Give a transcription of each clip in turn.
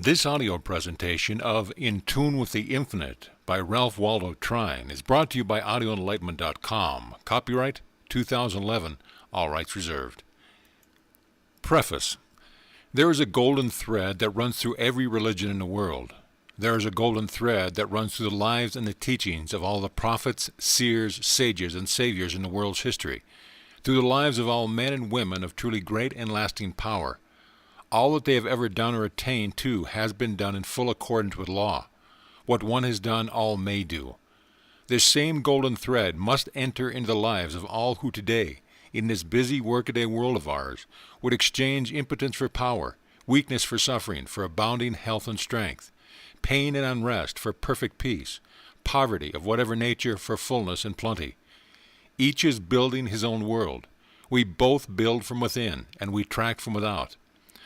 This audio presentation of In Tune with the Infinite by Ralph Waldo Trine is brought to you by audioenlightenment.com. Copyright 2011, all rights reserved. Preface. There is a golden thread that runs through every religion in the world. There is a golden thread that runs through the lives and the teachings of all the prophets, seers, sages, and saviors in the world's history, through the lives of all men and women of truly great and lasting power. All that they have ever done or attained to has been done in full accordance with law. What one has done, all may do. This same golden thread must enter into the lives of all who today, in this busy workaday world of ours, would exchange impotence for power, weakness for suffering, for abounding health and strength, pain and unrest for perfect peace, poverty of whatever nature for fullness and plenty. Each is building his own world. We both build from within, and we track from without.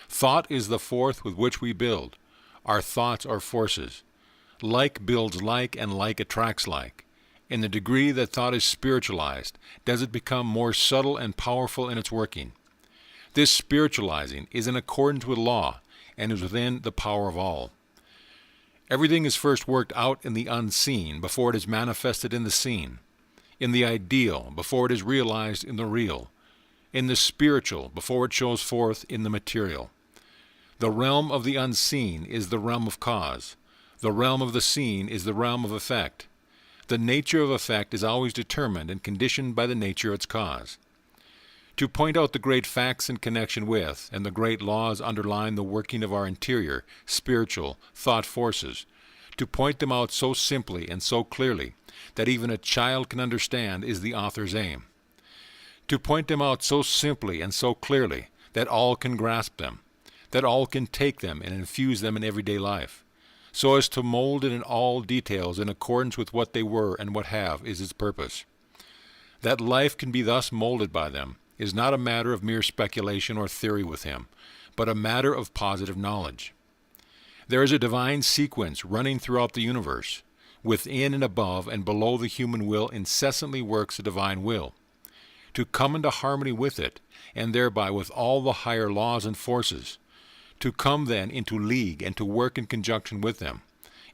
Thought is the force with which we build. Our thoughts are forces. Like builds like, and like attracts like. In the degree that thought is spiritualized, does it become more subtle and powerful in its working. This spiritualizing is in accordance with law, and is within the power of all. Everything is first worked out in the unseen before it is manifested in the seen, in the ideal before it is realized in the real, in the spiritual before it shows forth in the material. The realm of the unseen is the realm of cause. The realm of the seen is the realm of effect. The nature of effect is always determined and conditioned by the nature of its cause. To point out the great facts in connection with, and the great laws underlying the working of our interior, spiritual, thought forces, to point them out so simply and so clearly that even a child can understand is the author's aim. To point them out so simply and so clearly that all can grasp them, that all can take them and infuse them in everyday life, so as to mold it in all details in accordance with what they were and what have is its purpose. That life can be thus molded by them is not a matter of mere speculation or theory with him, but a matter of positive knowledge. There is a divine sequence running throughout the universe. Within and above and below the human will incessantly works the divine will. To come into harmony with it, and thereby with all the higher laws and forces, to come then into league and to work in conjunction with them,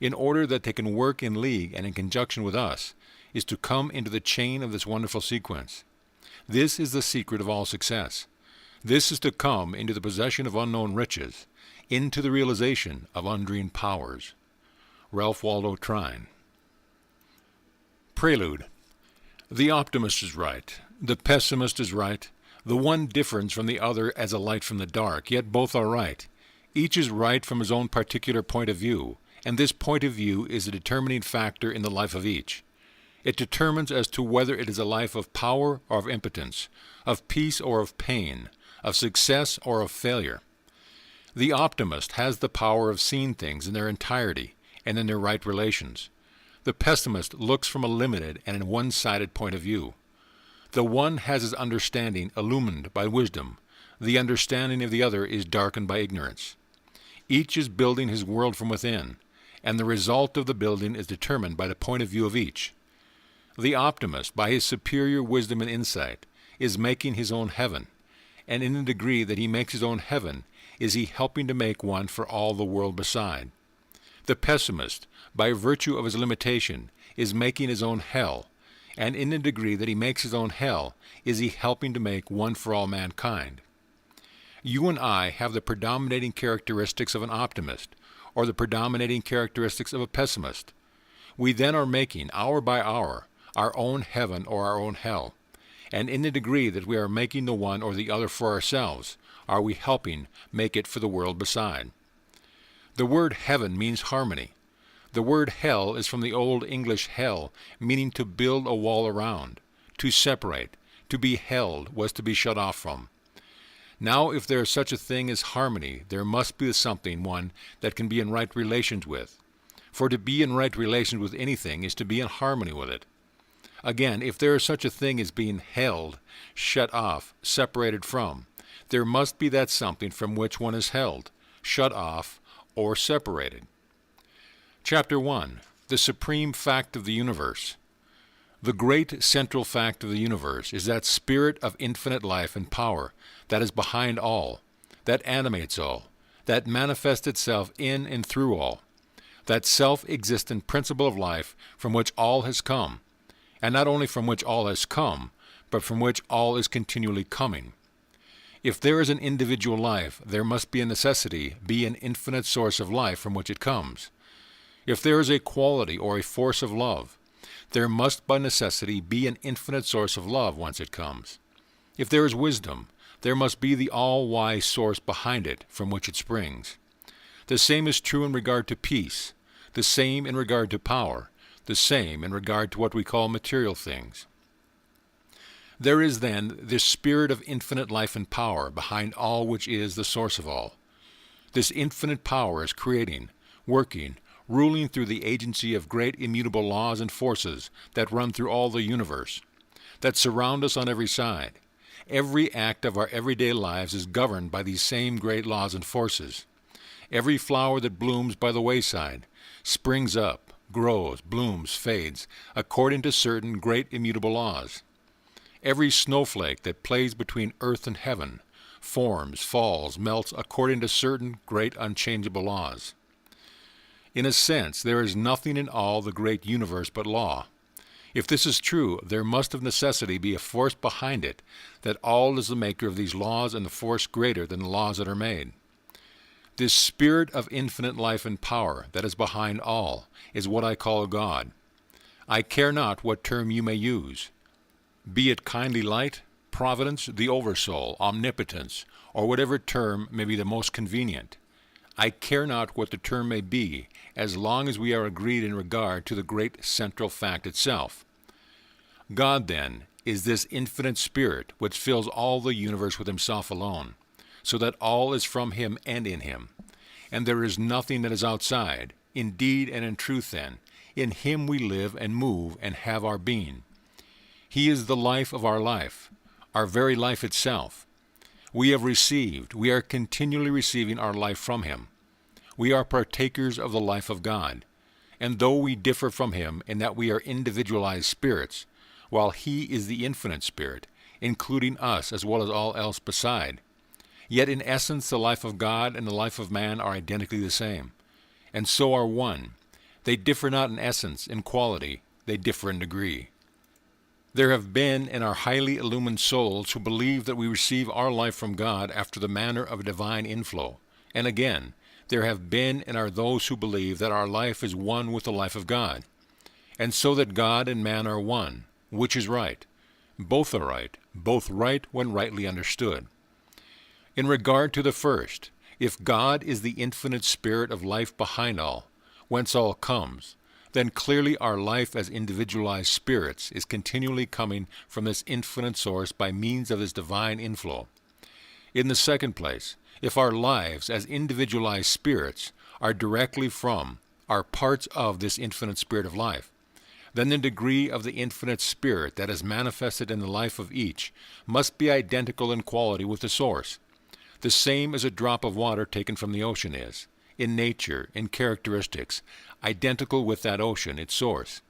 in order that they can work in league and in conjunction with us, is to come into the chain of this wonderful sequence. This is the secret of all success. This is to come into the possession of unknown riches, into the realization of undreamed powers. Ralph Waldo Trine. Prelude. The optimist is right. The pessimist is right. The one differs from the other as a light from the dark, yet both are right. Each is right from his own particular point of view, and this point of view is a determining factor in the life of each. It determines as to whether it is a life of power or of impotence, of peace or of pain, of success or of failure. The optimist has the power of seeing things in their entirety and in their right relations. The pessimist looks from a limited and an one-sided point of view. The one has his understanding illumined by wisdom. The understanding of the other is darkened by ignorance. Each is building his world from within, and the result of the building is determined by the point of view of each. The optimist, by his superior wisdom and insight, is making his own heaven, and in the degree that he makes his own heaven, is he helping to make one for all the world beside. The pessimist, by virtue of his limitation, is making his own hell, and in the degree that he makes his own hell, is he helping to make one for all mankind. You and I have the predominating characteristics of an optimist, or the predominating characteristics of a pessimist. We then are making, hour by hour, our own heaven or our own hell, and in the degree that we are making the one or the other for ourselves, are we helping make it for the world beside. The word heaven means harmony. The word hell is from the Old English hell, meaning to build a wall around, to separate. To be held was to be shut off from. Now, if there is such a thing as harmony, there must be something, one, that can be in right relations with. For to be in right relations with anything is to be in harmony with it. Again, if there is such a thing as being held, shut off, separated from, there must be that something from which one is held, shut off, or separated. Chapter 1. The Supreme Fact of the Universe. The great central fact of the universe is that spirit of infinite life and power that is behind all, that animates all, that manifests itself in and through all, that self-existent principle of life from which all has come, and not only from which all has come, but from which all is continually coming. If there is an individual life, there must be a necessity be an infinite source of life from which it comes. If there is a quality or a force of love, there must by necessity be an infinite source of love whence it comes. If there is wisdom, there must be the all-wise source behind it from which it springs. The same is true in regard to peace, the same in regard to power, the same in regard to what we call material things. There is then this spirit of infinite life and power behind all which is the source of all. This infinite power is creating, working, ruling through the agency of great immutable laws and forces that run through all the universe, that surround us on every side. Every act of our everyday lives is governed by these same great laws and forces. Every flower that blooms by the wayside springs up, grows, blooms, fades, according to certain great immutable laws. Every snowflake that plays between earth and heaven forms, falls, melts according to certain great unchangeable laws. In a sense, there is nothing in all the great universe but law. If this is true, there must of necessity be a force behind it, that all is the maker of these laws and the force greater than the laws that are made. This spirit of infinite life and power that is behind all is what I call God. I care not what term you may use, be it kindly light, providence, the oversoul, omnipotence, or whatever term may be the most convenient. I care not what the term may be, as long as we are agreed in regard to the great central fact itself. God, then, is this infinite spirit which fills all the universe with himself alone, so that all is from him and in him, and there is nothing that is outside. Indeed and in truth, then, in him we live and move and have our being. He is the life of our life, our very life itself. We have received, we are continually receiving our life from him. We are partakers of the life of God, and though we differ from him in that we are individualized spirits, while he is the infinite spirit, including us as well as all else beside, yet in essence the life of God and the life of man are identically the same, and so are one. They differ not in essence, in quality, they differ in degree. There have been in our highly illumined souls who believe that we receive our life from God after the manner of a divine inflow. And again, there have been and are those who believe that our life is one with the life of God, and so that God and man are one. Which is right? Both are right, both right when rightly understood. In regard to the first, if God is the infinite spirit of life behind all, whence all comes, then clearly our life as individualized spirits is continually coming from this infinite source by means of this divine inflow. In the second place, if our lives as individualized spirits are directly from, are parts of this infinite spirit of life, then the degree of the infinite spirit that is manifested in the life of each must be identical in quality with the source, the same as a drop of water taken from the ocean is, in nature, in characteristics, identical with that ocean, its source.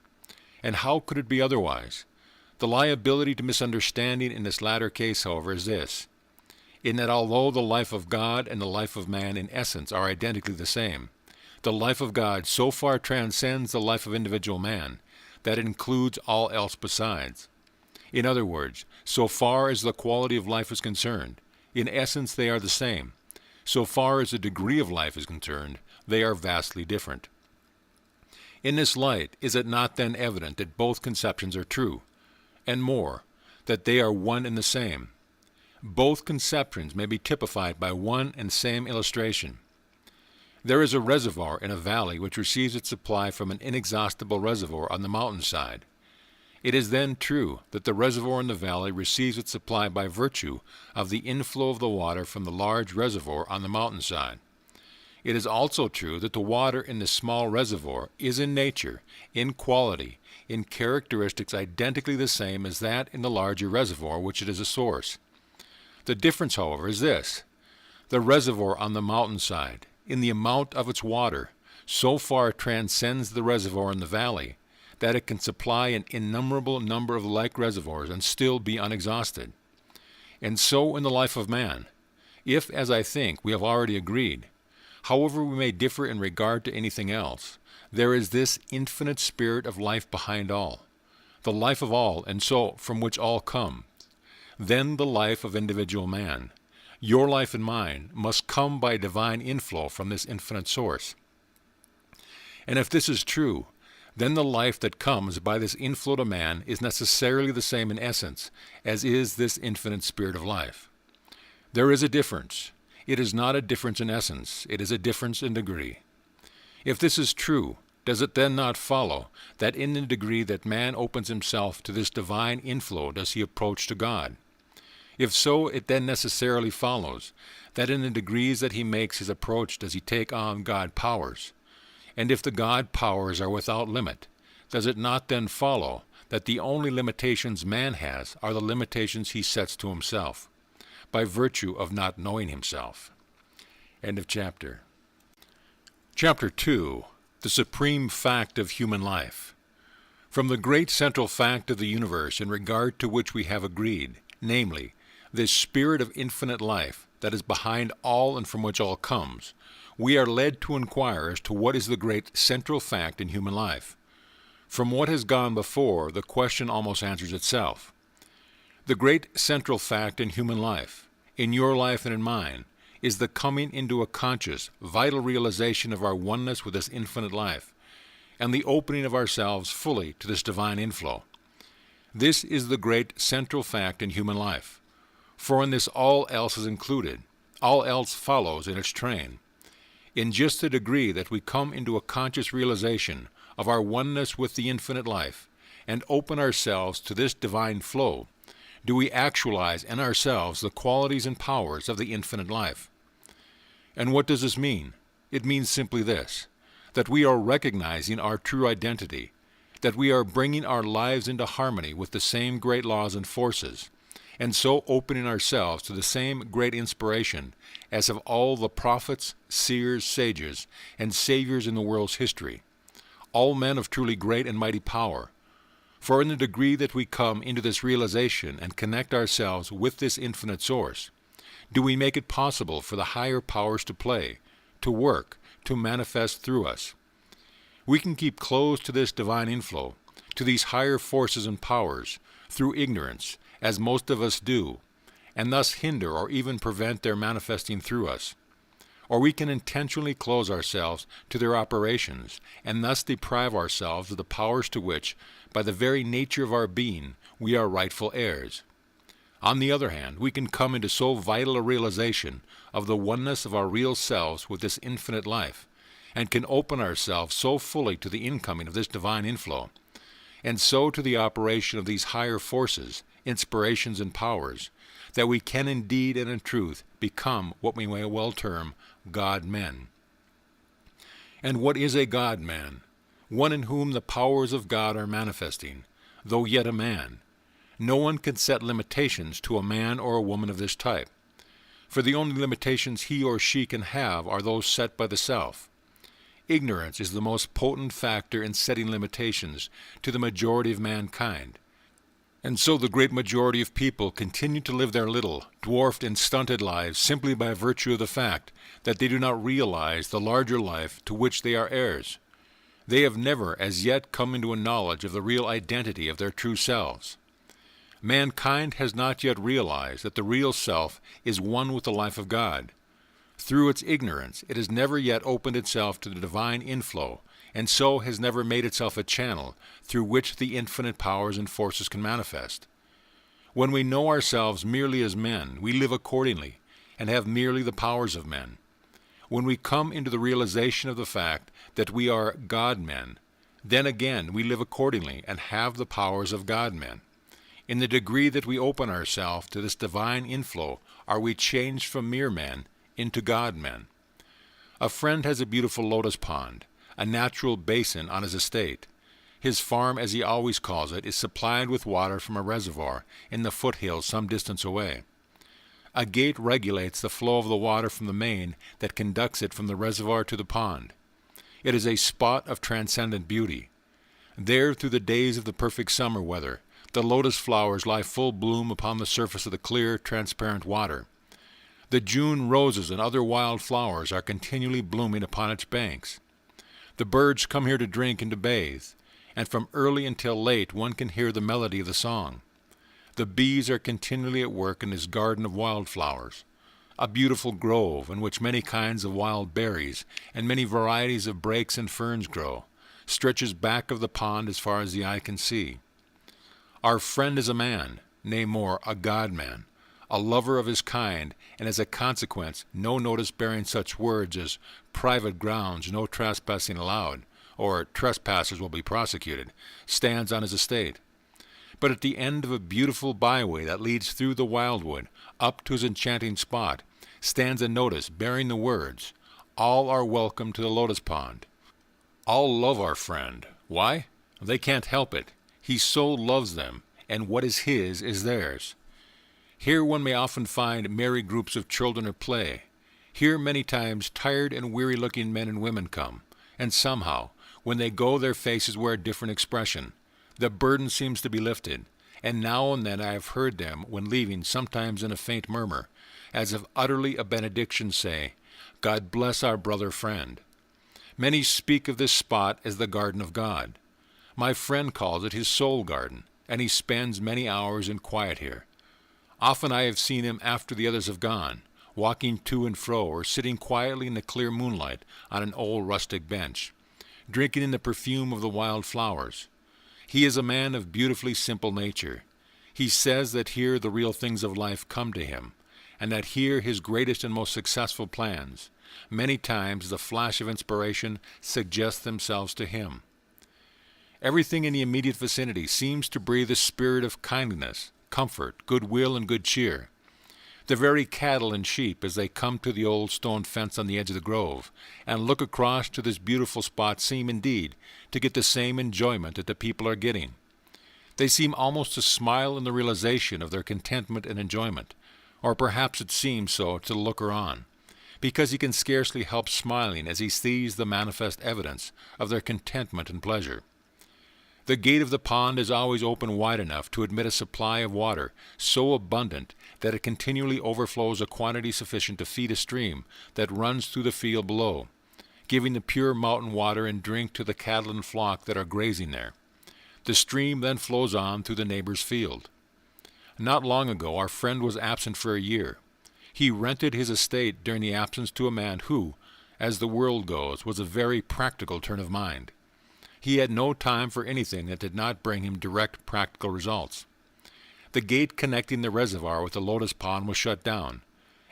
And how could it be otherwise? The liability to misunderstanding in this latter case, however, is this, in that although the life of God and the life of man in essence are identically the same, the life of God so far transcends the life of individual man that it includes all else besides. In other words, so far as the quality of life is concerned, in essence they are the same. So far as the degree of life is concerned, they are vastly different. In this light, is it not then evident that both conceptions are true, and more, that they are one and the same? Both conceptions may be typified by one and same illustration. There is a reservoir in a valley which receives its supply from an inexhaustible reservoir on the mountainside. It is then true that the reservoir in the valley receives its supply by virtue of the inflow of the water from the large reservoir on the mountainside. It is also true that the water in this small reservoir is in nature, in quality, in characteristics identically the same as that in the larger reservoir which it is a source. The difference, however, is this. The reservoir on the mountainside, in the amount of its water, so far transcends the reservoir in the valley that it can supply an innumerable number of like reservoirs and still be unexhausted. And so in the life of man, if, as I think, we have already agreed, However we may differ in regard to anything else, there is this infinite spirit of life behind all, the life of all, and so from which all come. Then the life of individual man, your life and mine, must come by divine inflow from this infinite source. And if this is true, then the life that comes by this inflow to man is necessarily the same in essence as is this infinite spirit of life. There is a difference. It is not a difference in essence, it is a difference in degree. If this is true, does it then not follow that in the degree that man opens himself to this divine inflow does he approach to God? If so, it then necessarily follows that in the degrees that he makes his approach does he take on God powers. And if the God powers are without limit, does it not then follow that the only limitations man has are the limitations he sets to himself, by virtue of not knowing himself? End of chapter. Chapter 2. The Supreme Fact of Human Life. From the great central fact of the universe in regard to which we have agreed, namely, this spirit of infinite life that is behind all and from which all comes, we are led to inquire as to what is the great central fact in human life. From what has gone before, the question almost answers itself. The great central fact in human life, in your life and in mine, is the coming into a conscious, vital realization of our oneness with this infinite life, and the opening of ourselves fully to this divine inflow. This is the great central fact in human life, for in this all else is included, all else follows in its train. In just the degree that we come into a conscious realization of our oneness with the infinite life, and open ourselves to this divine flow, do we actualize in ourselves the qualities and powers of the infinite life. And what does this mean? It means simply this, that we are recognizing our true identity, that we are bringing our lives into harmony with the same great laws and forces, and so opening ourselves to the same great inspiration as have all the prophets, seers, sages, and saviors in the world's history, all men of truly great and mighty power. For in the degree that we come into this realization and connect ourselves with this infinite source, do we make it possible for the higher powers to play, to work, to manifest through us. We can keep close to this divine inflow, to these higher forces and powers, through ignorance, as most of us do, and thus hinder or even prevent their manifesting through us. Or we can intentionally close ourselves to their operations, and thus deprive ourselves of the powers to which, by the very nature of our being, we are rightful heirs. On the other hand, we can come into so vital a realization of the oneness of our real selves with this infinite life, and can open ourselves so fully to the incoming of this divine inflow, and so to the operation of these higher forces, inspirations, and powers, that we can indeed and in truth become what we may well term God-men. And what is a God-man? One in whom the powers of God are manifesting, though yet a man. No one can set limitations to a man or a woman of this type, for the only limitations he or she can have are those set by the self. Ignorance is the most potent factor in setting limitations to the majority of mankind. And so the great majority of people continue to live their little, dwarfed and stunted lives simply by virtue of the fact that they do not realize the larger life to which they are heirs. They have never as yet come into a knowledge of the real identity of their true selves. Mankind has not yet realized that the real self is one with the life of God. Through its ignorance, it has never yet opened itself to the divine inflow, and so has never made itself a channel through which the infinite powers and forces can manifest. When we know ourselves merely as men, we live accordingly, and have merely the powers of men. When we come into the realization of the fact that we are God-men, then again we live accordingly and have the powers of God-men. In the degree that we open ourselves to this divine inflow are we changed from mere men into God-men. A friend has a beautiful lotus pond, a natural basin on his estate. His farm, as he always calls it, is supplied with water from a reservoir in the foothills some distance away. A gate regulates the flow of the water from the main that conducts it from the reservoir to the pond. It is a spot of transcendent beauty. There, through the days of the perfect summer weather, the lotus flowers lie full bloom upon the surface of the clear, transparent water. The June roses and other wild flowers are continually blooming upon its banks. The birds come here to drink and to bathe, and from early until late one can hear the melody of the song. The bees are continually at work in this garden of wildflowers, a beautiful grove in which many kinds of wild berries and many varieties of brakes and ferns grow, stretches back of the pond as far as the eye can see. Our friend is a man, nay more, a God-man, a lover of his kind, and as a consequence no notice bearing such words as private grounds, no trespassing allowed, or trespassers will be prosecuted, stands on his estate. But at the end of a beautiful byway that leads through the wildwood up to his enchanting spot stands a notice bearing the words, "All are welcome to the lotus pond." All love our friend. Why? They can't help it. He so loves them, and what is his is theirs. Here one may often find merry groups of children at play. Here many times tired and weary-looking men and women come, and somehow, when they go, their faces wear a different expression. The burden seems to be lifted, and now and then I have heard them, when leaving, sometimes in a faint murmur, as if utterly a benediction, say, "God bless our brother friend." Many speak of this spot as the garden of God. My friend calls it his soul garden, and he spends many hours in quiet here. Often I have seen him after the others have gone, walking to and fro or sitting quietly in the clear moonlight on an old rustic bench, drinking in the perfume of the wild flowers. He is a man of beautifully simple nature. He says that here the real things of life come to him, and that here his greatest and most successful plans, many times the flash of inspiration, suggest themselves to him. Everything in the immediate vicinity seems to breathe a spirit of kindliness, comfort, goodwill, and good cheer. The very cattle and sheep, as they come to the old stone fence on the edge of the grove, and look across to this beautiful spot, seem indeed to get the same enjoyment that the people are getting. They seem almost to smile in the realization of their contentment and enjoyment, or perhaps it seems so to the looker on, because he can scarcely help smiling as he sees the manifest evidence of their contentment and pleasure. The gate of the pond is always open wide enough to admit a supply of water so abundant that it continually overflows a quantity sufficient to feed a stream that runs through the field below, giving the pure mountain water and drink to the cattle and flock that are grazing there. The stream then flows on through the neighbor's field. Not long ago our friend was absent for a year. He rented his estate during the absence to a man who, as the world goes, was a very practical turn of mind. He had no time for anything that did not bring him direct practical results. The gate connecting the reservoir with the lotus pond was shut down,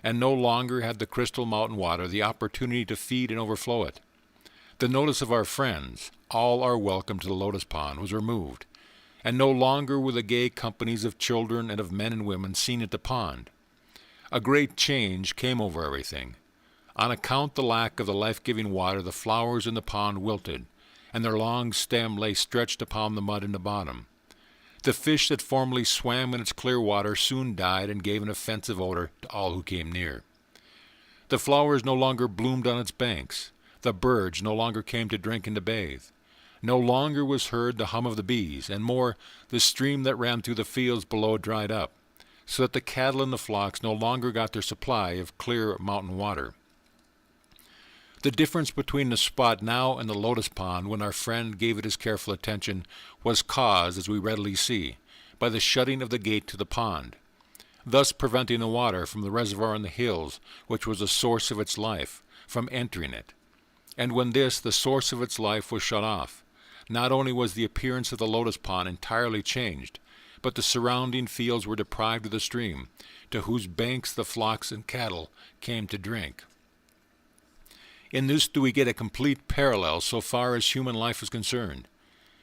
and no longer had the crystal mountain water the opportunity to feed and overflow it. The notice of our friends, "All are welcome to the lotus pond," was removed, and no longer were the gay companies of children and of men and women seen at the pond. A great change came over everything. On account of the lack of the life-giving water, the flowers in the pond wilted, and their long stem lay stretched upon the mud in the bottom. The fish that formerly swam in its clear water soon died and gave an offensive odor to all who came near. The flowers no longer bloomed on its banks. The birds no longer came to drink and to bathe. No longer was heard the hum of the bees, and more, the stream that ran through the fields below dried up, so that the cattle and the flocks no longer got their supply of clear mountain water. The difference between the spot now and the lotus pond when our friend gave it his careful attention was caused, as we readily see, by the shutting of the gate to the pond, thus preventing the water from the reservoir in the hills, which was the source of its life, from entering it. And when this, the source of its life, was shut off, not only was the appearance of the lotus pond entirely changed, but the surrounding fields were deprived of the stream, to whose banks the flocks and cattle came to drink. In this do we get a complete parallel so far as human life is concerned,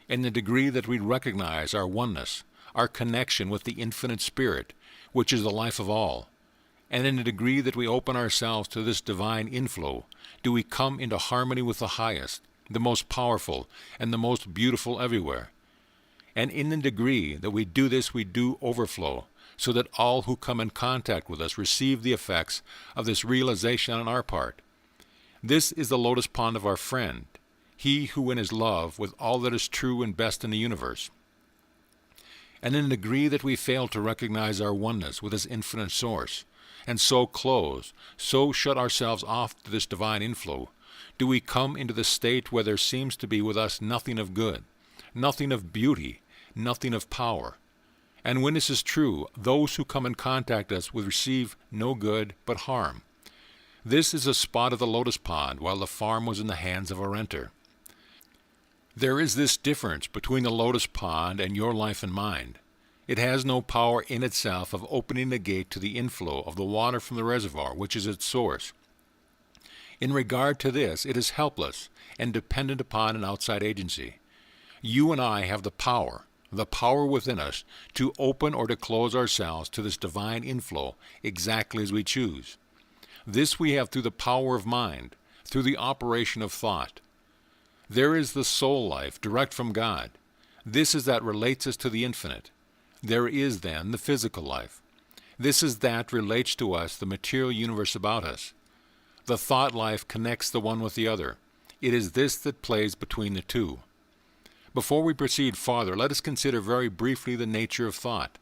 in the degree that we recognize our oneness, our connection with the infinite spirit, which is the life of all, and in the degree that we open ourselves to this divine inflow, do we come into harmony with the highest, the most powerful, and the most beautiful everywhere. And in the degree that we do this, we do overflow, so that all who come in contact with us receive the effects of this realization on our part. This is the lotus pond of our friend, he who in his love with all that is true and best in the universe. And in the degree that we fail to recognize our oneness with his infinite source, and so close, so shut ourselves off to this divine inflow, do we come into the state where there seems to be with us nothing of good, nothing of beauty, nothing of power. And when this is true, those who come in contact with us will receive no good but harm. This is a spot of the lotus pond, while the farm was in the hands of a renter. There is this difference between the lotus pond and your life and mind. It has no power in itself of opening the gate to the inflow of the water from the reservoir, which is its source. In regard to this, it is helpless and dependent upon an outside agency. You and I have the power within us, to open or to close ourselves to this divine inflow exactly as we choose. This we have through the power of mind, through the operation of thought. There is the soul life direct from God. This is that relates us to the infinite. There is then the physical life. This is that relates to us the material universe about us. The thought life connects the one with the other. It is this that plays between the two. Before we proceed farther, let us consider very briefly the nature of thought.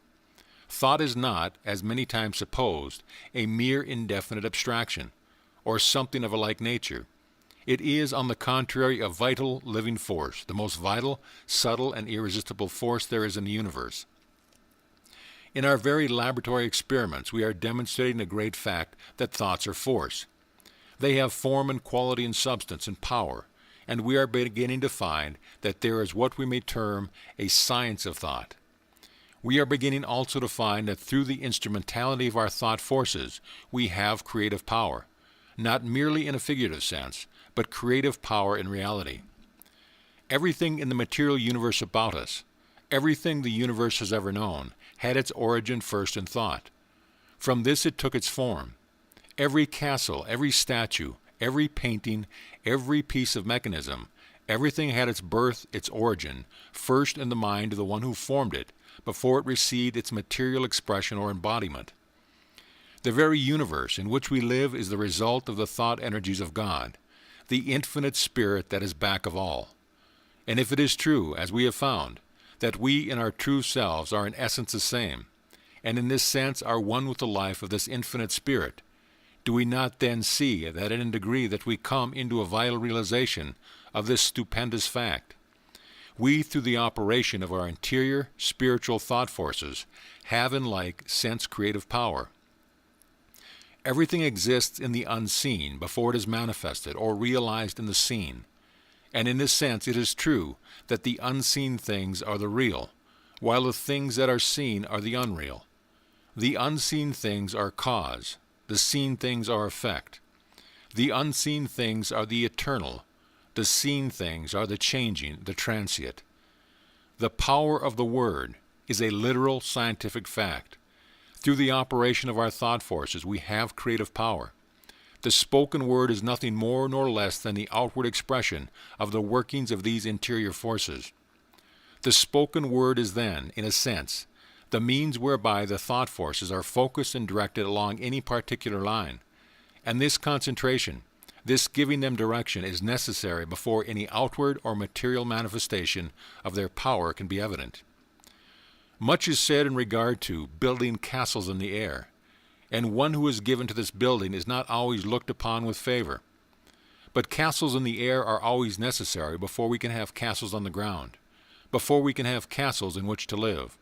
Thought is not, as many times supposed, a mere indefinite abstraction, or something of a like nature. It is, on the contrary, a vital, living force, the most vital, subtle, and irresistible force there is in the universe. In our very laboratory experiments, we are demonstrating the great fact that thoughts are force. They have form and quality and substance and power, and we are beginning to find that there is what we may term a science of thought. We are beginning also to find that through the instrumentality of our thought forces, we have creative power, not merely in a figurative sense, but creative power in reality. Everything in the material universe about us, everything the universe has ever known, had its origin first in thought. From this it took its form. Every castle, every statue, every painting, every piece of mechanism, everything had its birth, its origin, first in the mind of the one who formed it, before it received its material expression or embodiment. The very universe in which we live is the result of the thought energies of God, the infinite spirit that is back of all. And if it is true, as we have found, that we in our true selves are in essence the same, and in this sense are one with the life of this infinite spirit, do we not then see that in a degree that we come into a vital realization of this stupendous fact? We, through the operation of our interior spiritual thought forces, have in like sense creative power. Everything exists in the unseen before it is manifested or realized in the seen. And in this sense it is true that the unseen things are the real, while the things that are seen are the unreal. The unseen things are cause, the seen things are effect. The unseen things are the eternal, the seen things are the changing, the transient. The power of the Word is a literal scientific fact. Through the operation of our thought forces, we have creative power. The spoken word is nothing more nor less than the outward expression of the workings of these interior forces. The spoken word is then, in a sense, the means whereby the thought forces are focused and directed along any particular line. And this concentration, this giving them direction, is necessary before any outward or material manifestation of their power can be evident. Much is said in regard to building castles in the air, and one who is given to this building is not always looked upon with favor. But castles in the air are always necessary before we can have castles on the ground, before we can have castles in which to live.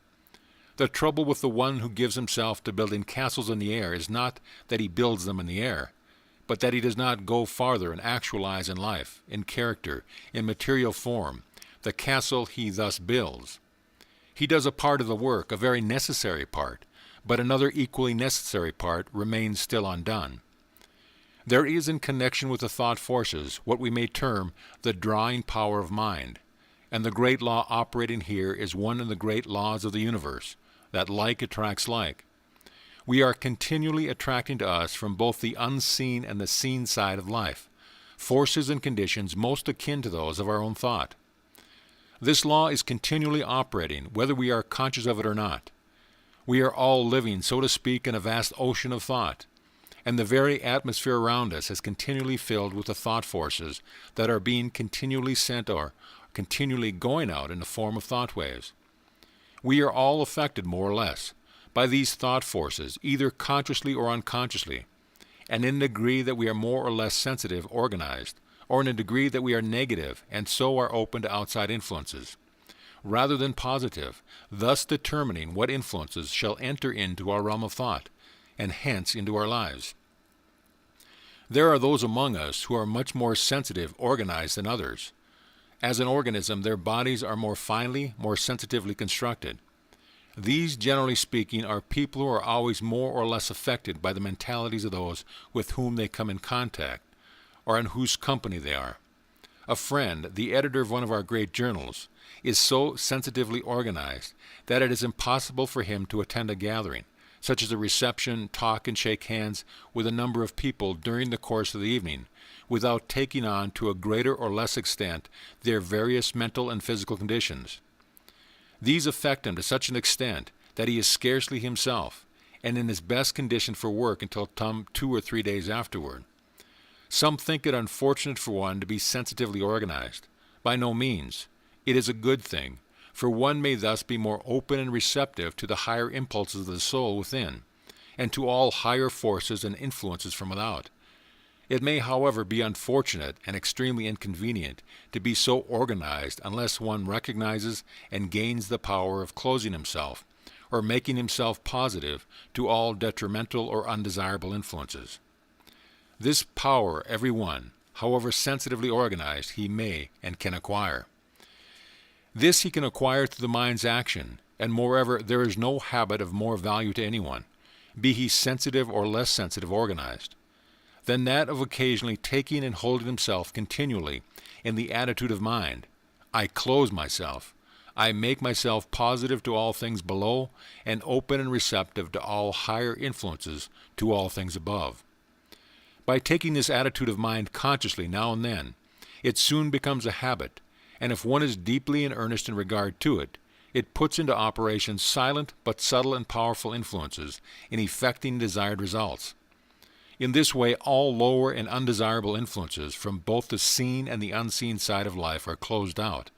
The trouble with the one who gives himself to building castles in the air is not that he builds them in the air, but that he does not go farther and actualize in life, in character, in material form, the castle he thus builds. He does a part of the work, a very necessary part, but another equally necessary part remains still undone. There is in connection with the thought forces what we may term the drawing power of mind, and the great law operating here is one of the great laws of the universe, that like attracts like. We are continually attracting to us from both the unseen and the seen side of life, forces and conditions most akin to those of our own thought. This law is continually operating, whether we are conscious of it or not. We are all living, so to speak, in a vast ocean of thought, and the very atmosphere around us is continually filled with the thought forces that are being continually sent or continually going out in the form of thought waves. We are all affected more or less, by these thought forces, either consciously or unconsciously, and in a degree that we are more or less sensitive, organized, or in a degree that we are negative and so are open to outside influences, rather than positive, thus determining what influences shall enter into our realm of thought, and hence into our lives. There are those among us who are much more sensitive, organized than others. As an organism, their bodies are more finely, more sensitively constructed. These, generally speaking, are people who are always more or less affected by the mentalities of those with whom they come in contact, or in whose company they are. A friend, the editor of one of our great journals, is so sensitively organized that it is impossible for him to attend a gathering, such as a reception, talk, and shake hands with a number of people during the course of the evening, without taking on to a greater or less extent their various mental and physical conditions. These affect him to such an extent that he is scarcely himself, and in his best condition for work until some 2 or 3 days afterward. Some think it unfortunate for one to be sensitively organized. By no means. It is a good thing, for one may thus be more open and receptive to the higher impulses of the soul within, and to all higher forces and influences from without. It may, however, be unfortunate and extremely inconvenient to be so organized unless one recognizes and gains the power of closing himself, or making himself positive to all detrimental or undesirable influences. This power every one, however sensitively organized, he may and can acquire. This he can acquire through the mind's action, and moreover there is no habit of more value to anyone, be he sensitive or less sensitive organized, than that of occasionally taking and holding himself continually in the attitude of mind. I close myself. I make myself positive to all things below, and open and receptive to all higher influences, to all things above. By taking this attitude of mind consciously now and then, it soon becomes a habit, and if one is deeply in earnest in regard to it, it puts into operation silent but subtle and powerful influences in effecting desired results. In this way, all lower and undesirable influences from both the seen and the unseen side of life are closed out,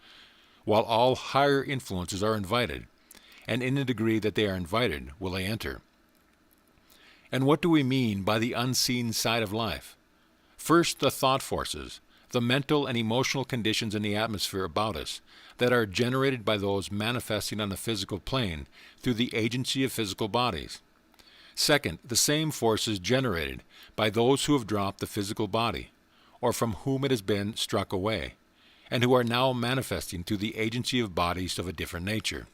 while all higher influences are invited, and in the degree that they are invited will they enter. And what do we mean by the unseen side of life? First, the thought forces, the mental and emotional conditions in the atmosphere about us that are generated by those manifesting on the physical plane through the agency of physical bodies. Second, the same forces generated by those who have dropped the physical body, or from whom it has been struck away, and who are now manifesting through the agency of bodies of a different nature.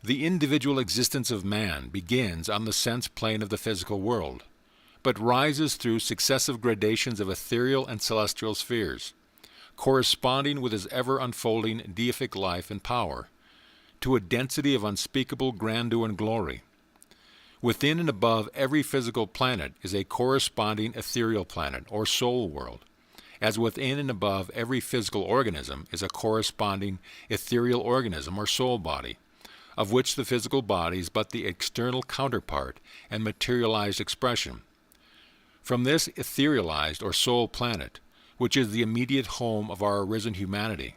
The individual existence of man begins on the sense plane of the physical world, but rises through successive gradations of ethereal and celestial spheres, corresponding with his ever-unfolding deific life and power, to a density of unspeakable grandeur and glory. Within and above every physical planet is a corresponding ethereal planet, or soul world, as within and above every physical organism is a corresponding ethereal organism, or soul body, of which the physical body is but the external counterpart and materialized expression. From this etherealized or soul planet, which is the immediate home of our arisen humanity,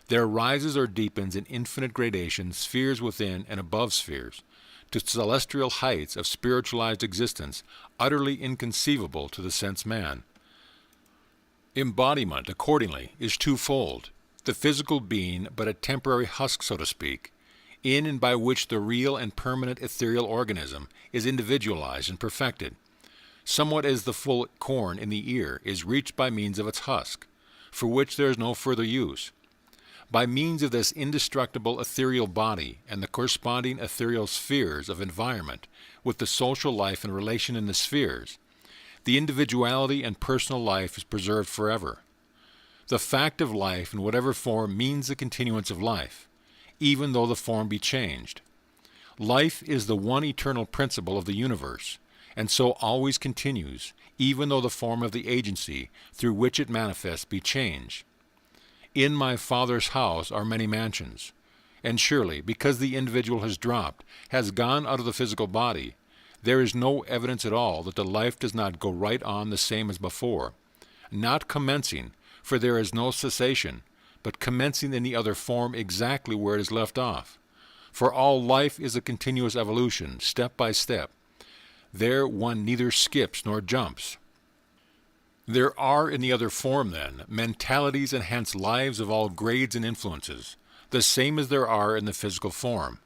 there rises or deepens in infinite gradation spheres within and above spheres, to celestial heights of spiritualized existence utterly inconceivable to the sense man. Embodiment, accordingly, is twofold, the physical being but a temporary husk, so to speak, in and by which the real and permanent ethereal organism is individualized and perfected, somewhat as the full corn in the ear is reached by means of its husk, for which there is no further use. By means of this indestructible ethereal body and the corresponding ethereal spheres of environment with the social life and relation in the spheres, the individuality and personal life is preserved forever. The fact of life in whatever form means the continuance of life, even though the form be changed. Life is the one eternal principle of the universe, and so always continues, even though the form of the agency through which it manifests be changed. In my Father's house are many mansions, and surely, because the individual has dropped, has gone out of the physical body, there is no evidence at all that the life does not go right on the same as before, not commencing, for there is no cessation, but commencing in the other form exactly where it is left off. For all life is a continuous evolution, step by step. There one neither skips nor jumps. There are in the other form, then, mentalities and hence lives of all grades and influences, the same as there are in the physical form.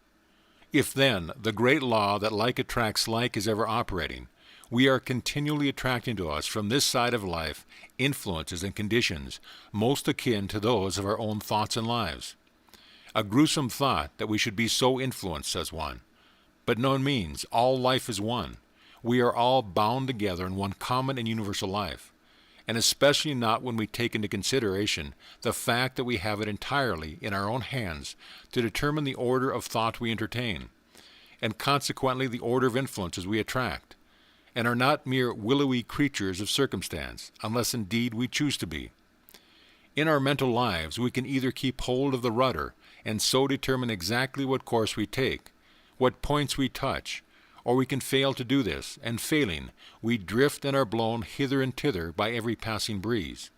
If then the great law that like attracts like is ever operating, we are continually attracting to us from this side of life influences and conditions most akin to those of our own thoughts and lives. A gruesome thought that we should be so influenced, says one. But no means, all life is one. We are all bound together in one common and universal life, and especially not when we take into consideration the fact that we have it entirely in our own hands to determine the order of thought we entertain, and consequently the order of influences we attract, and are not mere willowy creatures of circumstance, unless indeed we choose to be. In our mental lives we can either keep hold of the rudder and so determine exactly what course we take, what points we touch, or we can fail to do this, and failing, we drift and are blown hither and thither by every passing breeze.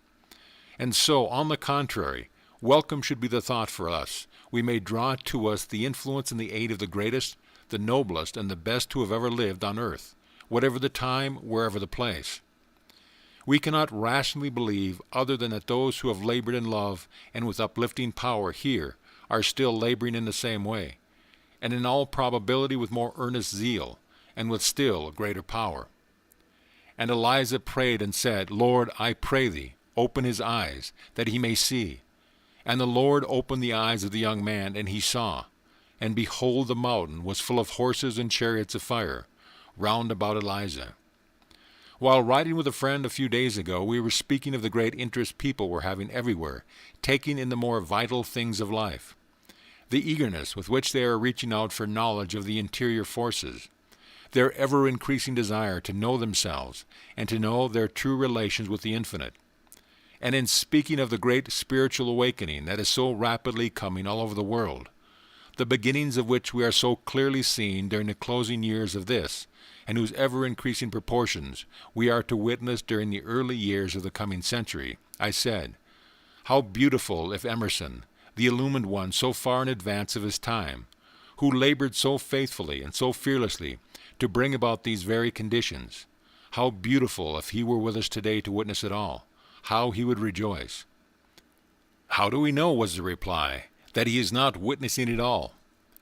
And so, on the contrary, welcome should be the thought for us. We may draw to us the influence and the aid of the greatest, the noblest, and the best who have ever lived on earth, whatever the time, wherever the place. We cannot rationally believe other than that those who have labored in love and with uplifting power here are still laboring in the same way, and in all probability with more earnest zeal, and with still greater power. And Eliza prayed and said, Lord, I pray thee, open his eyes, that he may see. And the Lord opened the eyes of the young man, and he saw. And behold, the mountain was full of horses and chariots of fire, round about Eliza. While riding with a friend a few days ago, we were speaking of the great interest people were having everywhere, taking in the more vital things of life, the eagerness with which they are reaching out for knowledge of the interior forces, their ever-increasing desire to know themselves and to know their true relations with the infinite. And in speaking of the great spiritual awakening that is so rapidly coming all over the world, the beginnings of which we are so clearly seeing during the closing years of this, and whose ever-increasing proportions we are to witness during the early years of the coming century, I said, how beautiful if Emerson, the illumined one so far in advance of his time, who labored so faithfully and so fearlessly to bring about these very conditions, how beautiful if he were with us today to witness it all, how he would rejoice. How do we know, was the reply, that he is not witnessing it all,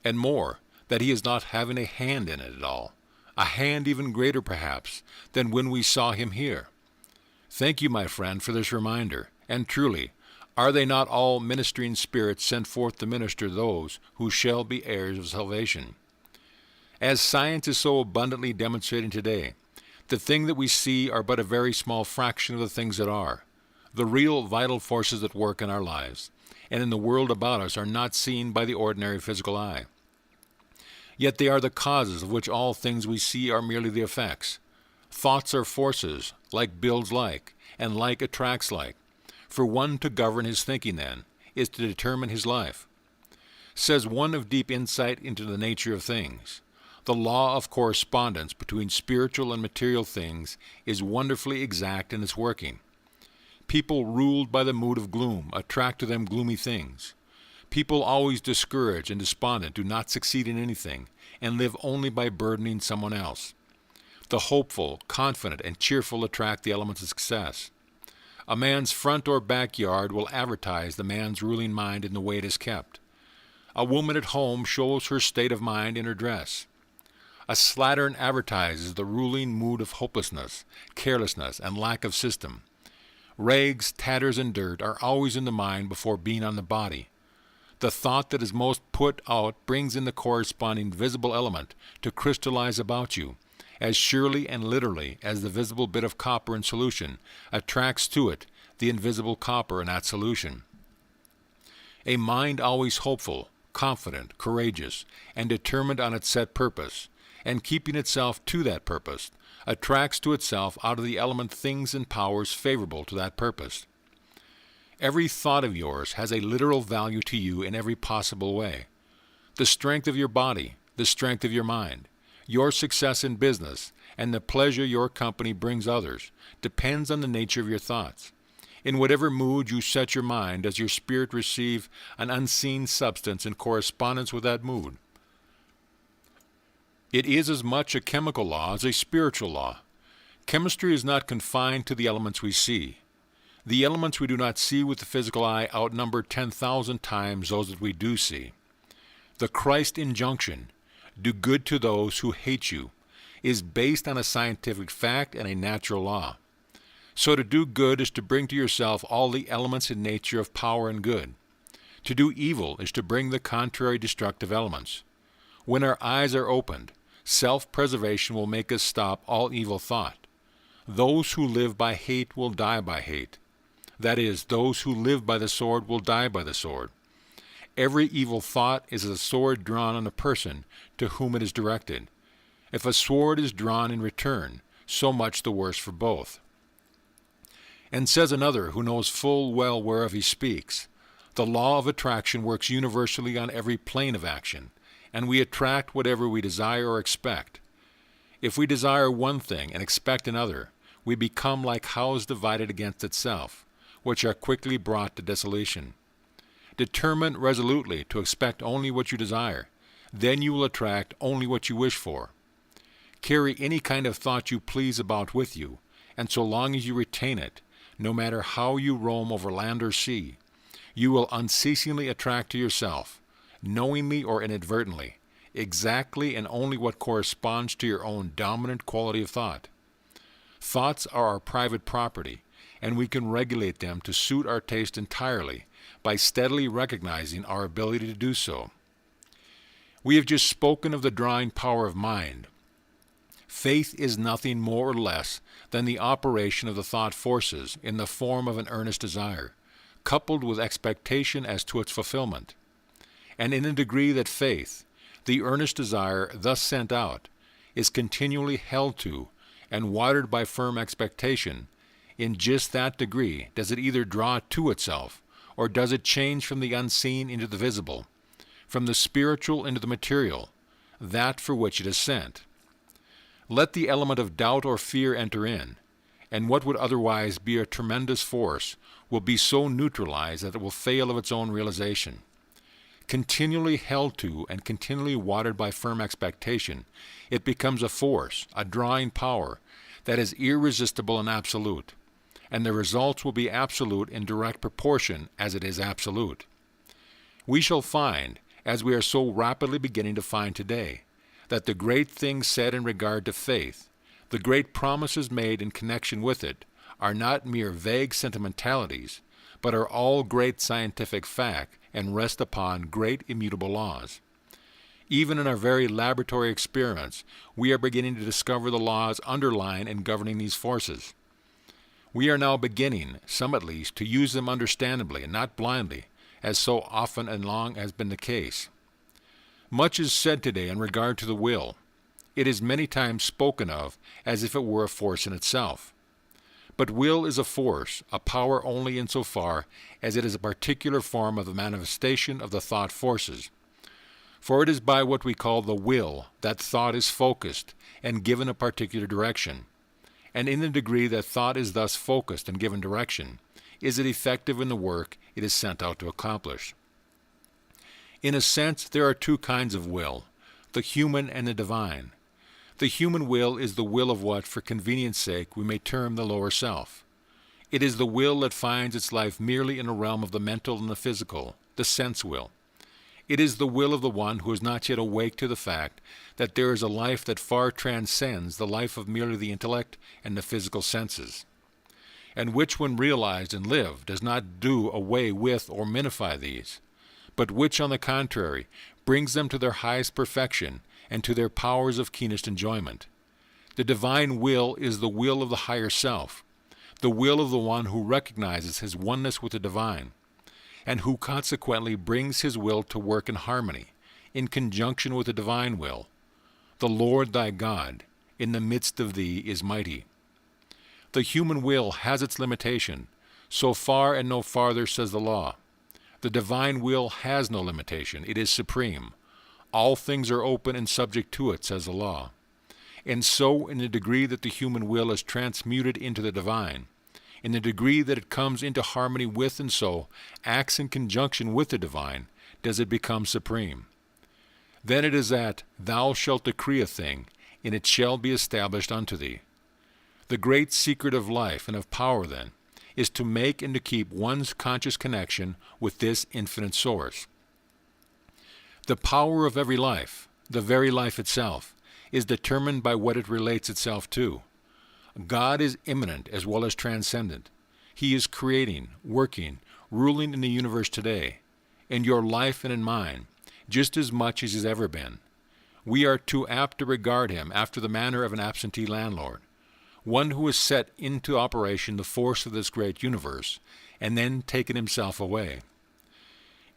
and more, that he is not having a hand in it at all, a hand even greater perhaps than when we saw him here? Thank you, my friend, for this reminder, and truly, are they not all ministering spirits sent forth to minister those who shall be heirs of salvation? As science is so abundantly demonstrating today, the things that we see are but a very small fraction of the things that are. The real vital forces at work in our lives and in the world about us are not seen by the ordinary physical eye. Yet they are the causes of which all things we see are merely the effects. Thoughts are forces, like builds like, and like attracts like. For one to govern his thinking, then, is to determine his life. Says one of deep insight into the nature of things, the law of correspondence between spiritual and material things is wonderfully exact in its working. People ruled by the mood of gloom attract to them gloomy things. People always discouraged and despondent do not succeed in anything, and live only by burdening someone else. The hopeful, confident, and cheerful attract the elements of success. A man's front or backyard will advertise the man's ruling mind in the way it is kept. A woman at home shows her state of mind in her dress. A slattern advertises the ruling mood of hopelessness, carelessness, and lack of system. Rags, tatters, and dirt are always in the mind before being on the body. The thought that is most put out brings in the corresponding visible element to crystallize about you, as surely and literally as the visible bit of copper in solution attracts to it the invisible copper in that solution. A mind always hopeful, confident, courageous, and determined on its set purpose, and keeping itself to that purpose, attracts to itself out of the element things and powers favorable to that purpose. Every thought of yours has a literal value to you in every possible way. The strength of your body, the strength of your mind, your success in business, and the pleasure your company brings others, depends on the nature of your thoughts. In whatever mood you set your mind, does your spirit receive an unseen substance in correspondence with that mood. It is as much a chemical law as a spiritual law. Chemistry is not confined to the elements we see. The elements we do not see with the physical eye outnumber 10,000 times those that we do see. The Christ injunction, "Do good to those who hate you," is based on a scientific fact and a natural law. So to do good is to bring to yourself all the elements in nature of power and good. To do evil is to bring the contrary destructive elements. When our eyes are opened, self-preservation will make us stop all evil thought. Those who live by hate will die by hate. That is, those who live by the sword will die by the sword. Every evil thought is a sword drawn on a person to whom it is directed. If a sword is drawn in return, so much the worse for both. And says another who knows full well whereof he speaks, "The law of attraction works universally on every plane of action, and we attract whatever we desire or expect. If we desire one thing and expect another, we become like a house divided against itself, which are quickly brought to desolation. Determine resolutely to expect only what you desire, then you will attract only what you wish for. Carry any kind of thought you please about with you, and so long as you retain it, no matter how you roam over land or sea, you will unceasingly attract to yourself, knowingly or inadvertently, exactly and only what corresponds to your own dominant quality of thought. Thoughts are our private property, and we can regulate them to suit our taste entirely by steadily recognizing our ability to do so. We have just spoken of the drawing power of mind. Faith is nothing more or less than the operation of the thought forces in the form of an earnest desire, coupled with expectation as to its fulfillment. And in a degree that faith, the earnest desire thus sent out, is continually held to and watered by firm expectation, in just that degree does it either draw to itself, or does it change from the unseen into the visible, from the spiritual into the material, that for which it is sent. Let the element of doubt or fear enter in, and what would otherwise be a tremendous force will be so neutralized that it will fail of its own realization. Continually held to and continually watered by firm expectation, it becomes a force, a drawing power, that is irresistible and absolute, and the results will be absolute in direct proportion as it is absolute. We shall find, as we are so rapidly beginning to find today, that the great things said in regard to faith, the great promises made in connection with it, are not mere vague sentimentalities, but are all great scientific fact and rest upon great immutable laws. Even in our very laboratory experiments, we are beginning to discover the laws underlying and governing these forces. We are now beginning, some at least, to use them understandably and not blindly, as so often and long has been the case. Much is said today in regard to the will. It is many times spoken of as if it were a force in itself. But will is a force, a power only insofar as it is a particular form of the manifestation of the thought forces. For it is by what we call the will that thought is focused and given a particular direction. And in the degree that thought is thus focused and given direction, is it effective in the work it is sent out to accomplish. In a sense, there are two kinds of will, the human and the divine. The human will is the will of what, for convenience sake, we may term the lower self. It is the will that finds its life merely in a realm of the mental and the physical, the sense will. It is the will of the one who is not yet awake to the fact that there is a life that far transcends the life of merely the intellect and the physical senses, and which, when realized and lived, does not do away with or minify these, but which, on the contrary, brings them to their highest perfection and to their powers of keenest enjoyment. The divine will is the will of the higher self, the will of the one who recognizes his oneness with the divine, and who consequently brings his will to work in harmony, in conjunction with the divine will. The Lord thy God, in the midst of thee, is mighty. The human will has its limitation, so far and no farther, says the law. The divine will has no limitation. It is supreme. All things are open and subject to it, says the law. And so, in the degree that the human will is transmuted into the divine, in the degree that it comes into harmony with and so acts in conjunction with the divine, does it become supreme. Then it is that thou shalt decree a thing, and it shall be established unto thee. The great secret of life and of power, then, is to make and to keep one's conscious connection with this infinite source. The power of every life, the very life itself, is determined by what it relates itself to. God is immanent as well as transcendent. He is creating, working, ruling in the universe today, in your life and in mine, just as much as he's ever been. We are too apt to regard him after the manner of an absentee landlord, one who has set into operation the force of this great universe, and then taken himself away.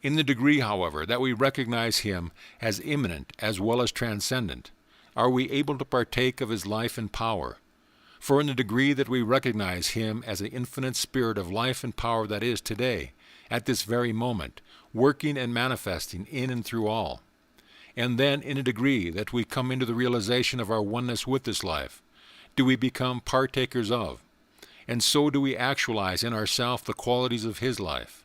In the degree, however, that we recognize him as immanent as well as transcendent, are we able to partake of his life and power. For in the degree that we recognize him as the infinite spirit of life and power that is today, at this very moment, working and manifesting in and through all, and then in a degree that we come into the realization of our oneness with this life, do we become partakers of, and so do we actualize in ourselves the qualities of his life.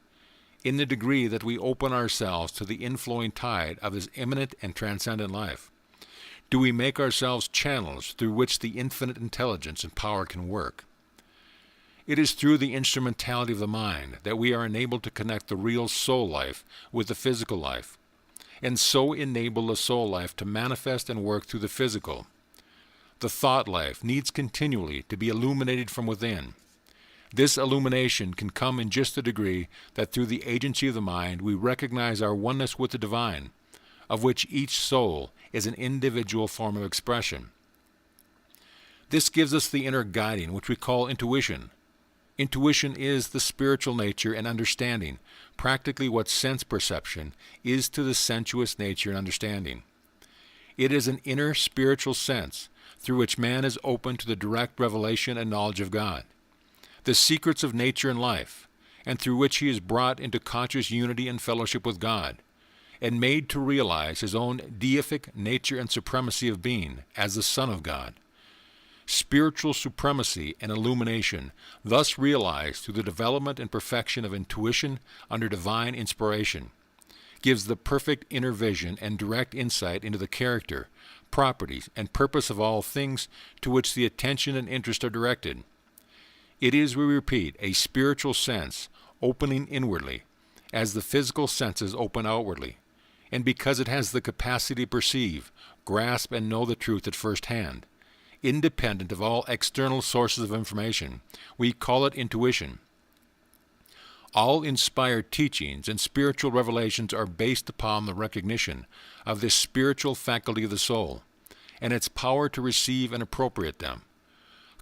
In the degree that we open ourselves to the inflowing tide of his immanent and transcendent life, do we make ourselves channels through which the infinite intelligence and power can work. It is through the instrumentality of the mind that we are enabled to connect the real soul life with the physical life, and so enable the soul life to manifest and work through the physical. The thought life needs continually to be illuminated from within. This illumination can come in just the degree that through the agency of the mind we recognize our oneness with the divine, of which each soul is an individual form of expression. This gives us the inner guiding, which we call intuition. Intuition is the spiritual nature and understanding, practically what sense perception is to the sensuous nature and understanding. It is an inner spiritual sense through which man is open to the direct revelation and knowledge of God, the secrets of nature and life, and through which he is brought into conscious unity and fellowship with God, and made to realize his own deific nature and supremacy of being as the Son of God. Spiritual supremacy and illumination, thus realized through the development and perfection of intuition under divine inspiration, gives the perfect inner vision and direct insight into the character, properties, and purpose of all things to which the attention and interest are directed. It is, we repeat, a spiritual sense opening inwardly, as the physical senses open outwardly, and because it has the capacity to perceive, grasp, and know the truth at first hand, independent of all external sources of information, we call it intuition. All inspired teachings and spiritual revelations are based upon the recognition of this spiritual faculty of the soul, and its power to receive and appropriate them.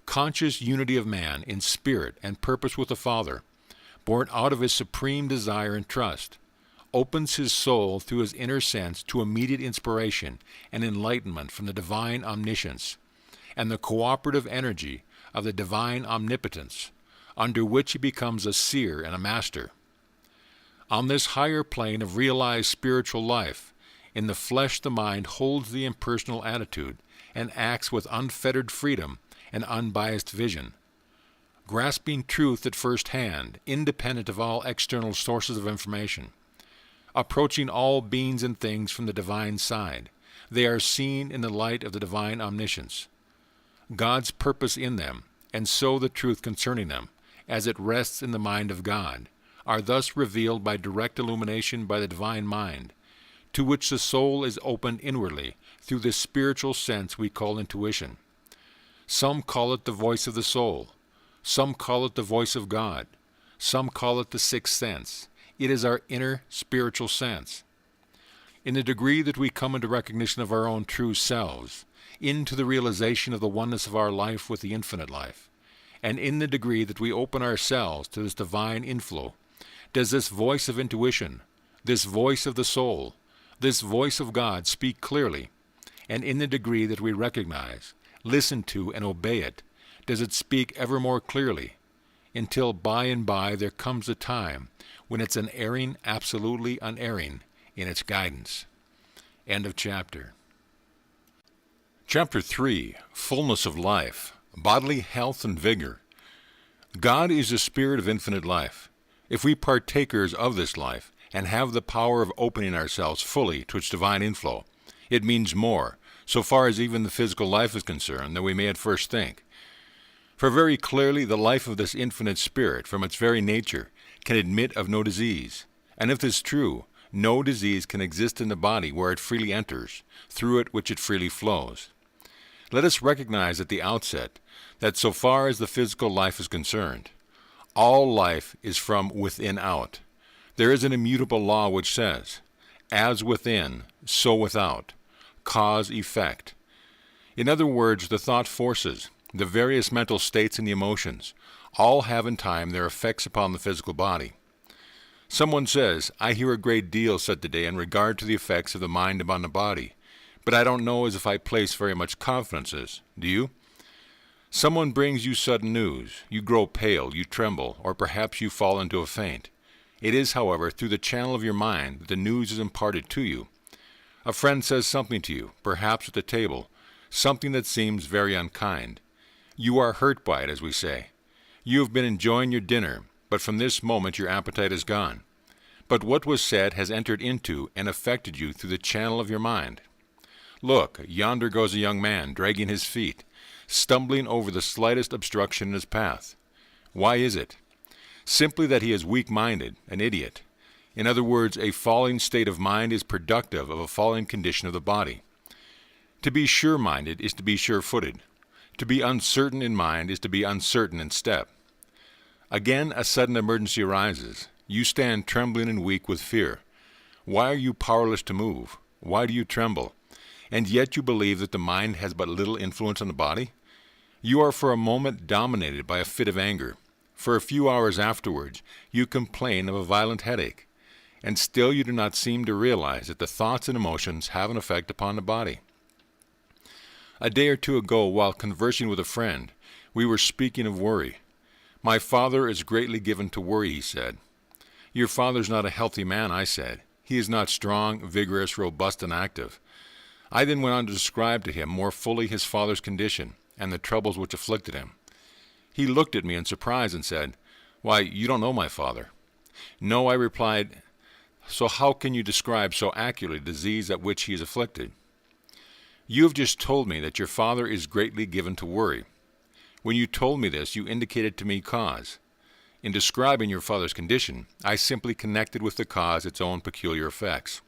Conscious unity of man in spirit and purpose with the Father, born out of his supreme desire and trust, opens his soul through his inner sense to immediate inspiration and enlightenment from the divine omniscience and the cooperative energy of the divine omnipotence, under which he becomes a seer and a master. On this higher plane of realized spiritual life, in the flesh the mind holds the impersonal attitude and acts with unfettered freedom and unbiased vision, grasping truth at first hand, independent of all external sources of information. Approaching all beings and things from the divine side, they are seen in the light of the divine omniscience. God's purpose in them, and so the truth concerning them, as it rests in the mind of God, are thus revealed by direct illumination by the divine mind, to which the soul is opened inwardly through this spiritual sense we call intuition. Some call it the voice of the soul. Some call it the voice of God. Some call it the sixth sense. It is our inner spiritual sense. In the degree that we come into recognition of our own true selves, into the realization of the oneness of our life with the infinite life, and in the degree that we open ourselves to this divine inflow, does this voice of intuition, this voice of the soul, this voice of God speak clearly, and in the degree that we recognize, listen to, and obey it, does it speak ever more clearly, until by and by there comes a time when it's unerring, absolutely unerring in its guidance. End of chapter. Chapter 3, Fullness of Life, Bodily Health and Vigor. God is the spirit of infinite life. If we partakers of this life, and have the power of opening ourselves fully to its divine inflow, It means more, so far as even the physical life is concerned, than we may at first think. For very clearly the life of this infinite spirit, from its very nature, can admit of no disease. And if this is true, no disease can exist in the body where it freely enters, through it which it freely flows. Let us recognize at the outset that so far as the physical life is concerned, all life is from within out. There is an immutable law which says, as within, so without, cause-effect. In other words, the thought forces, the various mental states and the emotions, all have in time their effects upon the physical body. Someone says, I hear a great deal said today in regard to the effects of the mind upon the body, but I don't know as if I place very much confidence in this. Do you? Someone brings you sudden news. You grow pale, you tremble, or perhaps you fall into a faint. It is, however, through the channel of your mind that the news is imparted to you. A friend says something to you, perhaps at the table, something that seems very unkind. You are hurt by it, as we say. You have been enjoying your dinner, but from this moment your appetite is gone. But what was said has entered into and affected you through the channel of your mind. Look, yonder goes a young man, dragging his feet, stumbling over the slightest obstruction in his path. Why is it? Simply that he is weak-minded, an idiot. In other words, a falling state of mind is productive of a falling condition of the body. To be sure-minded is to be sure-footed. To be uncertain in mind is to be uncertain in step. Again, a sudden emergency arises. You stand trembling and weak with fear. Why are you powerless to move? Why do you tremble? And yet you believe that the mind has but little influence on the body? You are for a moment dominated by a fit of anger. For a few hours afterwards, you complain of a violent headache. And still you do not seem to realize that the thoughts and emotions have an effect upon the body. A day or two ago, while conversing with a friend, we were speaking of worry. My father is greatly given to worry, he said. Your father's not a healthy man, I said. He is not strong, vigorous, robust, and active. I then went on to describe to him more fully his father's condition and the troubles which afflicted him. He looked at me in surprise and said, Why, you don't know my father. No, I replied, so how can you describe so accurately the disease at which he is afflicted? You have just told me that your father is greatly given to worry. When you told me this, you indicated to me cause. In describing your father's condition, I simply connected with the cause its own peculiar effects.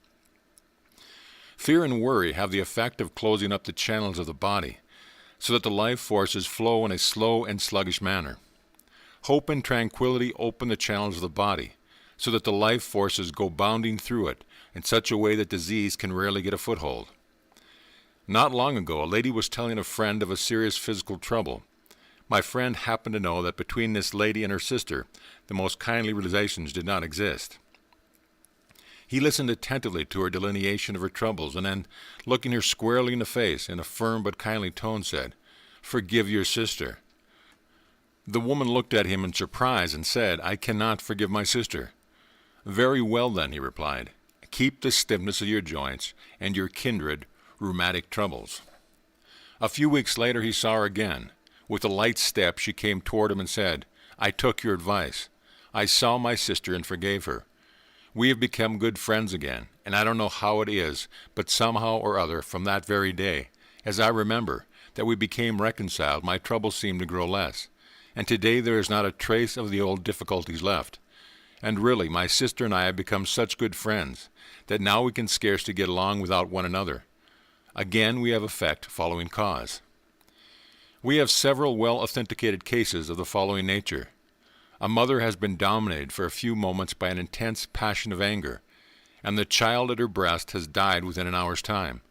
Fear and worry have the effect of closing up the channels of the body, so that the life forces flow in a slow and sluggish manner. Hope and tranquility open the channels of the body, so that the life forces go bounding through it in such a way that disease can rarely get a foothold. Not long ago, a lady was telling a friend of a serious physical trouble. My friend happened to know that between this lady and her sister, the most kindly relations did not exist. He listened attentively to her delineation of her troubles, and then, looking her squarely in the face, in a firm but kindly tone, said, Forgive your sister. The woman looked at him in surprise and said, I cannot forgive my sister. Very well then, he replied. Keep the stiffness of your joints and your kindred rheumatic troubles. A few weeks later he saw her again. With a light step she came toward him and said, I took your advice. I saw my sister and forgave her. We have become good friends again, and I don't know how it is, but somehow or other from that very day, as I remember, that we became reconciled, my troubles seemed to grow less, and today there is not a trace of the old difficulties left. And really, my sister and I have become such good friends, that now we can scarcely get along without one another. Again, we have effect following cause. We have several well-authenticated cases of the following nature. A mother has been dominated for a few moments by an intense passion of anger, and the child at her breast has died within an hour's time.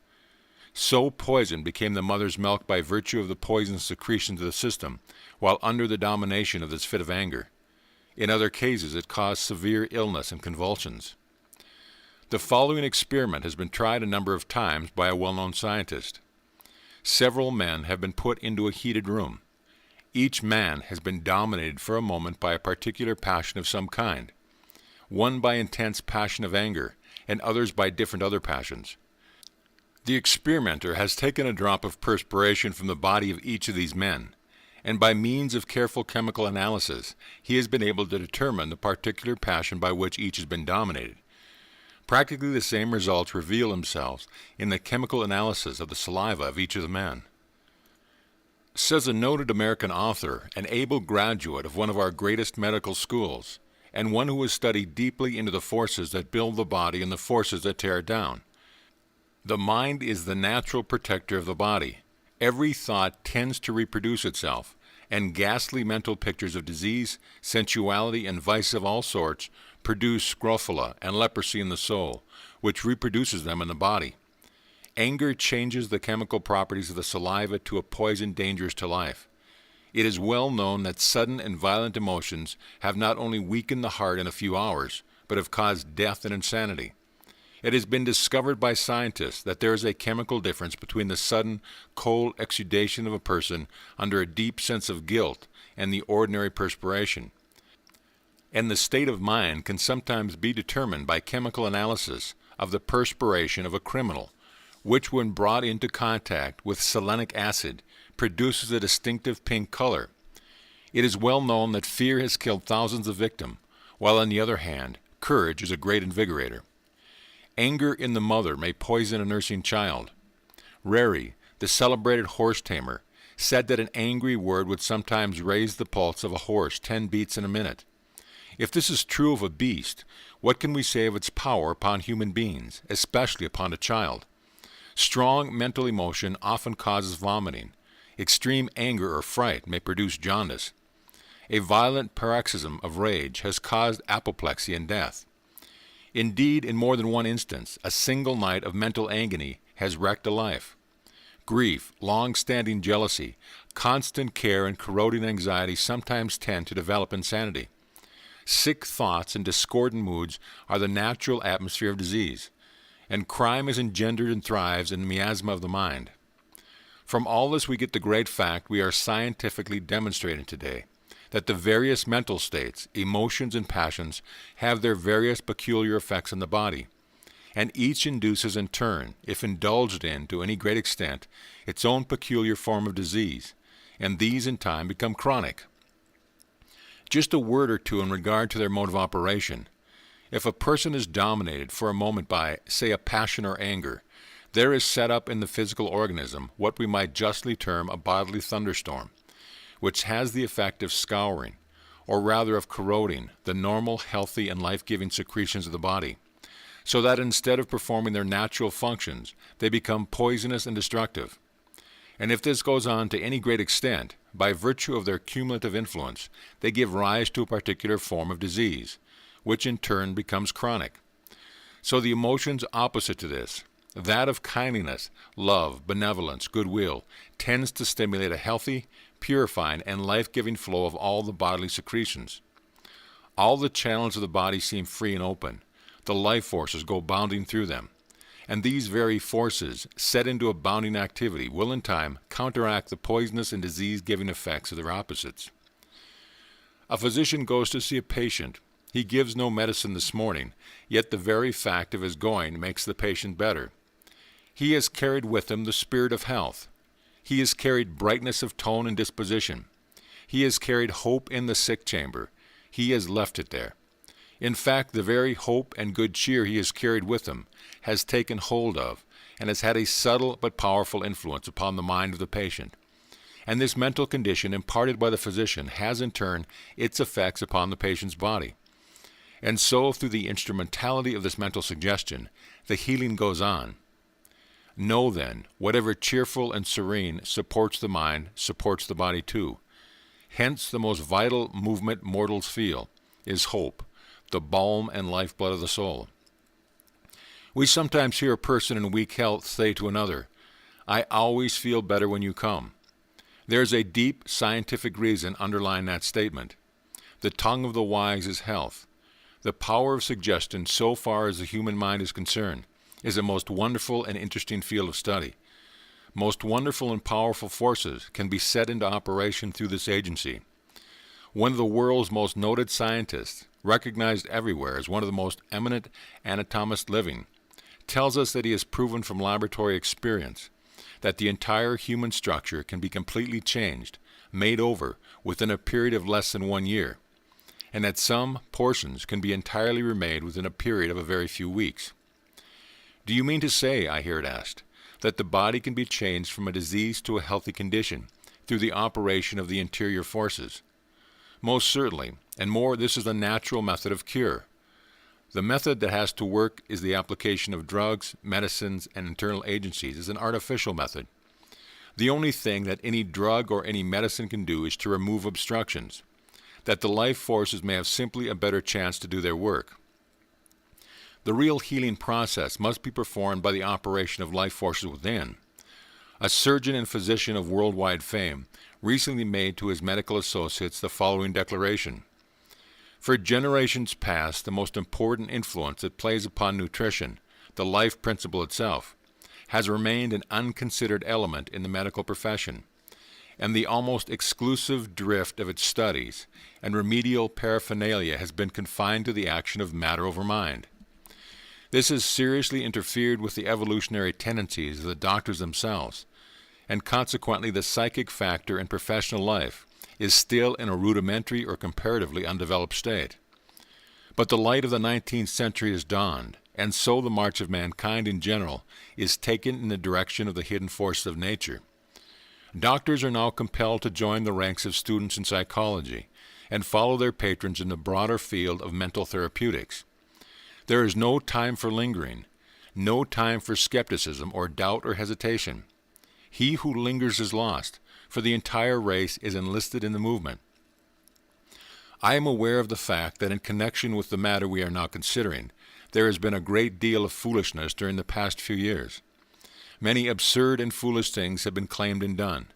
So poisoned became the mother's milk by virtue of the poisonous secretions of the system, while under the domination of this fit of anger. In other cases, it caused severe illness and convulsions. The following experiment has been tried a number of times by a well-known scientist. Several men have been put into a heated room. Each man has been dominated for a moment by a particular passion of some kind, one by intense passion of anger, and others by different other passions. The experimenter has taken a drop of perspiration from the body of each of these men, and by means of careful chemical analysis, he has been able to determine the particular passion by which each has been dominated. Practically the same results reveal themselves in the chemical analysis of the saliva of each of the men. Says a noted American author, an able graduate of one of our greatest medical schools, and one who has studied deeply into the forces that build the body and the forces that tear it down. The mind is the natural protector of the body. Every thought tends to reproduce itself, and ghastly mental pictures of disease, sensuality, and vice of all sorts produce scrofula and leprosy in the soul, which reproduces them in the body. Anger changes the chemical properties of the saliva to a poison dangerous to life. It is well known that sudden and violent emotions have not only weakened the heart in a few hours, but have caused death and insanity. It has been discovered by scientists that there is a chemical difference between the sudden, cold exudation of a person under a deep sense of guilt and the ordinary perspiration. And the state of mind can sometimes be determined by chemical analysis of the perspiration of a criminal, which when brought into contact with selenic acid produces a distinctive pink color. It is well known that fear has killed thousands of victims, while on the other hand, courage is a great invigorator. Anger in the mother may poison a nursing child. Rari, the celebrated horse tamer, said that an angry word would sometimes raise the pulse of a horse 10 beats in a minute. If this is true of a beast, what can we say of its power upon human beings, especially upon a child? Strong mental emotion often causes vomiting. Extreme anger or fright may produce jaundice. A violent paroxysm of rage has caused apoplexy and death. Indeed, in more than one instance, a single night of mental agony has wrecked a life. Grief, long-standing jealousy, constant care, and corroding anxiety sometimes tend to develop insanity. Sick thoughts and discordant moods are the natural atmosphere of disease, and crime is engendered and thrives in the miasma of the mind. From all this we get the great fact we are scientifically demonstrating today, that the various mental states, emotions, and passions have their various peculiar effects on the body, and each induces in turn, if indulged in to any great extent, its own peculiar form of disease, and these in time become chronic. Just a word or two in regard to their mode of operation. If a person is dominated for a moment by, say, a passion or anger, there is set up in the physical organism what we might justly term a bodily thunderstorm, which has the effect of scouring, or rather of corroding, the normal, healthy, and life-giving secretions of the body, so that instead of performing their natural functions, they become poisonous and destructive. And if this goes on to any great extent, by virtue of their cumulative influence, they give rise to a particular form of disease, which in turn becomes chronic. So the emotions opposite to this, that of kindliness, love, benevolence, goodwill, tends to stimulate a healthy, purifying, and life-giving flow of all the bodily secretions. All the channels of the body seem free and open. The life forces go bounding through them. And these very forces, set into a bounding activity, will in time counteract the poisonous and disease-giving effects of their opposites. A physician goes to see a patient. He gives no medicine this morning, yet the very fact of his going makes the patient better. He has carried with him the spirit of health. He has carried brightness of tone and disposition. He has carried hope in the sick chamber. He has left it there. In fact, the very hope and good cheer he has carried with him has taken hold of and has had a subtle but powerful influence upon the mind of the patient. And this mental condition imparted by the physician has in turn its effects upon the patient's body. And so, through the instrumentality of this mental suggestion, the healing goes on. Know then, whatever cheerful and serene supports the mind supports the body too. Hence the most vital movement mortals feel is hope, the balm and lifeblood of the soul. We sometimes hear a person in weak health say to another, "I always feel better when you come." There is a deep scientific reason underlying that statement. The tongue of the wise is health. The power of suggestion, so far as the human mind is concerned, is a most wonderful and interesting field of study. Most wonderful and powerful forces can be set into operation through this agency. One of the world's most noted scientists, recognized everywhere as one of the most eminent anatomists living, tells us that he has proven from laboratory experience that the entire human structure can be completely changed, made over, within a period of less than 1 year, and that some portions can be entirely remade within a period of a very few weeks. Do you mean to say, I hear it asked, that the body can be changed from a disease to a healthy condition through the operation of the interior forces? Most certainly, and more, this is a natural method of cure. The method that has to work is the application of drugs, medicines, and internal agencies is an artificial method. The only thing that any drug or any medicine can do is to remove obstructions, that the life forces may have simply a better chance to do their work. The real healing process must be performed by the operation of life forces within. A surgeon and physician of worldwide fame recently made to his medical associates the following declaration: "For generations past, the most important influence that plays upon nutrition, the life principle itself, has remained an unconsidered element in the medical profession, and the almost exclusive drift of its studies and remedial paraphernalia has been confined to the action of matter over mind. This has seriously interfered with the evolutionary tendencies of the doctors themselves, and consequently the psychic factor in professional life is still in a rudimentary or comparatively undeveloped state. But the light of the 19th century has dawned, and so the march of mankind in general is taken in the direction of the hidden forces of nature. Doctors are now compelled to join the ranks of students in psychology and follow their patrons in the broader field of mental therapeutics. There is no time for lingering, no time for skepticism or doubt or hesitation. He who lingers is lost, for the entire race is enlisted in the movement. I am aware of the fact that in connection with the matter we are now considering, there has been a great deal of foolishness during the past few years. Many absurd and foolish things have been claimed and done,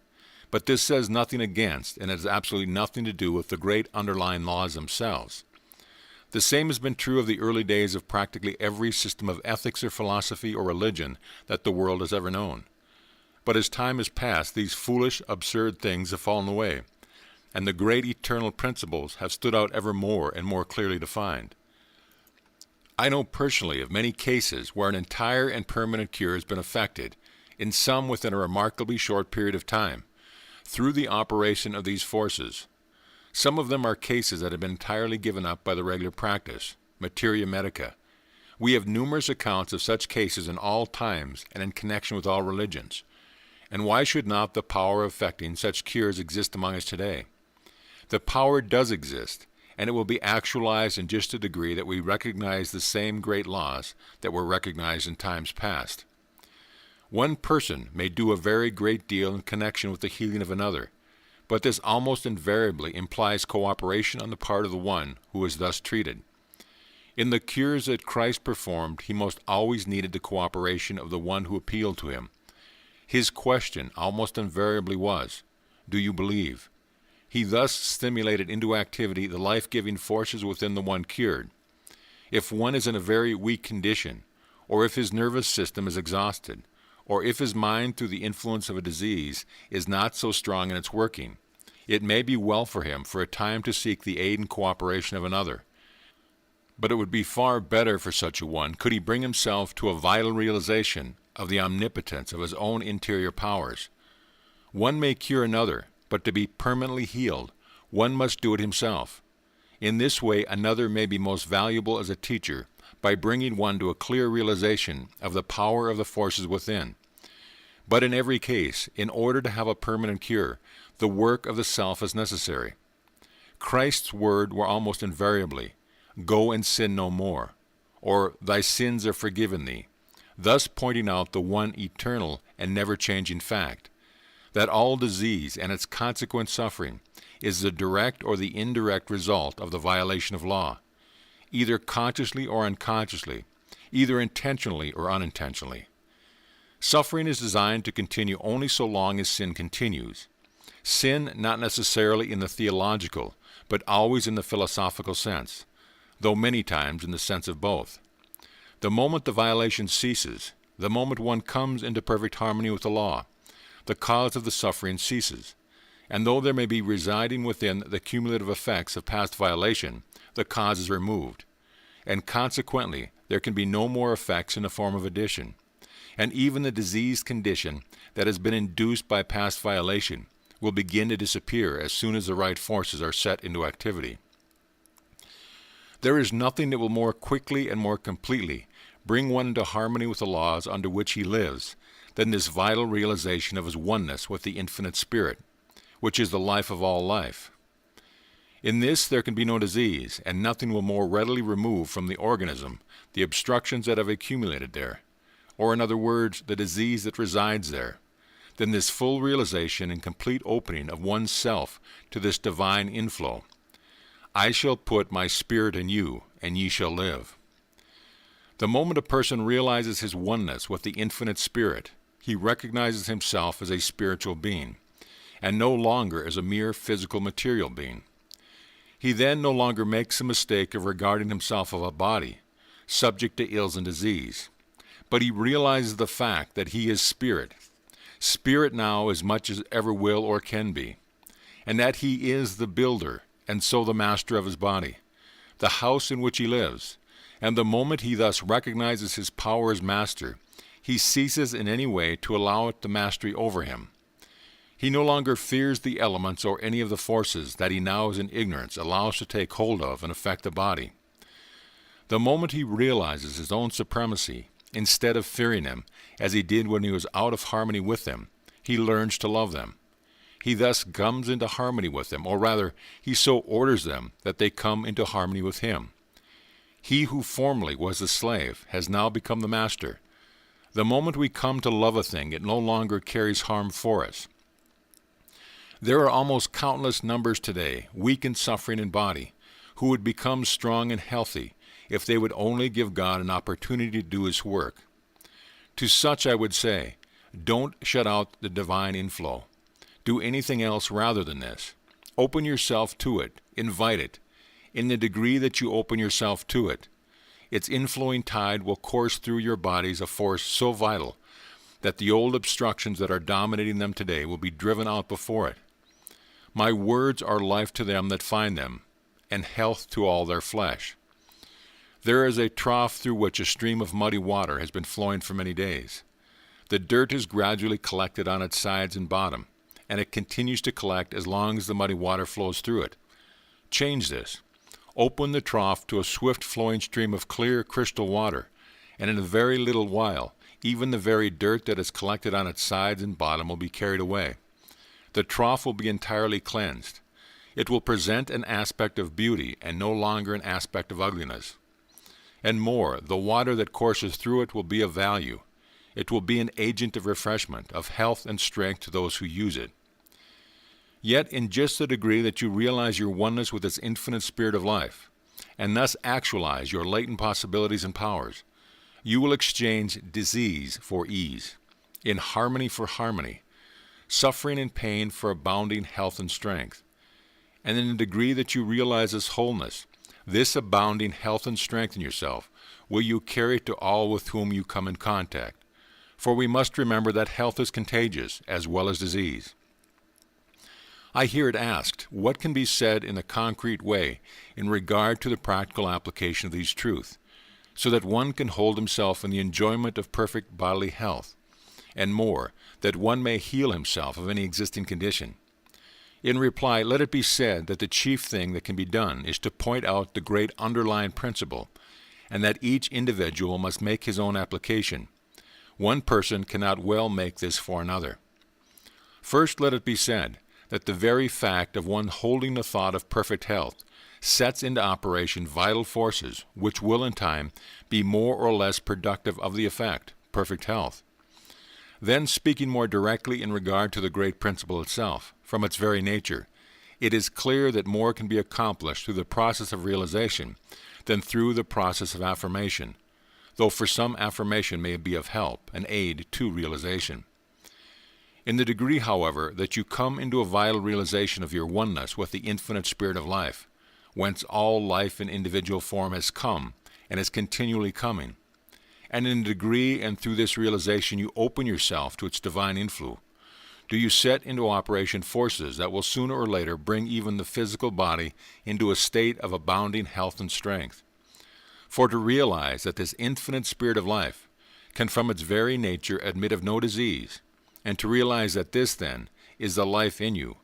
but this says nothing against and has absolutely nothing to do with the great underlying laws themselves. The same has been true of the early days of practically every system of ethics or philosophy or religion that the world has ever known. But as time has passed, these foolish, absurd things have fallen away, and the great eternal principles have stood out ever more and more clearly defined. I know personally of many cases where an entire and permanent cure has been effected, in some within a remarkably short period of time, through the operation of these forces. Some of them are cases that have been entirely given up by the regular practice, materia medica. We have numerous accounts of such cases in all times and in connection with all religions. And why should not the power of effecting such cures exist among us today? The power does exist, and it will be actualized in just a degree that we recognize the same great laws that were recognized in times past. One person may do a very great deal in connection with the healing of another, but this almost invariably implies cooperation on the part of the one who is thus treated. In the cures that Christ performed, he most always needed the cooperation of the one who appealed to him. His question almost invariably was, "Do you believe?" He thus stimulated into activity the life-giving forces within the one cured. If one is in a very weak condition, or if his nervous system is exhausted, or if his mind through the influence of a disease is not so strong in its working, it may be well for him for a time to seek the aid and cooperation of another. But it would be far better for such a one could he bring himself to a vital realization of the omnipotence of his own interior powers. One may cure another, but to be permanently healed, one must do it himself. In this way, another may be most valuable as a teacher by bringing one to a clear realization of the power of the forces within. But in every case, in order to have a permanent cure, the work of the self is necessary. Christ's word were almost invariably, "Go and sin no more," or "Thy sins are forgiven thee," thus pointing out the one eternal and never-changing fact, that all disease and its consequent suffering is the direct or the indirect result of the violation of law, either consciously or unconsciously, either intentionally or unintentionally. Suffering is designed to continue only so long as sin continues. Sin not necessarily in the theological, but always in the philosophical sense, though many times in the sense of both. The moment the violation ceases, the moment one comes into perfect harmony with the law, the cause of the suffering ceases, and though there may be residing within the cumulative effects of past violation, the cause is removed, and consequently there can be no more effects in the form of addition, and even the diseased condition that has been induced by past violation will begin to disappear as soon as the right forces are set into activity. There is nothing that will more quickly and more completely bring one into harmony with the laws under which he lives, then this vital realization of his oneness with the infinite spirit, which is the life of all life. In this there can be no disease, and nothing will more readily remove from the organism the obstructions that have accumulated there, or in other words, the disease that resides there, than this full realization and complete opening of one's self to this divine inflow. I shall put my spirit in you, and ye shall live. The moment a person realizes his oneness with the infinite spirit, he recognizes himself as a spiritual being, and no longer as a mere physical material being. He then no longer makes the mistake of regarding himself as a body, subject to ills and disease, but he realizes the fact that he is spirit, spirit now as much as ever will or can be, and that he is the builder, and so the master of his body, the house in which he lives, and the moment he thus recognizes his power as master, he ceases in any way to allow it the mastery over him. He no longer fears the elements or any of the forces that he now is in ignorance allows to take hold of and affect the body. The moment he realizes his own supremacy, instead of fearing them, as he did when he was out of harmony with them, he learns to love them. He thus comes into harmony with them, or rather, he so orders them that they come into harmony with him. He who formerly was the slave has now become the master. The moment we come to love a thing, it no longer carries harm for us. There are almost countless numbers today, weak and suffering in body, who would become strong and healthy if they would only give God an opportunity to do his work. To such I would say, don't shut out the divine inflow. Do anything else rather than this. Open yourself to it, invite it. In the degree that you open yourself to it, its inflowing tide will course through your bodies a force so vital that the old obstructions that are dominating them today will be driven out before it. My words are life to them that find them, and health to all their flesh. There is a trough through which a stream of muddy water has been flowing for many days. The dirt is gradually collected on its sides and bottom, and it continues to collect as long as the muddy water flows through it. Change this. Open the trough to a swift-flowing stream of clear crystal water, and in a very little while, even the very dirt that is collected on its sides and bottom will be carried away. The trough will be entirely cleansed. It will present an aspect of beauty and no longer an aspect of ugliness. And more, the water that courses through it will be of value. It will be an agent of refreshment, of health and strength to those who use it. Yet in just the degree that you realize your oneness with its infinite spirit of life, and thus actualize your latent possibilities and powers, you will exchange disease for ease, in harmony for harmony, suffering and pain for abounding health and strength. And in the degree that you realize this wholeness, this abounding health and strength in yourself, will you carry to all with whom you come in contact. For we must remember that health is contagious as well as disease. I hear it asked, what can be said in a concrete way in regard to the practical application of these truths, so that one can hold himself in the enjoyment of perfect bodily health, and more, that one may heal himself of any existing condition? In reply, let it be said that the chief thing that can be done is to point out the great underlying principle, and that each individual must make his own application. One person cannot well make this for another. First, let it be said that the very fact of one holding the thought of perfect health sets into operation vital forces which will in time be more or less productive of the effect, perfect health. Then, speaking more directly in regard to the great principle itself, from its very nature, it is clear that more can be accomplished through the process of realization than through the process of affirmation, though for some affirmation may be of help and aid to realization. In the degree, however, that you come into a vital realization of your oneness with the infinite spirit of life, whence all life in individual form has come and is continually coming, and in a degree and through this realization you open yourself to its divine influence, do you set into operation forces that will sooner or later bring even the physical body into a state of abounding health and strength. For to realize that this infinite spirit of life can from its very nature admit of no disease, and to realize that this, then, is the life in you,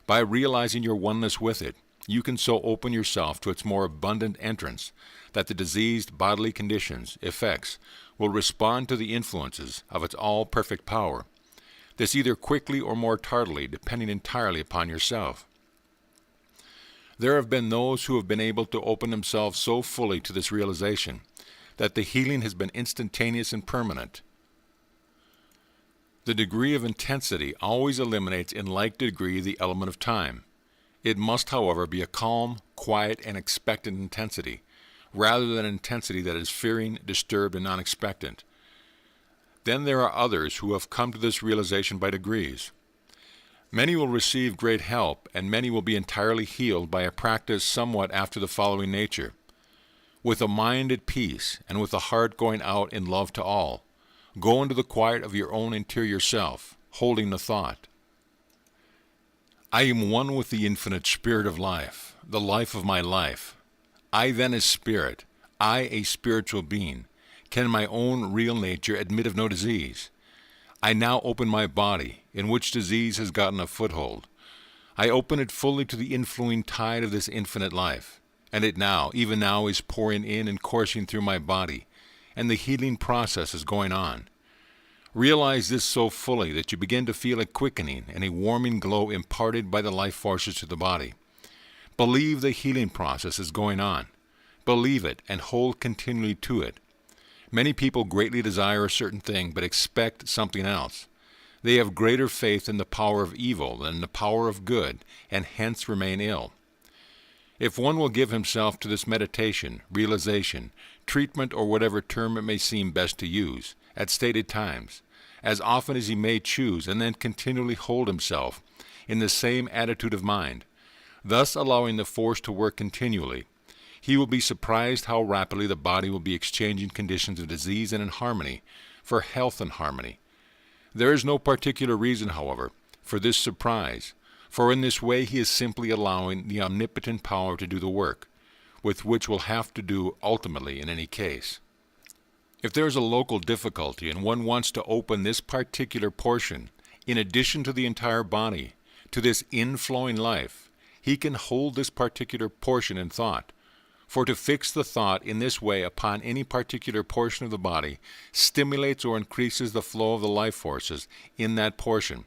by realizing your oneness with it, you can so open yourself to its more abundant entrance that the diseased bodily conditions, effects, will respond to the influences of its all-perfect power. This either quickly or more tardily, depending entirely upon yourself. There have been those who have been able to open themselves so fully to this realization that the healing has been instantaneous and permanent. The degree of intensity always eliminates in like degree the element of time. It must, however, be a calm, quiet, and expectant intensity, rather than an intensity that is fearing, disturbed, and unexpectant. Then there are others who have come to this realization by degrees. Many will receive great help, and many will be entirely healed by a practice somewhat after the following nature. With a mind at peace, and with a heart going out in love to all, go into the quiet of your own interior self, holding the thought, I am one with the infinite spirit of life, the life of my life. I then as spirit, I a spiritual being, can in my own real nature admit of no disease. I now open my body, in which disease has gotten a foothold. I open it fully to the inflowing tide of this infinite life, and it now, even now, is pouring in and coursing through my body, and the healing process is going on. Realize this so fully that you begin to feel a quickening and a warming glow imparted by the life forces to the body. Believe the healing process is going on. Believe it and hold continually to it. Many people greatly desire a certain thing but expect something else. They have greater faith in the power of evil than the power of good, and hence remain ill. If one will give himself to this meditation, realization, treatment, or whatever term it may seem best to use, at stated times, as often as he may choose, and then continually hold himself in the same attitude of mind, thus allowing the force to work continually, he will be surprised how rapidly the body will be exchanging conditions of disease and inharmony for health and harmony. There is no particular reason, however, for this surprise, for in this way he is simply allowing the omnipotent power to do the work, with which will have to do ultimately in any case. If there is a local difficulty and one wants to open this particular portion, in addition to the entire body, to this inflowing life, he can hold this particular portion in thought. For to fix the thought in this way upon any particular portion of the body stimulates or increases the flow of the life forces in that portion.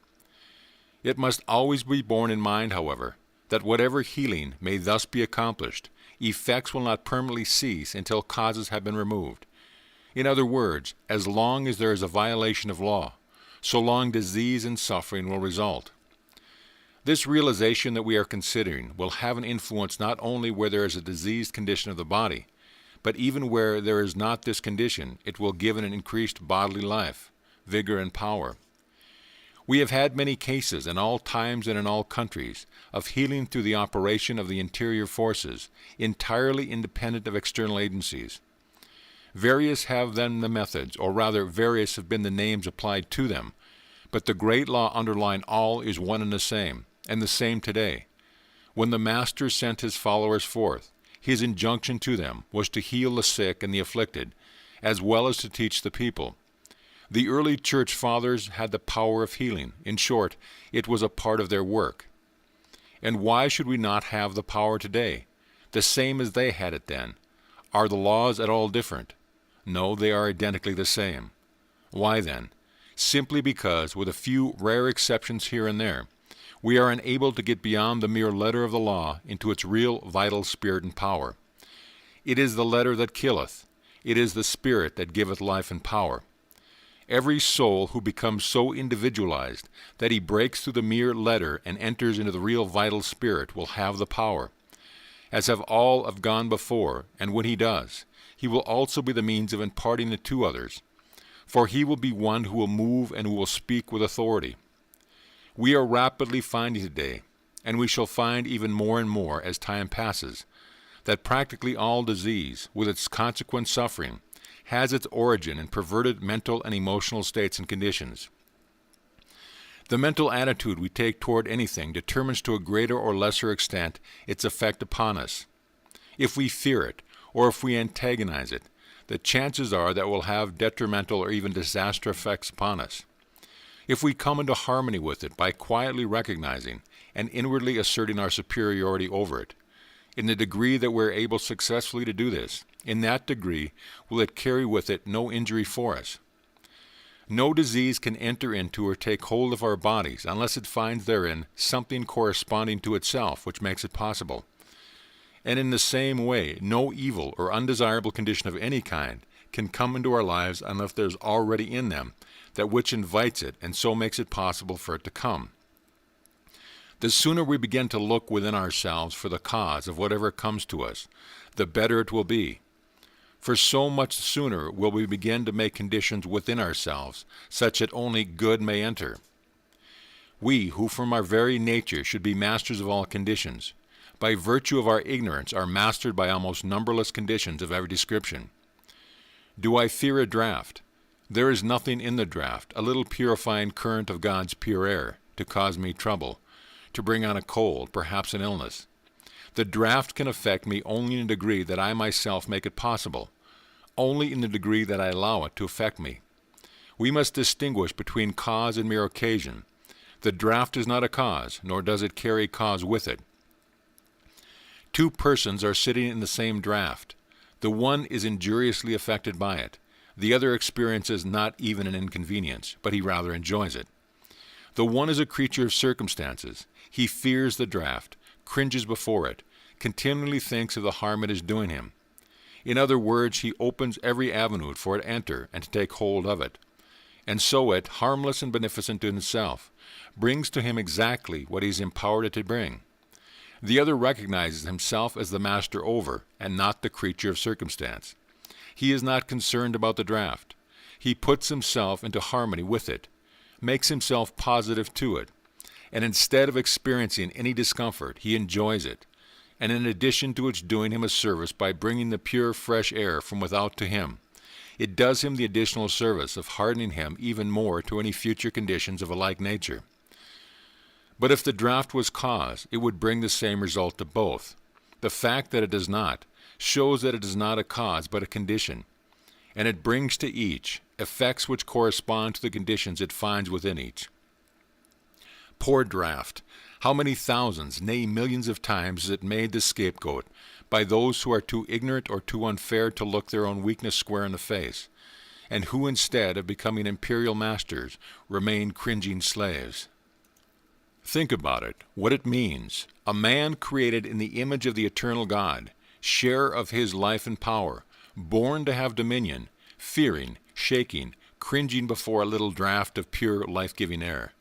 It must always be borne in mind, however, that whatever healing may thus be accomplished, effects will not permanently cease until causes have been removed. In other words, as long as there is a violation of law, so long disease and suffering will result. This realization that we are considering will have an influence not only where there is a diseased condition of the body, but even where there is not this condition, it will give an increased bodily life, vigor, and power. We have had many cases in all times and in all countries of healing through the operation of the interior forces, entirely independent of external agencies. Various have then the methods, or rather various have been the names applied to them, but the great law underlying all is one and the same today. When the Master sent his followers forth, his injunction to them was to heal the sick and the afflicted, as well as to teach the people. The early church fathers had the power of healing. In short, it was a part of their work. And why should we not have the power today, the same as they had it then? Are the laws at all different? No, they are identically the same. Why then? Simply because, with a few rare exceptions here and there, we are unable to get beyond the mere letter of the law into its real vital spirit and power. It is the letter that killeth. It is the spirit that giveth life and power. Every soul who becomes so individualized that he breaks through the mere letter and enters into the real vital spirit will have the power, as have all have gone before, and when he does, he will also be the means of imparting it to others, for he will be one who will move and who will speak with authority. We are rapidly finding today, and we shall find even more and more as time passes, that practically all disease, with its consequent suffering, has its origin in perverted mental and emotional states and conditions. The mental attitude we take toward anything determines to a greater or lesser extent its effect upon us. If we fear it, or if we antagonize it, the chances are that it will have detrimental or even disastrous effects upon us. If we come into harmony with it by quietly recognizing and inwardly asserting our superiority over it, In the degree that we're able successfully to do this, in that degree will it carry with it no injury for us. No disease can enter into or take hold of our bodies unless it finds therein something corresponding to itself which makes it possible. And in the same way, no evil or undesirable condition of any kind can come into our lives unless there's already in them that which invites it and so makes it possible for it to come. The sooner we begin to look within ourselves for the cause of whatever comes to us, the better it will be. For so much sooner will we begin to make conditions within ourselves such that only good may enter. We, who from our very nature should be masters of all conditions, by virtue of our ignorance are mastered by almost numberless conditions of every description. Do I fear a draught? There is nothing in the draught, a little purifying current of God's pure air, to cause me trouble, to bring on a cold, perhaps an illness. The draught can affect me only in a degree that I myself make it possible, only in the degree that I allow it to affect me. We must distinguish between cause and mere occasion. The draught is not a cause, nor does it carry cause with it. Two persons are sitting in the same draught. The one is injuriously affected by it. The other experiences not even an inconvenience, but he rather enjoys it. The one is a creature of circumstances. He fears the draught, cringes before it, continually thinks of the harm it is doing him. In other words, he opens every avenue for it to enter and to take hold of it. And so it, harmless and beneficent in itself, brings to him exactly what he is empowered it to bring. The other recognizes himself as the master over, and not the creature of circumstance. He is not concerned about the draught. He puts himself into harmony with it, makes himself positive to it, and instead of experiencing any discomfort, he enjoys it, and in addition to its doing him a service by bringing the pure, fresh air from without to him, it does him the additional service of hardening him even more to any future conditions of a like nature. But if the draught was cause, it would bring the same result to both. The fact that it does not shows that it is not a cause but a condition, and it brings to each effects which correspond to the conditions it finds within each. Poor draught! How many thousands, nay millions of times is it made the scapegoat by those who are too ignorant or too unfair to look their own weakness square in the face, and who instead of becoming imperial masters remain cringing slaves. Think about it, what it means. A man created in the image of the eternal God, share of his life and power, born to have dominion, fearing, shaking, cringing before a little draught of pure life-giving air.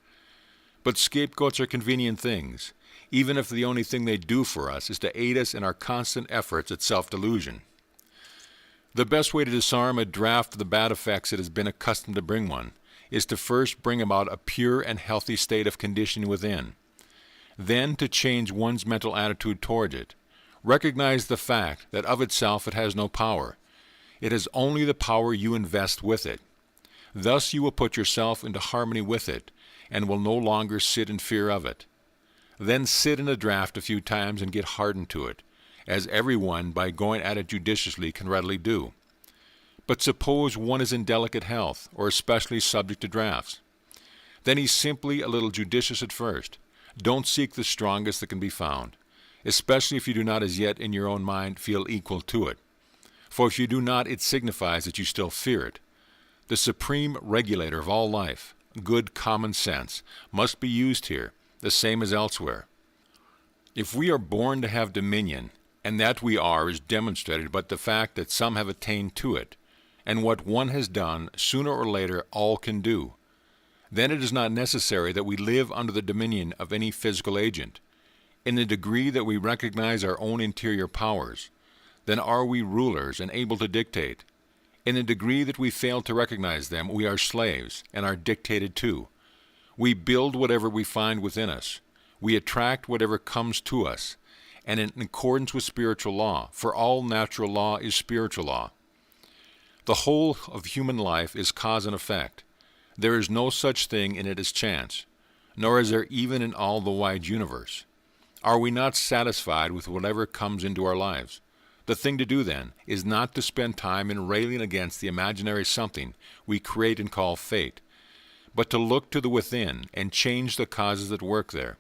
But scapegoats are convenient things, even if the only thing they do for us is to aid us in our constant efforts at self-delusion. The best way to disarm a draught of the bad effects it has been accustomed to bring one is to first bring about a pure and healthy state of conditioning within, then to change one's mental attitude towards it. Recognize the fact that of itself it has no power. It has only the power you invest with it. Thus you will put yourself into harmony with it, and will no longer sit in fear of it. Then sit in a draught a few times and get hardened to it, as everyone by going at it judiciously can readily do. But suppose one is in delicate health, or especially subject to draughts. Then he's simply a little judicious at first. Don't seek the strongest that can be found, especially if you do not as yet in your own mind feel equal to it. For if you do not, it signifies that you still fear it. The supreme regulator of all life, good common sense, must be used here, the same as elsewhere. If we are born to have dominion, and that we are is demonstrated by the fact that some have attained to it, and what one has done, sooner or later all can do, then it is not necessary that we live under the dominion of any physical agent. In the degree that we recognize our own interior powers, then are we rulers and able to dictate. In the degree that we fail to recognize them, we are slaves and are dictated to. We build whatever we find within us. We attract whatever comes to us, and in accordance with spiritual law, for all natural law is spiritual law. The whole of human life is cause and effect. There is no such thing in it as chance, nor is there even in all the wide universe. Are we not satisfied with whatever comes into our lives? The thing to do, then, is not to spend time in railing against the imaginary something we create and call fate, but to look to the within and change the causes that work there,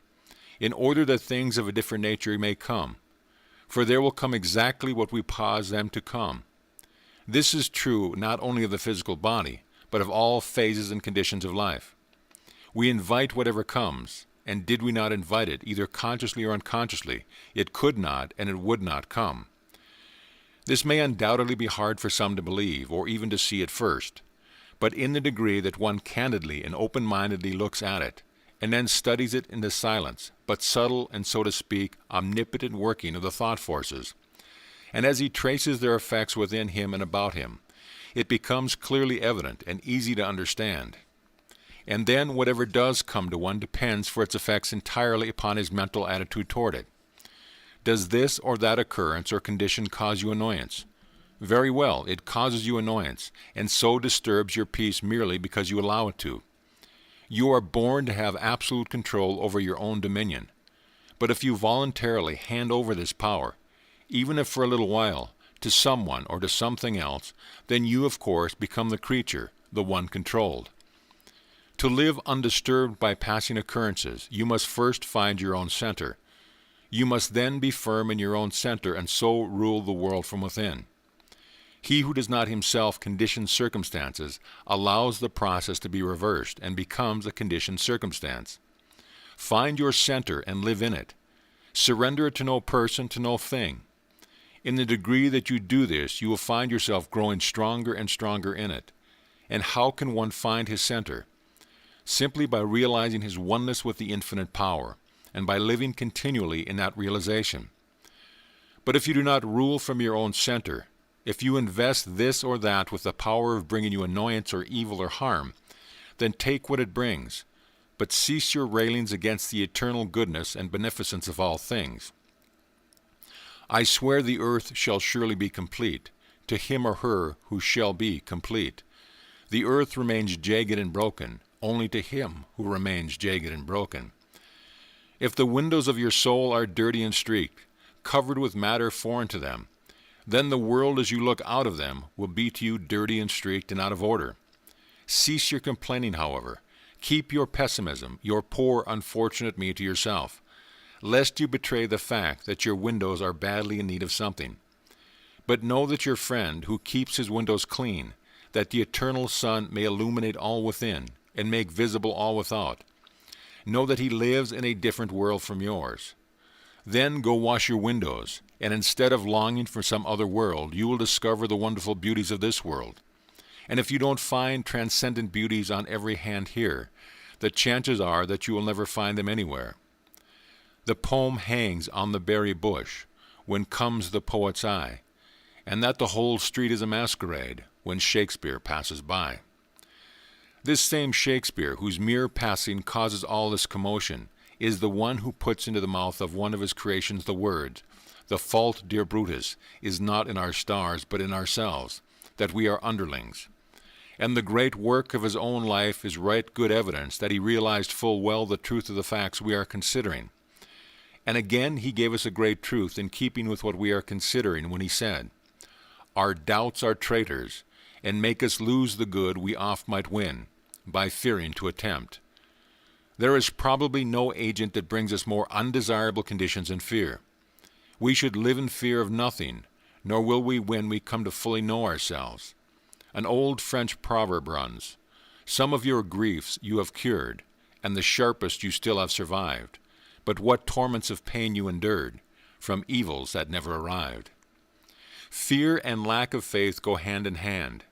in order that things of a different nature may come. for there will come exactly what we cause them to come. This is true not only of the physical body, but of all phases and conditions of life. We invite whatever comes, and did we not invite it, either consciously or unconsciously, it could not and it would not come. This may undoubtedly be hard for some to believe, or even to see at first, but in the degree that one candidly and open-mindedly looks at it, and then studies it in the silence, but subtle and, so to speak, omnipotent working of the thought forces, and as he traces their effects within him and about him, it becomes clearly evident and easy to understand. And then whatever does come to one depends for its effects entirely upon his mental attitude toward it. Does this or that occurrence or condition cause you annoyance? Very well, it causes you annoyance, and so disturbs your peace merely because you allow it to. You are born to have absolute control over your own dominion. But if you voluntarily hand over this power, even if for a little while, to someone or to something else, then you, of course, become the creature, the one controlled. To live undisturbed by passing occurrences, you must first find your own center. You must then be firm in your own center and so rule the world from within. He who does not himself condition circumstances allows the process to be reversed and becomes a conditioned circumstance. Find your center and live in it. Surrender it to no person, to no thing. In the degree that you do this, you will find yourself growing stronger and stronger in it. And how can one find his center? Simply by realizing his oneness with the infinite power, and by living continually in that realization. But if you do not rule from your own center, if you invest this or that with the power of bringing you annoyance or evil or harm, then take what it brings, but cease your railings against the eternal goodness and beneficence of all things. I swear the earth shall surely be complete, to him or her who shall be complete. The earth remains jagged and broken, only to him who remains jagged and broken. If the windows of your soul are dirty and streaked, covered with matter foreign to them, then the world as you look out of them will be to you dirty and streaked and out of order. Cease your complaining, however. Keep your pessimism, your poor, unfortunate me, to yourself, lest you betray the fact that your windows are badly in need of something. But know that your friend, who keeps his windows clean, that the eternal sun may illuminate all within and make visible all without, know that he lives in a different world from yours. Then go wash your windows, and instead of longing for some other world, you will discover the wonderful beauties of this world. And if you don't find transcendent beauties on every hand here, the chances are that you will never find them anywhere. The poem hangs on the berry bush when comes the poet's eye, and that the whole street is a masquerade when Shakespeare passes by. This same Shakespeare, whose mere passing causes all this commotion, is the one who puts into the mouth of one of his creations the words, "The fault, dear Brutus, is not in our stars, but in ourselves, that we are underlings." And the great work of his own life is right good evidence that he realized full well the truth of the facts we are considering. And again he gave us a great truth in keeping with what we are considering when he said, "Our doubts are traitors, and make us lose the good we oft might win, by fearing to attempt." There is probably no agent that brings us more undesirable conditions than fear. We should live in fear of nothing, nor will we when we come to fully know ourselves. An old French proverb runs, "Some of your griefs you have cured, and the sharpest you still have survived. But what torments of pain you endured, from evils that never arrived." Fear and lack of faith go hand in hand.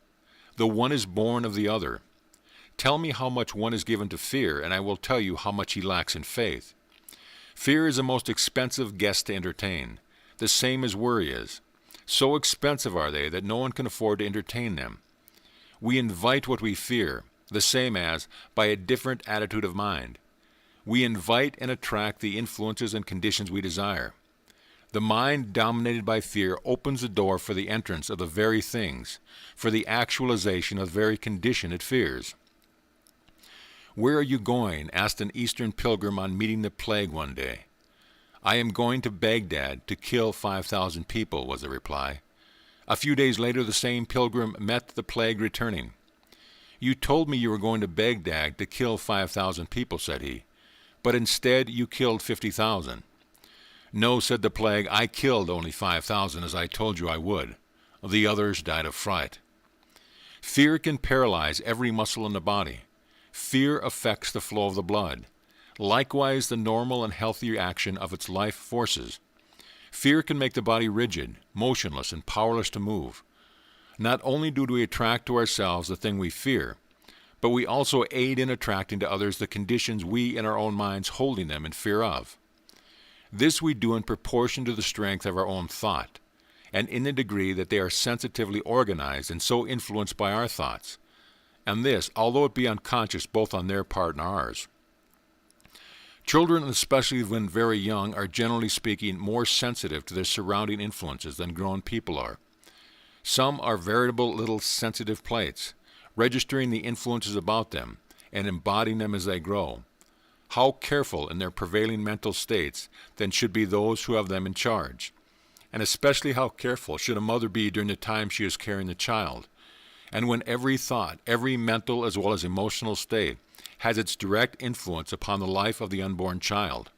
The one is born of the other. Tell me how much one is given to fear, and I will tell you how much he lacks in faith. Fear is a most expensive guest to entertain, the same as worry is. So expensive are they that no one can afford to entertain them. We invite what we fear, the same as, by a different attitude of mind. We invite and attract the influences and conditions we desire. The mind dominated by fear opens the door for the entrance of the very things, for the actualization of the very condition it fears. "Where are you going?" asked an Eastern pilgrim on meeting the plague one day. "I am going to Baghdad to kill 5,000 people," was the reply. A few days later the same pilgrim met the plague returning. "You told me you were going to Baghdad to kill 5,000 people," said he, "but instead you killed 50,000. No, said the plague, I killed only 5,000 as I told you I would. The others died of fright. Fear can paralyze every muscle in the body. Fear affects the flow of the blood. Likewise, the normal and healthy action of its life forces. Fear can make the body rigid, motionless, and powerless to move. Not only do we attract to ourselves the thing we fear, but we also aid in attracting to others the conditions we in our own minds holding them in fear of. This we do in proportion to the strength of our own thought, and in the degree that they are sensitively organized and so influenced by our thoughts, and this, although it be unconscious both on their part and ours. Children, especially when very young, are generally speaking more sensitive to their surrounding influences than grown people are. Some are veritable little sensitive plates, registering the influences about them and embodying them as they grow. How careful in their prevailing mental states then should be those who have them in charge, and especially how careful should a mother be during the time she is carrying the child, and when every thought, every mental as well as emotional state has its direct influence upon the life of the unborn child.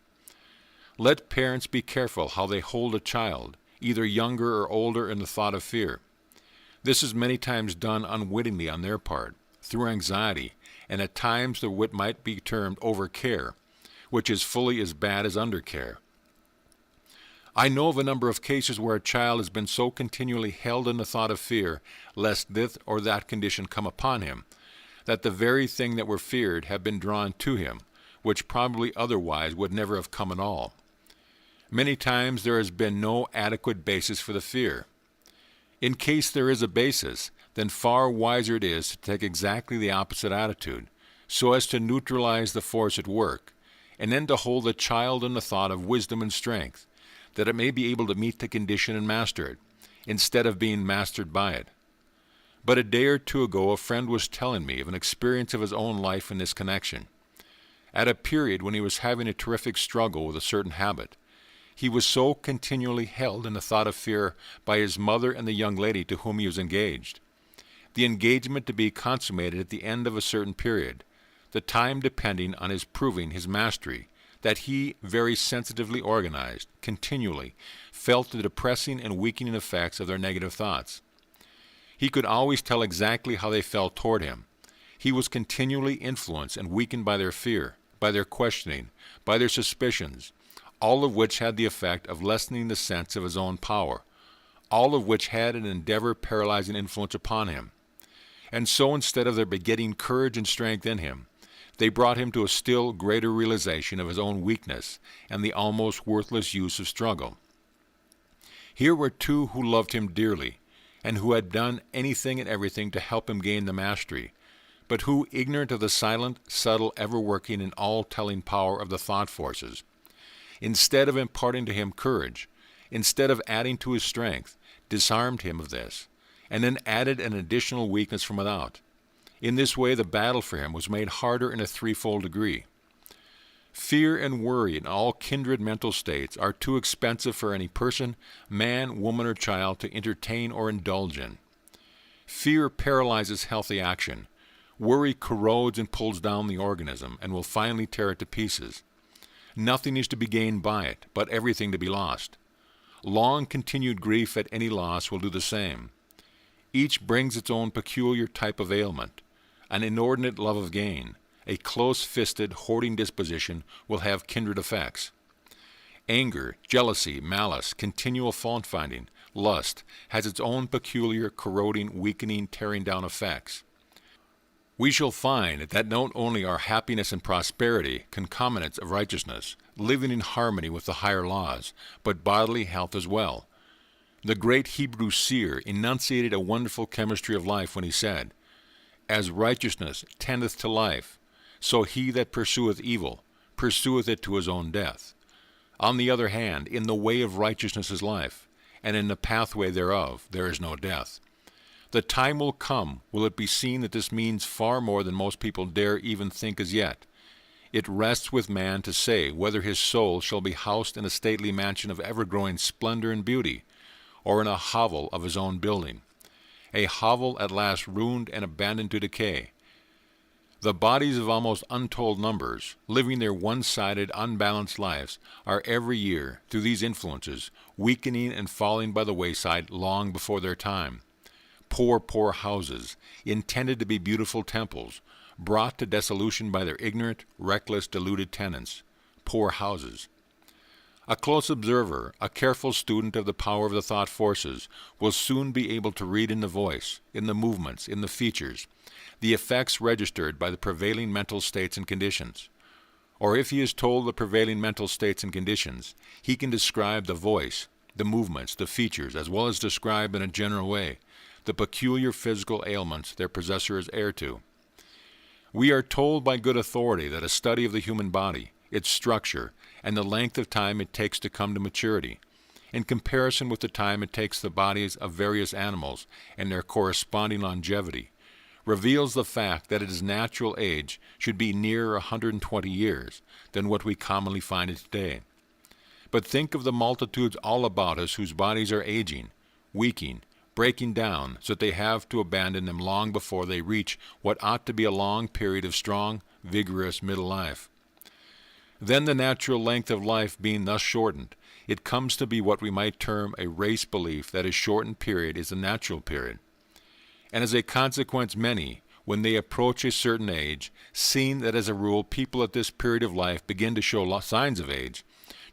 Let parents be careful how they hold a child, either younger or older, in the thought of fear. This is many times done unwittingly on their part, through anxiety, and at times the what might be termed overcare, which is fully as bad as undercare. I know of a number of cases where a child has been so continually held in the thought of fear, lest this or that condition come upon him, that the very thing that were feared have been drawn to him, which probably otherwise would never have come at all. Many times there has been no adequate basis for the fear. In case there is a basis, then far wiser it is to take exactly the opposite attitude, so as to neutralize the force at work, and then to hold the child in the thought of wisdom and strength, that it may be able to meet the condition and master it, instead of being mastered by it. But a day or two ago a friend was telling me of an experience of his own life in this connection. At a period when he was having a terrific struggle with a certain habit, he was so continually held in the thought of fear by his mother and the young lady to whom he was engaged. The engagement to be consummated at the end of a certain period, the time depending on his proving his mastery, that he, very sensitively organized, continually felt the depressing and weakening effects of their negative thoughts. He could always tell exactly how they felt toward him. He was continually influenced and weakened by their fear, by their questioning, by their suspicions, all of which had the effect of lessening the sense of his own power, all of which had an endeavor-paralyzing influence upon him. And so instead of their begetting courage and strength in him, they brought him to a still greater realization of his own weakness and the almost worthless use of struggle. Here were two who loved him dearly, and who had done anything and everything to help him gain the mastery, but who, ignorant of the silent, subtle, ever-working and all-telling power of the thought forces, instead of imparting to him courage, instead of adding to his strength, disarmed him of this, and then added an additional weakness from without. In this way the battle for him was made harder in a threefold degree. Fear and worry in all kindred mental states are too expensive for any person, man, woman, or child to entertain or indulge in. Fear paralyzes healthy action. Worry corrodes and pulls down the organism and will finally tear it to pieces. Nothing is to be gained by it, but everything to be lost. Long continued grief at any loss will do the same. Each brings its own peculiar type of ailment. An inordinate love of gain, a close-fisted, hoarding disposition will have kindred effects. Anger, jealousy, malice, continual fault-finding, lust has its own peculiar, corroding, weakening, tearing down effects. We shall find that not only are happiness and prosperity concomitants of righteousness, living in harmony with the higher laws, but bodily health as well. The great Hebrew seer enunciated a wonderful chemistry of life when he said, "As righteousness tendeth to life, so he that pursueth evil pursueth it to his own death. On the other hand, in the way of righteousness is life, and in the pathway thereof there is no death." The time will come, will it be seen that this means far more than most people dare even think as yet. It rests with man to say whether his soul shall be housed in a stately mansion of ever-growing splendor and beauty, or in a hovel of his own building, a hovel at last ruined and abandoned to decay. The bodies of almost untold numbers, living their one-sided, unbalanced lives, are every year, through these influences, weakening and falling by the wayside long before their time. Poor, poor houses, intended to be beautiful temples, brought to dissolution by their ignorant, reckless, deluded tenants. Poor houses. A close observer, a careful student of the power of the thought forces, will soon be able to read in the voice, in the movements, in the features, the effects registered by the prevailing mental states and conditions. Or if he is told the prevailing mental states and conditions, he can describe the voice, the movements, the features, as well as describe in a general way the peculiar physical ailments their possessor is heir to. We are told by good authority that a study of the human body, its structure, and the length of time it takes to come to maturity, in comparison with the time it takes the bodies of various animals and their corresponding longevity, reveals the fact that its natural age should be nearer 120 years than what we commonly find it today. But think of the multitudes all about us whose bodies are aging, weakening, breaking down, so that they have to abandon them long before they reach what ought to be a long period of strong, vigorous middle life. Then the natural length of life being thus shortened, it comes to be what we might term a race belief that a shortened period is the natural period. And as a consequence many, when they approach a certain age, seeing that as a rule people at this period of life begin to show signs of age,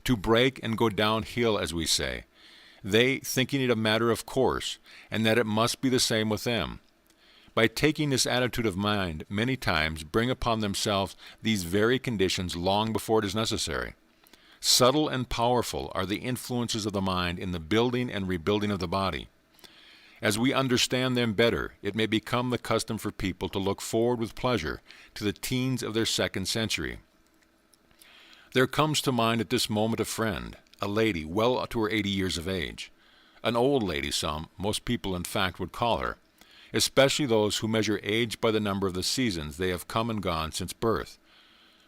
to break and go downhill, as we say, they, thinking it a matter of course, and that it must be the same with them, by taking this attitude of mind, many times bring upon themselves these very conditions long before it is necessary. Subtle and powerful are the influences of the mind in the building and rebuilding of the body. As we understand them better, it may become the custom for people to look forward with pleasure to the teens of their second century. There comes to mind at this moment a friend, a lady well to her 80 years of age. An old lady most people in fact would call her, especially those who measure age by the number of the seasons they have come and gone since birth.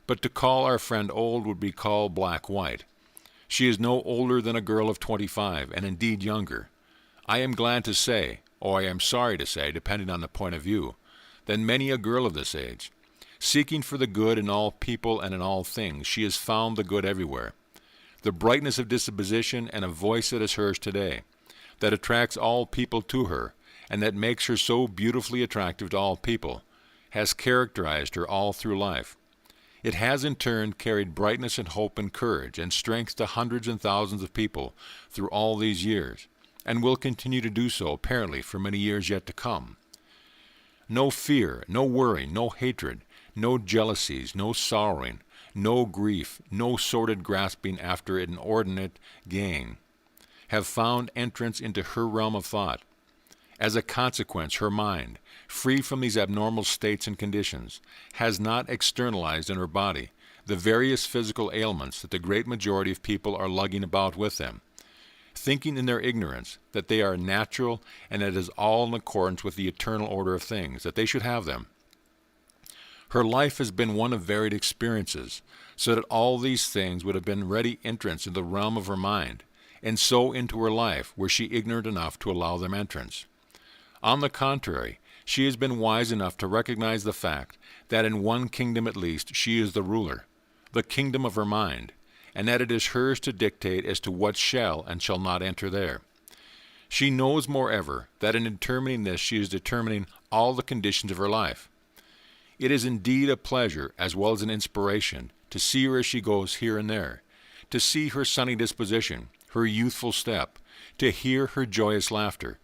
But to call our friend old would be called black-white. She is no older than a girl of 25, and indeed younger. I am glad to say, or I am sorry to say, depending on the point of view, that many a girl of this age, seeking for the good in all people and in all things, she has found the good everywhere. The brightness of disposition and a voice that is hers today, that attracts all people to her, and that makes her so beautifully attractive to all people, has characterized her all through life. It has in turn carried brightness and hope and courage and strength to hundreds and thousands of people through all these years, and will continue to do so apparently for many years yet to come. No fear, no worry, no hatred, no jealousies, no sorrowing, no grief, no sordid grasping after inordinate gain, have found entrance into her realm of thought. As a consequence, her mind, free from these abnormal states and conditions, has not externalized in her body the various physical ailments that the great majority of people are lugging about with them, thinking in their ignorance that they are natural and that it is all in accordance with the eternal order of things, that they should have them. Her life has been one of varied experiences, so that all these things would have been ready entrance into the realm of her mind, and so into her life were she ignorant enough to allow them entrance. On the contrary, she has been wise enough to recognize the fact that in one kingdom at least she is the ruler, the kingdom of her mind, and that it is hers to dictate as to what shall and shall not enter there. She knows, moreover, that in determining this she is determining all the conditions of her life. It is indeed a pleasure as well as an inspiration to see her as she goes here and there, to see her sunny disposition, her youthful step, to hear her joyous laughter.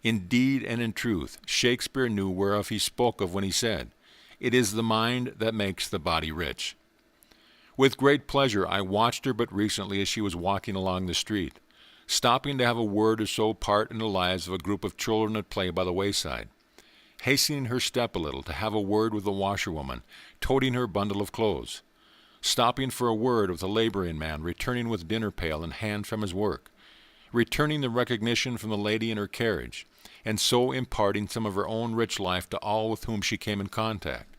Indeed and in truth, Shakespeare knew whereof he spoke of when he said, "It is the mind that makes the body rich." With great pleasure I watched her but recently as she was walking along the street, stopping to have a word or so part in the lives of a group of children at play by the wayside, hastening her step a little to have a word with the washerwoman, toting her bundle of clothes, stopping for a word with a laboring man returning with dinner pail in hand from his work, returning the recognition from the lady in her carriage, and so imparting some of her own rich life to all with whom she came in contact.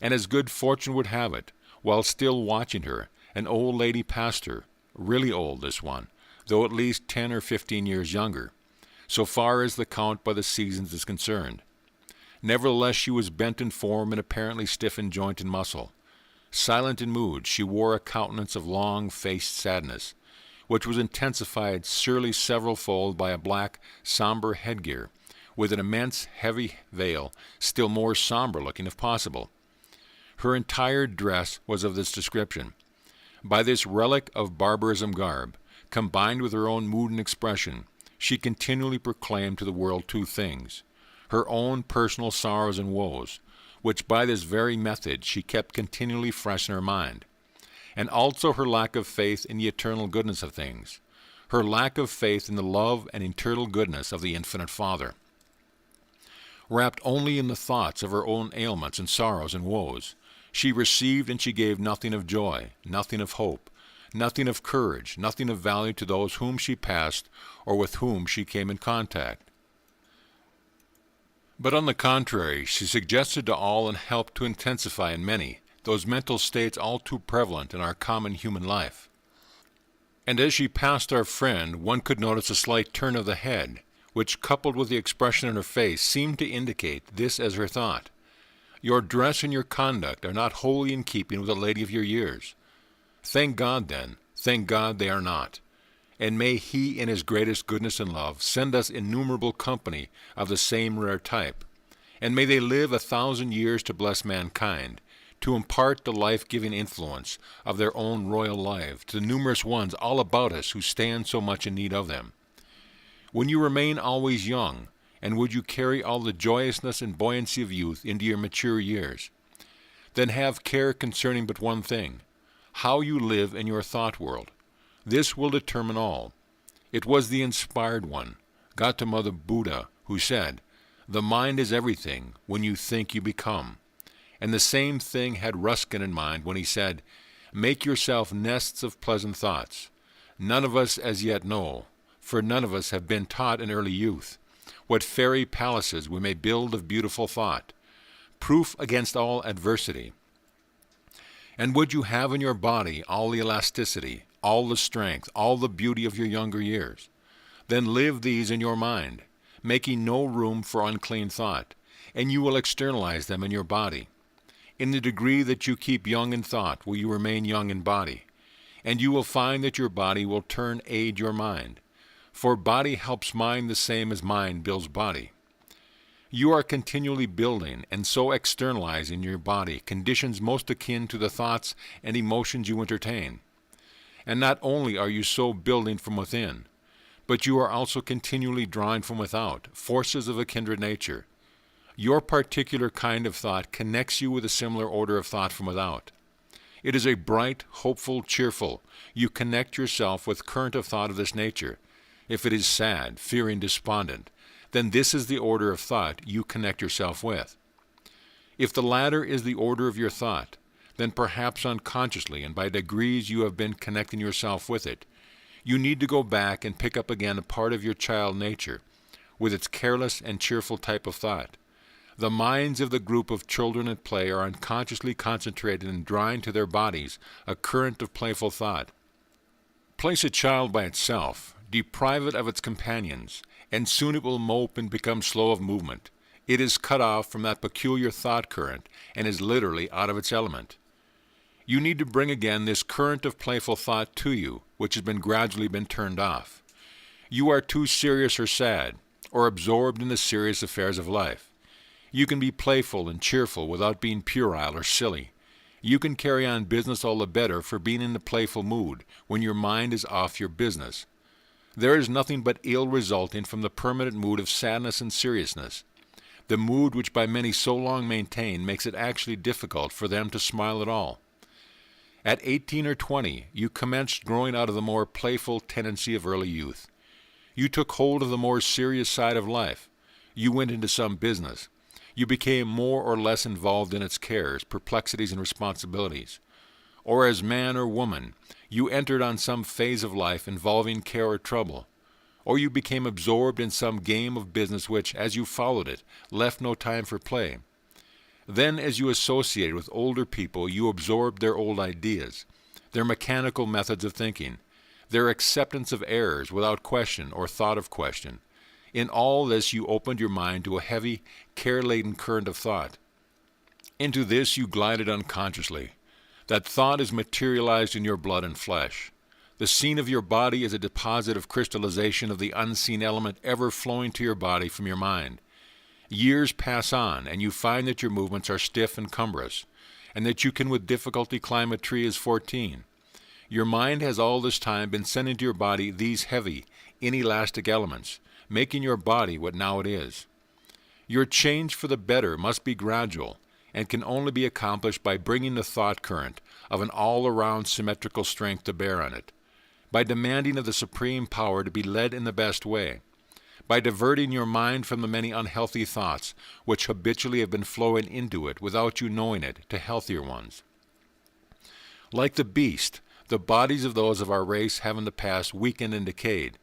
And as good fortune would have it, while still watching her, an old lady passed her, really old this one, though at least 10 or 15 years younger, so far as the count by the seasons is concerned. Nevertheless, she was bent in form and apparently stiff in joint and muscle. Silent in mood, she wore a countenance of long-faced sadness, which was intensified surely several-fold by a black, somber headgear, with an immense, heavy veil, still more somber-looking if possible. Her entire dress was of this description. By this relic of barbarism garb, combined with her own mood and expression, she continually proclaimed to the world two things: her own personal sorrows and woes, which by this very method she kept continually fresh in her mind, and also her lack of faith in the eternal goodness of things, her lack of faith in the love and eternal goodness of the infinite Father. Wrapped only in the thoughts of her own ailments and sorrows and woes, she received and she gave nothing of joy, nothing of hope, nothing of courage, nothing of value to those whom she passed or with whom she came in contact. But on the contrary, she suggested to all and helped to intensify in many those mental states all too prevalent in our common human life. And as she passed our friend, one could notice a slight turn of the head, which, coupled with the expression in her face, seemed to indicate this as her thought: your dress and your conduct are not wholly in keeping with a lady of your years. Thank God, then, thank God they are not. And may He in His greatest goodness and love send us innumerable company of the same rare type, and may they live 1,000 years to bless mankind, to impart the life-giving influence of their own royal life to the numerous ones all about us who stand so much in need of them. When you remain always young, and would you carry all the joyousness and buoyancy of youth into your mature years, then have care concerning but one thing: how you live in your thought world. This will determine all. It was the inspired one, Gautama Buddha, who said, "The mind is everything. When you think, you become." And the same thing had Ruskin in mind when he said, "Make yourself nests of pleasant thoughts." None of us as yet know, for none of us have been taught in early youth, what fairy palaces we may build of beautiful thought, proof against all adversity. And would you have in your body all the elasticity, all the strength, all the beauty of your younger years? Then live these in your mind, making no room for unclean thought, and you will externalize them in your body. In the degree that you keep young in thought will you remain young in body, and you will find that your body will turn aid your mind, for body helps mind the same as mind builds body. You are continually building and so externalizing your body conditions most akin to the thoughts and emotions you entertain. And not only are you so building from within, but you are also continually drawing from without forces of a kindred nature. Your particular kind of thought connects you with a similar order of thought from without. It is a bright, hopeful, cheerful. You connect yourself with current of thought of this nature. If it is sad, fearing, despondent, then this is the order of thought you connect yourself with. If the latter is the order of your thought, then perhaps unconsciously and by degrees you have been connecting yourself with it. You need to go back and pick up again a part of your child nature, with its careless and cheerful type of thought. The minds of the group of children at play are unconsciously concentrated in drawing to their bodies a current of playful thought. Place a child by itself, deprive it of its companions, and soon it will mope and become slow of movement. It is cut off from that peculiar thought current and is literally out of its element. You need to bring again this current of playful thought to you, which has been gradually turned off. You are too serious or sad, or absorbed in the serious affairs of life. You can be playful and cheerful without being puerile or silly. You can carry on business all the better for being in the playful mood when your mind is off your business. There is nothing but ill resulting from the permanent mood of sadness and seriousness. The mood which by many so long maintained makes it actually difficult for them to smile at all. At 18 or 20, you commenced growing out of the more playful tendency of early youth. You took hold of the more serious side of life. You went into some business. You became more or less involved in its cares, perplexities, and responsibilities. Or as man or woman, you entered on some phase of life involving care or trouble. Or you became absorbed in some game of business which, as you followed it, left no time for play. Then, as you associated with older people, you absorbed their old ideas, their mechanical methods of thinking, their acceptance of errors without question or thought of question, In all this you opened your mind to a heavy, care-laden current of thought. Into this you glided unconsciously. That thought is materialized in your blood and flesh. The scene of your body is a deposit of crystallization of the unseen element ever flowing to your body from your mind. Years pass on, and you find that your movements are stiff and cumbrous, and that you can with difficulty climb a tree as 14. Your mind has all this time been sending to your body these heavy, inelastic elements, making your body what now it is. Your change for the better must be gradual, and can only be accomplished by bringing the thought current of an all-around symmetrical strength to bear on it, by demanding of the supreme power to be led in the best way, by diverting your mind from the many unhealthy thoughts which habitually have been flowing into it without you knowing it to healthier ones. Like the beast, the bodies of those of our race have in the past weakened and decayed.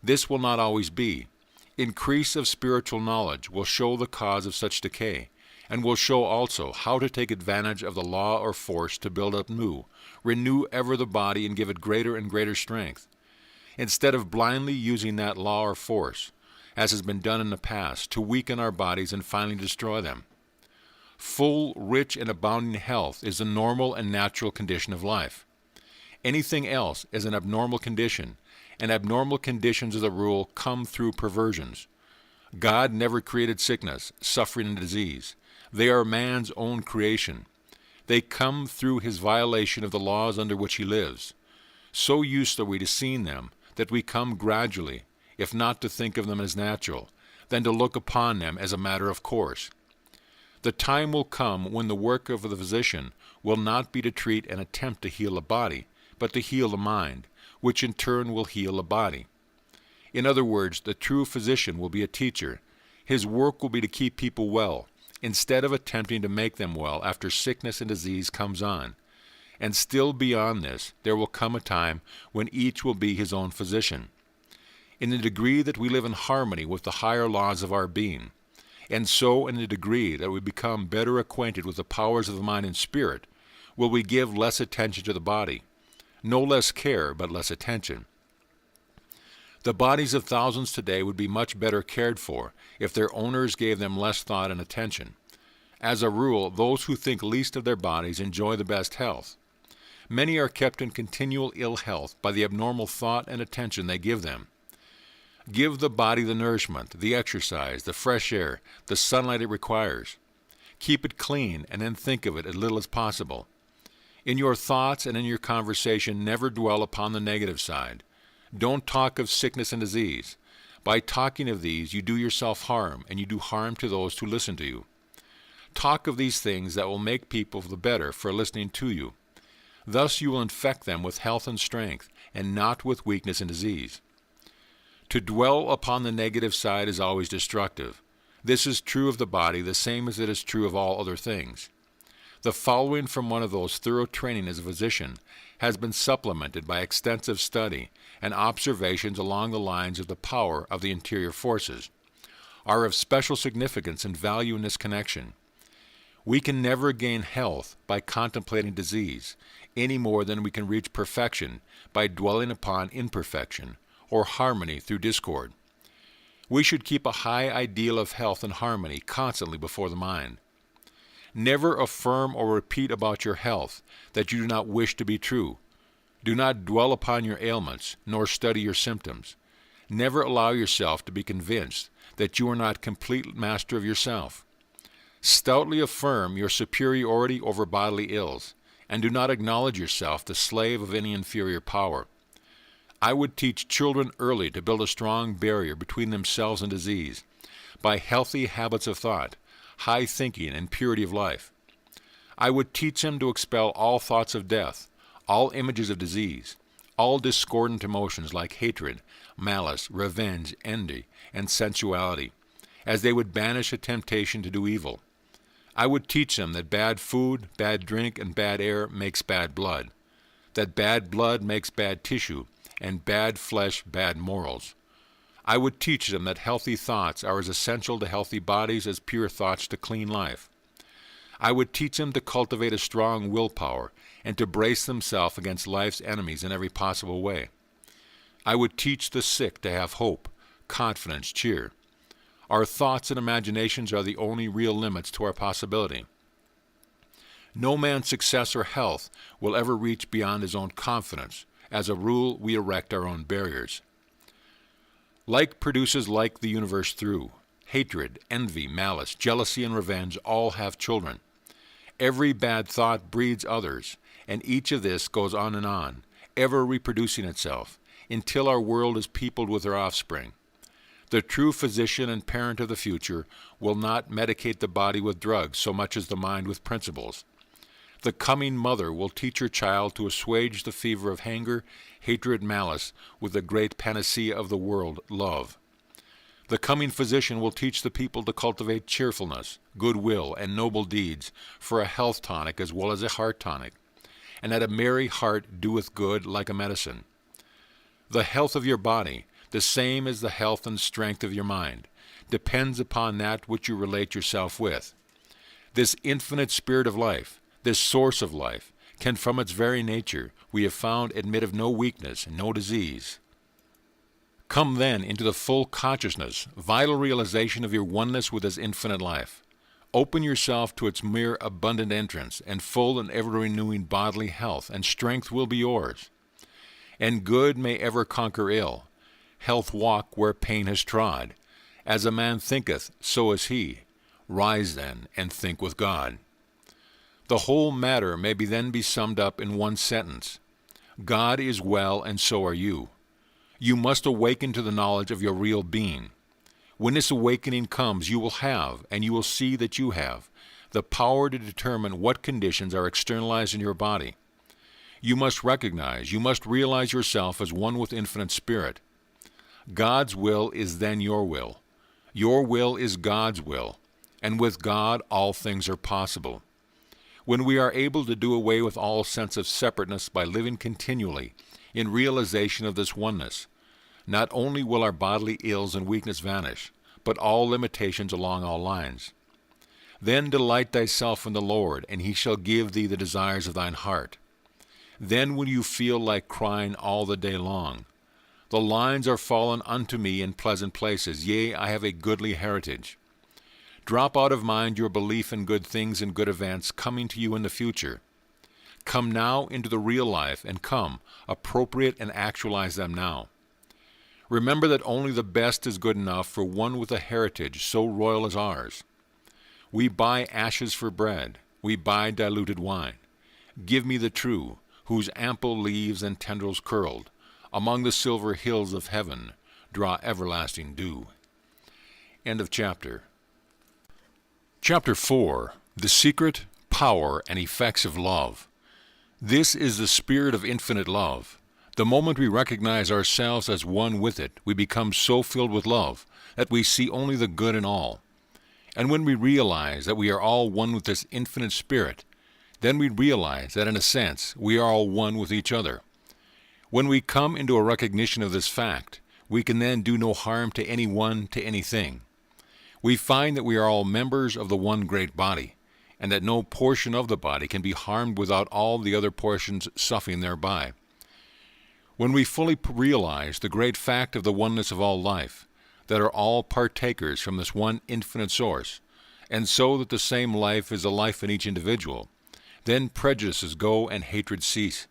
This will not always be. Increase of spiritual knowledge will show the cause of such decay, and will show also how to take advantage of the law or force to build up new, renew ever the body and give it greater and greater strength. Instead of blindly using that law or force, as has been done in the past, to weaken our bodies and finally destroy them. Full, rich, and abounding health is the normal and natural condition of life. Anything else is an abnormal condition, and abnormal conditions as a rule come through perversions. God never created sickness, suffering, and disease. They are man's own creation. They come through his violation of the laws under which he lives. So used are we to seeing them that we come gradually, if not to think of them as natural, then to look upon them as a matter of course. The time will come when the work of the physician will not be to treat and attempt to heal the body, but to heal the mind, which in turn will heal the body. In other words, the true physician will be a teacher. His work will be to keep people well, instead of attempting to make them well after sickness and disease comes on. And still beyond this, there will come a time when each will be his own physician. In the degree that we live in harmony with the higher laws of our being, and so in the degree that we become better acquainted with the powers of the mind and spirit, will we give less attention to the body. No less care, but less attention. The bodies of thousands today would be much better cared for if their owners gave them less thought and attention. As a rule, those who think least of their bodies enjoy the best health. Many are kept in continual ill health by the abnormal thought and attention they give them. Give the body the nourishment, the exercise, the fresh air, the sunlight it requires. Keep it clean, and then think of it as little as possible. In your thoughts and in your conversation, never dwell upon the negative side. Don't talk of sickness and disease. By talking of these, you do yourself harm, and you do harm to those who listen to you. Talk of these things that will make people the better for listening to you. Thus you will infect them with health and strength, and not with weakness and disease. To dwell upon the negative side is always destructive. This is true of the body, the same as it is true of all other things. The following from one of those thorough training as a physician has been supplemented by extensive study and observations along the lines of the power of the interior forces, are of special significance and value in this connection. We can never gain health by contemplating disease, any more than we can reach perfection by dwelling upon imperfection, or harmony through discord. We should keep a high ideal of health and harmony constantly before the mind. Never affirm or repeat about your health that you do not wish to be true. Do not dwell upon your ailments, nor study your symptoms. Never allow yourself to be convinced that you are not complete master of yourself. Stoutly affirm your superiority over bodily ills, and do not acknowledge yourself the slave of any inferior power. I would teach children early to build a strong barrier between themselves and disease by healthy habits of thought, high thinking, and purity of life. I would teach them to expel all thoughts of death, all images of disease, all discordant emotions like hatred, malice, revenge, envy, and sensuality, as they would banish a temptation to do evil. I would teach them that bad food, bad drink, and bad air makes bad blood, that bad blood makes bad tissue, and bad flesh bad morals. I would teach them that healthy thoughts are as essential to healthy bodies as pure thoughts to clean life. I would teach them to cultivate a strong willpower and to brace themselves against life's enemies in every possible way. I would teach the sick to have hope, confidence, cheer. Our thoughts and imaginations are the only real limits to our possibility. No man's success or health will ever reach beyond his own confidence. As a rule, we erect our own barriers. Like produces like the universe through. Hatred, envy, malice, jealousy, and revenge all have children. Every bad thought breeds others, and each of this goes on, ever reproducing itself, until our world is peopled with their offspring. The true physician and parent of the future will not medicate the body with drugs so much as the mind with principles. The coming mother will teach her child to assuage the fever of anger, hatred, malice with the great panacea of the world, love. The coming physician will teach the people to cultivate cheerfulness, goodwill, and noble deeds for a health tonic as well as a heart tonic, and that a merry heart doeth good like a medicine. The health of your body, the same as the health and strength of your mind, depends upon that which you relate yourself with. This infinite spirit of life, this source of life, can from its very nature, we have found, admit of no weakness, no disease. Come then into the full consciousness, vital realization of your oneness with this infinite life. Open yourself to its mere abundant entrance, and full and ever-renewing bodily health and strength will be yours. And good may ever conquer ill. Health walk where pain has trod. As a man thinketh, so is he. Rise then, and think with God. The whole matter may then be summed up in one sentence. God is well, and so are you. You must awaken to the knowledge of your real being. When this awakening comes, you will have, and you will see that you have, the power to determine what conditions are externalized in your body. You must recognize, you must realize yourself as one with infinite spirit. God's will is then your will. Your will is God's will, and with God all things are possible. When we are able to do away with all sense of separateness by living continually in realization of this oneness, not only will our bodily ills and weakness vanish, but all limitations along all lines. Then delight thyself in the Lord, and he shall give thee the desires of thine heart. Then will you feel like crying all the day long, The lines are fallen unto me in pleasant places, yea, I have a goodly heritage. Drop out of mind your belief in good things and good events coming to you in the future. Come now into the real life, and appropriate and actualize them now. Remember that only the best is good enough for one with a heritage so royal as ours. We buy ashes for bread, we buy diluted wine. Give me the true, whose ample leaves and tendrils curled, among the silver hills of heaven, draw everlasting dew. End of chapter. Chapter 4. The Secret, Power, and Effects of Love. This is the spirit of infinite love. The moment we recognize ourselves as one with it, we become so filled with love that we see only the good in all. And when we realize that we are all one with this infinite spirit, then we realize that in a sense we are all one with each other. When we come into a recognition of this fact, we can then do no harm to anyone, to anything. We find that we are all members of the one great body, and that no portion of the body can be harmed without all the other portions suffering thereby. When we fully realize the great fact of the oneness of all life, that are all partakers from this one infinite source, and so that the same life is a life in each individual, then prejudices go and hatred cease.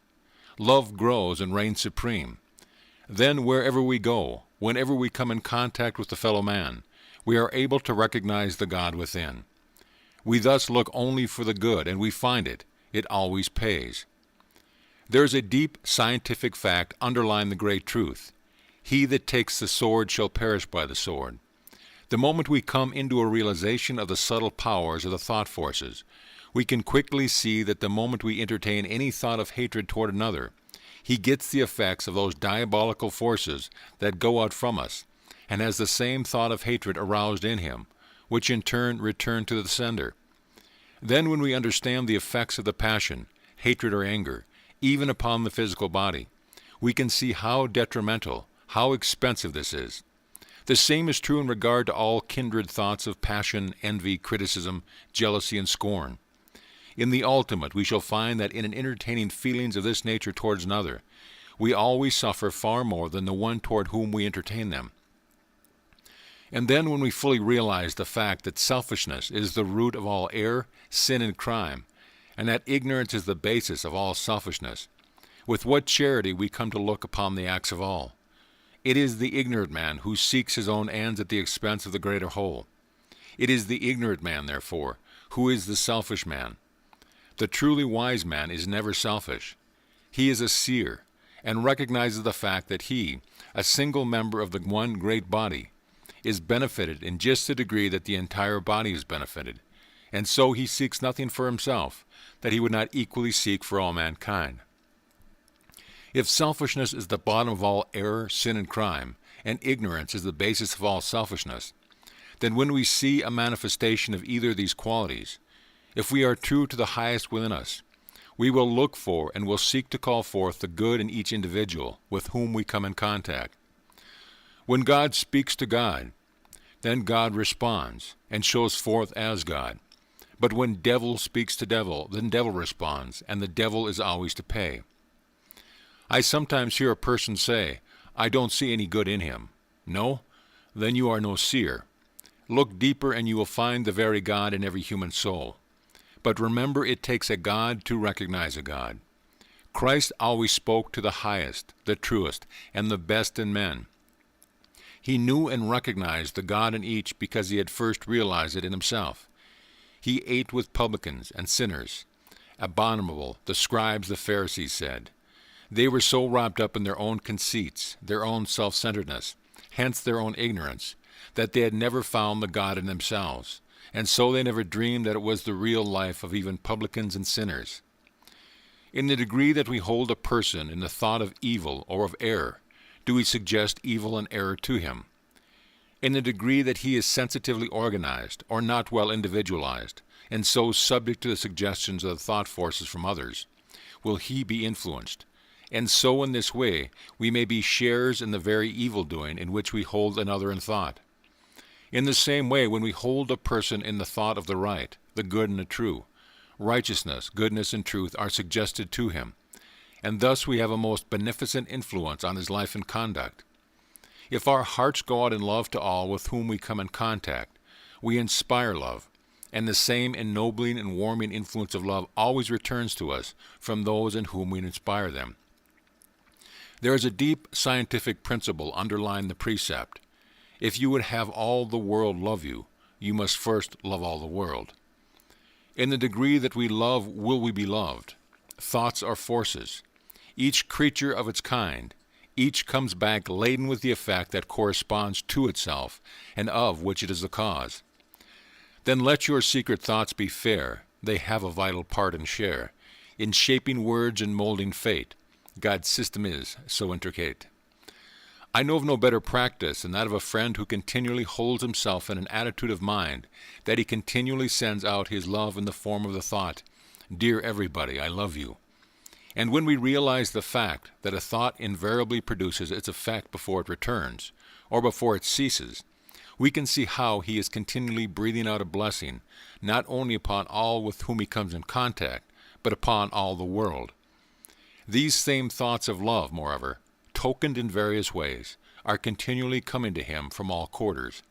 Love grows and reigns supreme. Then wherever we go, whenever we come in contact with the fellow man, we are able to recognize the God within. We thus look only for the good, and we find it. It always pays. There is a deep scientific fact underlying the great truth. He that takes the sword shall perish by the sword. The moment we come into a realization of the subtle powers of the thought forces, we can quickly see that the moment we entertain any thought of hatred toward another, he gets the effects of those diabolical forces that go out from us, and has the same thought of hatred aroused in him, which in turn return to the sender. Then when we understand the effects of the passion, hatred or anger, even upon the physical body, we can see how detrimental, how expensive this is. The same is true in regard to all kindred thoughts of passion, envy, criticism, jealousy, and scorn. In the ultimate, we shall find that in entertaining feelings of this nature towards another, we always suffer far more than the one toward whom we entertain them. And then when we fully realize the fact that selfishness is the root of all error, sin, and crime, and that ignorance is the basis of all selfishness, with what charity we come to look upon the acts of all. It is the ignorant man who seeks his own ends at the expense of the greater whole. It is the ignorant man, therefore, who is the selfish man. The truly wise man is never selfish. He is a seer, and recognizes the fact that he, a single member of the one great body, is benefited in just the degree that the entire body is benefited, and so he seeks nothing for himself that he would not equally seek for all mankind. If selfishness is the bottom of all error, sin, and crime, and ignorance is the basis of all selfishness, then when we see a manifestation of either of these qualities, if we are true to the highest within us, we will look for and will seek to call forth the good in each individual with whom we come in contact. When God speaks to God, then God responds and shows forth as God. But when devil speaks to devil, then devil responds, and the devil is always to pay. I sometimes hear a person say, "I don't see any good in him." No? Then you are no seer. Look deeper and you will find the very God in every human soul. But remember, it takes a God to recognize a God. Christ always spoke to the highest, the truest, and the best in men. He knew and recognized the God in each because he had first realized it in himself. He ate with publicans and sinners. Abominable, the scribes, the Pharisees said. They were so wrapped up in their own conceits, their own self-centeredness, hence their own ignorance, that they had never found the God in themselves, and so they never dreamed that it was the real life of even publicans and sinners. In the degree that we hold a person in the thought of evil or of error, do we suggest evil and error to him. In the degree that he is sensitively organized or not well individualized, and so subject to the suggestions of the thought forces from others, will he be influenced. And so in this way we may be sharers in the very evil-doing in which we hold another in thought. In the same way, when we hold a person in the thought of the right, the good and the true, righteousness, goodness, and truth are suggested to him, and thus we have a most beneficent influence on his life and conduct. If our hearts go out in love to all with whom we come in contact, we inspire love, and the same ennobling and warming influence of love always returns to us from those in whom we inspire them. There is a deep scientific principle underlying the precept. If you would have all the world love you, you must first love all the world. In the degree that we love will we be loved. Thoughts are forces. Each creature of its kind, each comes back laden with the effect that corresponds to itself and of which it is the cause. Then let your secret thoughts be fair. They have a vital part and share in shaping words and molding fate. God's system is so intricate. I know of no better practice than that of a friend who continually holds himself in an attitude of mind that he continually sends out his love in the form of the thought, "Dear everybody, I love you." And when we realize the fact that a thought invariably produces its effect before it returns, or before it ceases, we can see how he is continually breathing out a blessing, not only upon all with whom he comes in contact, but upon all the world. These same thoughts of love, moreover, tokened in various ways, are continually coming to him from all quarters.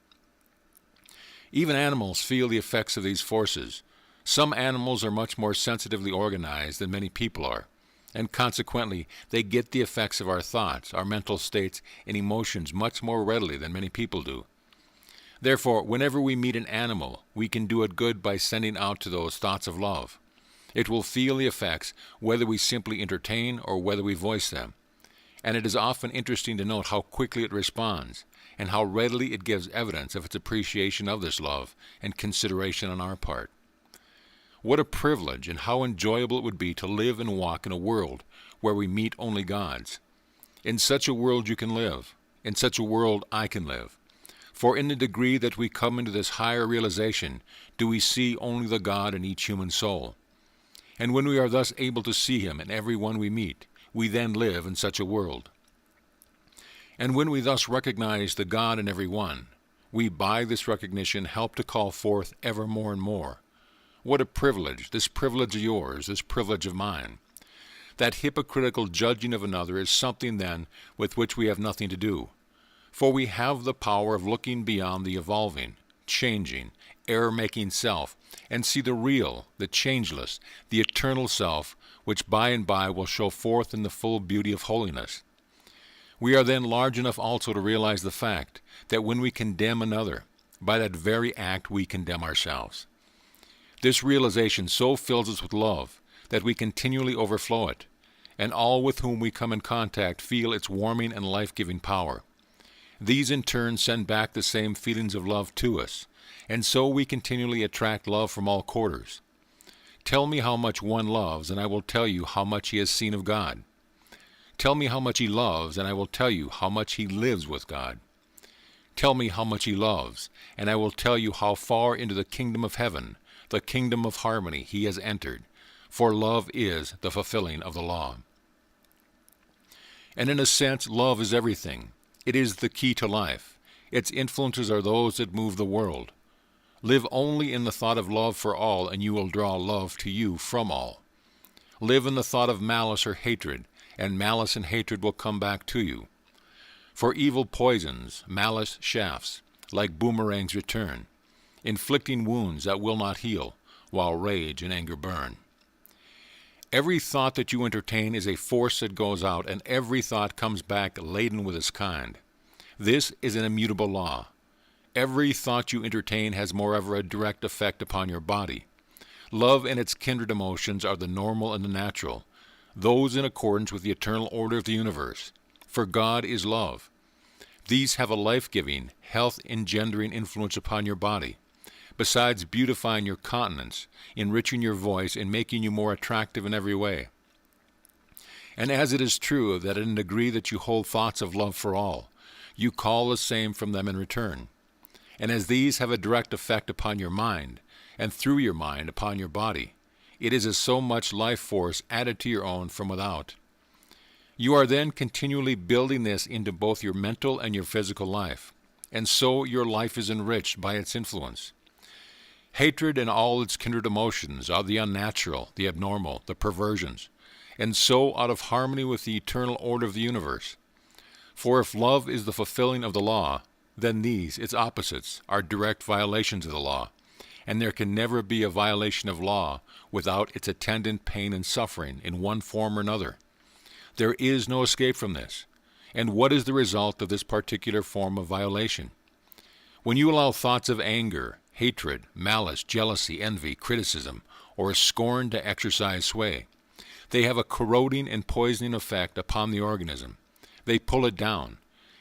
Even animals feel the effects of these forces. Some animals are much more sensitively organized than many people are, and consequently they get the effects of our thoughts, our mental states, and emotions much more readily than many people do. Therefore, whenever we meet an animal, we can do it good by sending out to those thoughts of love. It will feel the effects whether we simply entertain or whether we voice them. And it is often interesting to note how quickly it responds, and how readily it gives evidence of its appreciation of this love and consideration on our part. What a privilege and how enjoyable it would be to live and walk in a world where we meet only gods. In such a world you can live. In such a world I can live. For in the degree that we come into this higher realization, do we see only the God in each human soul. And when we are thus able to see him in every one we meet, we then live in such a world. And when we thus recognize the God in every one, we by this recognition help to call forth ever more and more. What a privilege, this privilege of yours, this privilege of mine. That hypocritical judging of another is something then with which we have nothing to do. For we have the power of looking beyond the evolving, changing, error-making self, and see the real, the changeless, the eternal self, which by and by will show forth in the full beauty of holiness. We are then large enough also to realize the fact that when we condemn another, by that very act we condemn ourselves. This realization so fills us with love that we continually overflow it, and all with whom we come in contact feel its warming and life-giving power. These in turn send back the same feelings of love to us, and so we continually attract love from all quarters. Tell me how much one loves, and I will tell you how much he has seen of God. Tell me how much he loves, and I will tell you how much he lives with God. Tell me how much he loves, and I will tell you how far into the kingdom of heaven, the kingdom of harmony, he has entered, for love is the fulfilling of the law. And in a sense, love is everything. It is the key to life. Its influences are those that move the world. Live only in the thought of love for all, and you will draw love to you from all. Live in the thought of malice or hatred, and malice and hatred will come back to you. For evil poisons, malice shafts, like boomerangs return, inflicting wounds that will not heal, while rage and anger burn. Every thought that you entertain is a force that goes out, and every thought comes back laden with its kind. This is an immutable law. Every thought you entertain has moreover a direct effect upon your body. Love and its kindred emotions are the normal and the natural, those in accordance with the eternal order of the universe, for God is love. These have a life-giving, health-engendering influence upon your body, besides beautifying your countenance, enriching your voice, and making you more attractive in every way. And as it is true that in the degree that you hold thoughts of love for all, you call the same from them in return. And as these have a direct effect upon your mind, and through your mind upon your body, it is as so much life force added to your own from without. You are then continually building this into both your mental and your physical life, and so your life is enriched by its influence. Hatred and all its kindred emotions are the unnatural, the abnormal, the perversions, and so out of harmony with the eternal order of the universe. For if love is the fulfilling of the law, then these, its opposites, are direct violations of the law, and there can never be a violation of law without its attendant pain and suffering in one form or another. There is no escape from this. And what is the result of this particular form of violation? When you allow thoughts of anger, hatred, malice, jealousy, envy, criticism, or scorn to exercise sway, they have a corroding and poisoning effect upon the organism. They pull it down,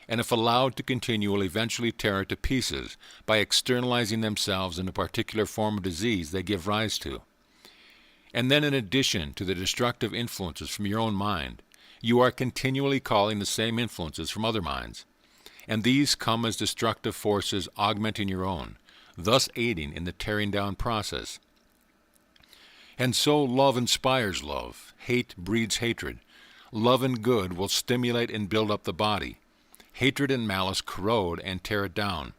and if allowed to continue, will eventually tear it to pieces by externalizing themselves in a particular form of disease they give rise to. And then in addition to the destructive influences from your own mind, you are continually calling the same influences from other minds, and these come as destructive forces augmenting your own, thus aiding in the tearing down process. And so love inspires love, hate breeds hatred. Love and good will stimulate and build up the body. Hatred and malice corrode and tear it down.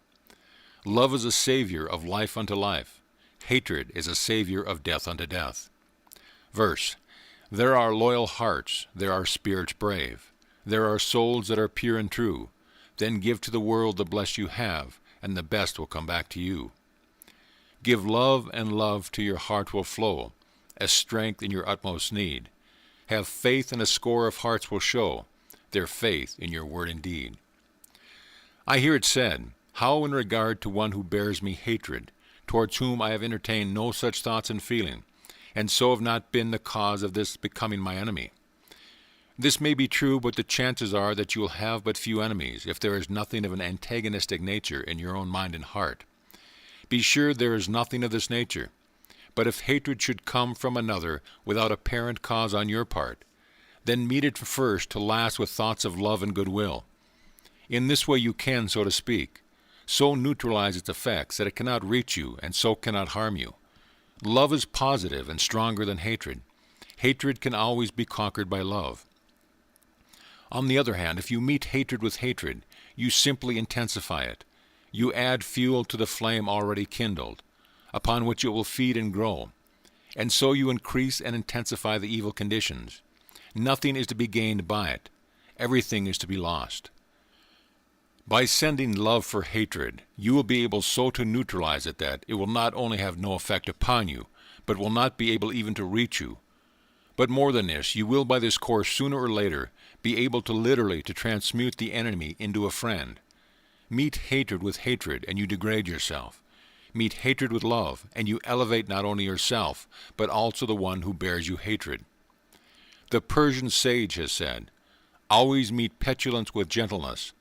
Love is a savior of life unto life. Hatred is a savior of death unto death. Verse: There are loyal hearts, there are spirits brave, there are souls that are pure and true. Then give to the world the best you have, and the best will come back to you. Give love, and love to your heart will flow, as strength in your utmost need. Have faith, and a score of hearts will show their faith in your word and deed. I hear it said, How in regard to one who bears me hatred, towards whom I have entertained no such thoughts and feeling, and so have not been the cause of this becoming my enemy. This may be true, but the chances are that you will have but few enemies if there is nothing of an antagonistic nature in your own mind and heart. Be sure there is nothing of this nature. But if hatred should come from another without apparent cause on your part, then meet it first to last with thoughts of love and goodwill. In this way you can, so to speak, so neutralize its effects that it cannot reach you and so cannot harm you. Love is positive and stronger than hatred. Hatred can always be conquered by love. On the other hand, if you meet hatred with hatred, you simply intensify it. You add fuel to the flame already kindled, upon which it will feed and grow, and so you increase and intensify the evil conditions. Nothing is to be gained by it. Everything is to be lost. By sending love for hatred, you will be able so to neutralize it that it will not only have no effect upon you, but will not be able even to reach you. But more than this, you will by this course sooner or later be able to literally to transmute the enemy into a friend. Meet hatred with hatred, and you degrade yourself. Meet hatred with love, and you elevate not only yourself, but also the one who bears you hatred. The Persian sage has said, "Always meet petulance with gentleness,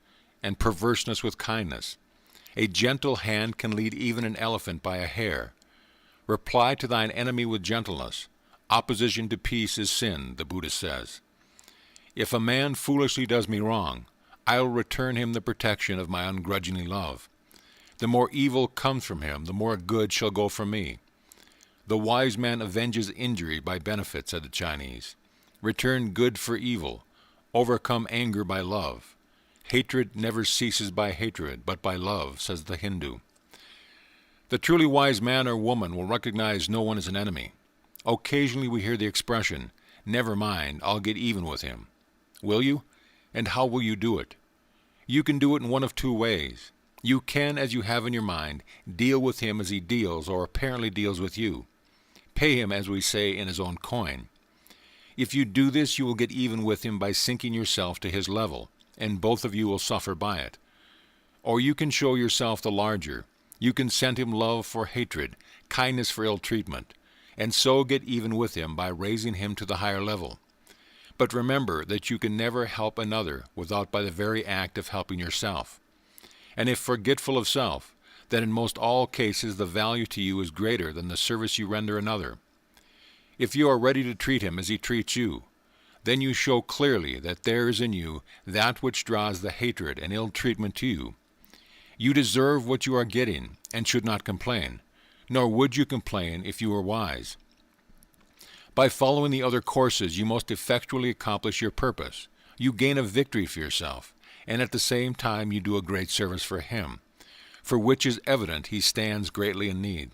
and perverseness with kindness. A gentle hand can lead even an elephant by a hair. Reply to thine enemy with gentleness. Opposition to peace is sin," the Buddha says. If a man foolishly does me wrong, I will return him the protection of my ungrudging love. The more evil comes from him, the more good shall go from me. The wise man avenges injury by benefit, said the Chinese. Return good for evil. Overcome anger by love. Hatred never ceases by hatred, but by love, says the Hindu. The truly wise man or woman will recognize no one as an enemy. Occasionally we hear the expression, "Never mind, I'll get even with him." Will you? And how will you do it? You can do it in one of two ways. You can, as you have in your mind, deal with him as he deals or apparently deals with you. Pay him, as we say, in his own coin. If you do this, you will get even with him by sinking yourself to his level, and both of you will suffer by it. Or you can show yourself the larger. You can send him love for hatred, kindness for ill treatment, and so get even with him by raising him to the higher level. But remember that you can never help another without by the very act of helping yourself. And if forgetful of self, then in most all cases the value to you is greater than the service you render another. If you are ready to treat him as he treats you, then you show clearly that there is in you that which draws the hatred and ill treatment to you. You deserve what you are getting, and should not complain, nor would you complain if you were wise. By following the other courses, you most effectually accomplish your purpose. You gain a victory for yourself, and at the same time you do a great service for him, for which is evident he stands greatly in need.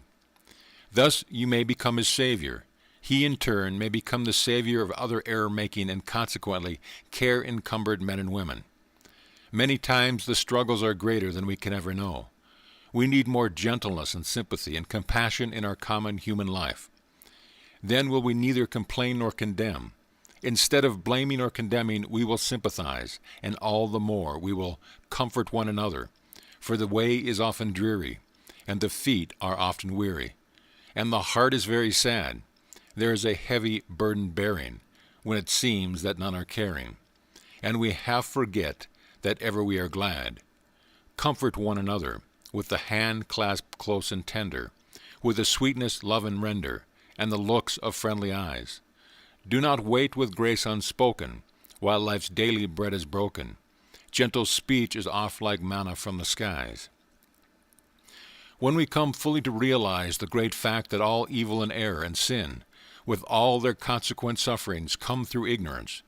Thus you may become his savior. He in turn may become the savior of other error-making and consequently care-encumbered men and women. Many times the struggles are greater than we can ever know. We need more gentleness and sympathy and compassion in our common human life. Then will we neither complain nor condemn. Instead of blaming or condemning, we will sympathize, and all the more we will comfort one another, for the way is often dreary, and the feet are often weary, and the heart is very sad. There is a heavy burden bearing, when it seems that none are caring, and we half forget that ever we are glad. Comfort one another, with the hand clasped close and tender, with the sweetness love and render, and the looks of friendly eyes. Do not wait with grace unspoken, while life's daily bread is broken. Gentle speech is oft like manna from the skies. When we come fully to realize the great fact that all evil and error and sin, with all their consequent sufferings, come through ignorance,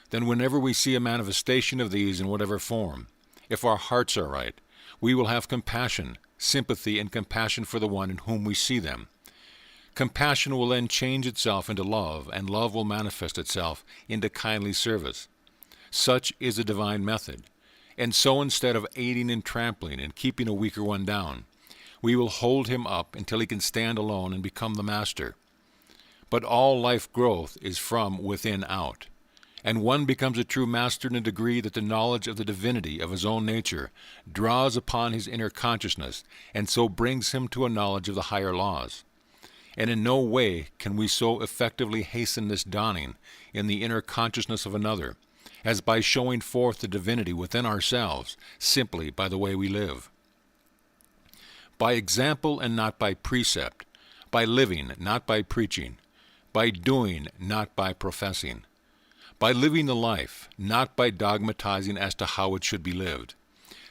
then whenever we see a manifestation of these in whatever form, if our hearts are right, we will have compassion, sympathy, and compassion for the one in whom we see them. Compassion will then change itself into love, and love will manifest itself into kindly service. Such is the divine method. And so instead of aiding and trampling and keeping a weaker one down, we will hold him up until he can stand alone and become the master. But all life growth is from within out, and one becomes a true master in a degree that the knowledge of the divinity of his own nature draws upon his inner consciousness, and so brings him to a knowledge of the higher laws. And in no way can we so effectively hasten this dawning in the inner consciousness of another, as by showing forth the divinity within ourselves, simply by the way we live. By example and not by precept, by living, not by preaching, by doing, not by professing, by living the life, not by dogmatizing as to how it should be lived.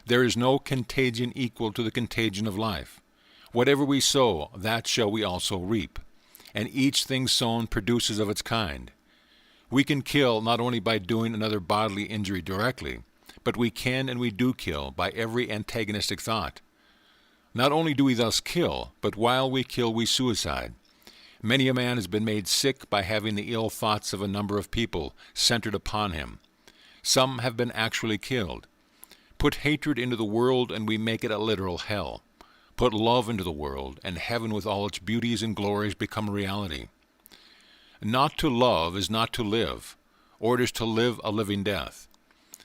There is no contagion equal to the contagion of life. Whatever we sow, that shall we also reap, and each thing sown produces of its kind. We can kill not only by doing another bodily injury directly, but we can and we do kill by every antagonistic thought. Not only do we thus kill, but while we kill we suicide. Many a man has been made sick by having the ill thoughts of a number of people centered upon him. Some have been actually killed. Put hatred into the world and we make it a literal hell. Put love into the world, and heaven with all its beauties and glories become a reality. Not to love is not to live, or it is to live a living death.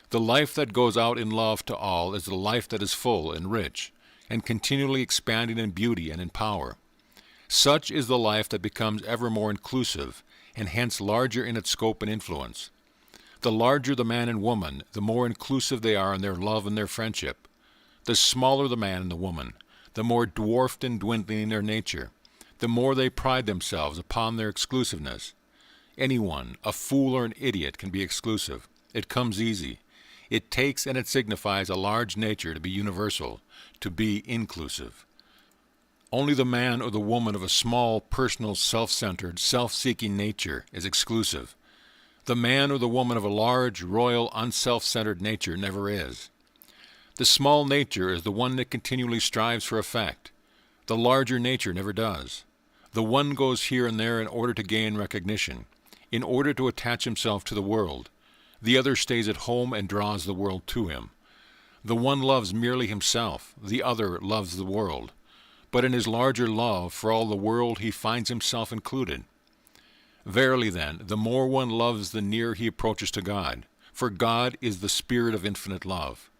The life that goes out in love to all is the life that is full and rich, and continually expanding in beauty and in power. Such is the life that becomes ever more inclusive, and hence larger in its scope and influence. The larger the man and woman, the more inclusive they are in their love and their friendship. The smaller the man and the woman, the more dwarfed and dwindling their nature, the more they pride themselves upon their exclusiveness. Anyone, a fool or an idiot, can be exclusive. It comes easy. It takes and it signifies a large nature to be universal, to be inclusive. Only the man or the woman of a small, personal, self-centered, self-seeking nature is exclusive. The man or the woman of a large, royal, unself-centered nature never is. The small nature is the one that continually strives for effect. The larger nature never does. The one goes here and there in order to gain recognition, in order to attach himself to the world. The other stays at home and draws the world to him. The one loves merely himself, the other loves the world. But in his larger love for all the world he finds himself included. Verily then, the more one loves, the nearer he approaches to God, for God is the spirit of infinite love.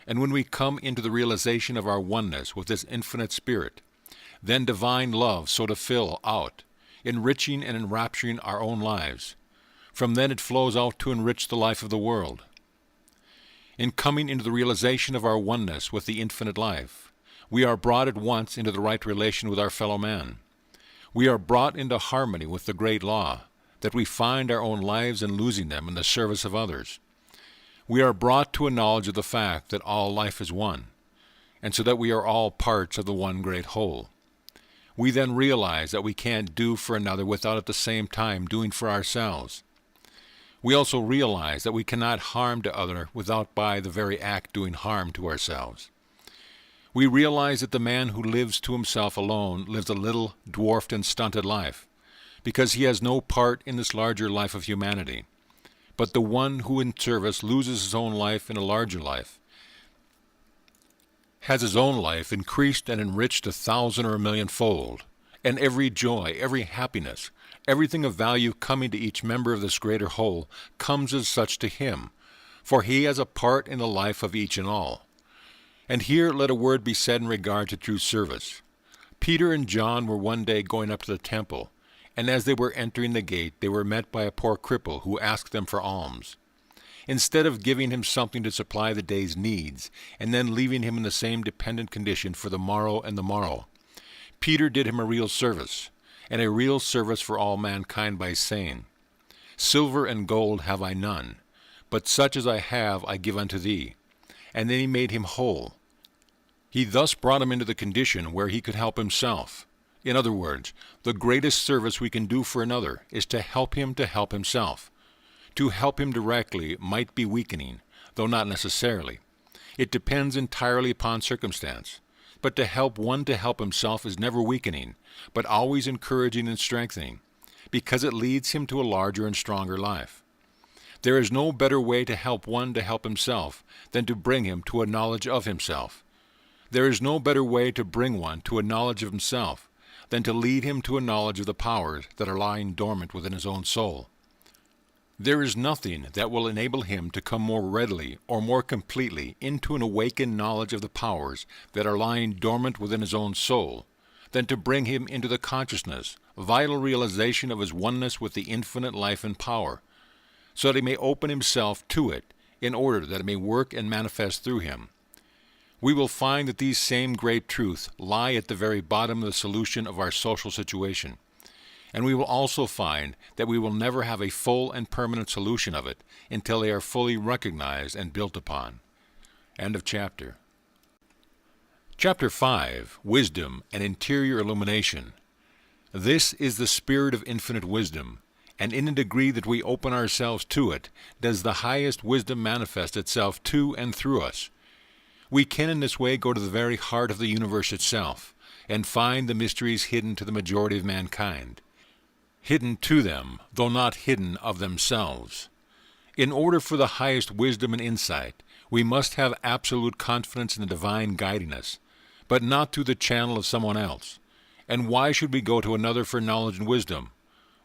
And when we come into the realization of our oneness with this infinite spirit, then divine love so to fill out, enriching and enrapturing our own lives. From then it flows out to enrich the life of the world. In coming into the realization of our oneness with the infinite life, we are brought at once into the right relation with our fellow man. We are brought into harmony with the great law, that we find our own lives and losing them in the service of others. We are brought to a knowledge of the fact that all life is one, and so that we are all parts of the one great whole. We then realize that we can't do for another without at the same time doing for ourselves. We also realize that we cannot harm to other without by the very act doing harm to ourselves. We realize that the man who lives to himself alone lives a little, dwarfed and stunted life, because he has no part in this larger life of humanity. But the one who in service loses his own life in a larger life, has his own life increased and enriched 1,000 or 1,000,000-fold, and every joy, every happiness, everything of value coming to each member of this greater whole comes as such to him, for he has a part in the life of each and all. And here let a word be said in regard to true service. Peter and John were one day going up to the temple, and as they were entering the gate, they were met by a poor cripple who asked them for alms. Instead of giving him something to supply the day's needs, and then leaving him in the same dependent condition for the morrow and the morrow, Peter did him a real service, and a real service for all mankind by saying, "Silver and gold have I none, but such as I have I give unto thee." And then he made him whole. He thus brought him into the condition where he could help himself. In other words, the greatest service we can do for another is to help him to help himself. To help him directly might be weakening, though not necessarily. It depends entirely upon circumstance. But to help one to help himself is never weakening, but always encouraging and strengthening, because it leads him to a larger and stronger life. There is no better way to help one to help himself than to bring him to a knowledge of himself. There is no better way to bring one to a knowledge of himself than to lead him to a knowledge of the powers that are lying dormant within his own soul. There is nothing that will enable him to come more readily or more completely into an awakened knowledge of the powers that are lying dormant within his own soul than to bring him into the consciousness, vital realization of his oneness with the infinite life and power, so that he may open himself to it in order that it may work and manifest through him. We will find that these same great truths lie at the very bottom of the solution of our social situation. And we will also find that we will never have a full and permanent solution of it until they are fully recognized and built upon. End of chapter. Chapter 5, Wisdom and Interior Illumination. This is the spirit of infinite wisdom, and in a degree that we open ourselves to it, does the highest wisdom manifest itself to and through us. We can in this way go to the very heart of the universe itself, and find the mysteries hidden to the majority of mankind. Hidden to them, though not hidden of themselves. In order for the highest wisdom and insight, We must have absolute confidence in the divine guiding us, but not through the channel of someone else. And why should we go to another for knowledge and wisdom?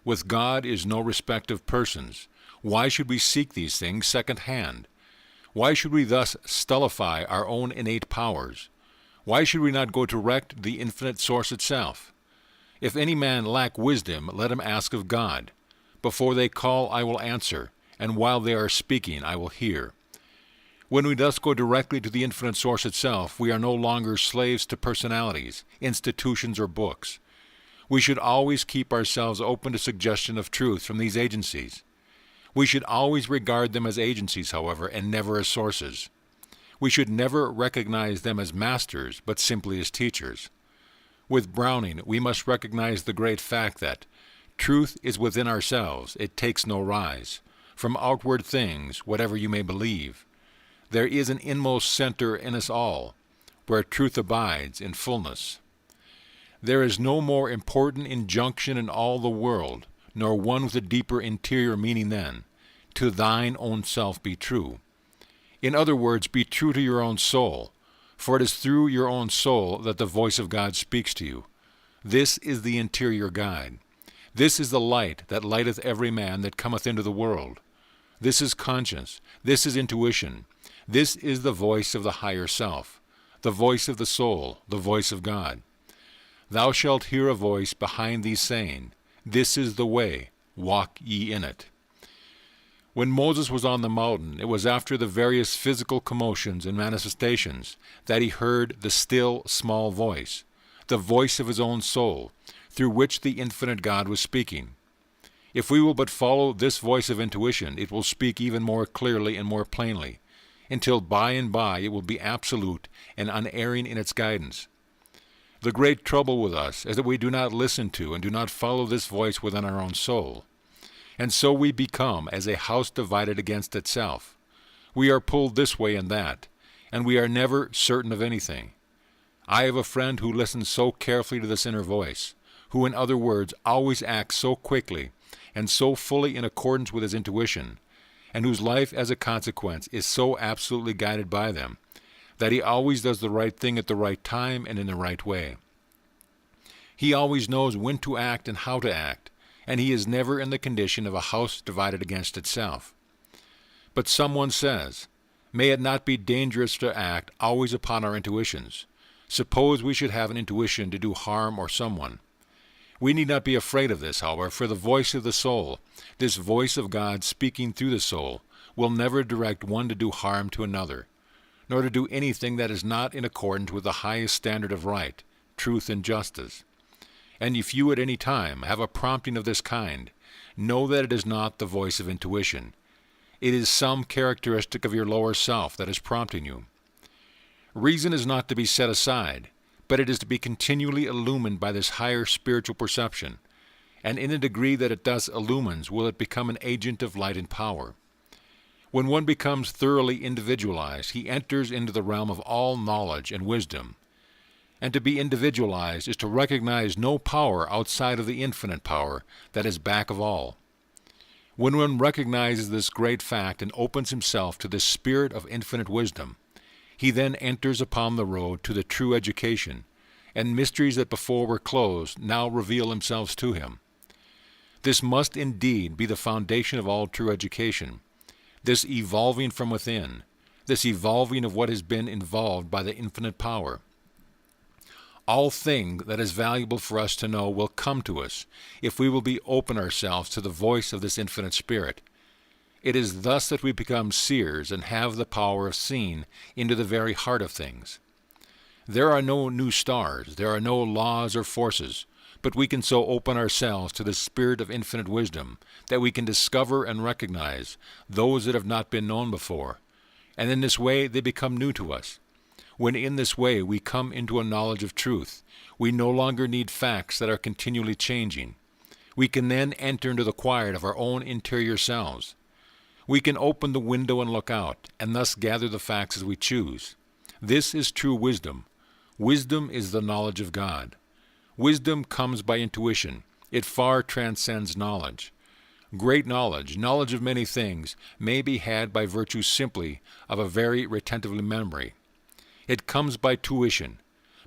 With God is no respect of persons. Why should we seek these things second-hand? Why should we thus stultify our own innate powers? Why should we not go direct to the infinite source itself? If any man lack wisdom, let him ask of God. Before they call, I will answer, and while they are speaking, I will hear. When we thus go directly to the infinite source itself, we are no longer slaves to personalities, institutions, or books. We should always keep ourselves open to suggestion of truth from these agencies. We should always regard them as agencies, however, and never as sources. We should never recognize them as masters, but simply as teachers. With Browning, we must recognize the great fact that truth is within ourselves, it takes no rise. From outward things, whatever you may believe, there is an inmost center in us all, where truth abides in fullness. There is no more important injunction in all the world, nor one with a deeper interior meaning than, to thine own self be true. In other words, be true to your own soul, for it is through your own soul that the voice of God speaks to you. This is the interior guide. This is the light that lighteth every man that cometh into the world. This is conscience. This is intuition. This is the voice of the higher self, the voice of the soul, the voice of God. Thou shalt hear a voice behind thee saying, This is the way, walk ye in it. When Moses was on the mountain, it was after the various physical commotions and manifestations that he heard the still, small voice, the voice of his own soul, through which the infinite God was speaking. If we will but follow this voice of intuition, it will speak even more clearly and more plainly, until by and by it will be absolute and unerring in its guidance. The great trouble with us is that we do not listen to and do not follow this voice within our own soul. And so we become as a house divided against itself. We are pulled this way and that, and we are never certain of anything. I have a friend who listens so carefully to this inner voice, who in other words always acts so quickly and so fully in accordance with his intuition, and whose life as a consequence is so absolutely guided by them, that he always does the right thing at the right time and in the right way. He always knows when to act and how to act, and he is never in the condition of a house divided against itself. But someone says, may it not be dangerous to act always upon our intuitions? Suppose we should have an intuition to do harm or someone. We need not be afraid of this, however, for the voice of the soul, this voice of God speaking through the soul, will never direct one to do harm to another, nor to do anything that is not in accordance with the highest standard of right, truth, and justice. And if you at any time have a prompting of this kind, know that it is not the voice of intuition. It is some characteristic of your lower self that is prompting you. Reason is not to be set aside, but it is to be continually illumined by this higher spiritual perception, and in the degree that it thus illumines will it become an agent of light and power. When one becomes thoroughly individualized, he enters into the realm of all knowledge and wisdom. And to be individualized is to recognize no power outside of the infinite power that is back of all. When one recognizes this great fact and opens himself to this spirit of infinite wisdom, he then enters upon the road to the true education, and mysteries that before were closed now reveal themselves to him. This must indeed be the foundation of all true education, this evolving from within, this evolving of what has been involved by the infinite power. All thing that is valuable for us to know will come to us if we will be open ourselves to the voice of this infinite spirit. It is thus that we become seers and have the power of seeing into the very heart of things. There are no new stars, there are no laws or forces, but we can so open ourselves to the spirit of infinite wisdom that we can discover and recognize those that have not been known before, and in this way they become new to us. When in this way we come into a knowledge of truth, we no longer need facts that are continually changing. We can then enter into the quiet of our own interior selves. We can open the window and look out, and thus gather the facts as we choose. This is true wisdom. Wisdom is the knowledge of God. Wisdom comes by intuition. It far transcends knowledge. Great knowledge, knowledge of many things, may be had by virtue simply of a very retentive memory. It comes by tuition,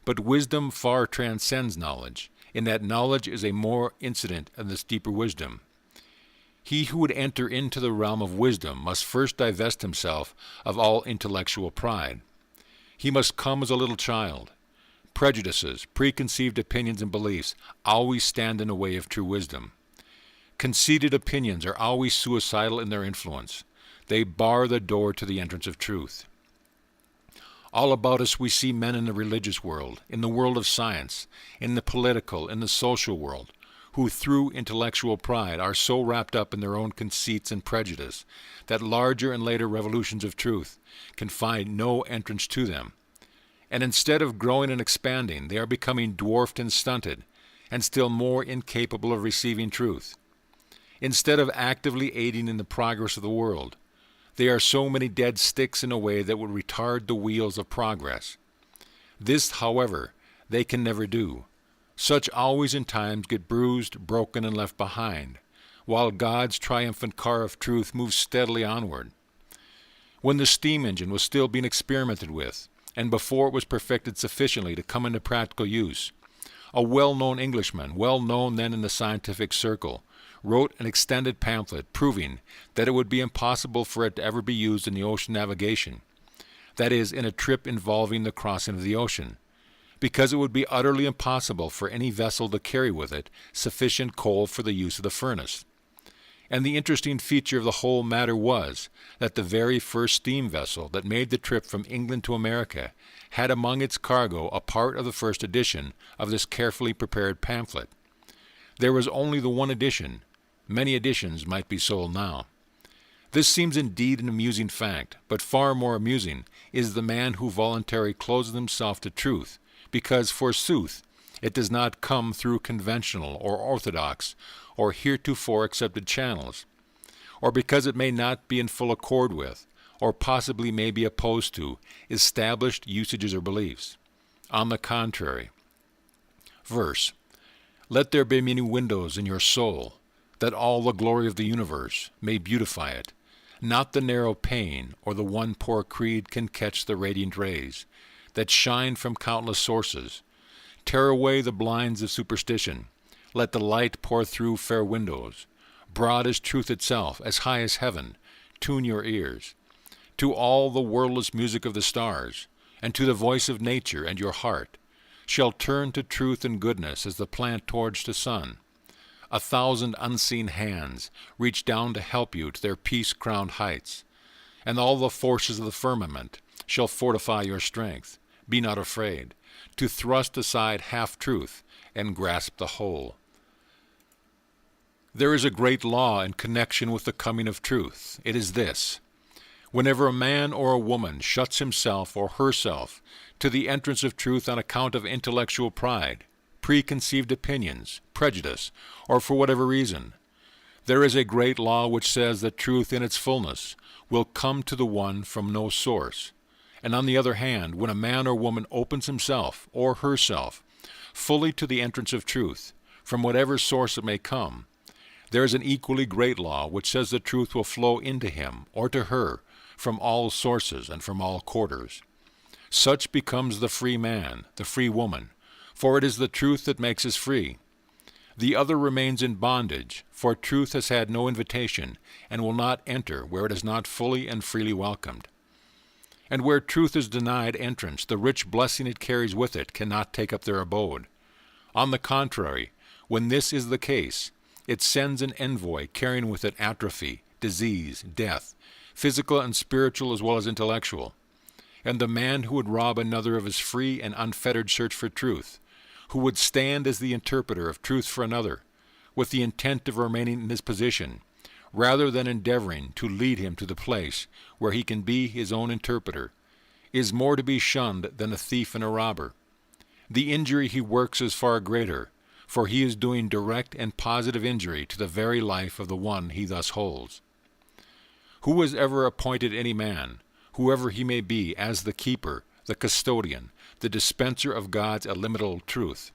but wisdom far transcends knowledge, in that knowledge is a more incident of this deeper wisdom. He who would enter into the realm of wisdom must first divest himself of all intellectual pride. He must come as a little child. Prejudices, preconceived opinions and beliefs always stand in the way of true wisdom. Conceited opinions are always suicidal in their influence. They bar the door to the entrance of truth. All about us we see men in the religious world, in the world of science, in the political, in the social world, who through intellectual pride are so wrapped up in their own conceits and prejudice that larger and later revolutions of truth can find no entrance to them. And instead of growing and expanding, they are becoming dwarfed and stunted, and still more incapable of receiving truth. Instead of actively aiding in the progress of the world, they are so many dead sticks in a way that would retard the wheels of progress. This, however, they can never do. Such always in times get bruised, broken, and left behind, while God's triumphant car of truth moves steadily onward. When the steam engine was still being experimented with, and before it was perfected sufficiently to come into practical use, a well-known Englishman, well known then in the scientific circle, wrote an extended pamphlet proving that it would be impossible for it to ever be used in the ocean navigation, that is, in a trip involving the crossing of the ocean, because it would be utterly impossible for any vessel to carry with it sufficient coal for the use of the furnace. And the interesting feature of the whole matter was that the very first steam vessel that made the trip from England to America had among its cargo a part of the first edition of this carefully prepared pamphlet. There was only the one edition. Many editions might be sold now. This seems indeed an amusing fact, but far more amusing is the man who voluntarily closes himself to truth, because, forsooth, it does not come through conventional or orthodox or heretofore accepted channels, or because it may not be in full accord with, or possibly may be opposed to, established usages or beliefs. On the contrary. Verse: "Let there be many windows in your soul, that all the glory of the universe may beautify it. Not the narrow pane or the one poor creed can catch the radiant rays that shine from countless sources. Tear away the blinds of superstition. Let the light pour through fair windows. Broad as truth itself, as high as heaven. Tune your ears to all the wordless music of the stars, and to the voice of nature, and your heart shall turn to truth and goodness as the plant towards the sun. 1,000 unseen hands reach down to help you to their peace-crowned heights, and all the forces of the firmament shall fortify your strength. Be not afraid to thrust aside half-truth and grasp the whole." There is a great law in connection with the coming of truth. It is this: whenever a man or a woman shuts himself or herself to the entrance of truth on account of intellectual pride, preconceived opinions, prejudice, or for whatever reason, there is a great law which says that truth in its fullness will come to the one from no source. And on the other hand, when a man or woman opens himself or herself fully to the entrance of truth, from whatever source it may come, there is an equally great law which says that truth will flow into him or to her from all sources and from all quarters. Such becomes the free man, the free woman, for it is the truth that makes us free. The other remains in bondage, for truth has had no invitation and will not enter where it is not fully and freely welcomed. And where truth is denied entrance, the rich blessing it carries with it cannot take up their abode. On the contrary, when this is the case, it sends an envoy carrying with it atrophy, disease, death, physical and spiritual as well as intellectual. And the man who would rob another of his free and unfettered search for truth, who would stand as the interpreter of truth for another, with the intent of remaining in his position, rather than endeavoring to lead him to the place where he can be his own interpreter, is more to be shunned than a thief and a robber. The injury he works is far greater, for he is doing direct and positive injury to the very life of the one he thus holds. Who has ever appointed any man, whoever he may be, as the keeper, the custodian, the dispenser of God's illimitable truth?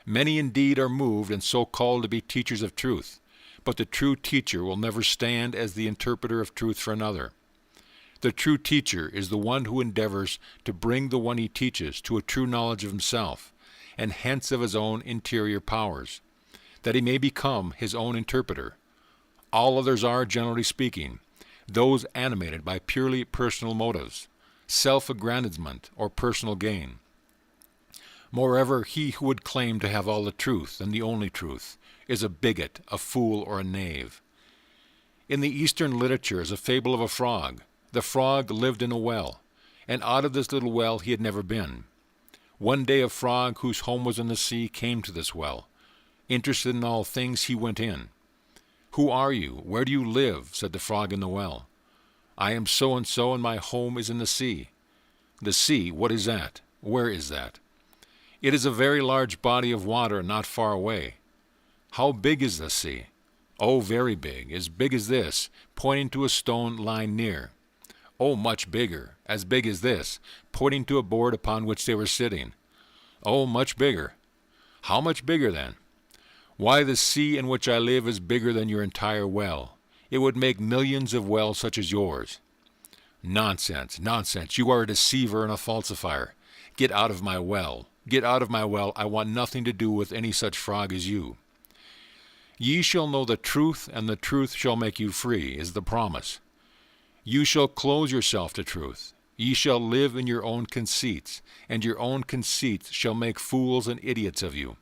Many indeed are moved and so called to be teachers of truth, but the true teacher will never stand as the interpreter of truth for another. The true teacher is the one who endeavors to bring the one he teaches to a true knowledge of himself, and hence of his own interior powers, that he may become his own interpreter. All others are, generally speaking, those animated by purely personal motives, self-aggrandizement, or personal gain. Moreover, he who would claim to have all the truth and the only truth is a bigot, a fool, or a knave. In the Eastern literature is a fable of a frog. The frog lived in a well, and out of this little well he had never been. One day a frog whose home was in the sea came to this well. Interested in all things, he went in. "Who are you? Where do you live?" said the frog in the well. "I am so-and-so, and my home is in the sea." "The sea? What is that? Where is that?" "It is a very large body of water not far away." "How big is the sea?" "Oh, very big, as big as this," pointing to a stone lying near. "Oh, much bigger, as big as this," pointing to a board upon which they were sitting. "Oh, much bigger." "How much bigger, then?" "Why, the sea in which I live is bigger than your entire well. It would make millions of wells such as yours." "Nonsense, nonsense, you are a deceiver and a falsifier. Get out of my well. Get out of my well. I want nothing to do with any such frog as you." "Ye shall know the truth, and the truth shall make you free," is the promise. You shall close yourself to truth. Ye shall live in your own conceits, and your own conceits shall make fools and idiots of you,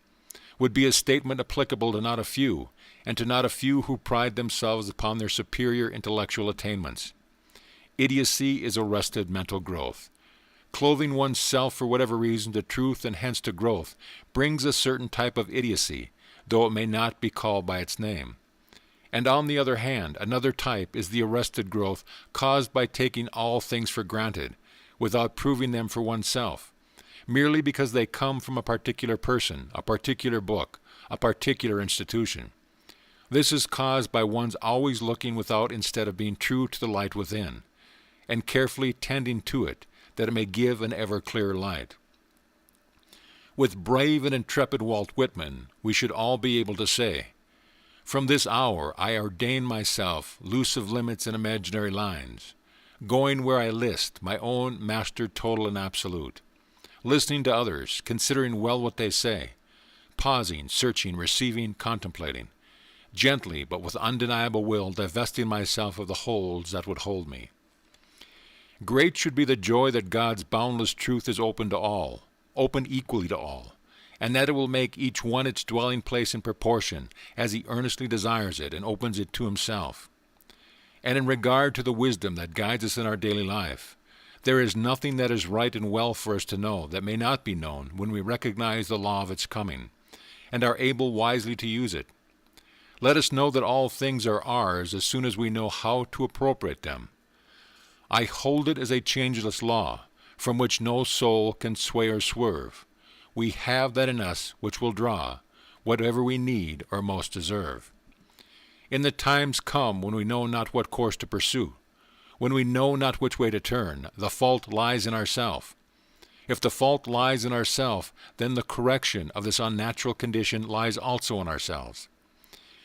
would be a statement applicable to not a few, and to not a few who pride themselves upon their superior intellectual attainments. Idiocy is arrested mental growth. Clothing one's self for whatever reason to truth and hence to growth brings a certain type of idiocy, though it may not be called by its name. And on the other hand, another type is the arrested growth caused by taking all things for granted, without proving them for oneself, merely because they come from a particular person, a particular book, a particular institution. This is caused by one's always looking without instead of being true to the light within, and carefully tending to it, that it may give an ever clearer light. With brave and intrepid Walt Whitman, we should all be able to say, "From this hour I ordain myself loose of limits and imaginary lines, going where I list, my own master total and absolute, listening to others, considering well what they say, pausing, searching, receiving, contemplating, gently but with undeniable will divesting myself of the holds that would hold me." Great should be the joy that God's boundless truth is open to all, open equally to all, and that it will make each one its dwelling place in proportion as he earnestly desires it and opens it to himself. And in regard to the wisdom that guides us in our daily life, there is nothing that is right and well for us to know that may not be known when we recognize the law of its coming, and are able wisely to use it. Let us know that all things are ours as soon as we know how to appropriate them. I hold it as a changeless law, from which no soul can sway or swerve. We have that in us which will draw whatever we need or most deserve. In the times come when we know not what course to pursue, when we know not which way to turn, the fault lies in ourself. If the fault lies in ourself, then the correction of this unnatural condition lies also in ourselves.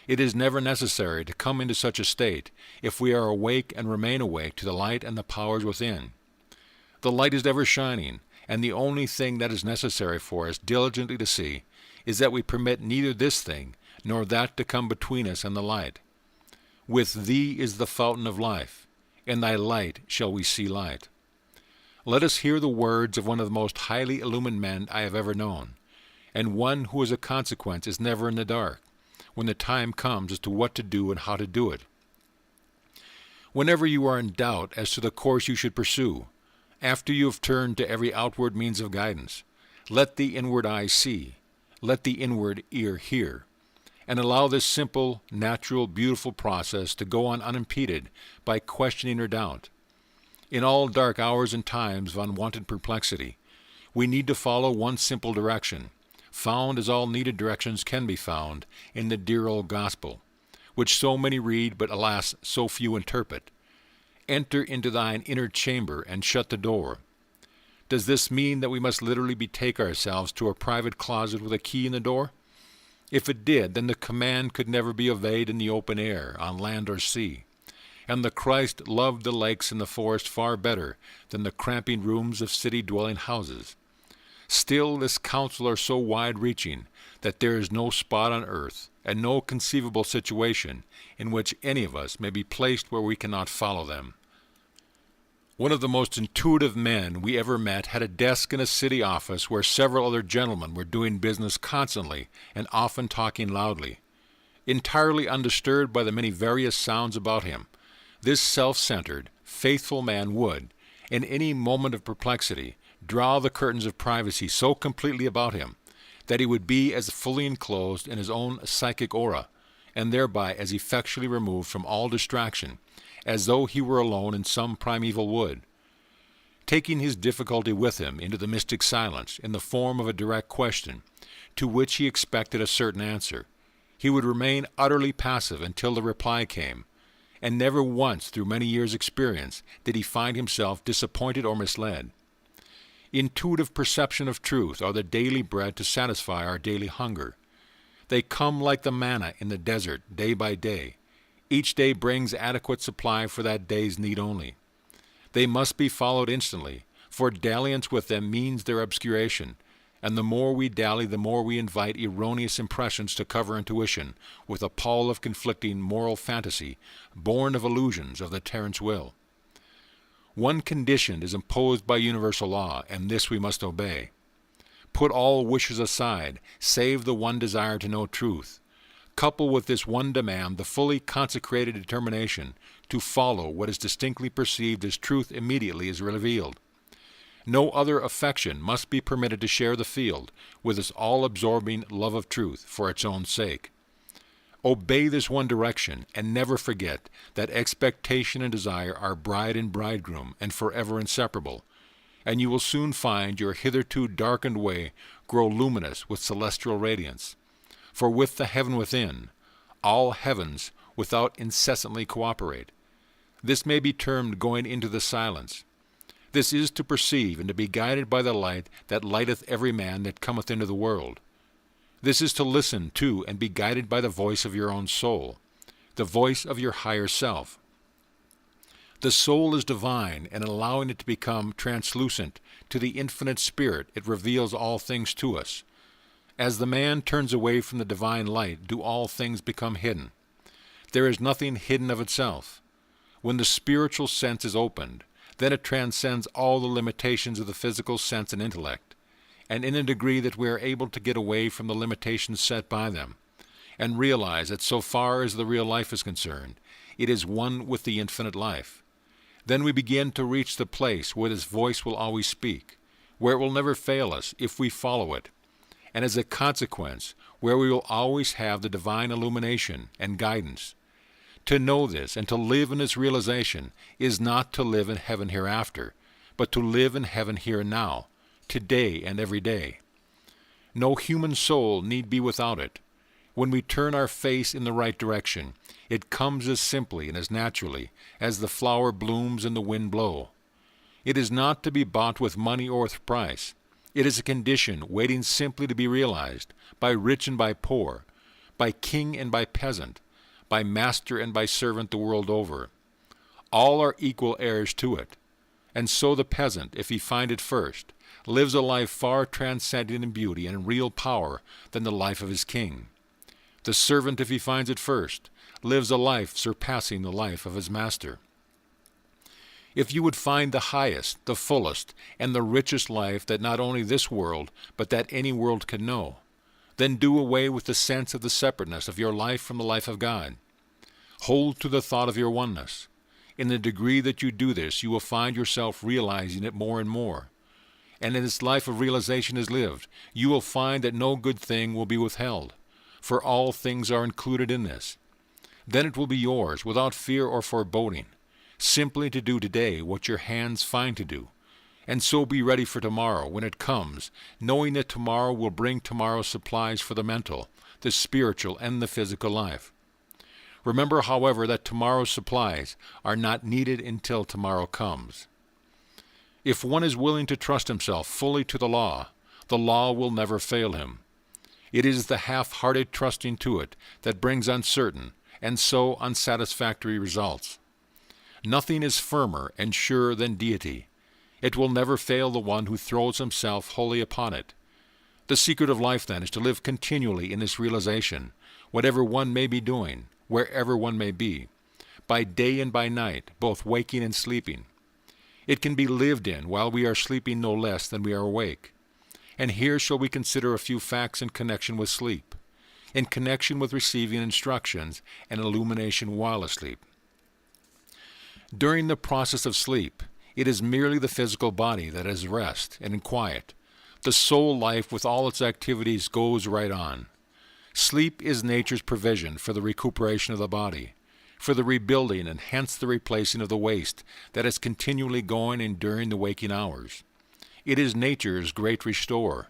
It is never necessary to come into such a state if we are awake and remain awake to the light and the powers within. The light is ever shining, and the only thing that is necessary for us diligently to see is that we permit neither this thing nor that to come between us and the light. With thee is the fountain of life. In thy light shall we see light. Let us hear the words of one of the most highly illumined men I have ever known, and one who as a consequence is never in the dark, when the time comes as to what to do and how to do it. Whenever you are in doubt as to the course you should pursue, after you have turned to every outward means of guidance, let the inward eye see, let the inward ear hear, and allow this simple, natural, beautiful process to go on unimpeded by questioning or doubt. In all dark hours and times of unwanted perplexity, we need to follow one simple direction, found as all needed directions can be found in the dear old gospel, which so many read but alas so few interpret. Enter into thine inner chamber and shut the door. Does this mean that we must literally betake ourselves to a private closet with a key in the door? If it did, then the command could never be obeyed in the open air, on land or sea. And the Christ loved the lakes and the forest far better than the cramping rooms of city-dwelling houses. Still, this counsel are so wide-reaching that there is no spot on earth and no conceivable situation in which any of us may be placed where we cannot follow them. One of the most intuitive men we ever met had a desk in a city office where several other gentlemen were doing business constantly and often talking loudly. Entirely undisturbed by the many various sounds about him, this self-centered, faithful man would, in any moment of perplexity, draw the curtains of privacy so completely about him that he would be as fully enclosed in his own psychic aura, and thereby as effectually removed from all distraction, as though he were alone in some primeval wood. Taking his difficulty with him into the mystic silence in the form of a direct question, to which he expected a certain answer, he would remain utterly passive until the reply came, and never once through many years' experience did he find himself disappointed or misled. Intuitive perception of truth are the daily bread to satisfy our daily hunger. They come like the manna in the desert, day by day. Each day brings adequate supply for that day's need only. They must be followed instantly, for dalliance with them means their obscuration, and the more we dally, the more we invite erroneous impressions to cover intuition with a pall of conflicting moral fantasy, born of illusions of the tyrant's will. One condition is imposed by universal law, and this we must obey. Put all wishes aside, save the one desire to know truth. Couple with this one demand the fully consecrated determination to follow what is distinctly perceived as truth immediately is revealed. No other affection must be permitted to share the field with this all-absorbing love of truth for its own sake. Obey this one direction, and never forget that expectation and desire are bride and bridegroom and forever inseparable, and you will soon find your hitherto darkened way grow luminous with celestial radiance. For with the heaven within, all heavens without incessantly cooperate. This may be termed going into the silence. This is to perceive and to be guided by the light that lighteth every man that cometh into the world. This is to listen to and be guided by the voice of your own soul, the voice of your higher self. The soul is divine, and in allowing it to become translucent to the infinite spirit, it reveals all things to us. As the man turns away from the divine light, do all things become hidden. There is nothing hidden of itself. When the spiritual sense is opened, then it transcends all the limitations of the physical sense and intellect, and in a degree that we are able to get away from the limitations set by them, and realize that so far as the real life is concerned, it is one with the infinite life. Then we begin to reach the place where this voice will always speak, where it will never fail us if we follow it, and as a consequence, where we will always have the divine illumination and guidance. To know this and to live in this realization is not to live in heaven hereafter, but to live in heaven here and now, today and every day. No human soul need be without it. When we turn our face in the right direction, it comes as simply and as naturally as the flower blooms and the wind blow. It is not to be bought with money or with price. It is a condition waiting simply to be realized by rich and by poor, by king and by peasant, by master and by servant the world over. All are equal heirs to it, and so the peasant, if he find it first, lives a life far transcending in beauty and in real power than the life of his king. The servant, if he finds it first, lives a life surpassing the life of his master. If you would find the highest, the fullest, and the richest life that not only this world, but that any world can know, then do away with the sense of the separateness of your life from the life of God. Hold to the thought of your oneness. In the degree that you do this, you will find yourself realizing it more and more. And in this life of realization is lived, you will find that no good thing will be withheld, for all things are included in this. Then it will be yours without fear or foreboding, simply to do today what your hands find to do, and so be ready for tomorrow when it comes, knowing that tomorrow will bring tomorrow's supplies for the mental, the spiritual, and the physical life. Remember, however, that tomorrow's supplies are not needed until tomorrow comes. If one is willing to trust himself fully to the law will never fail him. It is the half-hearted trusting to it that brings uncertain and so unsatisfactory results. Nothing is firmer and surer than deity. It will never fail the one who throws himself wholly upon it. The secret of life, then, is to live continually in this realization, whatever one may be doing, wherever one may be, by day and by night, both waking and sleeping. It can be lived in while we are sleeping no less than we are awake. And here shall we consider a few facts in connection with sleep, in connection with receiving instructions and illumination while asleep. During the process of sleep, it is merely the physical body that is at rest and in quiet. The soul life with all its activities goes right on. Sleep is nature's provision for the recuperation of the body, for the rebuilding and hence the replacing of the waste that is continually going in during the waking hours. It is nature's great restorer.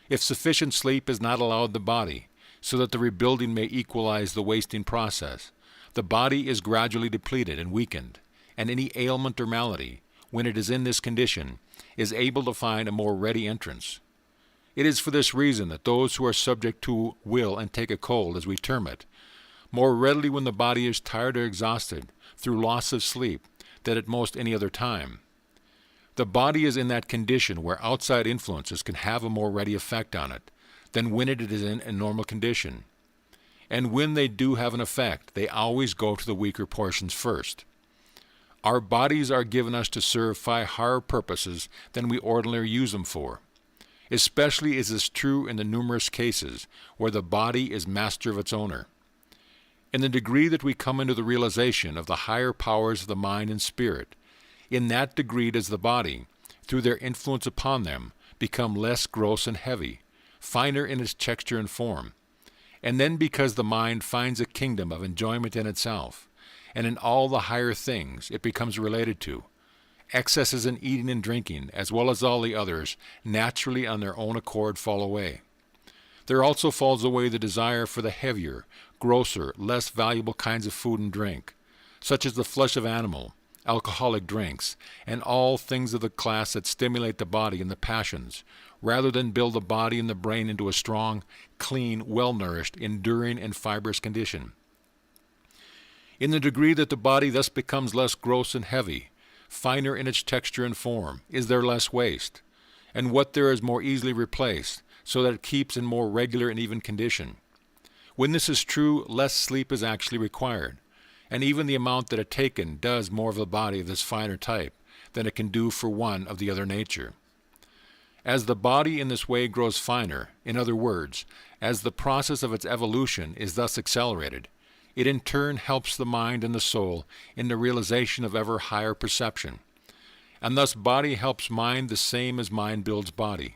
If sufficient sleep is not allowed the body, so that the rebuilding may equalize the wasting process, the body is gradually depleted and weakened, and any ailment or malady, when it is in this condition, is able to find a more ready entrance. It is for this reason that those who are subject to will and take a cold, as we term it, more readily when the body is tired or exhausted through loss of sleep than at most any other time. The body is in that condition where outside influences can have a more ready effect on it than when it is in a normal condition. And when they do have an effect, they always go to the weaker portions first. Our bodies are given us to serve far higher purposes than we ordinarily use them for. Especially is this true in the numerous cases where the body is master of its owner. In the degree that we come into the realization of the higher powers of the mind and spirit, in that degree does the body, through their influence upon them, become less gross and heavy, finer in its texture and form. And then because the mind finds a kingdom of enjoyment in itself, and in all the higher things it becomes related to, excesses in eating and drinking, as well as all the others, naturally on their own accord fall away. There also falls away the desire for the heavier, grosser, less valuable kinds of food and drink, such as the flesh of animal, alcoholic drinks, and all things of the class that stimulate the body and the passions, rather than build the body and the brain into a strong, clean, well-nourished, enduring, and fibrous condition. In the degree that the body thus becomes less gross and heavy, finer in its texture and form, is there less waste, and what there is more easily replaced, so that it keeps in more regular and even condition. When this is true, less sleep is actually required, and even the amount that is taken does more of the body of this finer type than it can do for one of the other nature. As the body in this way grows finer, in other words, as the process of its evolution is thus accelerated, it in turn helps the mind and the soul in the realization of ever higher perception. And thus body helps mind the same as mind builds body.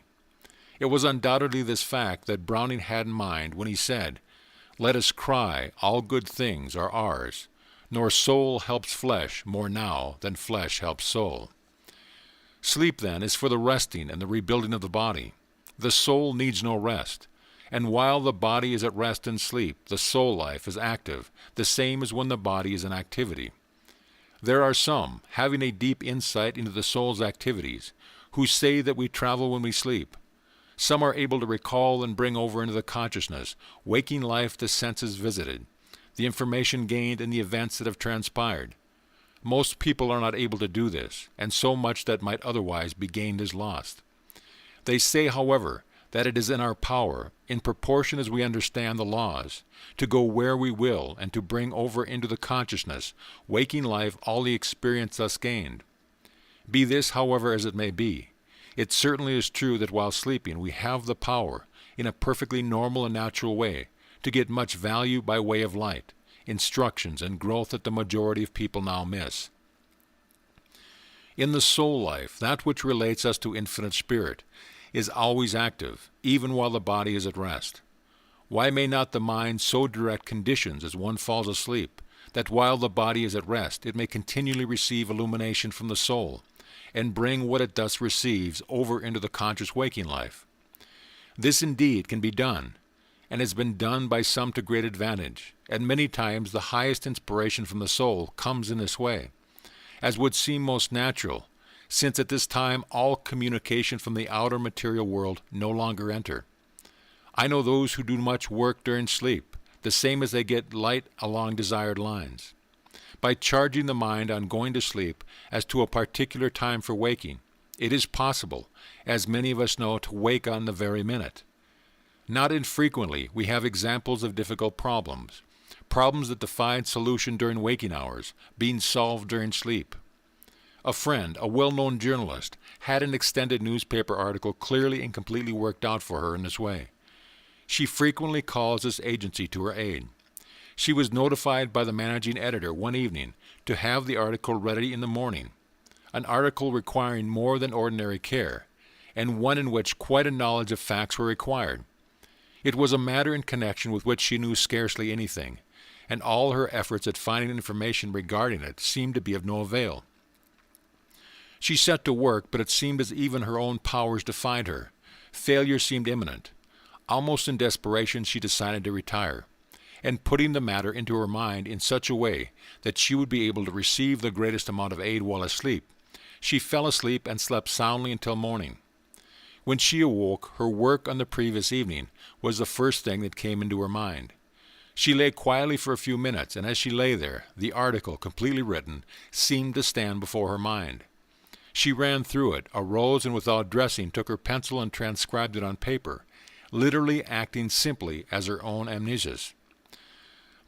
It was undoubtedly this fact that Browning had in mind when he said, "Let us cry, all good things are ours, nor soul helps flesh more now than flesh helps soul." Sleep, then, is for the resting and the rebuilding of the body. The soul needs no rest. And while the body is at rest and sleep, the soul life is active, the same as when the body is in activity. There are some, having a deep insight into the soul's activities, who say that we travel when we sleep. Some are able to recall and bring over into the consciousness, waking life the senses visited, the information gained in the events that have transpired. Most people are not able to do this, and so much that might otherwise be gained is lost. They say, however, that it is in our power, in proportion as we understand the laws, to go where we will and to bring over into the consciousness, waking life, all the experience thus gained. Be this, however, as it may be, it certainly is true that while sleeping we have the power, in a perfectly normal and natural way, to get much value by way of light, instructions, and growth that the majority of people now miss. In the soul life, that which relates us to infinite spirit, is always active, even while the body is at rest. Why may not the mind so direct conditions as one falls asleep, that while the body is at rest, it may continually receive illumination from the soul, and bring what it thus receives over into the conscious waking life? This indeed can be done, and has been done by some to great advantage, and many times the highest inspiration from the soul comes in this way, as would seem most natural, since at this time all communication from the outer material world no longer enter. I know those who do much work during sleep, the same as they get light along desired lines. By charging the mind on going to sleep as to a particular time for waking, it is possible, as many of us know, to wake on the very minute. Not infrequently, we have examples of difficult problems that defied solution during waking hours, being solved during sleep. A friend, a well-known journalist, had an extended newspaper article clearly and completely worked out for her in this way. She frequently calls this agency to her aid. She was notified by the managing editor one evening to have the article ready in the morning, an article requiring more than ordinary care, and one in which quite a knowledge of facts were required. It was a matter in connection with which she knew scarcely anything, and all her efforts at finding information regarding it seemed to be of no avail. She set to work, but it seemed as even her own powers defied her. Failure seemed imminent. Almost in desperation, she decided to retire, and putting the matter into her mind in such a way that she would be able to receive the greatest amount of aid while asleep, she fell asleep and slept soundly until morning. When she awoke, her work on the previous evening was the first thing that came into her mind. She lay quietly for a few minutes, and as she lay there, the article, completely written, seemed to stand before her mind. She ran through it, arose, and without dressing took her pencil and transcribed it on paper, literally acting simply as her own amnesis.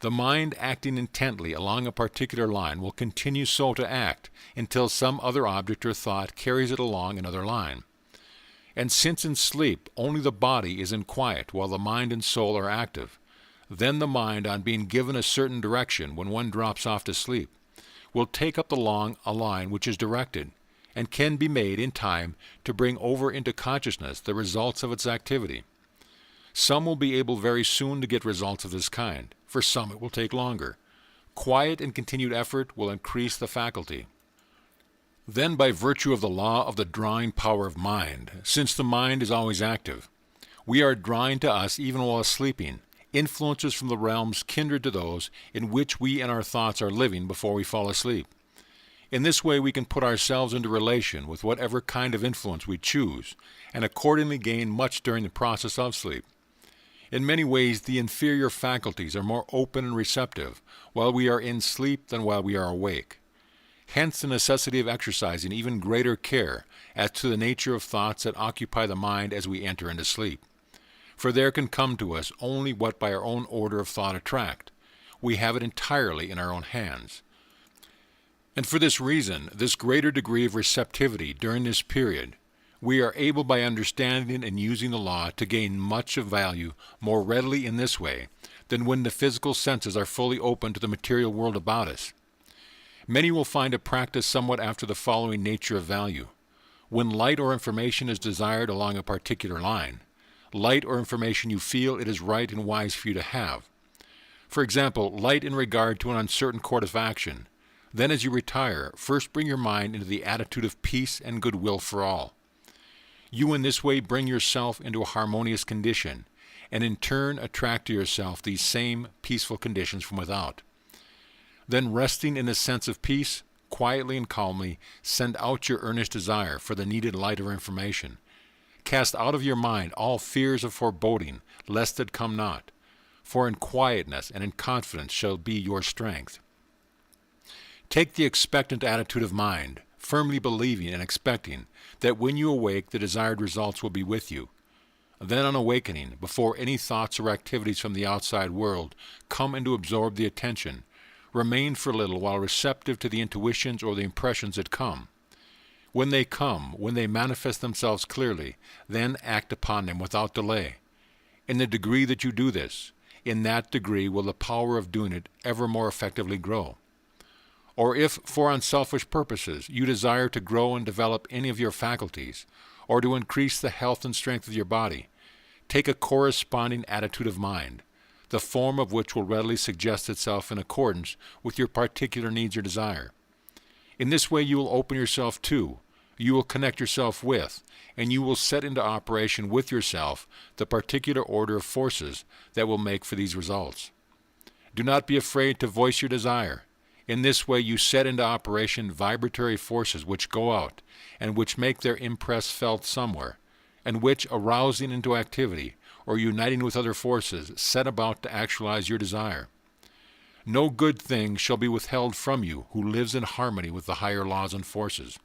The mind acting intently along a particular line will continue so to act until some other object or thought carries it along another line. And since in sleep only the body is in quiet while the mind and soul are active, then the mind, on being given a certain direction when one drops off to sleep, will take up along a line which is directed, and can be made in time to bring over into consciousness the results of its activity. Some will be able very soon to get results of this kind. For some it will take longer. Quiet and continued effort will increase the faculty. Then, by virtue of the law of the drawing power of mind, since the mind is always active, we are drawing to us even while sleeping influences from the realms kindred to those in which we and our thoughts are living before we fall asleep. In this way we can put ourselves into relation with whatever kind of influence we choose, and accordingly gain much during the process of sleep. In many ways, the inferior faculties are more open and receptive while we are in sleep than while we are awake. Hence the necessity of exercising even greater care as to the nature of thoughts that occupy the mind as we enter into sleep. For there can come to us only what by our own order of thought attract. We have it entirely in our own hands. And for this reason, this greater degree of receptivity during this period, we are able by understanding and using the law to gain much of value more readily in this way than when the physical senses are fully open to the material world about us. Many will find a practice somewhat after the following nature of value. When light or information is desired along a particular line, light or information you feel it is right and wise for you to have. For example, light in regard to an uncertain course of action. Then as you retire, first bring your mind into the attitude of peace and goodwill for all. You in this way bring yourself into a harmonious condition, and in turn attract to yourself these same peaceful conditions from without. Then resting in a sense of peace, quietly and calmly send out your earnest desire for the needed light or information. Cast out of your mind all fears of foreboding, lest it come not, for in quietness and in confidence shall be your strength. Take the expectant attitude of mind, firmly believing and expecting that when you awake the desired results will be with you. Then on awakening, before any thoughts or activities from the outside world come in to absorb the attention, remain for a little while receptive to the intuitions or the impressions that come. When they come, when they manifest themselves clearly, then act upon them without delay. In the degree that you do this, in that degree will the power of doing it ever more effectively grow. Or if, for unselfish purposes, you desire to grow and develop any of your faculties, or to increase the health and strength of your body, take a corresponding attitude of mind, the form of which will readily suggest itself in accordance with your particular needs or desire. In this way you will open yourself to, you will connect yourself with, and you will set into operation with yourself the particular order of forces that will make for these results. Do not be afraid to voice your desire. In this way you set into operation vibratory forces which go out, and which make their impress felt somewhere, and which, arousing into activity, or uniting with other forces set about to actualize your desire. No good thing shall be withheld from you who lives in harmony with the higher laws and forces.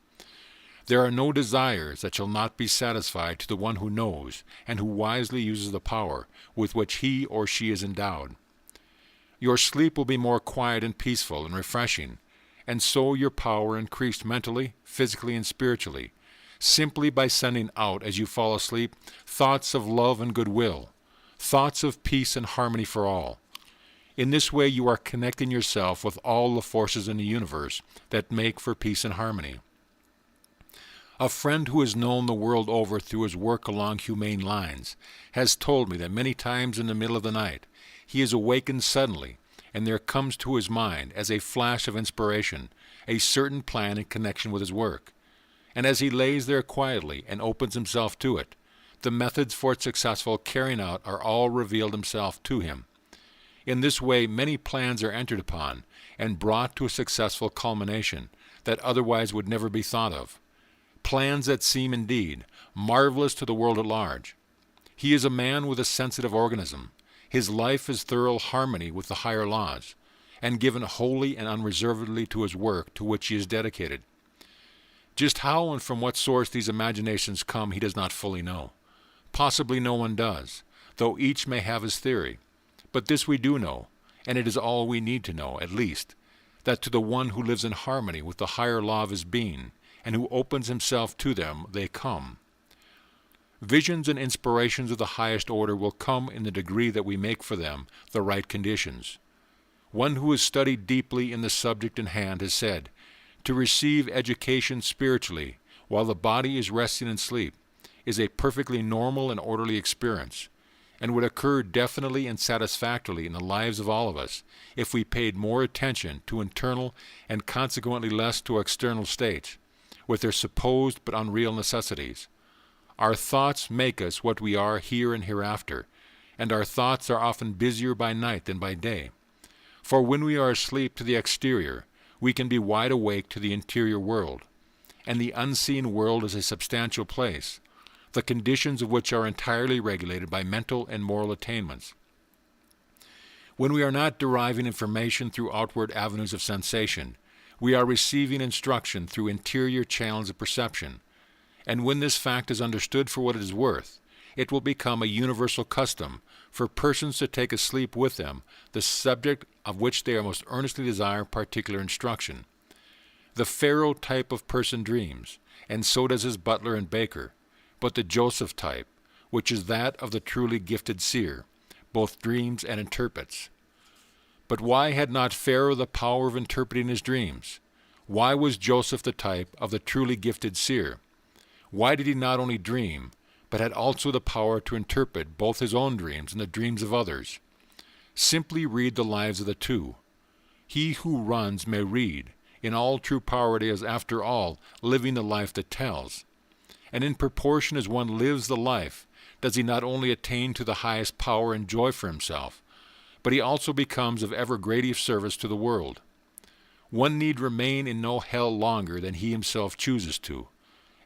There are no desires that shall not be satisfied to the one who knows and who wisely uses the power with which he or she is endowed. Your sleep will be more quiet and peaceful and refreshing, and so your power increased mentally, physically, and spiritually, simply by sending out as you fall asleep thoughts of love and goodwill, thoughts of peace and harmony for all. In this way you are connecting yourself with all the forces in the universe that make for peace and harmony. A friend who has known the world over through his work along humane lines has told me that many times in the middle of the night he is awakened suddenly, and there comes to his mind, as a flash of inspiration, a certain plan in connection with his work. And as he lays there quietly and opens himself to it, the methods for its successful carrying out are all revealed himself to him. In this way many plans are entered upon and brought to a successful culmination that otherwise would never be thought of. Plans that seem indeed marvelous to the world at large. He is a man with a sensitive organism. His life is thorough harmony with the higher laws, and given wholly and unreservedly to his work to which he is dedicated. Just how and from what source these imaginations come he does not fully know. Possibly no one does, though each may have his theory. But this we do know, and it is all we need to know, at least, that to the one who lives in harmony with the higher law of his being, and who opens himself to them, they come. Visions and inspirations of the highest order will come in the degree that we make for them the right conditions. One who has studied deeply in the subject in hand has said, to receive education spiritually while the body is resting in sleep is a perfectly normal and orderly experience, and would occur definitely and satisfactorily in the lives of all of us if we paid more attention to internal and consequently less to external states, with their supposed but unreal necessities. Our thoughts make us what we are here and hereafter, and our thoughts are often busier by night than by day. For when we are asleep to the exterior, we can be wide awake to the interior world, and the unseen world is a substantial place, the conditions of which are entirely regulated by mental and moral attainments. When we are not deriving information through outward avenues of sensation, we are receiving instruction through interior channels of perception, and when this fact is understood for what it is worth, it will become a universal custom for persons to take asleep with them the subject of which they most earnestly desire particular instruction. The Pharaoh type of person dreams, and so does his butler and baker, but the Joseph type, which is that of the truly gifted seer, both dreams and interprets. But why had not Pharaoh the power of interpreting his dreams? Why was Joseph the type of the truly gifted seer? Why did he not only dream, but had also the power to interpret both his own dreams and the dreams of others? Simply read the lives of the two. He who runs may read. In all true power it is, after all, living the life that tells. And in proportion as one lives the life, does he not only attain to the highest power and joy for himself, but he also becomes of ever greater service to the world. One need remain in no hell longer than he himself chooses to,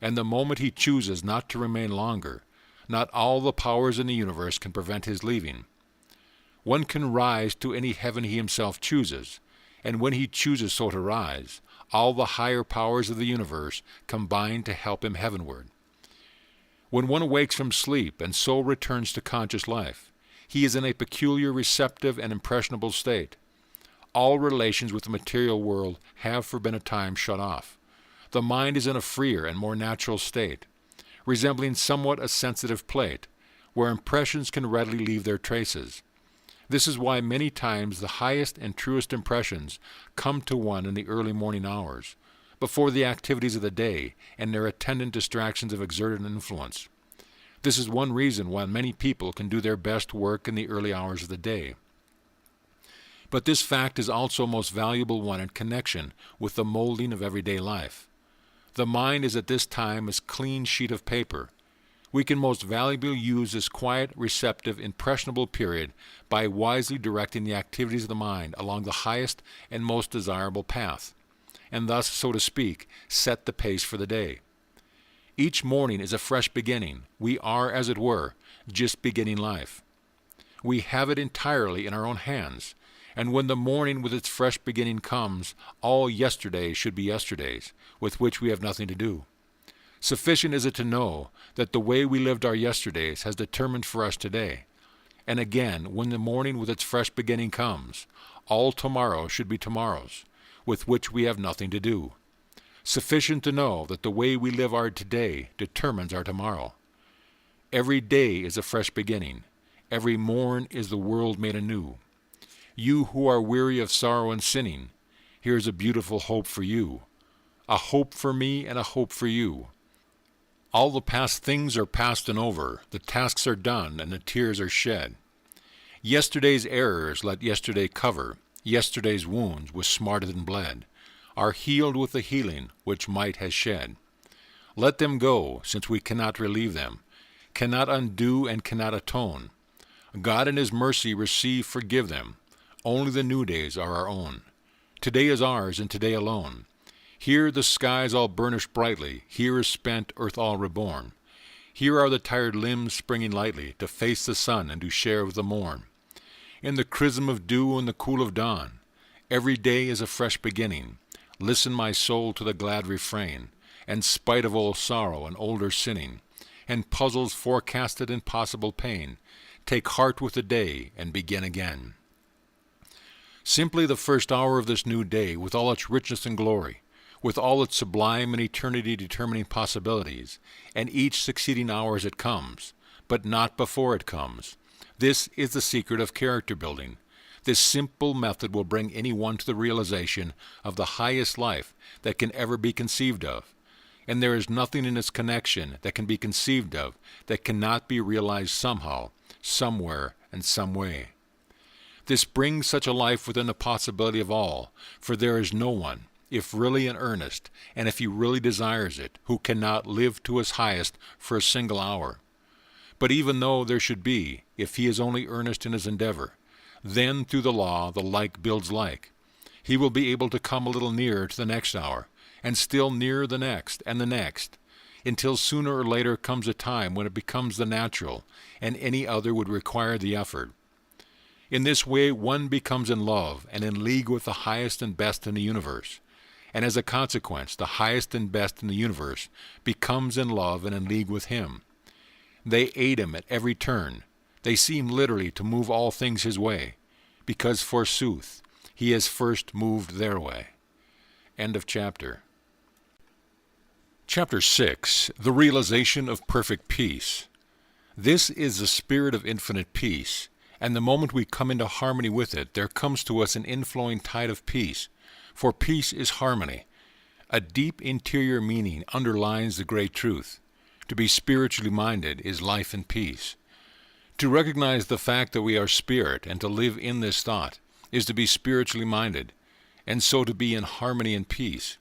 and the moment he chooses not to remain longer, not all the powers in the universe can prevent his leaving. One can rise to any heaven he himself chooses, and when he chooses so to rise, all the higher powers of the universe combine to help him heavenward. When one awakes from sleep and so returns to conscious life, he is in a peculiar receptive and impressionable state. All relations with the material world have for a time shut off. The mind is in a freer and more natural state, resembling somewhat a sensitive plate, where impressions can readily leave their traces. This is why many times the highest and truest impressions come to one in the early morning hours, before the activities of the day and their attendant distractions have exerted an influence. This is one reason why many people can do their best work in the early hours of the day. But this fact is also a most valuable one in connection with the molding of everyday life. The mind is at this time a clean sheet of paper. We can most valuably use this quiet, receptive, impressionable period by wisely directing the activities of the mind along the highest and most desirable path, and thus, so to speak, set the pace for the day. Each morning is a fresh beginning. We are, as it were, just beginning life. We have it entirely in our own hands, and when the morning with its fresh beginning comes, all yesterdays should be yesterdays, with which we have nothing to do. Sufficient is it to know that the way we lived our yesterdays has determined for us today. And again, when the morning with its fresh beginning comes, all tomorrow should be tomorrows, with which we have nothing to do. Sufficient to know that the way we live our today determines our tomorrow. Every day is a fresh beginning. Every morn is the world made anew. You who are weary of sorrow and sinning, here's a beautiful hope for you. A hope for me and a hope for you. All the past things are past and over, the tasks are done and the tears are shed. Yesterday's errors let yesterday cover, yesterday's wounds which smarted and bled, are healed with the healing which might has shed. Let them go, since we cannot relieve them, cannot undo and cannot atone. God in his mercy forgive them. Only the new days are our own. Today is ours and today alone. Here the skies all burnish brightly, here is spent earth all reborn. Here are the tired limbs springing lightly to face the sun and to share with the morn. In the chrism of dew and the cool of dawn, every day is a fresh beginning. Listen, my soul, to the glad refrain, and spite of old sorrow and older sinning, and puzzles forecasted and possible pain, take heart with the day and begin again. Simply the first hour of this new day, with all its richness and glory, with all its sublime and eternity-determining possibilities, and each succeeding hour as it comes, but not before it comes. This is the secret of character building. This simple method will bring anyone to the realization of the highest life that can ever be conceived of, and there is nothing in its connection that can be conceived of that cannot be realized somehow, somewhere, and some way. This brings such a life within the possibility of all, for there is no one, if really in earnest, and if he really desires it, who cannot live to his highest for a single hour. But even though there should be, if he is only earnest in his endeavor, then through the law the like builds like. He will be able to come a little nearer to the next hour, and still nearer the next, and the next, until sooner or later comes a time when it becomes the natural, and any other would require the effort. In this way one becomes in love and in league with the highest and best in the universe, and as a consequence the highest and best in the universe becomes in love and in league with him. They aid him at every turn. They seem literally to move all things his way, because forsooth he has first moved their way. End of chapter. Chapter 6. The Realization of Perfect Peace. This is the spirit of infinite peace, and the moment we come into harmony with it, there comes to us an inflowing tide of peace, for peace is harmony. A deep interior meaning underlines the great truth. To be spiritually minded is life and peace. To recognize the fact that we are spirit and to live in this thought is to be spiritually minded, and so to be in harmony and peace.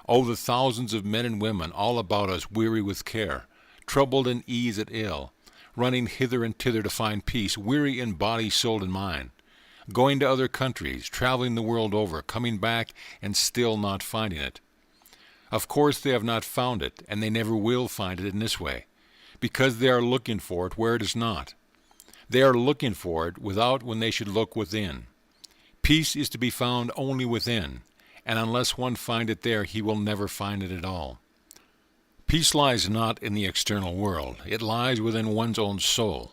Oh, the thousands of men and women all about us weary with care, troubled in ease at ill, running hither and thither to find peace, weary in body, soul, and mind, going to other countries, traveling the world over, coming back and still not finding it. Of course they have not found it, and they never will find it in this way, because they are looking for it where it is not. They are looking for it without when they should look within. Peace is to be found only within, and unless one find it there, he will never find it at all. Peace lies not in the external world. It lies within one's own soul.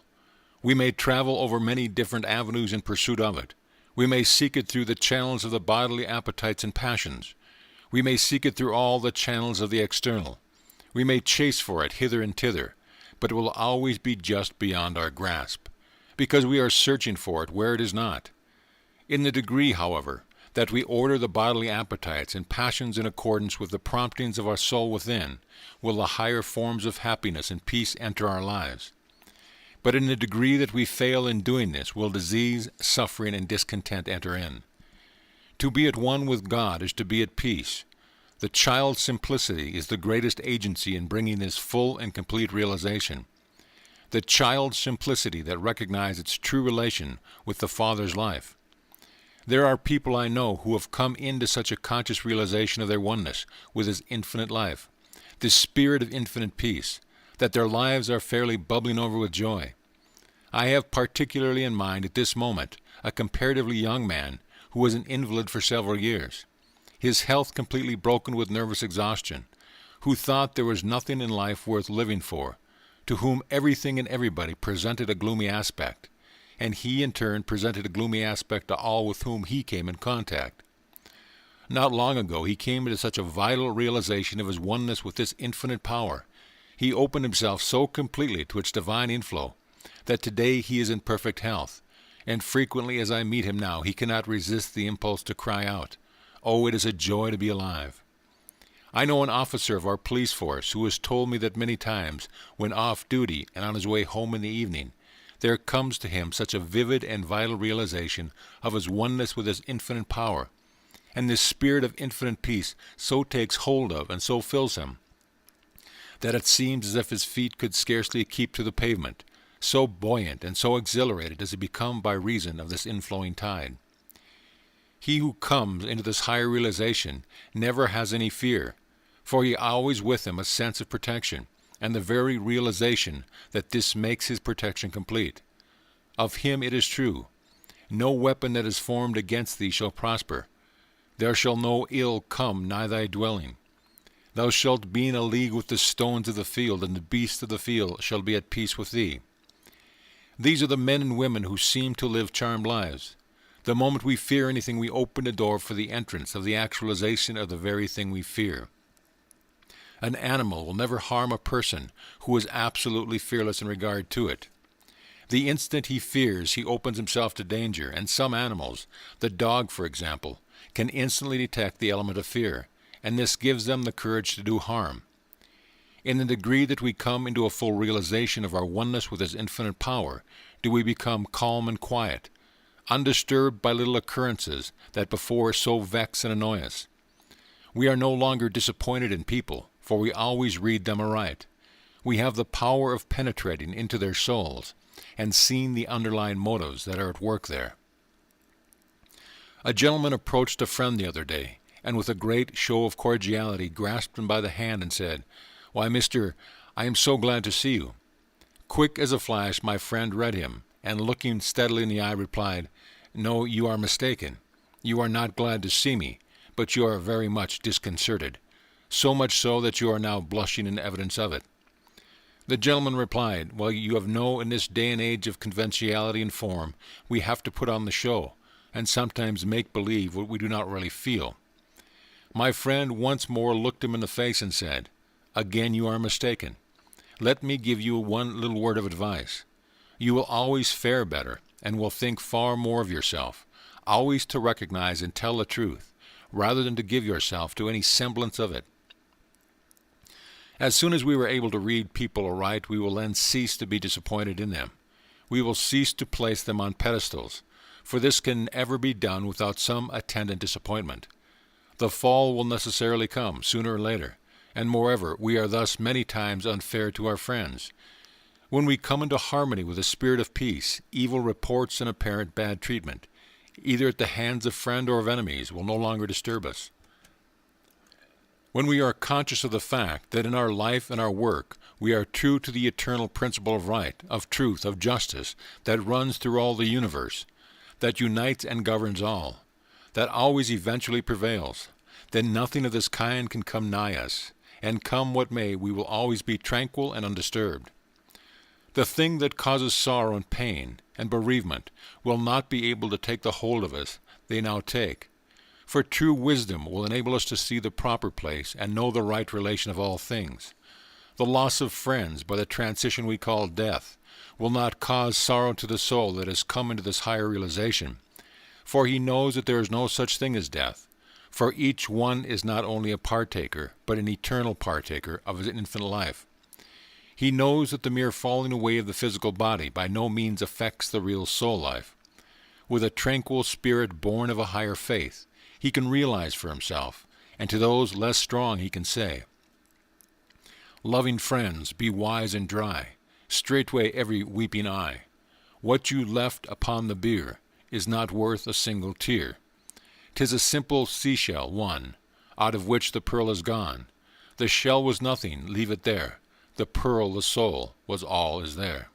We may travel over many different avenues in pursuit of it. We may seek it through the channels of the bodily appetites and passions. We may seek it through all the channels of the external. We may chase for it hither and thither, but it will always be just beyond our grasp, because we are searching for it where it is not. In the degree, however, that we order the bodily appetites and passions in accordance with the promptings of our soul within, will the higher forms of happiness and peace enter our lives. But in the degree that we fail in doing this, will disease, suffering, and discontent enter in. To be at one with God is to be at peace. The child's simplicity is the greatest agency in bringing this full and complete realization. The child's simplicity that recognizes its true relation with the Father's life. There are people I know who have come into such a conscious realization of their oneness with his infinite life, this spirit of infinite peace, that their lives are fairly bubbling over with joy. I have particularly in mind at this moment a comparatively young man who was an invalid for several years, his health completely broken with nervous exhaustion, who thought there was nothing in life worth living for, to whom everything and everybody presented a gloomy aspect, and he in turn presented a gloomy aspect to all with whom he came in contact. Not long ago he came into such a vital realization of his oneness with this infinite power. He opened himself so completely to its divine inflow that today he is in perfect health, and frequently as I meet him now he cannot resist the impulse to cry out, "Oh, it is a joy to be alive." I know an officer of our police force who has told me that many times, when off duty and on his way home in the evening, there comes to him such a vivid and vital realization of his oneness with his infinite power, and this spirit of infinite peace so takes hold of and so fills him, that it seems as if his feet could scarcely keep to the pavement, so buoyant and so exhilarated does he become by reason of this inflowing tide. He who comes into this higher realization never has any fear, for he always with him a sense of protection, and the very realization that this makes his protection complete. Of him it is true, "No weapon that is formed against thee shall prosper. There shall no ill come nigh thy dwelling. Thou shalt be in a league with the stones of the field, and the beasts of the field shall be at peace with thee." These are the men and women who seem to live charmed lives. The moment we fear anything, we open the door for the entrance of the actualization of the very thing we fear. An animal will never harm a person who is absolutely fearless in regard to it. The instant he fears, he opens himself to danger, and some animals, the dog for example, can instantly detect the element of fear, and this gives them the courage to do harm. In the degree that we come into a full realization of our oneness with his infinite power, do we become calm and quiet, undisturbed by little occurrences that before so vex and annoy us. We are no longer disappointed in people, for we always read them aright. We have the power of penetrating into their souls and seeing the underlying motives that are at work there. A gentleman approached a friend the other day, and with a great show of cordiality grasped him by the hand and said, "Why, mister, I am so glad to see you." Quick as a flash my friend read him, and looking steadily in the eye replied, "No, you are mistaken. You are not glad to see me, but you are very much disconcerted, so much so that you are now blushing in evidence of it." The gentleman replied, "Well, you have know in this day and age of conventionality and form, we have to put on the show, and sometimes make believe what we do not really feel." My friend once more looked him in the face and said, "Again you are mistaken. Let me give you one little word of advice. You will always fare better, and will think far more of yourself, always to recognize and tell the truth, rather than to give yourself to any semblance of it. As soon as we were able to read people aright, we will then cease to be disappointed in them. We will cease to place them on pedestals, for this can ever be done without some attendant disappointment. The fall will necessarily come, sooner or later, and moreover, we are thus many times unfair to our friends. When we come into harmony with the spirit of peace, evil reports and apparent bad treatment, either at the hands of friend or of enemies, will no longer disturb us. When we are conscious of the fact that in our life and our work we are true to the eternal principle of right, of truth, of justice, that runs through all the universe, that unites and governs all, that always eventually prevails, then nothing of this kind can come nigh us, and come what may, we will always be tranquil and undisturbed. The thing that causes sorrow and pain and bereavement will not be able to take the hold of us they now take, for true wisdom will enable us to see the proper place and know the right relation of all things. The loss of friends by the transition we call death will not cause sorrow to the soul that has come into this higher realization, for he knows that there is no such thing as death, for each one is not only a partaker, but an eternal partaker of his infinite life. He knows that the mere falling away of the physical body by no means affects the real soul life. With a tranquil spirit born of a higher faith, he can realize for himself, and to those less strong he can say, "Loving friends, be wise and dry, straightway every weeping eye. What you left upon the bier is not worth a single tear. 'Tis a simple seashell one, out of which the pearl is gone. The shell was nothing, leave it there. The pearl, the soul, was all is there.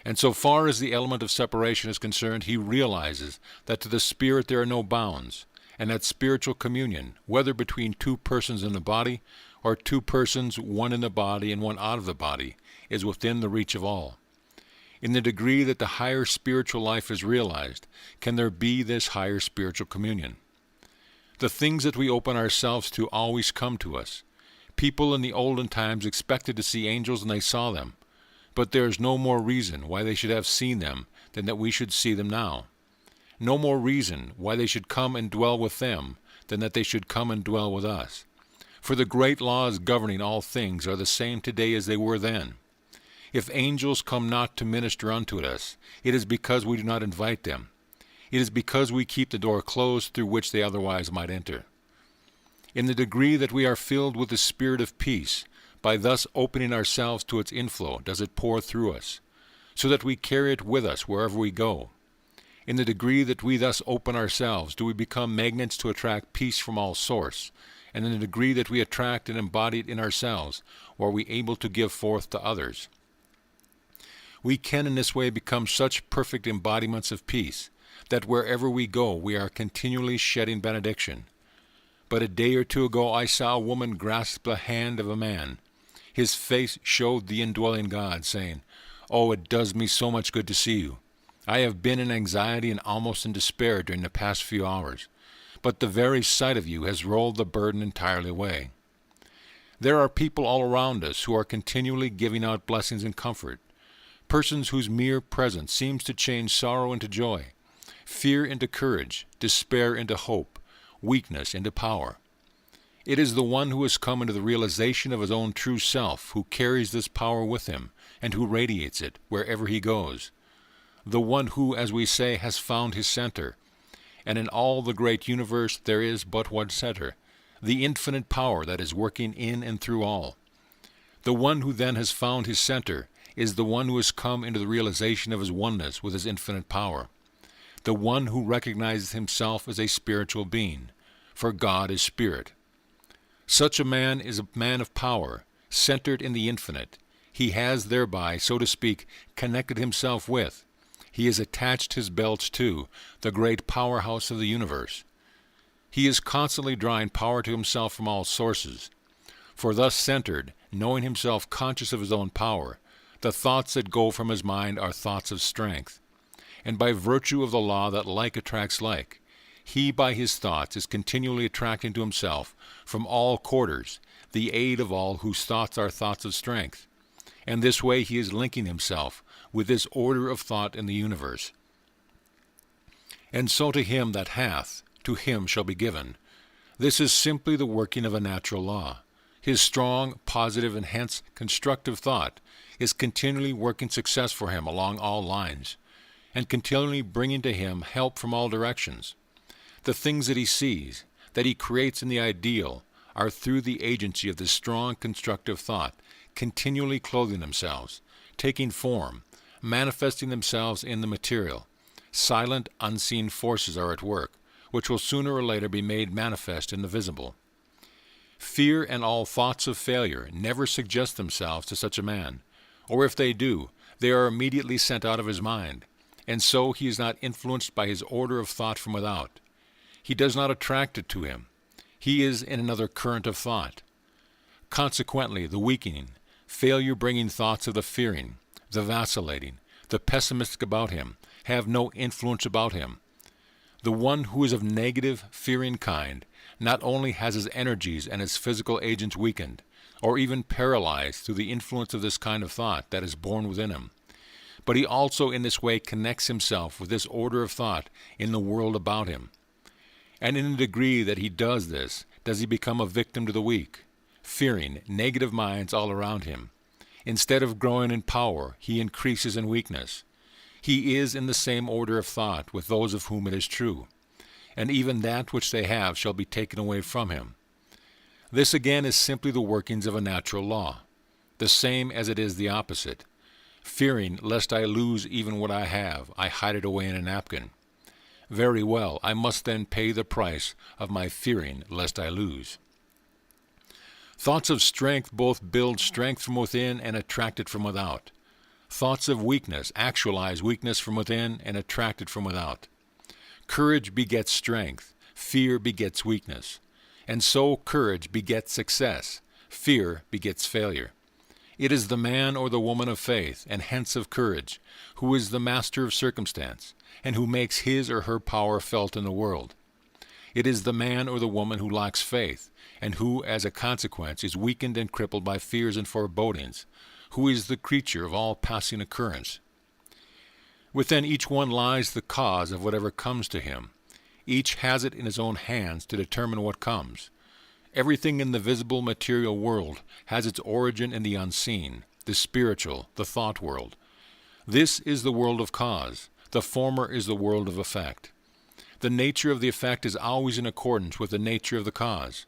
And so far as the element of separation is concerned, he realizes that to the spirit there are no bounds, and that spiritual communion, whether between two persons in the body, or two persons, one in the body and one out of the body, is within the reach of all. In the degree that the higher spiritual life is realized, can there be this higher spiritual communion. The things that we open ourselves to always come to us. People in the olden times expected to see angels, and they saw them. But there is no more reason why they should have seen them than that we should see them now. No more reason why they should come and dwell with them than that they should come and dwell with us. For the great laws governing all things are the same today as they were then. If angels come not to minister unto us, it is because we do not invite them. It is because we keep the door closed through which they otherwise might enter. In the degree that we are filled with the spirit of peace, by thus opening ourselves to its inflow, does it pour through us, so that we carry it with us wherever we go. In the degree that we thus open ourselves, do we become magnets to attract peace from all source, and in the degree that we attract and embody it in ourselves, are we able to give forth to others. We can in this way become such perfect embodiments of peace, that wherever we go we are continually shedding benediction. But a day or two ago I saw a woman grasp the hand of a man. His face showed the indwelling God, saying, "Oh, it does me so much good to see you. I have been in anxiety and almost in despair during the past few hours, but the very sight of you has rolled the burden entirely away." There are people all around us who are continually giving out blessings and comfort, persons whose mere presence seems to change sorrow into joy, fear into courage, despair into hope, weakness into power. It is the one who has come into the realization of his own true self who carries this power with him and who radiates it wherever he goes. The one who, as we say, has found his center. And in all the great universe there is but one center, the infinite power that is working in and through all. The one who then has found his center is the one who has come into the realization of his oneness with his infinite power. The one who recognizes himself as a spiritual being, for God is spirit. Such a man is a man of power, centered in the infinite. He has thereby, so to speak, connected himself with, he has attached his belts to, the great powerhouse of the universe. He is constantly drawing power to himself from all sources. For thus centered, knowing himself conscious of his own power, the thoughts that go from his mind are thoughts of strength. And by virtue of the law that like attracts like, he by his thoughts is continually attracting to himself from all quarters the aid of all whose thoughts are thoughts of strength. And this way he is linking himself with this order of thought in the universe. And so to him that hath, to him shall be given. This is simply the working of a natural law. His strong, positive, and hence constructive thought is continually working success for him along all lines, and continually bringing to him help from all directions. The things that he sees, that he creates in the ideal, are through the agency of this strong constructive thought, continually clothing themselves, taking form, manifesting themselves in the material. Silent, unseen forces are at work, which will sooner or later be made manifest in the visible. Fear and all thoughts of failure never suggest themselves to such a man, or if they do, they are immediately sent out of his mind, and so he is not influenced by his order of thought from without. He does not attract it to him. He is in another current of thought. Consequently, the weakening, failure-bringing thoughts of the fearing, the vacillating, the pessimistic about him, have no influence about him. The one who is of negative, fearing kind not only has his energies and his physical agents weakened, or even paralyzed through the influence of this kind of thought that is born within him, but he also in this way connects himself with this order of thought in the world about him. And in the degree that he does this, does he become a victim to the weak, fearing, negative minds all around him. Instead of growing in power, he increases in weakness. He is in the same order of thought with those of whom it is true, and even that which they have shall be taken away from him. This again is simply the workings of a natural law, the same as it is the opposite. Fearing lest I lose even what I have, I hide it away in a napkin. Very well, I must then pay the price of my fearing lest I lose. Thoughts of strength both build strength from within and attract it from without. Thoughts of weakness actualize weakness from within and attract it from without. Courage begets strength. Fear begets weakness. And so courage begets success. Fear begets failure. It is the man or the woman of faith, and hence of courage, who is the master of circumstance, and who makes his or her power felt in the world. It is the man or the woman who lacks faith, and who, as a consequence, is weakened and crippled by fears and forebodings, who is the creature of all passing occurrence. Within each one lies the cause of whatever comes to him. Each has it in his own hands to determine what comes. Everything in the visible material world has its origin in the unseen, the spiritual, the thought world. This is the world of cause. The former is the world of effect. The nature of the effect is always in accordance with the nature of the cause.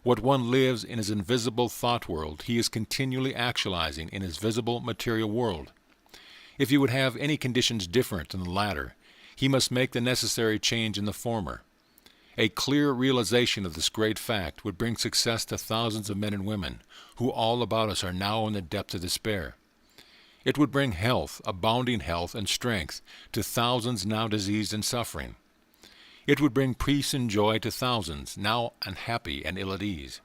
What one lives in his invisible thought world, he is continually actualizing in his visible material world. If he would have any conditions different than the latter, he must make the necessary change in the former. A clear realization of this great fact would bring success to thousands of men and women who all about us are now in the depth of despair. It would bring health, abounding health and strength, to thousands now diseased and suffering. It would bring peace and joy to thousands now unhappy and ill at ease.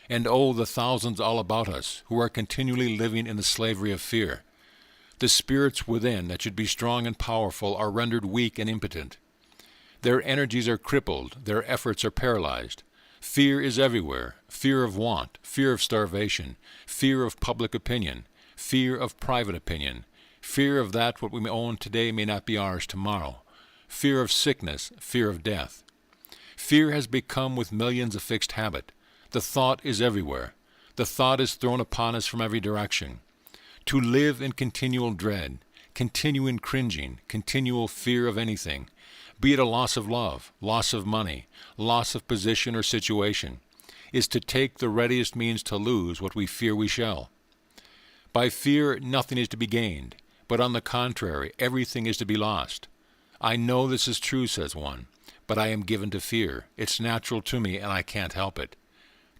And oh, the thousands all about us who are continually living in the slavery of fear. The spirits within that should be strong and powerful are rendered weak and impotent. Their energies are crippled, their efforts are paralyzed. Fear is everywhere, fear of want, fear of starvation, fear of public opinion, fear of private opinion, fear of that what we own today may not be ours tomorrow, fear of sickness, fear of death. Fear has become with millions a fixed habit. The thought is everywhere. The thought is thrown upon us from every direction. To live in continual dread, continuing cringing, continual fear of anything, be it a loss of love, loss of money, loss of position or situation, is to take the readiest means to lose what we fear we shall. By fear nothing is to be gained, but on the contrary, everything is to be lost. I know this is true, says one, but I am given to fear. It's natural to me, and I can't help it.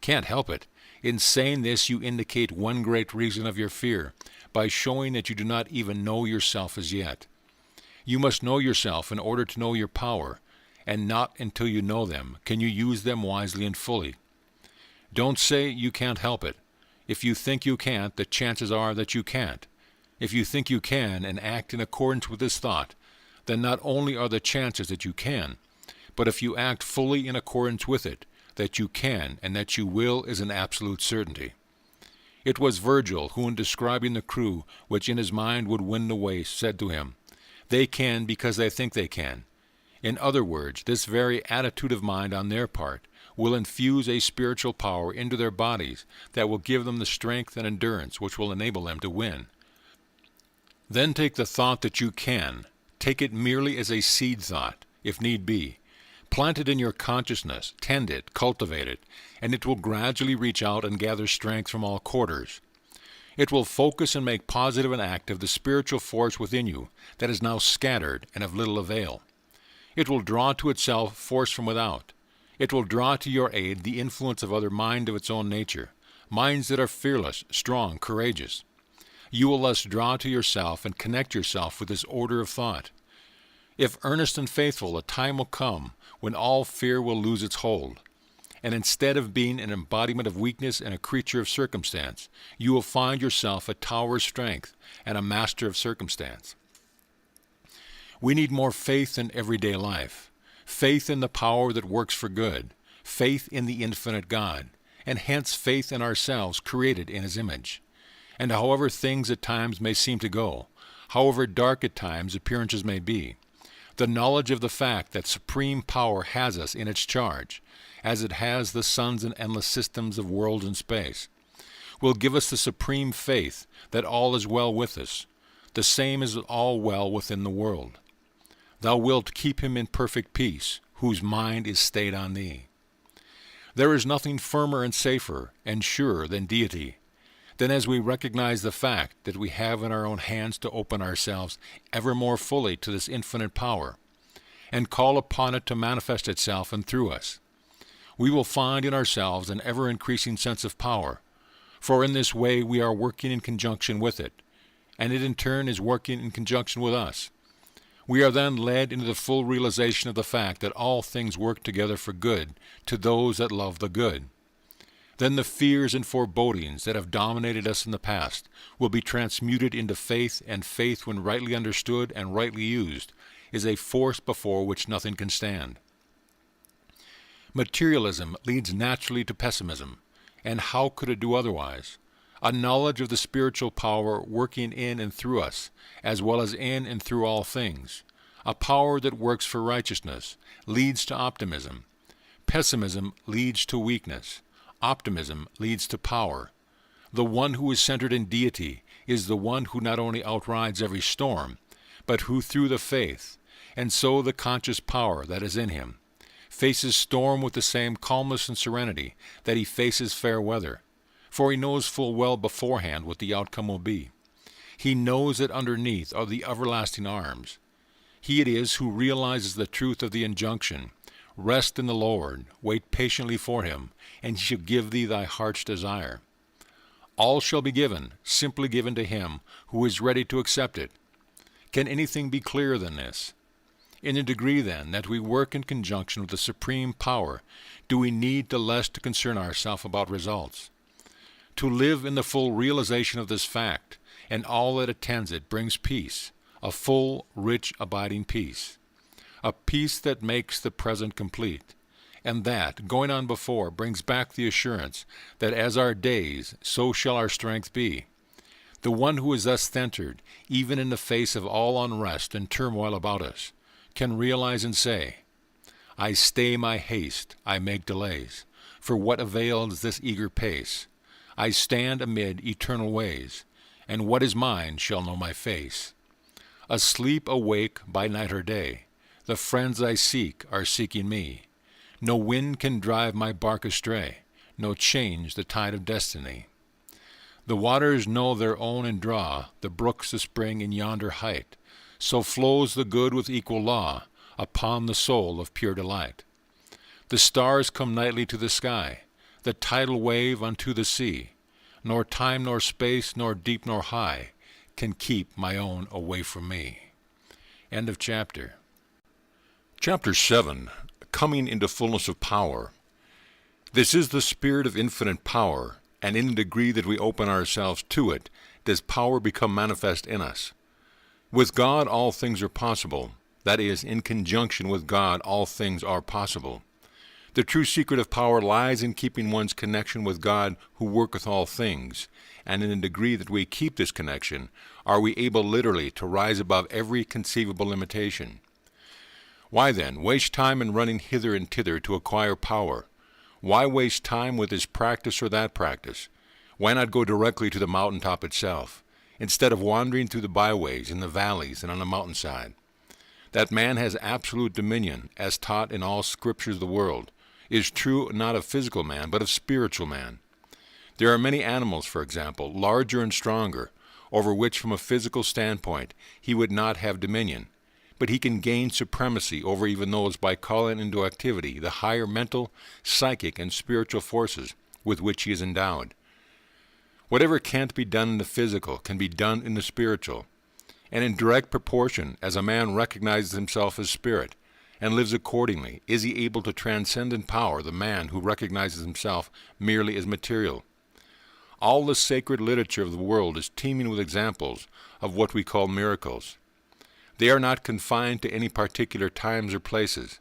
Can't help it? In saying this, you indicate one great reason of your fear, by showing that you do not even know yourself as yet. You must know yourself in order to know your power, and not until you know them can you use them wisely and fully. Don't say you can't help it. If you think you can't, the chances are that you can't. If you think you can and act in accordance with this thought, then not only are the chances that you can, but if you act fully in accordance with it, that you can and that you will is an absolute certainty. It was Virgil who, in describing the crew which in his mind would win the race, said to him, "They can because they think they can." In other words, this very attitude of mind on their part will infuse a spiritual power into their bodies that will give them the strength and endurance which will enable them to win. Then take the thought that you can. Take it merely as a seed thought, if need be. Plant it in your consciousness, tend it, cultivate it, and it will gradually reach out and gather strength from all quarters. It will focus and make positive and active the spiritual force within you that is now scattered and of little avail. It will draw to itself force from without. It will draw to your aid the influence of other mind of its own nature, minds that are fearless, strong, courageous. You will thus draw to yourself and connect yourself with this order of thought. If earnest and faithful, a time will come when all fear will lose its hold, and instead of being an embodiment of weakness and a creature of circumstance, you will find yourself a tower of strength and a master of circumstance. We need more faith in everyday life, faith in the power that works for good, faith in the infinite God, and hence faith in ourselves created in His image. And however things at times may seem to go, however dark at times appearances may be, the knowledge of the fact that supreme power has us in its charge, as it has the suns and endless systems of worlds and space, will give us the supreme faith that all is well with us, the same as all well within the world. Thou wilt keep him in perfect peace, whose mind is stayed on thee. There is nothing firmer and safer and surer than deity. Then as we recognize the fact that we have in our own hands to open ourselves ever more fully to this infinite power, and call upon it to manifest itself and through us, we will find in ourselves an ever-increasing sense of power, for in this way we are working in conjunction with it, and it in turn is working in conjunction with us. We are then led into the full realization of the fact that all things work together for good to those that love the good. Then the fears and forebodings that have dominated us in the past will be transmuted into faith, and faith, when rightly understood and rightly used, is a force before which nothing can stand. Materialism leads naturally to pessimism, and how could it do otherwise? A knowledge of the spiritual power working in and through us, as well as in and through all things, a power that works for righteousness, leads to optimism. Pessimism leads to weakness. Optimism leads to power. The one who is centered in deity is the one who not only outrides every storm, but who through the faith, and so the conscious power that is in him, faces storm with the same calmness and serenity that he faces fair weather, for he knows full well beforehand what the outcome will be. He knows that underneath are the everlasting arms. He it is who realizes the truth of the injunction, rest in the Lord, wait patiently for him, and he shall give thee thy heart's desire. All shall be given, simply given to him who is ready to accept it. Can anything be clearer than this? In a degree, then, that we work in conjunction with the supreme power, do we need the less to concern ourselves about results. To live in the full realization of this fact, and all that attends it, brings peace, a full, rich, abiding peace, a peace that makes the present complete, and that, going on before, brings back the assurance that as our days, so shall our strength be. The one who is thus centered, even in the face of all unrest and turmoil about us, can realize and say, I stay my haste, I make delays, for what avails this eager pace? I stand amid eternal ways, and what is mine shall know my face. Asleep, awake, by night or day, the friends I seek are seeking me. No wind can drive my bark astray, no change the tide of destiny. The waters know their own and draw, the brooks the spring in yonder height. So flows the good with equal law upon the soul of pure delight. The stars come nightly to the sky, the tidal wave unto the sea, nor time nor space nor deep nor high can keep my own away from me. End of chapter. Chapter 7, Coming into Fullness of Power. This is the spirit of infinite power, and in the degree that we open ourselves to it, does power become manifest in us. With God all things are possible. That is, in conjunction with God all things are possible. The true secret of power lies in keeping one's connection with God who worketh all things, and in the degree that we keep this connection, are we able literally to rise above every conceivable limitation. Why then waste time in running hither and thither to acquire power? Why waste time with this practice or that practice? Why not go directly to the mountaintop itself, instead of wandering through the byways, in the valleys, and on the mountainside? That man has absolute dominion, as taught in all scriptures of the world, is true not of physical man, but of spiritual man. There are many animals, for example, larger and stronger, over which from a physical standpoint he would not have dominion, but he can gain supremacy over even those by calling into activity the higher mental, psychic, and spiritual forces with which he is endowed. Whatever can't be done in the physical can be done in the spiritual, and in direct proportion as a man recognizes himself as spirit and lives accordingly, is he able to transcend in power the man who recognizes himself merely as material. All the sacred literature of the world is teeming with examples of what we call miracles. They are not confined to any particular times or places.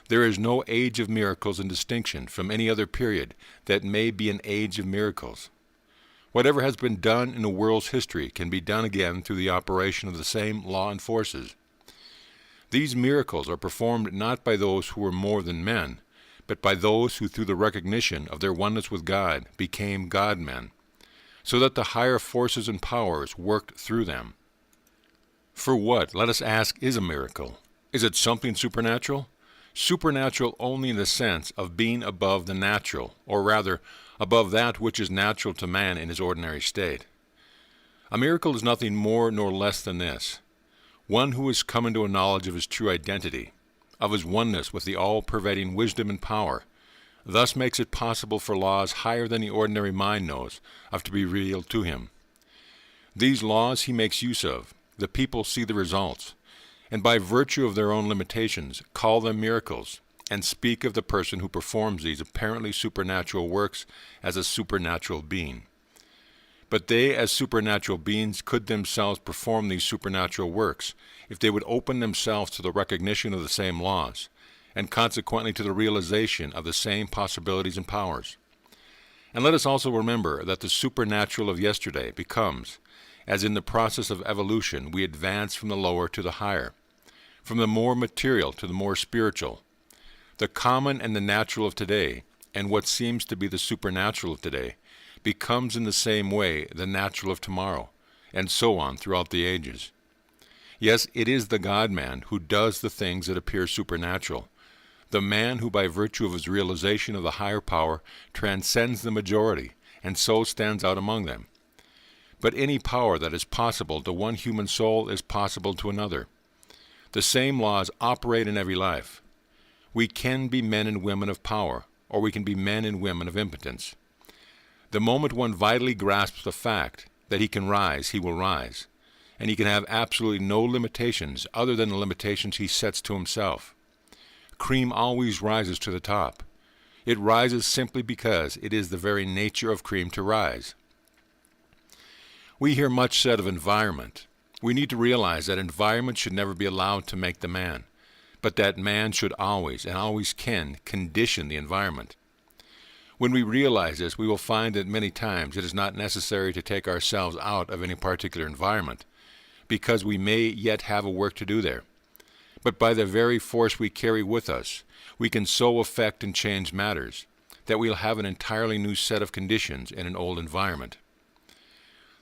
There is no age of miracles in distinction from any other period that may be an age of miracles. Whatever has been done in the world's history can be done again through the operation of the same law and forces. These miracles are performed not by those who were more than men, but by those who through the recognition of their oneness with God became God-men, so that the higher forces and powers worked through them. For what, let us ask, is a miracle? Is it something supernatural? Supernatural only in the sense of being above the natural, or rather, above that which is natural to man in his ordinary state. A miracle is nothing more nor less than this: one who has come into a knowledge of his true identity, of his oneness with the all-pervading wisdom and power, thus makes it possible for laws higher than the ordinary mind knows of to be revealed to him. These laws he makes use of. The people see the results, and by virtue of their own limitations call them miracles, and speak of the person who performs these apparently supernatural works as a supernatural being. But they, as supernatural beings, could themselves perform these supernatural works if they would open themselves to the recognition of the same laws, and consequently to the realization of the same possibilities and powers. And let us also remember that the supernatural of yesterday becomes, as in the process of evolution we advance from the lower to the higher, from the more material to the more spiritual. The common and the natural of today, and what seems to be the supernatural of today, becomes in the same way the natural of tomorrow, and so on throughout the ages. Yes, it is the God-man who does the things that appear supernatural, the man who by virtue of his realization of the higher power transcends the majority, and so stands out among them. But any power that is possible to one human soul is possible to another. The same laws operate in every life. We can be men and women of power, or we can be men and women of impotence. The moment one vitally grasps the fact that he can rise, he will rise, and he can have absolutely no limitations other than the limitations he sets to himself. Cream always rises to the top. It rises simply because it is the very nature of cream to rise. We hear much said of environment. We need to realize that environment should never be allowed to make the man, but that man should always, and always can, condition the environment. When we realize this, we will find that many times it is not necessary to take ourselves out of any particular environment, because we may yet have a work to do there. But by the very force we carry with us, we can so affect and change matters that we'll have an entirely new set of conditions in an old environment.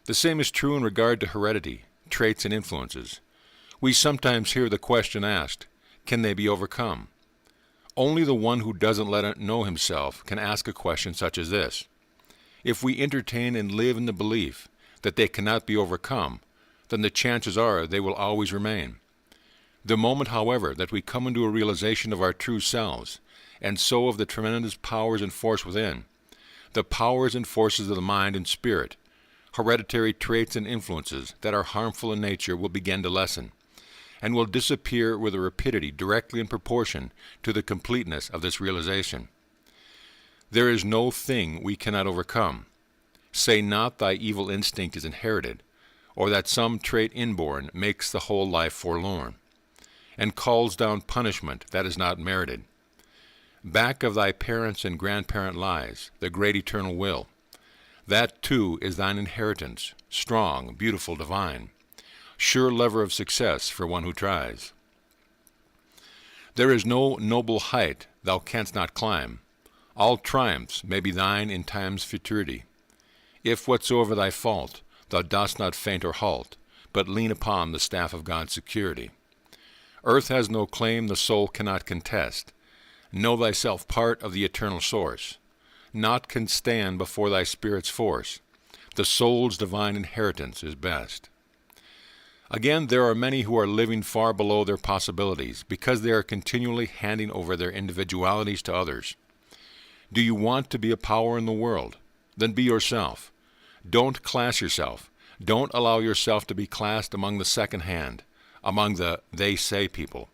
The same is true in regard to heredity, traits, and influences. We sometimes hear the question asked, can they be overcome? Only the one who doesn't let it know himself can ask a question such as this. If we entertain and live in the belief that they cannot be overcome, then the chances are they will always remain. The moment, however, that we come into a realization of our true selves, and so of the tremendous powers and force within, the powers and forces of the mind and spirit, hereditary traits and influences that are harmful in nature will begin to lessen, and will disappear with a rapidity directly in proportion to the completeness of this realization. There is no thing we cannot overcome. Say not thy evil instinct is inherited, or that some trait inborn makes the whole life forlorn, and calls down punishment that is not merited. Back of thy parents and grandparent lies the great eternal will. That too is thine inheritance, strong, beautiful, divine, sure lever of success for one who tries. There is no noble height thou canst not climb. All triumphs may be thine in time's futurity. If whatsoever thy fault, thou dost not faint or halt, but lean upon the staff of God's security. Earth has no claim the soul cannot contest. Know thyself part of the eternal source. Naught can stand before thy spirit's force. The soul's divine inheritance is best. Again, there are many who are living far below their possibilities because they are continually handing over their individualities to others. Do you want to be a power in the world? Then be yourself. Don't class yourself. Don't allow yourself to be classed among the second hand, among the they say people.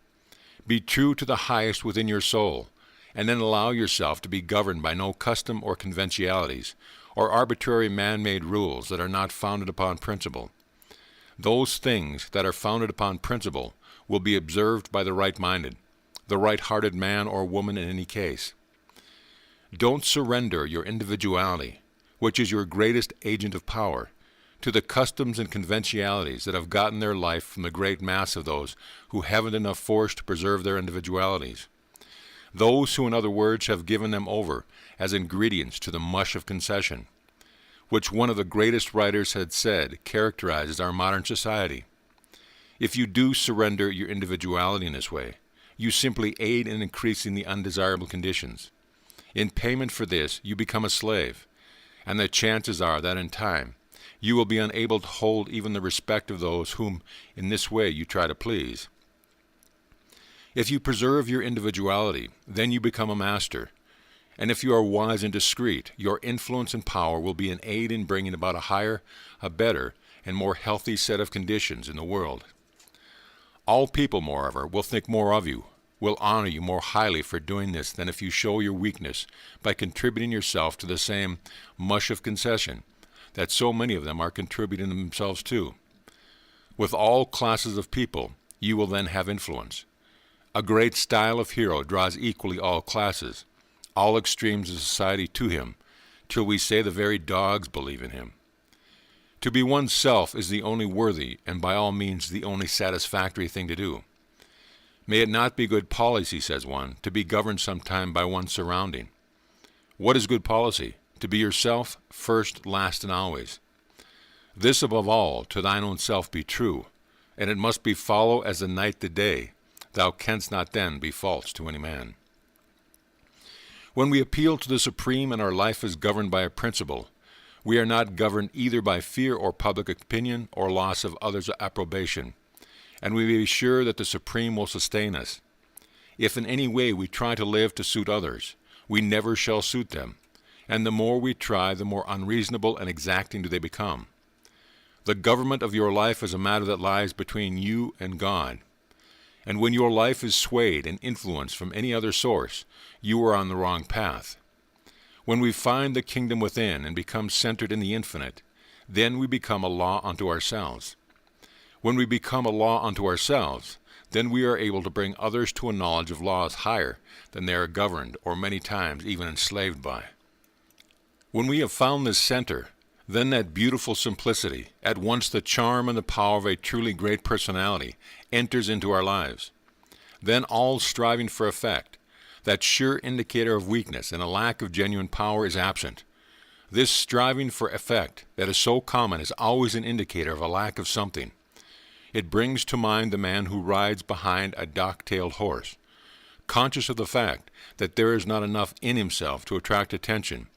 Be true to the highest within your soul, and then allow yourself to be governed by no custom or conventionalities, or arbitrary man-made rules that are not founded upon principle. Those things that are founded upon principle will be observed by the right-minded, the right-hearted man or woman in any case. Don't surrender your individuality, which is your greatest agent of power, to the customs and conventionalities that have gotten their life from the great mass of those who haven't enough force to preserve their individualities. Those who, in other words, have given them over as ingredients to the mush of concession, which one of the greatest writers had said characterizes our modern society. If you do surrender your individuality in this way, you simply aid in increasing the undesirable conditions. In payment for this, you become a slave, and the chances are that in time, you will be unable to hold even the respect of those whom in this way you try to please. If you preserve your individuality, then you become a master, And if you are wise and discreet, your influence and power will be an aid in bringing about a higher, a better, and more healthy set of conditions in the world. All people, moreover, will think more of you, will honor you more highly for doing this than if you show your weakness by contributing yourself to the same mush of concession that so many of them are contributing themselves to. With all classes of people, you will then have influence. A great style of hero draws equally all classes, all extremes of society to him, till we say the very dogs believe in him. To be oneself is the only worthy and by all means the only satisfactory thing to do. May it not be good policy, says one, to be governed sometime by one's surrounding. What is good policy? To be yourself, first, last, and always. This above all, to thine own self be true, and it must be follow as the night the day. Thou canst not then be false to any man. When we appeal to the Supreme and our life is governed by a principle, we are not governed either by fear or public opinion or loss of others' approbation, and we may be sure that the Supreme will sustain us. If in any way we try to live to suit others, we never shall suit them, and the more we try, the more unreasonable and exacting do they become. The government of your life is a matter that lies between you and God, and when your life is swayed and influenced from any other source, you are on the wrong path. When we find the kingdom within and become centered in the infinite, then we become a law unto ourselves. When we become a law unto ourselves, then we are able to bring others to a knowledge of laws higher than they are governed or many times even enslaved by. When we have found this center, then that beautiful simplicity, at once the charm and the power of a truly great personality, enters into our lives. Then all striving for effect, that sure indicator of weakness and a lack of genuine power, is absent. This striving for effect that is so common is always an indicator of a lack of something. It brings to mind the man who rides behind a dock-tailed horse, conscious of the fact that there is not enough in himself to attract attention.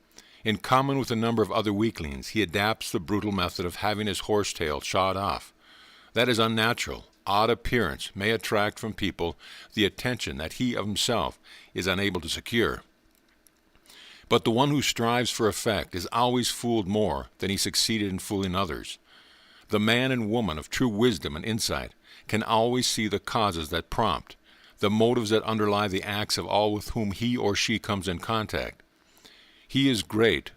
In common with a number of other weaklings, he adapts the brutal method of having his horse tail shot off. That is unnatural. Odd appearance may attract from people the attention that he of himself is unable to secure. But the one who strives for effect is always fooled more than he succeeded in fooling others. The man and woman of true wisdom and insight can always see the causes that prompt, the motives that underlie the acts of all with whom he or she comes in contact. He is great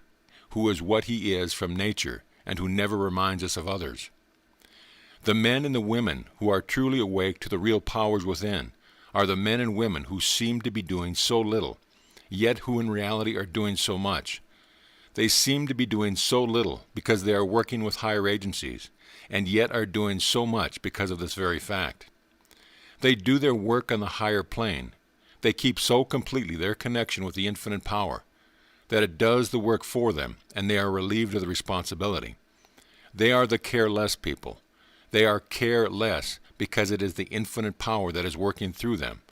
who is what he is from nature and who never reminds us of others. The men and the women who are truly awake to the real powers within are the men and women who seem to be doing so little, yet who in reality are doing so much. They seem to be doing so little because they are working with higher agencies, and yet are doing so much because of this very fact. They do their work on the higher plane. They keep so completely their connection with the infinite power that it does the work for them, and they are relieved of the responsibility. They are the careless people. They are careless because it is the infinite power that is working through them,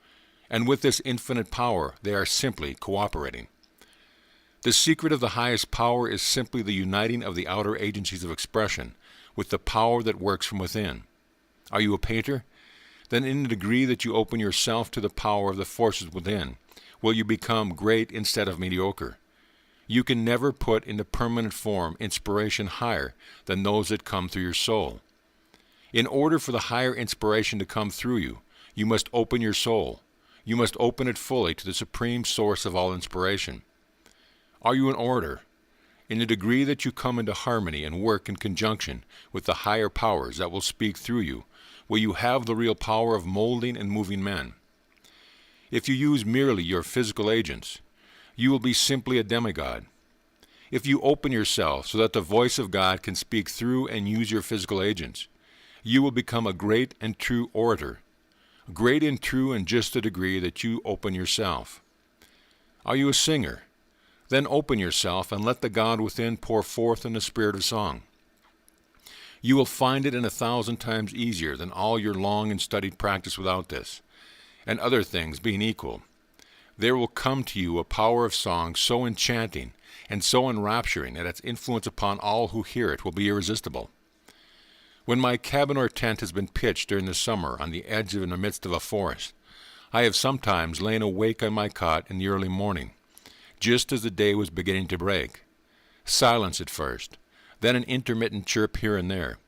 and with this infinite power they are simply cooperating. The secret of the highest power is simply the uniting of the outer agencies of expression with the power that works from within. Are you a painter? Then in the degree that you open yourself to the power of the forces within, will you become great instead of mediocre. You can never put into permanent form inspiration higher than those that come through your soul. In order for the higher inspiration to come through you, you must open your soul. You must open it fully to the supreme source of all inspiration. Are you an orator? In the degree that you come into harmony and work in conjunction with the higher powers that will speak through you, will you have the real power of molding and moving men. If you use merely your physical agents, you will be simply a demigod. If you open yourself so that the voice of God can speak through and use your physical agents, you will become a great and true orator, great and true in just the degree that you open yourself. Are you a singer? Then open yourself and let the God within pour forth in the spirit of song. You will find it 1,000 times easier than all your long and studied practice without this, and other things being equal. There will come to you a power of song so enchanting and so enrapturing that its influence upon all who hear it will be irresistible. When my cabin or tent has been pitched during the summer on the edge of in the midst of a forest, I have sometimes lain awake on my cot in the early morning, just as the day was beginning to break. Silence at first, then an intermittent chirp here and there.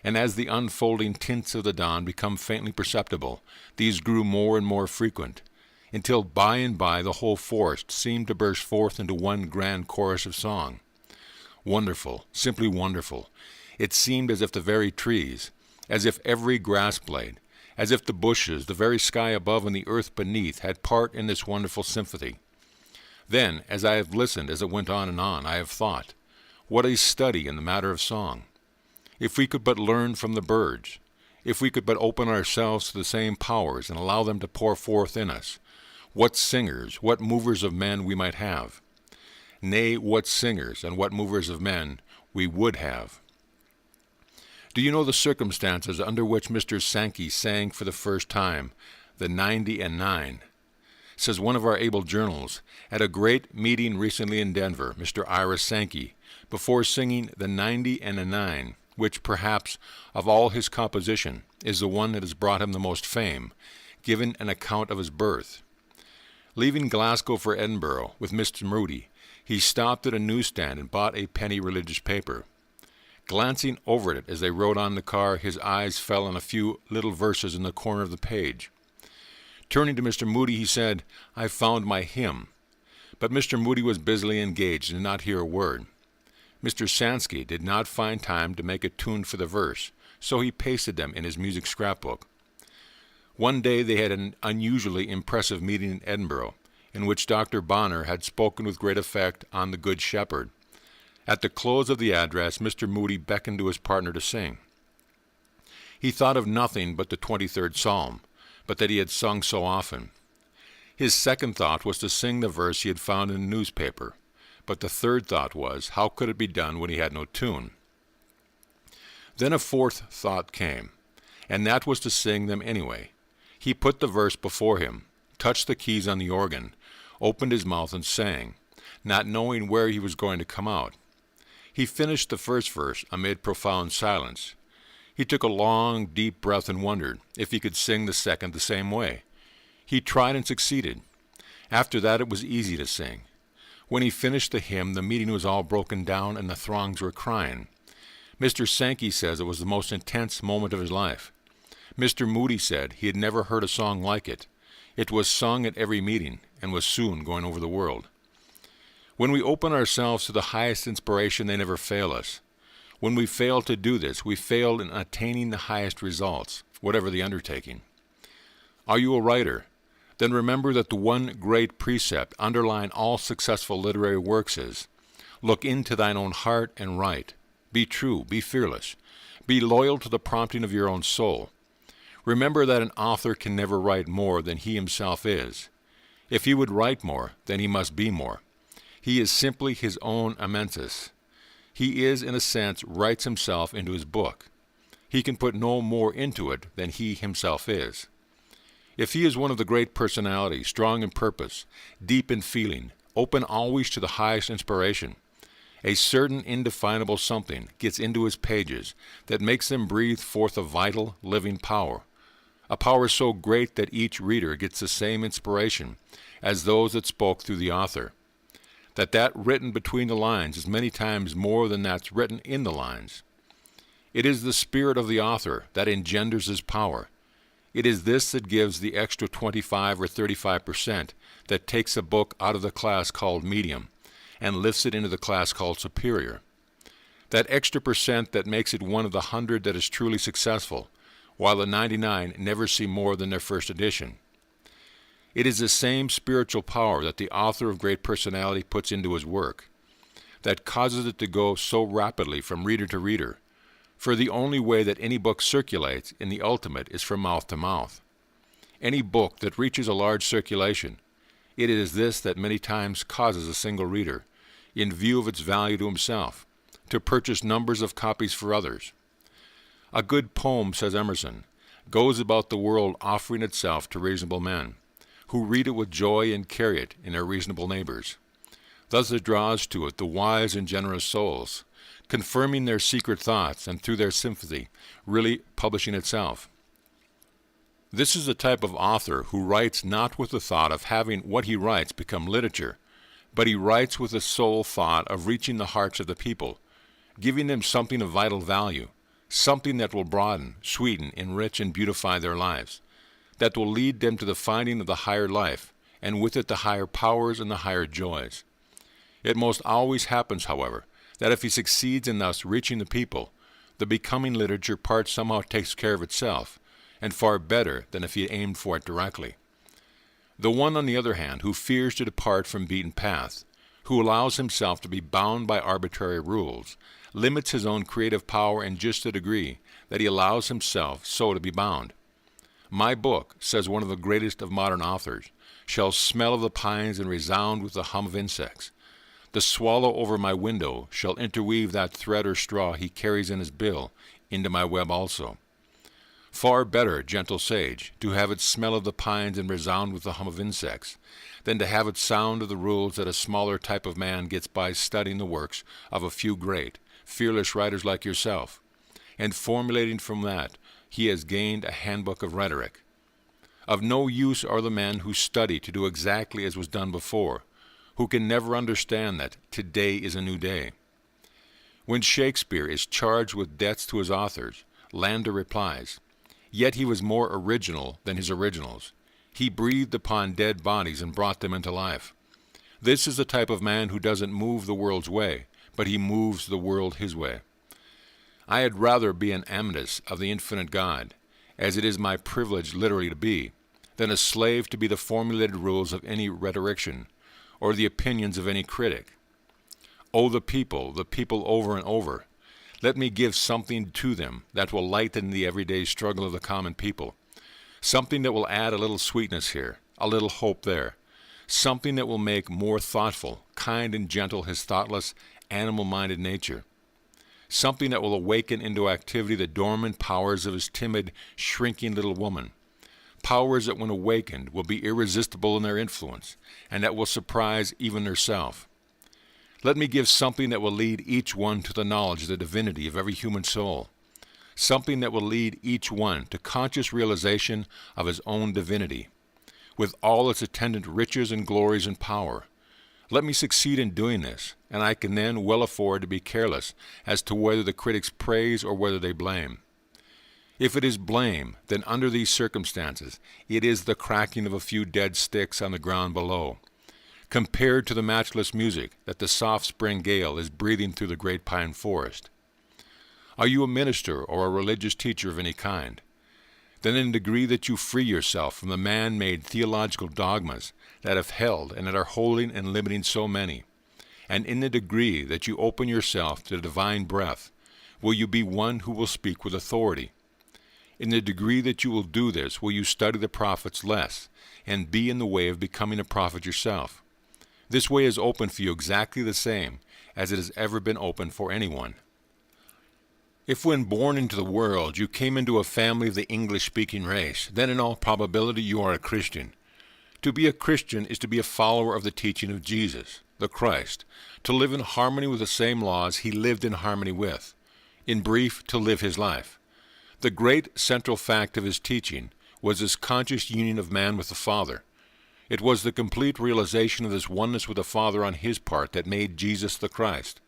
And as the unfolding tints of the dawn become faintly perceptible, these grew more and more frequent, until by and by the whole forest seemed to burst forth into one grand chorus of song. Wonderful, simply wonderful. It seemed as if the very trees, as if every grass blade, as if the bushes, the very sky above and the earth beneath had part in this wonderful symphony. Then, as I have listened as it went on, I have thought, what a study in the matter of song! If we could but learn from the birds, if we could but open ourselves to the same powers and allow them to pour forth in us, what singers, what movers of men we might have. Nay, what singers and what movers of men we would have. Do you know the circumstances under which Mr. Sankey sang for the first time the 90 and 9? Says one of our able journals, at a great meeting recently in Denver, Mr. Ira Sankey, before singing the 90 and a 9, which perhaps of all his composition is the one that has brought him the most fame, given an account of his birth. Leaving Glasgow for Edinburgh with Mr. Moody, he stopped at a newsstand and bought a penny religious paper. Glancing over it as they rode on the car, his eyes fell on a few little verses in the corner of the page. Turning to Mr. Moody, he said, "I've found my hymn." But Mr. Moody was busily engaged and did not hear a word. Mr. Sansky did not find time to make a tune for the verse, so he pasted them in his music scrapbook. One day they had an unusually impressive meeting in Edinburgh, in which Dr. Bonner had spoken with great effect on the Good Shepherd. At the close of the address, Mr. Moody beckoned to his partner to sing. He thought of nothing but the 23rd Psalm, but that he had sung so often. His second thought was to sing the verse he had found in a newspaper, but the third thought was, how could it be done when he had no tune? Then a fourth thought came, and that was to sing them anyway. He put the verse before him, touched the keys on the organ, opened his mouth and sang, not knowing where he was going to come out. He finished the first verse amid profound silence. He took a long, deep breath and wondered if he could sing the second the same way. He tried and succeeded. After that it was easy to sing. When he finished the hymn, the meeting was all broken down and the throngs were crying. Mr. Sankey says it was the most intense moment of his life. Mr. Moody said he had never heard a song like it. It was sung at every meeting and was soon going over the world. When we open ourselves to the highest inspiration, they never fail us. When we fail to do this, we fail in attaining the highest results, whatever the undertaking. Are you a writer? Then remember that the one great precept underlying all successful literary works is, look into thine own heart and write. Be true, be fearless. Be loyal to the prompting of your own soul. Remember that an author can never write more than he himself is. If he would write more, then he must be more. He is simply his own amensis. He is, in a sense, writes himself into his book. He can put no more into it than he himself is. If he is one of the great personalities, strong in purpose, deep in feeling, open always to the highest inspiration, a certain indefinable something gets into his pages that makes them breathe forth a vital, living power, a power so great that each reader gets the same inspiration as those that spoke through the author, that written between the lines is many times more than that's written in the lines. It is the spirit of the author that engenders his power. It is this that gives the extra 25 or 35% that takes a book out of the class called medium and lifts it into the class called superior. That extra percent that makes it one of the 100 that is truly successful, while the 99 never see more than their first edition. It is the same spiritual power that the author of great personality puts into his work, that causes it to go so rapidly from reader to reader, for the only way that any book circulates in the ultimate is from mouth to mouth. Any book that reaches a large circulation, it is this that many times causes a single reader, in view of its value to himself, to purchase numbers of copies for others. A good poem, says Emerson, goes about the world offering itself to reasonable men, who read it with joy and carry it in their reasonable neighbors. Thus it draws to it the wise and generous souls, confirming their secret thoughts and through their sympathy, really publishing itself. This is the type of author who writes not with the thought of having what he writes become literature, but he writes with the sole thought of reaching the hearts of the people, giving them something of vital value, something that will broaden, sweeten, enrich, and beautify their lives, that will lead them to the finding of the higher life, and with it the higher powers and the higher joys. It most always happens, however, that if he succeeds in thus reaching the people, the becoming literature part somehow takes care of itself, and far better than if he aimed for it directly. The one, on the other hand, who fears to depart from beaten path, who allows himself to be bound by arbitrary rules, limits his own creative power in just the degree that he allows himself so to be bound. My book, says one of the greatest of modern authors, shall smell of the pines and resound with the hum of insects. The swallow over my window shall interweave that thread or straw he carries in his bill into my web also. Far better, gentle sage, to have it smell of the pines and resound with the hum of insects, than to have it sound of the rules that a smaller type of man gets by studying the works of a few great, fearless writers like yourself, and formulating from that he has gained a handbook of rhetoric. Of no use are the men who study to do exactly as was done before, who can never understand that today is a new day. When Shakespeare is charged with debts to his authors, Landor replies, "Yet he was more original than his originals. He breathed upon dead bodies and brought them into life." This is the type of man who doesn't move the world's way, but he moves the world his way. I had rather be an amatus of the infinite God, as it is my privilege literally to be, than a slave to be the formulated rules of any rhetorician, or the opinions of any critic. Oh, the people over and over. Let me give something to them that will lighten the everyday struggle of the common people, something that will add a little sweetness here, a little hope there, something that will make more thoughtful, kind and gentle his thoughtless, animal-minded nature, something that will awaken into activity the dormant powers of his timid, shrinking little woman, powers that when awakened will be irresistible in their influence, and that will surprise even herself. Let me give something that will lead each one to the knowledge of the divinity of every human soul, something that will lead each one to conscious realization of his own divinity, with all its attendant riches and glories and power. Let me succeed in doing this, and I can then well afford to be careless as to whether the critics praise or whether they blame. If it is blame, then under these circumstances it is the cracking of a few dead sticks on the ground below, compared to the matchless music that the soft spring gale is breathing through the great pine forest. Are you a minister or a religious teacher of any kind? Then in the degree that you free yourself from the man-made theological dogmas that have held and that are holding and limiting so many, and in the degree that you open yourself to the divine breath, will you be one who will speak with authority. In the degree that you will do this, will you study the prophets less, and be in the way of becoming a prophet yourself. This way is open for you exactly the same as it has ever been open for anyone. If when born into the world you came into a family of the English-speaking race, then in all probability you are a Christian. To be a Christian is to be a follower of the teaching of Jesus, the Christ, to live in harmony with the same laws he lived in harmony with. In brief, to live his life. The great central fact of his teaching was his conscious union of man with the Father. It was the complete realization of this oneness with the Father on his part that made Jesus the Christ.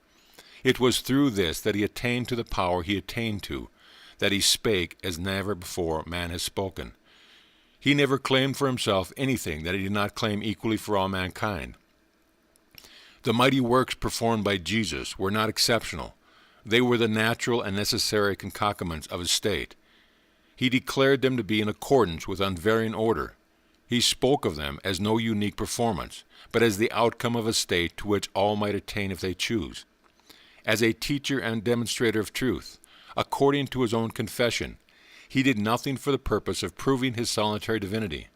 It was through this that he attained to the power he attained to, that he spake as never before man has spoken. He never claimed for himself anything that he did not claim equally for all mankind. The mighty works performed by Jesus were not exceptional. They were the natural and necessary concomitants of his state. He declared them to be in accordance with unvarying order. He spoke of them as no unique performance, but as the outcome of a state to which all might attain if they choose. As a teacher and demonstrator of truth, according to his own confession, he did nothing for the purpose of proving his solitary divinity.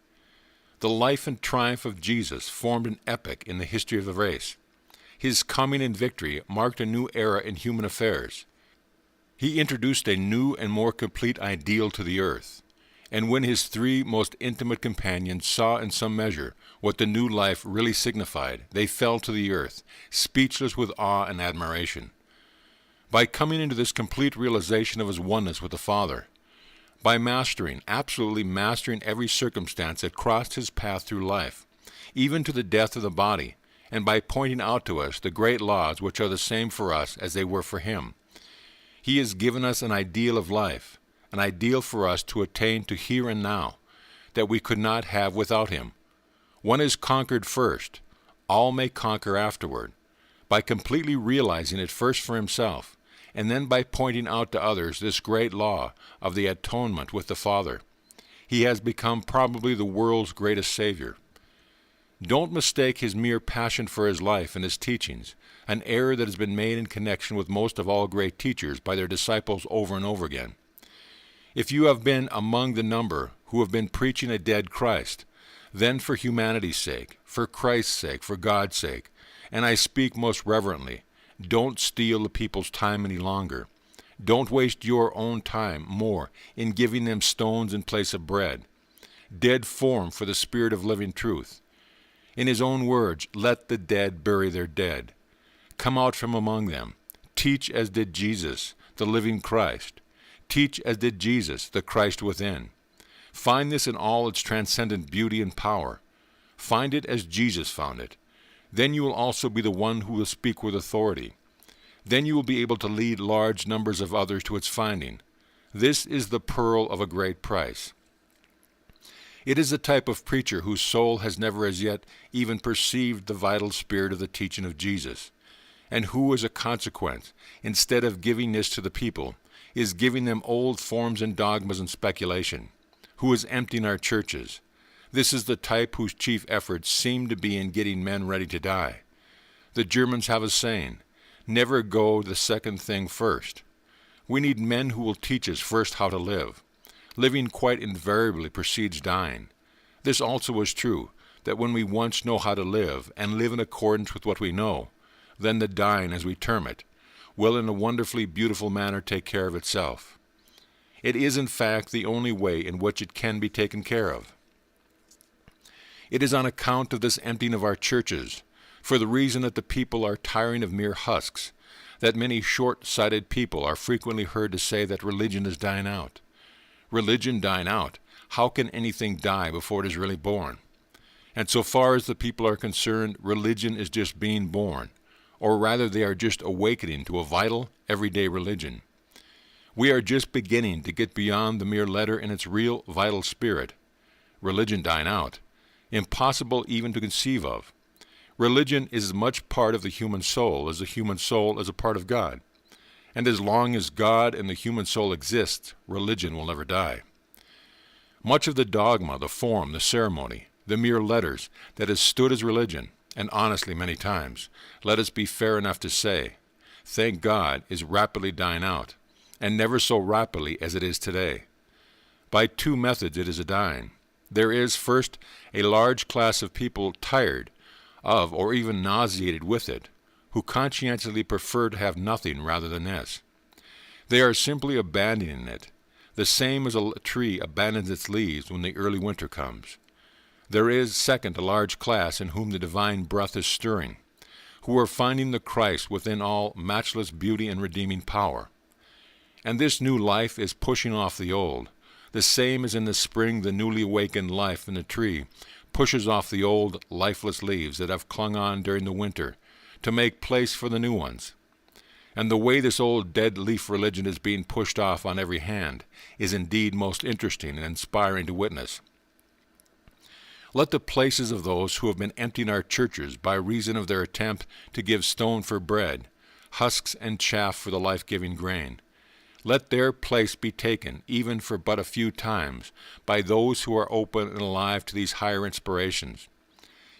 The life and triumph of Jesus formed an epoch in the history of the race. His coming in victory marked a new era in human affairs. He introduced a new and more complete ideal to the earth, and when his three most intimate companions saw in some measure what the new life really signified, they fell to the earth, speechless with awe and admiration. By coming into this complete realization of his oneness with the Father, by absolutely mastering every circumstance that crossed his path through life, even to the death of the body, and by pointing out to us the great laws which are the same for us as they were for him. He has given us an ideal of life, an ideal for us to attain to here and now, that we could not have without him. One is conquered first, all may conquer afterward, by completely realizing it first for himself, and then by pointing out to others this great law of the atonement with the Father. He has become probably the world's greatest Savior. Don't mistake his mere passion for his life and his teachings, an error that has been made in connection with most of all great teachers by their disciples over and over again. If you have been among the number who have been preaching a dead Christ, then for humanity's sake, for Christ's sake, for God's sake, and I speak most reverently, don't steal the people's time any longer. Don't waste your own time more in giving them stones in place of bread. Dead form for the Spirit of living truth. In his own words, let the dead bury their dead. Come out from among them. Teach as did Jesus, the living Christ. Teach as did Jesus, the Christ within. Find this in all its transcendent beauty and power. Find it as Jesus found it. Then you will also be the one who will speak with authority. Then you will be able to lead large numbers of others to its finding. This is the pearl of a great price. It is the type of preacher whose soul has never as yet even perceived the vital spirit of the teaching of Jesus, and who, as a consequence, instead of giving this to the people, is giving them old forms and dogmas and speculation, who is emptying our churches. This is the type whose chief efforts seem to be in getting men ready to die. The Germans have a saying, never go the second thing first. We need men who will teach us first how to live. Living quite invariably precedes dying. This also is true, that when we once know how to live, and live in accordance with what we know, then the dying, as we term it, will in a wonderfully beautiful manner take care of itself. It is in fact the only way in which it can be taken care of. It is on account of this emptying of our churches, for the reason that the people are tiring of mere husks, that many short-sighted people are frequently heard to say that religion is dying out. Religion dying out, how can anything die before it is really born? And so far as the people are concerned, religion is just being born, or rather they are just awakening to a vital, everyday religion. We are just beginning to get beyond the mere letter and its real, vital spirit. Religion dying out, impossible even to conceive of. Religion is as much part of the human soul as the human soul is a part of God. And as long as God and the human soul exist, religion will never die. Much of the dogma, the form, the ceremony, the mere letters that has stood as religion, and honestly many times, let us be fair enough to say, thank God, is rapidly dying out, and never so rapidly as it is today. By two methods it is a dying. There is, first, a large class of people tired of or even nauseated with it, who conscientiously prefer to have nothing rather than this. They are simply abandoning it, the same as a tree abandons its leaves when the early winter comes. There is, second, a large class in whom the divine breath is stirring, who are finding the Christ within all matchless beauty and redeeming power. And this new life is pushing off the old, the same as in the spring the newly awakened life in the tree pushes off the old, lifeless leaves that have clung on during the winter, to make place for the new ones. And the way this old dead leaf religion is being pushed off on every hand is indeed most interesting and inspiring to witness. Let the places of those who have been emptying our churches by reason of their attempt to give stone for bread, husks and chaff for the life-giving grain, let their place be taken, even for but a few times, by those who are open and alive to these higher inspirations.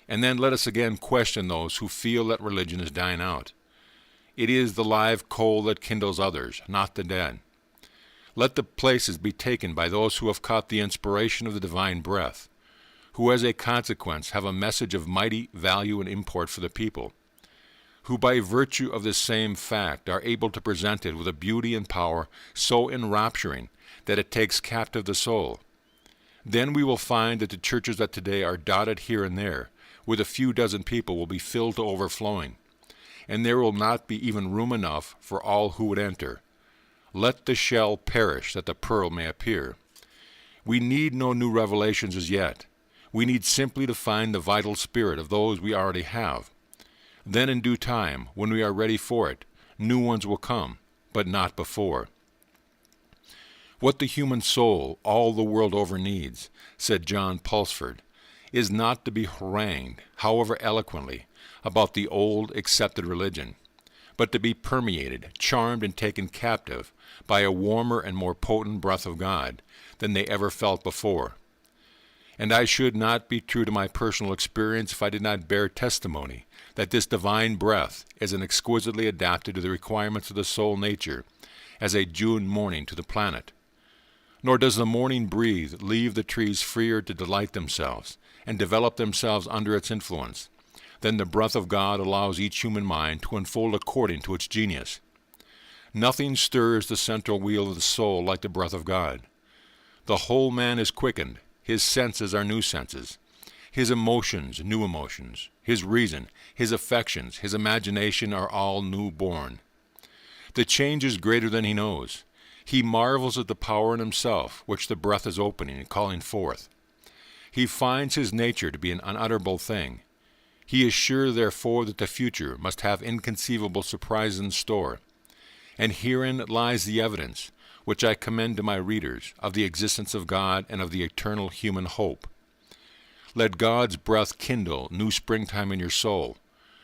And then let us again question those who feel that religion is dying out. It is the live coal that kindles others, not the dead. Let the places be taken by those who have caught the inspiration of the divine breath, who as a consequence have a message of mighty value and import for the people, who by virtue of this same fact are able to present it with a beauty and power so enrapturing that it takes captive the soul. Then we will find that the churches that today are dotted here and there with a few dozen people will be filled to overflowing, and there will not be even room enough for all who would enter. Let the shell perish that the pearl may appear. We need no new revelations as yet. We need simply to find the vital spirit of those we already have. Then in due time, when we are ready for it, new ones will come, but not before. What the human soul all the world over needs, said John Pulsford, is not to be harangued, however eloquently, about the old accepted religion, but to be permeated, charmed, and taken captive by a warmer and more potent breath of God than they ever felt before. And I should not be true to my personal experience if I did not bear testimony that this divine breath is an exquisitely adapted to the requirements of the soul nature as a June morning to the planet. Nor does the morning breeze leave the trees freer to delight themselves and develop themselves under its influence than the breath of God allows each human mind to unfold according to its genius. Nothing stirs the central wheel of the soul like the breath of God. The whole man is quickened, his senses are new senses, his emotions new emotions, his reason, his affections, his imagination are all new born. The change is greater than he knows. He marvels at the power in himself which the breath is opening and calling forth. He finds his nature to be an unutterable thing. He is sure, therefore, that the future must have inconceivable surprises in store. And herein lies the evidence, which I commend to my readers, of the existence of God and of the eternal human hope. Let God's breath kindle new springtime in your soul.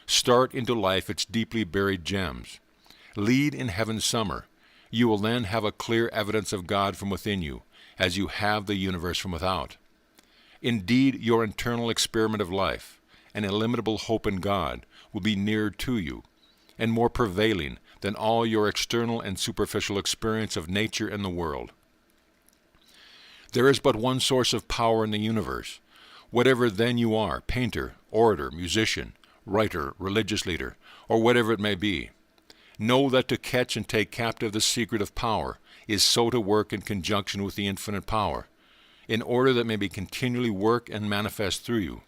Start into life its deeply buried gems. Lead in heaven's summer. You will then have a clear evidence of God from within you, as you have the universe from without. Indeed, your internal experiment of life, an illimitable hope in God, will be nearer to you, and more prevailing than all your external and superficial experience of nature and the world. There is but one source of power in the universe. Whatever then you are, painter, orator, musician, writer, religious leader, or whatever it may be, know that to catch and take captive the secret of power is so to work in conjunction with the infinite power, in order that it may be continually work and manifest through you.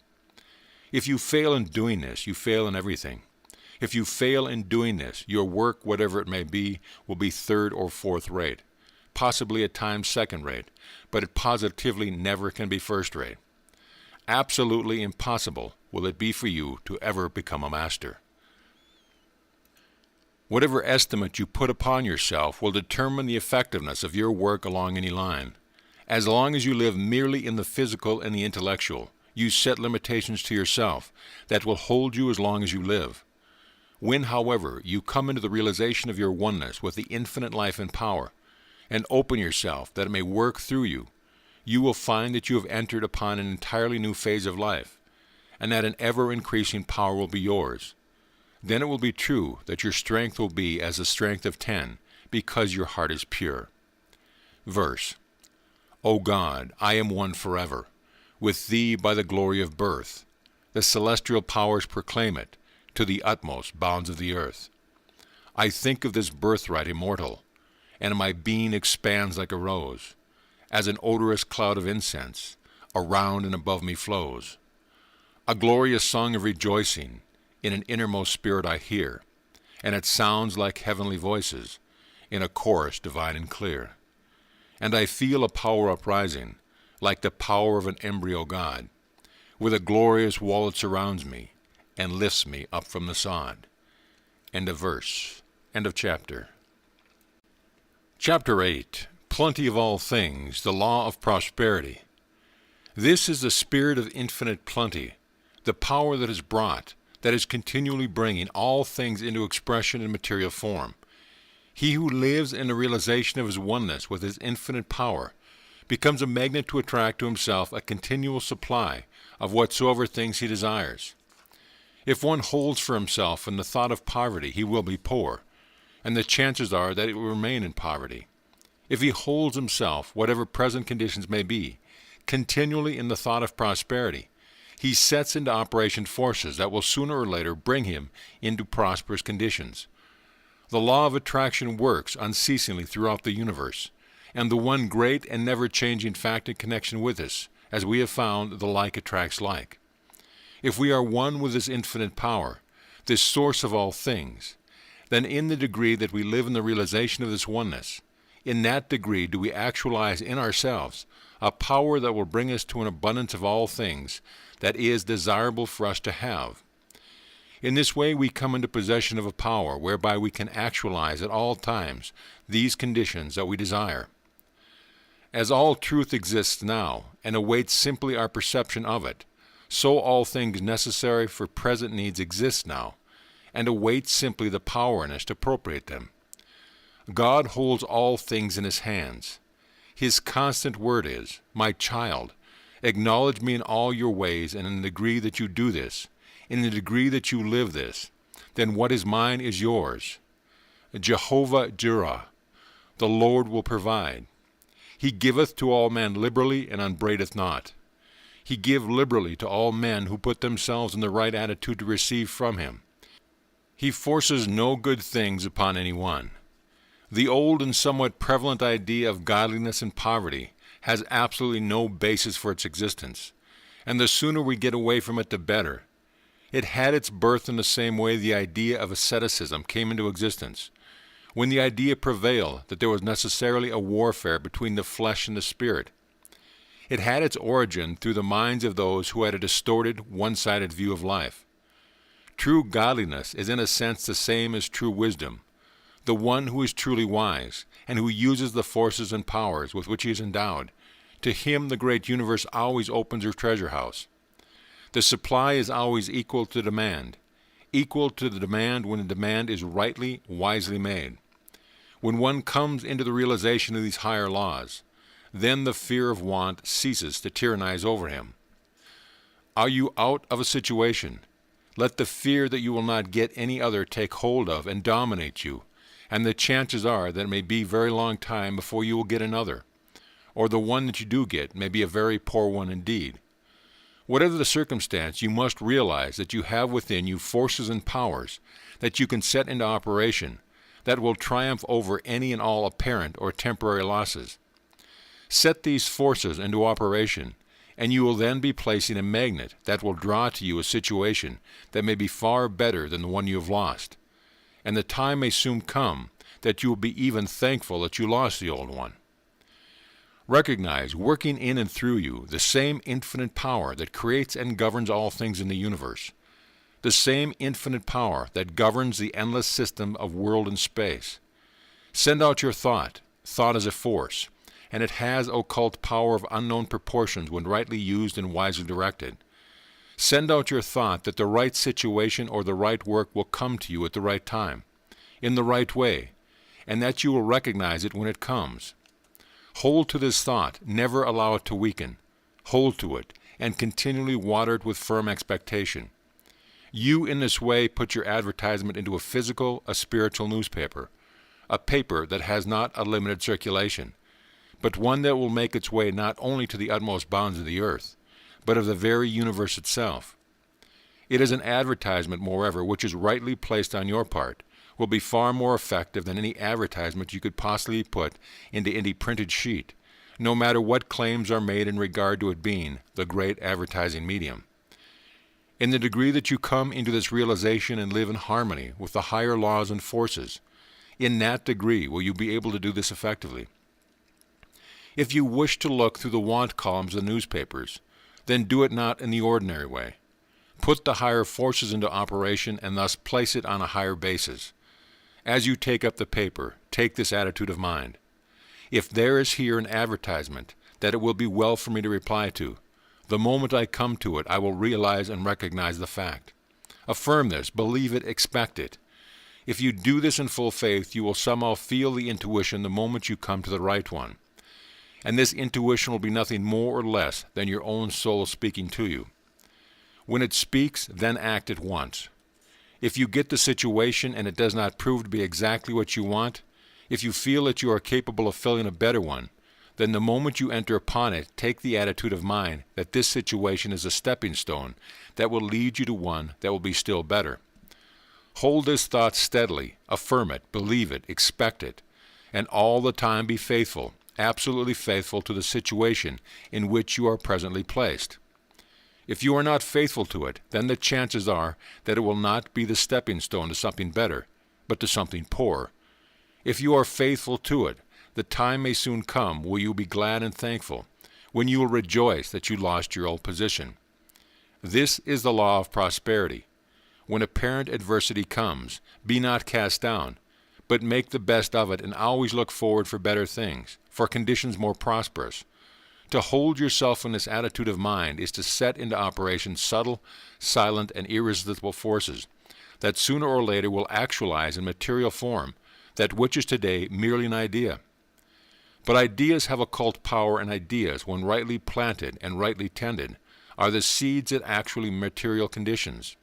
If you fail in doing this, you fail in everything. If you fail in doing this, your work, whatever it may be, will be third or fourth rate, possibly at times second rate, but it positively never can be first rate. Absolutely impossible will it be for you to ever become a master. Whatever estimate you put upon yourself will determine the effectiveness of your work along any line. As long as you live merely in the physical and the intellectual, you set limitations to yourself that will hold you as long as you live. When, however, you come into the realization of your oneness with the infinite life and power, and open yourself that it may work through you, you will find that you have entered upon an entirely new phase of life, and that an ever-increasing power will be yours. Then it will be true that your strength will be as the strength of 10, because your heart is pure. Verse: O God, I am one forever, with Thee by the glory of birth. The celestial powers proclaim it, to the utmost bounds of the earth. I think of this birthright immortal, and my being expands like a rose, as an odorous cloud of incense around and above me flows. A glorious song of rejoicing in an innermost spirit I hear, and it sounds like heavenly voices in a chorus divine and clear. And I feel a power uprising, like the power of an embryo God, with a glorious wall that surrounds me and lifts me up from the sod. End of verse. End of chapter. Chapter 8. Plenty of all things, the law of prosperity. This is the spirit of infinite plenty, the power that is brought, that is continually bringing all things into expression in material form. He who lives in the realization of his oneness with his infinite power becomes a magnet to attract to himself a continual supply of whatsoever things he desires. If one holds for himself in the thought of poverty, he will be poor, and the chances are that he will remain in poverty. If he holds himself, whatever present conditions may be, continually in the thought of prosperity, he sets into operation forces that will sooner or later bring him into prosperous conditions. The law of attraction works unceasingly throughout the universe, and the one great and never-changing fact in connection with this, as we have found, the like attracts like. If we are one with this infinite power, this source of all things, then in the degree that we live in the realization of this oneness, in that degree do we actualize in ourselves a power that will bring us to an abundance of all things that is desirable for us to have. In this way we come into possession of a power whereby we can actualize at all times these conditions that we desire. As all truth exists now and awaits simply our perception of it, so all things necessary for present needs exist now and await simply the power in us to appropriate them. God holds all things in His hands. His constant word is, "My child, acknowledge me in all your ways, and in the degree that you do this, in the degree that you live this, then what is mine is yours." Jehovah Jireh, the Lord will provide. He giveth to all men liberally and upbraideth not. He give liberally to all men who put themselves in the right attitude to receive from Him. He forces no good things upon any one. The old and somewhat prevalent idea of godliness and poverty has absolutely no basis for its existence, and the sooner we get away from it the better. It had its birth in the same way the idea of asceticism came into existence, when the idea prevailed that there was necessarily a warfare between the flesh and the spirit. It had its origin through the minds of those who had a distorted, one-sided view of life. True godliness is in a sense the same as true wisdom. The one who is truly wise, and who uses the forces and powers with which he is endowed, to him the great universe always opens her treasure house. The supply is always equal to demand the demand when the demand is rightly, wisely made. When one comes into the realization of these higher laws, then the fear of want ceases to tyrannize over him. Are you out of a situation? Let the fear that you will not get any other take hold of and dominate you, and the chances are that it may be a very long time before you will get another, or the one that you do get may be a very poor one indeed. Whatever the circumstance, you must realize that you have within you forces and powers that you can set into operation that will triumph over any and all apparent or temporary losses. Set these forces into operation, and you will then be placing a magnet that will draw to you a situation that may be far better than the one you have lost. And the time may soon come that you will be even thankful that you lost the old one. Recognize, working in and through you, the same infinite power that creates and governs all things in the universe, the same infinite power that governs the endless system of world and space. Send out your thought. Thought is a force, and it has occult power of unknown proportions when rightly used and wisely directed. Send out your thought that the right situation or the right work will come to you at the right time, in the right way, and that you will recognize it when it comes. Hold to this thought, never allow it to weaken. Hold to it, and continually water it with firm expectation. You in this way put your advertisement into a spiritual newspaper, a paper that has not a limited circulation, but one that will make its way not only to the utmost bounds of the earth, but of the very universe itself. It is an advertisement, moreover, which is rightly placed on your part, will be far more effective than any advertisement you could possibly put into any printed sheet, no matter what claims are made in regard to it being the great advertising medium. In the degree that you come into this realization and live in harmony with the higher laws and forces, in that degree will you be able to do this effectively. If you wish to look through the want columns of the newspapers, then do it not in the ordinary way. Put the higher forces into operation and thus place it on a higher basis. As you take up the paper, take this attitude of mind. If there is here an advertisement that it will be well for me to reply to, the moment I come to it, I will realize and recognize the fact. Affirm this, believe it, expect it. If you do this in full faith, you will somehow feel the intuition the moment you come to the right one. And this intuition will be nothing more or less than your own soul speaking to you. When it speaks, then act at once. If you get the situation and it does not prove to be exactly what you want, if you feel that you are capable of filling a better one, then the moment you enter upon it, take the attitude of mind that this situation is a stepping stone that will lead you to one that will be still better. Hold this thought steadily, affirm it, believe it, expect it, and all the time be faithful, absolutely faithful to the situation in which you are presently placed. If you are not faithful to it, then the chances are that it will not be the stepping stone to something better, but to something poorer. If you are faithful to it, the time may soon come when you will be glad and thankful, when you will rejoice that you lost your old position. This is the law of prosperity. When apparent adversity comes, be not cast down, but make the best of it and always look forward for better things, for conditions more prosperous. To hold yourself in this attitude of mind is to set into operation subtle, silent, and irresistible forces that sooner or later will actualize in material form that which is today merely an idea. But ideas have occult power, and ideas, when rightly planted and rightly tended, are the seeds that actually material conditions.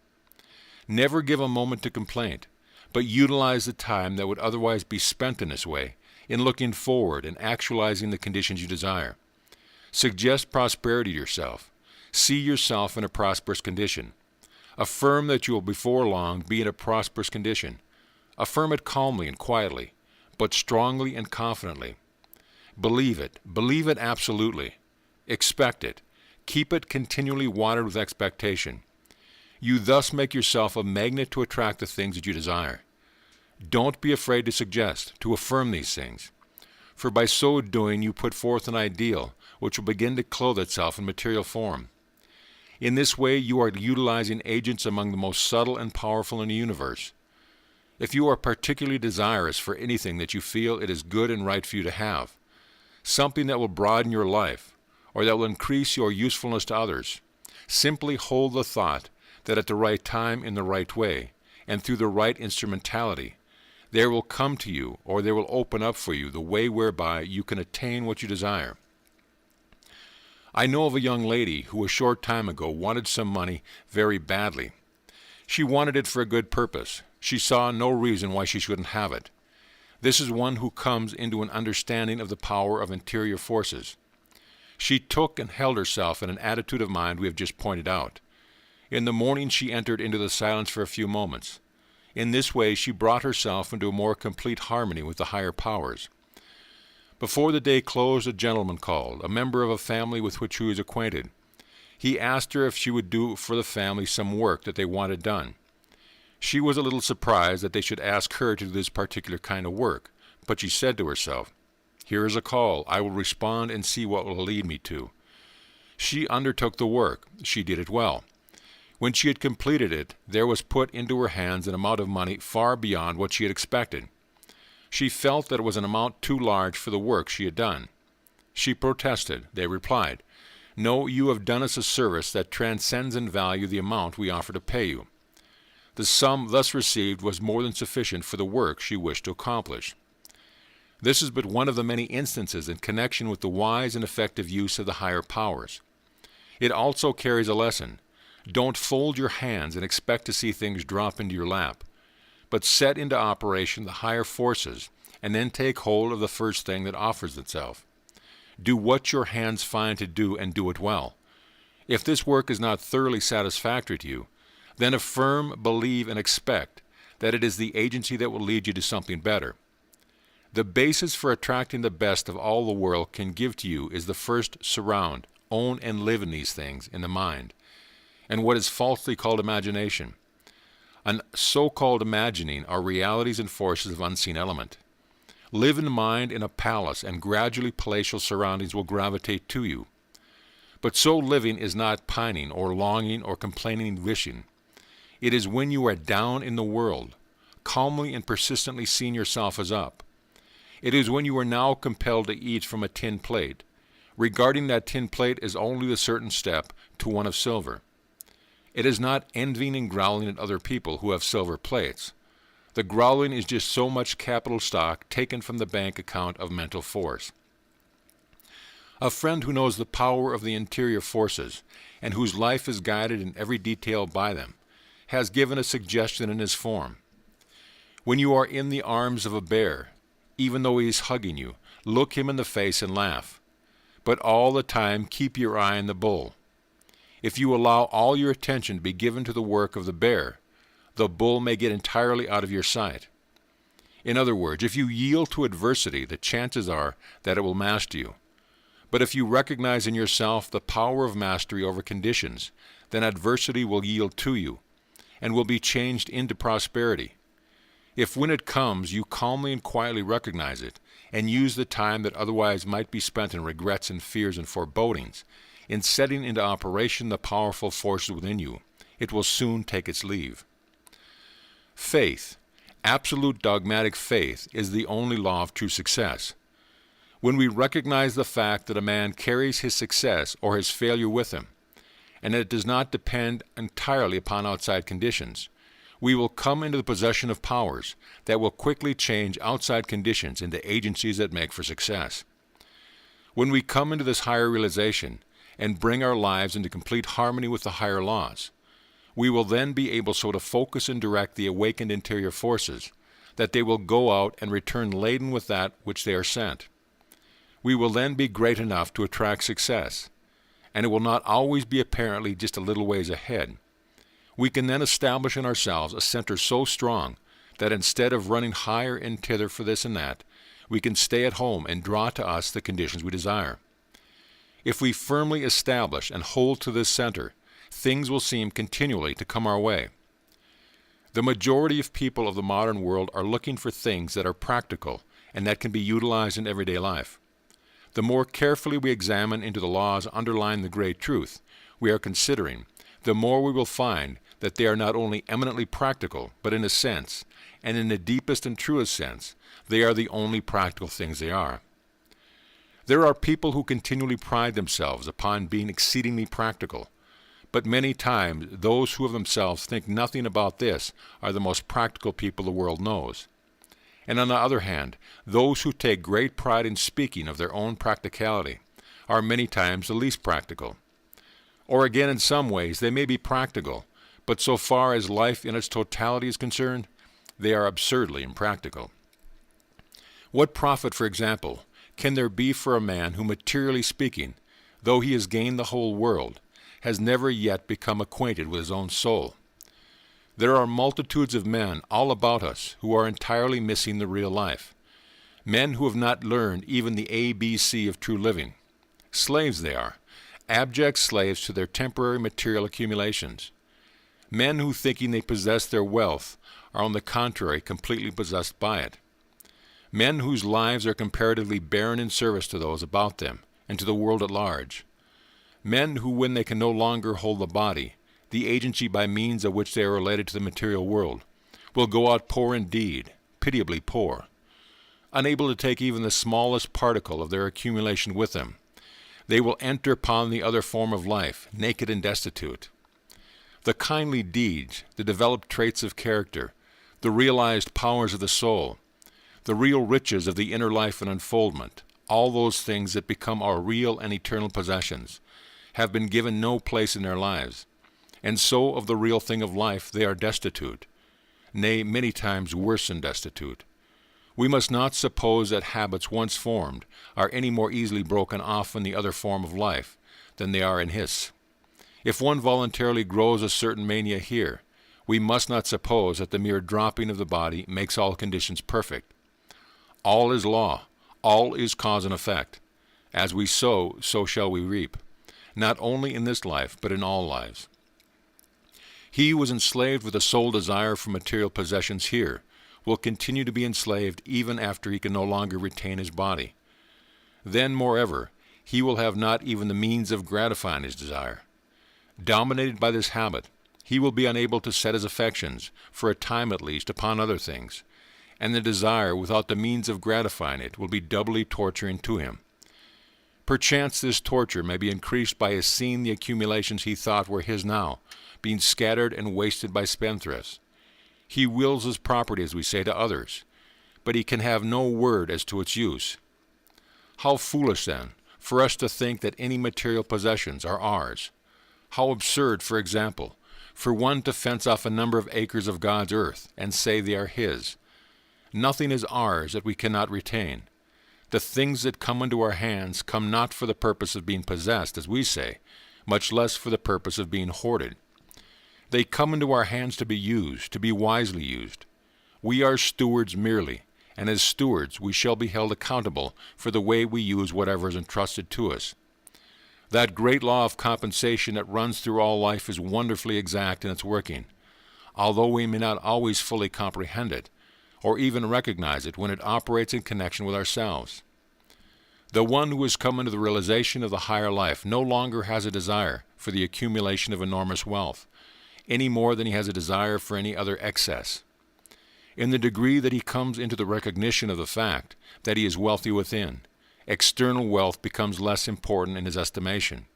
Never give a moment to complaint, but utilize the time that would otherwise be spent in this way, in looking forward and actualizing the conditions you desire. Suggest prosperity to yourself. See yourself in a prosperous condition. Affirm that you will before long be in a prosperous condition. Affirm it calmly and quietly, but strongly and confidently. Believe it absolutely. Expect it. Keep it continually watered with expectation. You thus make yourself a magnet to attract the things that you desire. Don't be afraid to suggest, to affirm these things. For by so doing you put forth an ideal which will begin to clothe itself in material form. In this way you are utilizing agents among the most subtle and powerful in the universe. If you are particularly desirous for anything that you feel it is good and right for you to have, something that will broaden your life, or that will increase your usefulness to others, simply hold the thought that at the right time, in the right way, and through the right instrumentality, there will come to you, or there will open up for you, the way whereby you can attain what you desire. I know of a young lady who a short time ago wanted some money very badly. She wanted it for a good purpose. She saw no reason why she shouldn't have it. This is one who comes into an understanding of the power of interior forces. She took and held herself in an attitude of mind we have just pointed out. In the morning she entered into the silence for a few moments. In this way she brought herself into a more complete harmony with the higher powers. Before the day closed, a gentleman called, a member of a family with which he was acquainted. He asked her if she would do for the family some work that they wanted done. She was a little surprised that they should ask her to do this particular kind of work, but she said to herself, "Here is a call. I will respond and see what will lead me to." She undertook the work. She did it well. When she had completed it, there was put into her hands an amount of money far beyond what she had expected. She felt that it was an amount too large for the work she had done. She protested. They replied, "No, you have done us a service that transcends in value the amount we offer to pay you." The sum thus received was more than sufficient for the work she wished to accomplish. This is but one of the many instances in connection with the wise and effective use of the higher powers. It also carries a lesson. Don't fold your hands and expect to see things drop into your lap, but set into operation the higher forces and then take hold of the first thing that offers itself. Do what your hands find to do and do it well. If this work is not thoroughly satisfactory to you, then affirm, believe, and expect that it is the agency that will lead you to something better. The basis for attracting the best of all the world can give to you is the first surround, own, and live in these things in the mind, and what is falsely called imagination. An so-called imagining are realities and forces of unseen element. Live in mind in a palace, and gradually palatial surroundings will gravitate to you. But so living is not pining or longing or complaining wishing. It is when you are down in the world, calmly and persistently seeing yourself as up. It is when you are now compelled to eat from a tin plate, regarding that tin plate as only the certain step to one of silver. It is not envying and growling at other people who have silver plates. The growling is just so much capital stock taken from the bank account of mental force. A friend who knows the power of the interior forces, and whose life is guided in every detail by them, has given a suggestion in this form. When you are in the arms of a bear, even though he is hugging you, look him in the face and laugh. But all the time keep your eye on the bull. If you allow all your attention to be given to the work of the bear, the bull may get entirely out of your sight. In other words, if you yield to adversity, the chances are that it will master you. But if you recognize in yourself the power of mastery over conditions, then adversity will yield to you, and will be changed into prosperity. If when it comes you calmly and quietly recognize it, and use the time that otherwise might be spent in regrets and fears and forebodings, in setting into operation the powerful forces within you, it will soon take its leave. Faith, absolute dogmatic faith, is the only law of true success. When we recognize the fact that a man carries his success or his failure with him, and that it does not depend entirely upon outside conditions, we will come into the possession of powers that will quickly change outside conditions into agencies that make for success. When we come into this higher realization and bring our lives into complete harmony with the higher laws, we will then be able so to focus and direct the awakened interior forces that they will go out and return laden with that which they are sent. We will then be great enough to attract success, and it will not always be apparently just a little ways ahead. We can then establish in ourselves a center so strong that instead of running higher and thither for this and that, we can stay at home and draw to us the conditions we desire. If we firmly establish and hold to this center, things will seem continually to come our way. The majority of people of the modern world are looking for things that are practical and that can be utilized in everyday life. The more carefully we examine into the laws underlying the great truth we are considering, the more we will find that they are not only eminently practical, but in a sense, and in the deepest and truest sense, they are the only practical things they are. There are people who continually pride themselves upon being exceedingly practical, but many times those who of themselves think nothing about this are the most practical people the world knows. And on the other hand, those who take great pride in speaking of their own practicality are many times the least practical. Or again, in some ways, they may be practical, but so far as life in its totality is concerned, they are absurdly impractical. What profit, for example, can there be for a man who, materially speaking, though he has gained the whole world, has never yet become acquainted with his own soul? There are multitudes of men all about us who are entirely missing the real life, men who have not learned even the ABC of true living. Slaves they are, abject slaves to their temporary material accumulations. Men who, thinking they possess their wealth, are on the contrary completely possessed by it. Men whose lives are comparatively barren in service to those about them and to the world at large. Men who, when they can no longer hold the body, the agency by means of which they are related to the material world, will go out poor indeed, pitiably poor. Unable to take even the smallest particle of their accumulation with them, they will enter upon the other form of life, naked and destitute. The kindly deeds, the developed traits of character, the realized powers of the soul, the real riches of the inner life and unfoldment, all those things that become our real and eternal possessions, have been given no place in their lives, and so of the real thing of life they are destitute, nay, many times worse than destitute. We must not suppose that habits once formed are any more easily broken off in the other form of life than they are in his. If one voluntarily grows a certain mania here, we must not suppose that the mere dropping of the body makes all conditions perfect. All is law, all is cause and effect. As we sow, so shall we reap, not only in this life, but in all lives. He who was enslaved with a sole desire for material possessions here will continue to be enslaved even after he can no longer retain his body. Then, moreover, he will have not even the means of gratifying his desire. Dominated by this habit, he will be unable to set his affections, for a time at least, upon other things, and the desire without the means of gratifying it will be doubly torturing to him. Perchance this torture may be increased by his seeing the accumulations he thought were his now, being scattered and wasted by spendthrifts. He wills his property, as we say, to others, but he can have no word as to its use. How foolish, then, for us to think that any material possessions are ours. How absurd, for example, for one to fence off a number of acres of God's earth and say they are his. Nothing is ours that we cannot retain. The things that come into our hands come not for the purpose of being possessed, as we say, much less for the purpose of being hoarded. They come into our hands to be used, to be wisely used. We are stewards merely, and as stewards we shall be held accountable for the way we use whatever is entrusted to us. That great law of compensation that runs through all life is wonderfully exact in its working, although we may not always fully comprehend it, or even recognize it when it operates in connection with ourselves. The one who has come into the realization of the higher life no longer has a desire for the accumulation of enormous wealth, any more than he has a desire for any other excess. In the degree that he comes into the recognition of the fact that he is wealthy within, external wealth becomes less important in his estimation.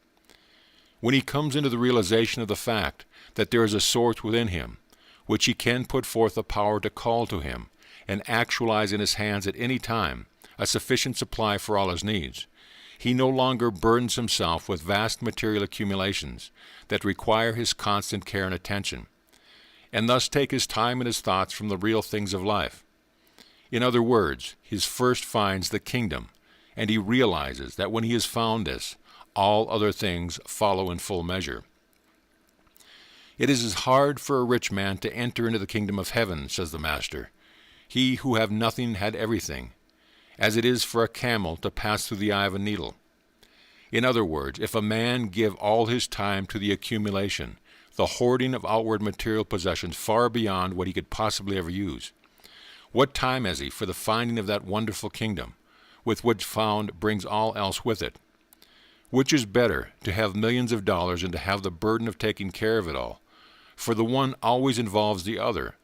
When he comes into the realization of the fact that there is a source within him, which he can put forth a power to call to him and actualize in his hands at any time a sufficient supply for all his needs, he no longer burdens himself with vast material accumulations that require his constant care and attention, and thus take his time and his thoughts from the real things of life. In other words, he first finds the kingdom, and he realizes that when he has found this, all other things follow in full measure. It is as hard for a rich man to enter into the kingdom of heaven, says the Master, he who have nothing had everything, as it is for a camel to pass through the eye of a needle. In other words, if a man give all his time to the accumulation, the hoarding of outward material possessions far beyond what he could possibly ever use, what time has he for the finding of that wonderful kingdom, with which found brings all else with it? Which is better, to have millions of dollars and to have the burden of taking care of it all? For the one always involves the other,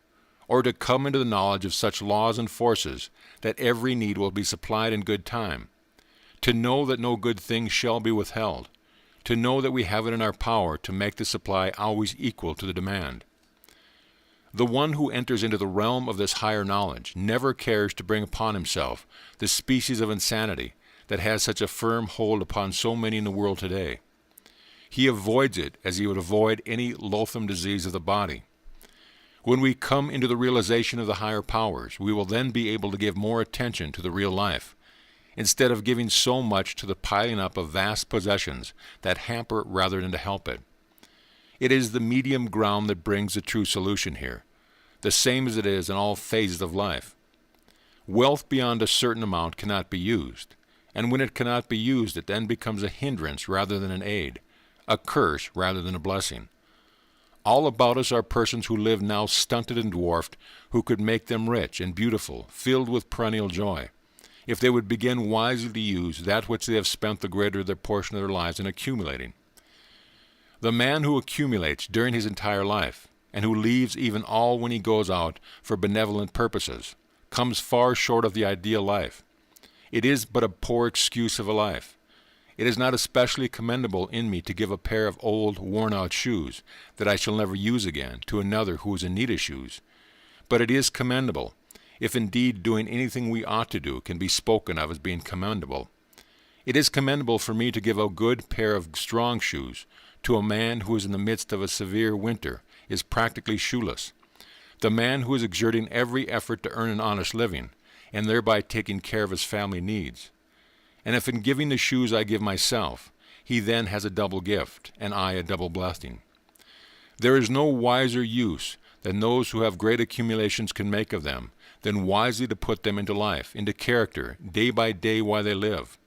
or to come into the knowledge of such laws and forces that every need will be supplied in good time, to know that no good thing shall be withheld, to know that we have it in our power to make the supply always equal to the demand. The one who enters into the realm of this higher knowledge never cares to bring upon himself the species of insanity that has such a firm hold upon so many in the world today. He avoids it as he would avoid any loathsome disease of the body. When we come into the realization of the higher powers, we will then be able to give more attention to the real life, instead of giving so much to the piling up of vast possessions that hamper rather than to help it. It is the medium ground that brings the true solution here, the same as it is in all phases of life. Wealth beyond a certain amount cannot be used, and when it cannot be used, it then becomes a hindrance rather than an aid, a curse rather than a blessing. All about us are persons who live now stunted and dwarfed, who could make them rich and beautiful, filled with perennial joy, if they would begin wisely to use that which they have spent the greater their portion of their lives in accumulating. The man who accumulates during his entire life, and who leaves even all when he goes out for benevolent purposes, comes far short of the ideal life. It is but a poor excuse of a life. It is not especially commendable in me to give a pair of old, worn-out shoes that I shall never use again to another who is in need of shoes. But it is commendable, if indeed doing anything we ought to do can be spoken of as being commendable. It is commendable for me to give a good pair of strong shoes to a man who is in the midst of a severe winter, is practically shoeless, the man who is exerting every effort to earn an honest living, and thereby taking care of his family needs. And if in giving the shoes I give myself, he then has a double gift, and I a double blessing. There is no wiser use than those who have great accumulations can make of them, than wisely to put them into life, into character, day by day while they live.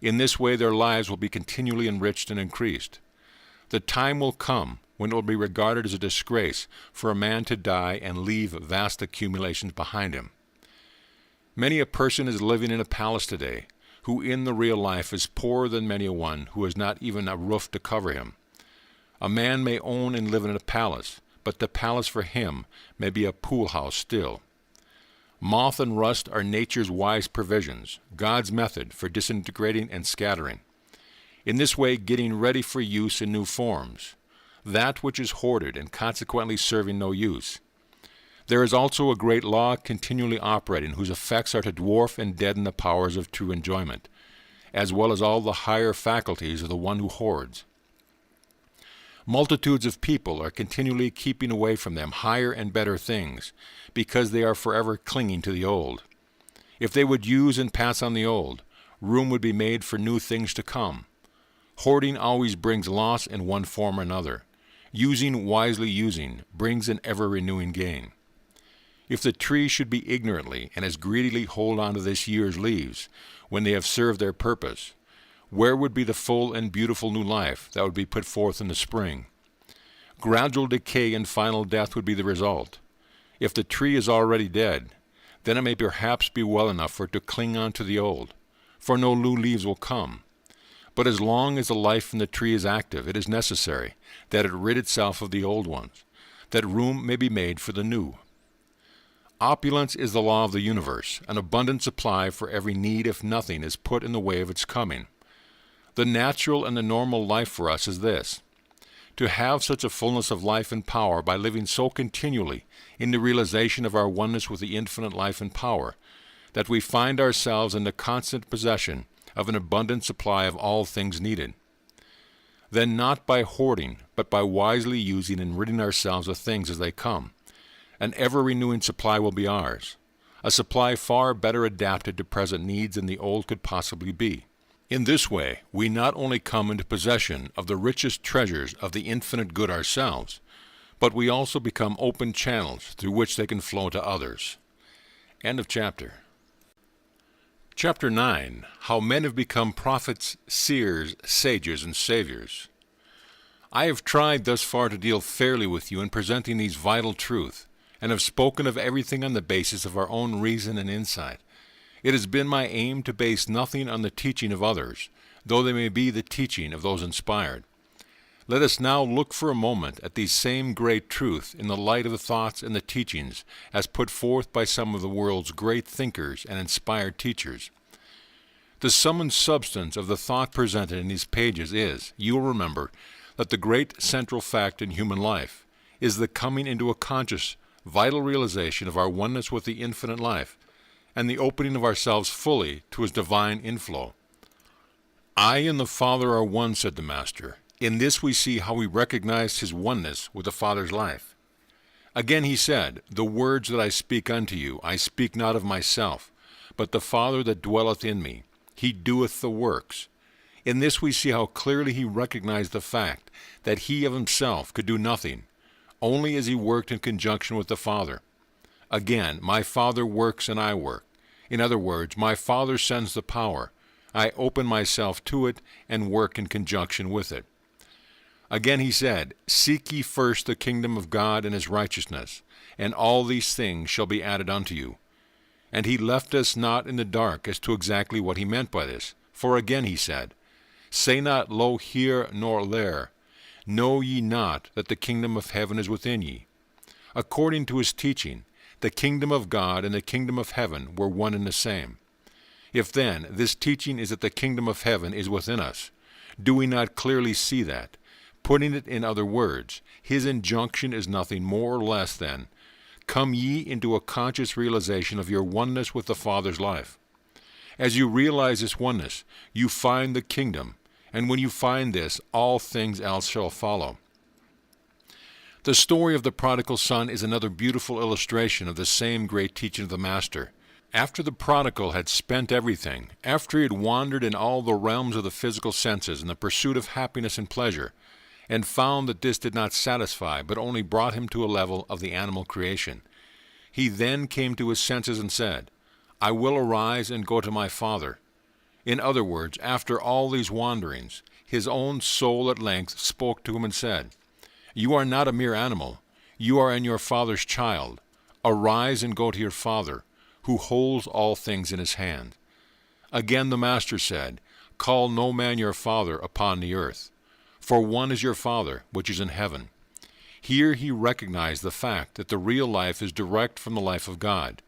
In this way their lives will be continually enriched and increased. The time will come when it will be regarded as a disgrace for a man to die and leave vast accumulations behind him. Many a person is living in a palace today, who in the real life is poorer than many a one who has not even a roof to cover him. A man may own and live in a palace, but the palace for him may be a pool house still. Moth and rust are nature's wise provisions, God's method for disintegrating and scattering. In this way getting ready for use in new forms, that which is hoarded and consequently serving no use. There is also a great law continually operating, whose effects are to dwarf and deaden the powers of true enjoyment, as well as all the higher faculties of the one who hoards. Multitudes of people are continually keeping away from them higher and better things, because they are forever clinging to the old. If they would use and pass on the old, room would be made for new things to come. Hoarding always brings loss in one form or another. Wisely using, brings an ever-renewing gain. If the tree should be ignorantly and as greedily hold on to this year's leaves, when they have served their purpose, where would be the full and beautiful new life that would be put forth in the spring? Gradual decay and final death would be the result. If the tree is already dead, then it may perhaps be well enough for it to cling on to the old, for no new leaves will come. But as long as the life in the tree is active, it is necessary that it rid itself of the old ones, that room may be made for the new. Opulence is the law of the universe, an abundant supply for every need if nothing is put in the way of its coming. The natural and the normal life for us is this: to have such a fullness of life and power by living so continually in the realization of our oneness with the infinite life and power, that we find ourselves in the constant possession of an abundant supply of all things needed. Then not by hoarding, but by wisely using and ridding ourselves of things as they come, an ever-renewing supply will be ours, a supply far better adapted to present needs than the old could possibly be. In this way, we not only come into possession of the richest treasures of the infinite good ourselves, but we also become open channels through which they can flow to others. End of chapter. Chapter 9. How Men Have Become Prophets, Seers, Sages, and Saviors. I have tried thus far to deal fairly with you in presenting these vital truths, and have spoken of everything on the basis of our own reason and insight. It has been my aim to base nothing on the teaching of others, though they may be the teaching of those inspired. Let us now look for a moment at these same great truths in the light of the thoughts and the teachings as put forth by some of the world's great thinkers and inspired teachers. The sum and substance of the thought presented in these pages is, you will remember, that the great central fact in human life is the coming into a conscious, vital realization of our oneness with the infinite life, and the opening of ourselves fully to his divine inflow. I and the Father are one, said the Master. In this we see how he recognized his oneness with the Father's life. Again he said, the words that I speak unto you, I speak not of myself, but the Father that dwelleth in me, he doeth the works. In this we see how clearly he recognized the fact that he of himself could do nothing, only as he worked in conjunction with the Father. Again, my Father works and I work. In other words, my Father sends the power. I open myself to it and work in conjunction with it. Again he said, seek ye first the kingdom of God and his righteousness, and all these things shall be added unto you. And he left us not in the dark as to exactly what he meant by this. For again he said, say not, lo here nor there. Know ye not that the kingdom of heaven is within ye? According to his teaching, the kingdom of God and the kingdom of heaven were one and the same. If then this teaching is that the kingdom of heaven is within us, do we not clearly see that? Putting it in other words, his injunction is nothing more or less than, come ye into a conscious realization of your oneness with the Father's life. As you realize this oneness, you find the kingdom, and when you find this, all things else shall follow. The story of the prodigal son is another beautiful illustration of the same great teaching of the Master. After the prodigal had spent everything, after he had wandered in all the realms of the physical senses in the pursuit of happiness and pleasure, and found that this did not satisfy, but only brought him to a level of the animal creation, he then came to his senses and said, I will arise and go to my Father. In other words, after all these wanderings, his own soul at length spoke to him and said, you are not a mere animal. You are in your Father's child. Arise and go to your Father, who holds all things in his hand. Again the Master said, call no man your father upon the earth, for one is your Father, which is in heaven. Here he recognized the fact that the real life is direct from the life of God.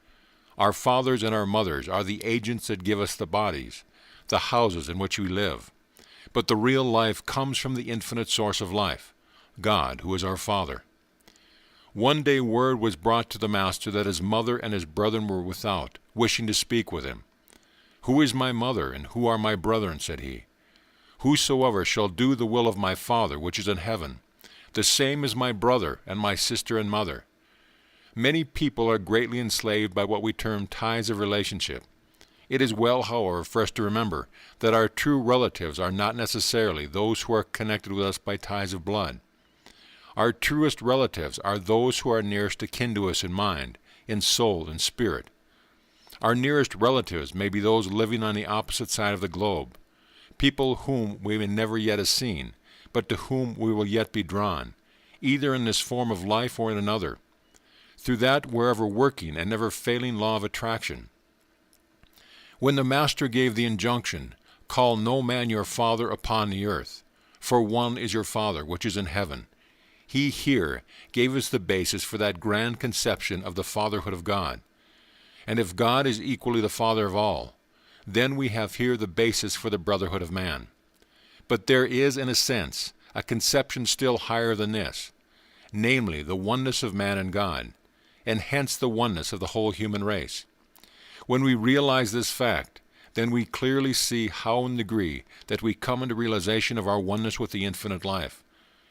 Our fathers and our mothers are the agents that give us the bodies, the houses in which we live. But the real life comes from the infinite source of life, God, who is our Father. One day word was brought to the Master that his mother and his brethren were without, wishing to speak with him. Who is my mother, and who are my brethren? Said he. Whosoever shall do the will of my Father, which is in heaven, the same is my brother and my sister and mother. Many people are greatly enslaved by what we term ties of relationship. It is well, however, for us to remember that our true relatives are not necessarily those who are connected with us by ties of blood. Our truest relatives are those who are nearest akin to us in mind, in soul, and spirit. Our nearest relatives may be those living on the opposite side of the globe, people whom we may never yet have seen, but to whom we will yet be drawn, either in this form of life or in another, through that wherever working and never failing law of attraction. When the Master gave the injunction, call no man your father upon the earth, for one is your Father which is in heaven, He here gave us the basis for that grand conception of the fatherhood of God. And if God is equally the Father of all, then we have here the basis for the brotherhood of man. But there is, in a sense, a conception still higher than this, namely the oneness of man and God, and hence the oneness of the whole human race. When we realize this fact, then we clearly see how and degree that we come into realization of our oneness with the infinite life.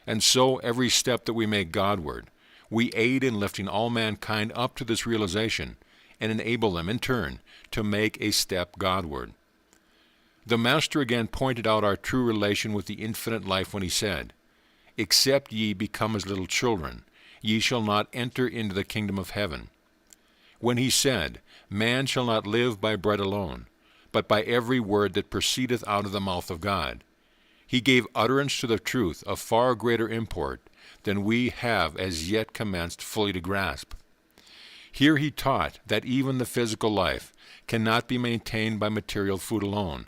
And so every step that we make Godward, we aid in lifting all mankind up to this realization and enable them, in turn, to make a step Godward. The Master again pointed out our true relation with the infinite life when he said, "Except ye become as little children, ye shall not enter into the kingdom of heaven." When he said, "Man shall not live by bread alone, but by every word that proceedeth out of the mouth of God," he gave utterance to the truth of far greater import than we have as yet commenced fully to grasp. Here he taught that even the physical life cannot be maintained by material food alone,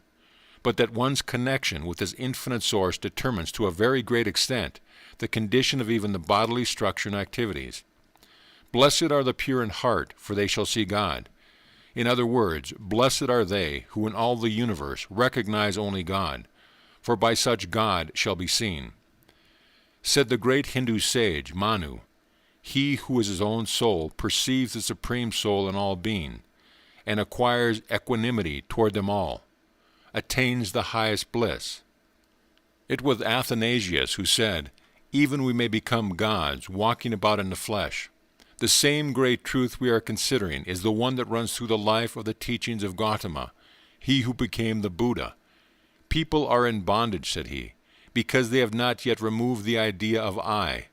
but that one's connection with this infinite source determines to a very great extent the condition of even the bodily structure and activities. Blessed are the pure in heart, for they shall see God. In other words, blessed are they who in all the universe recognize only God, for by such God shall be seen. Said the great Hindu sage, Manu, "He who is his own soul perceives the Supreme Soul in all being, and acquires equanimity toward them all, attains the highest bliss." It was Athanasius who said, "Even we may become gods, walking about in the flesh." The same great truth we are considering is the one that runs through the life of the teachings of Gautama, he who became the Buddha. "People are in bondage," said he, "because they have not yet removed the idea of I."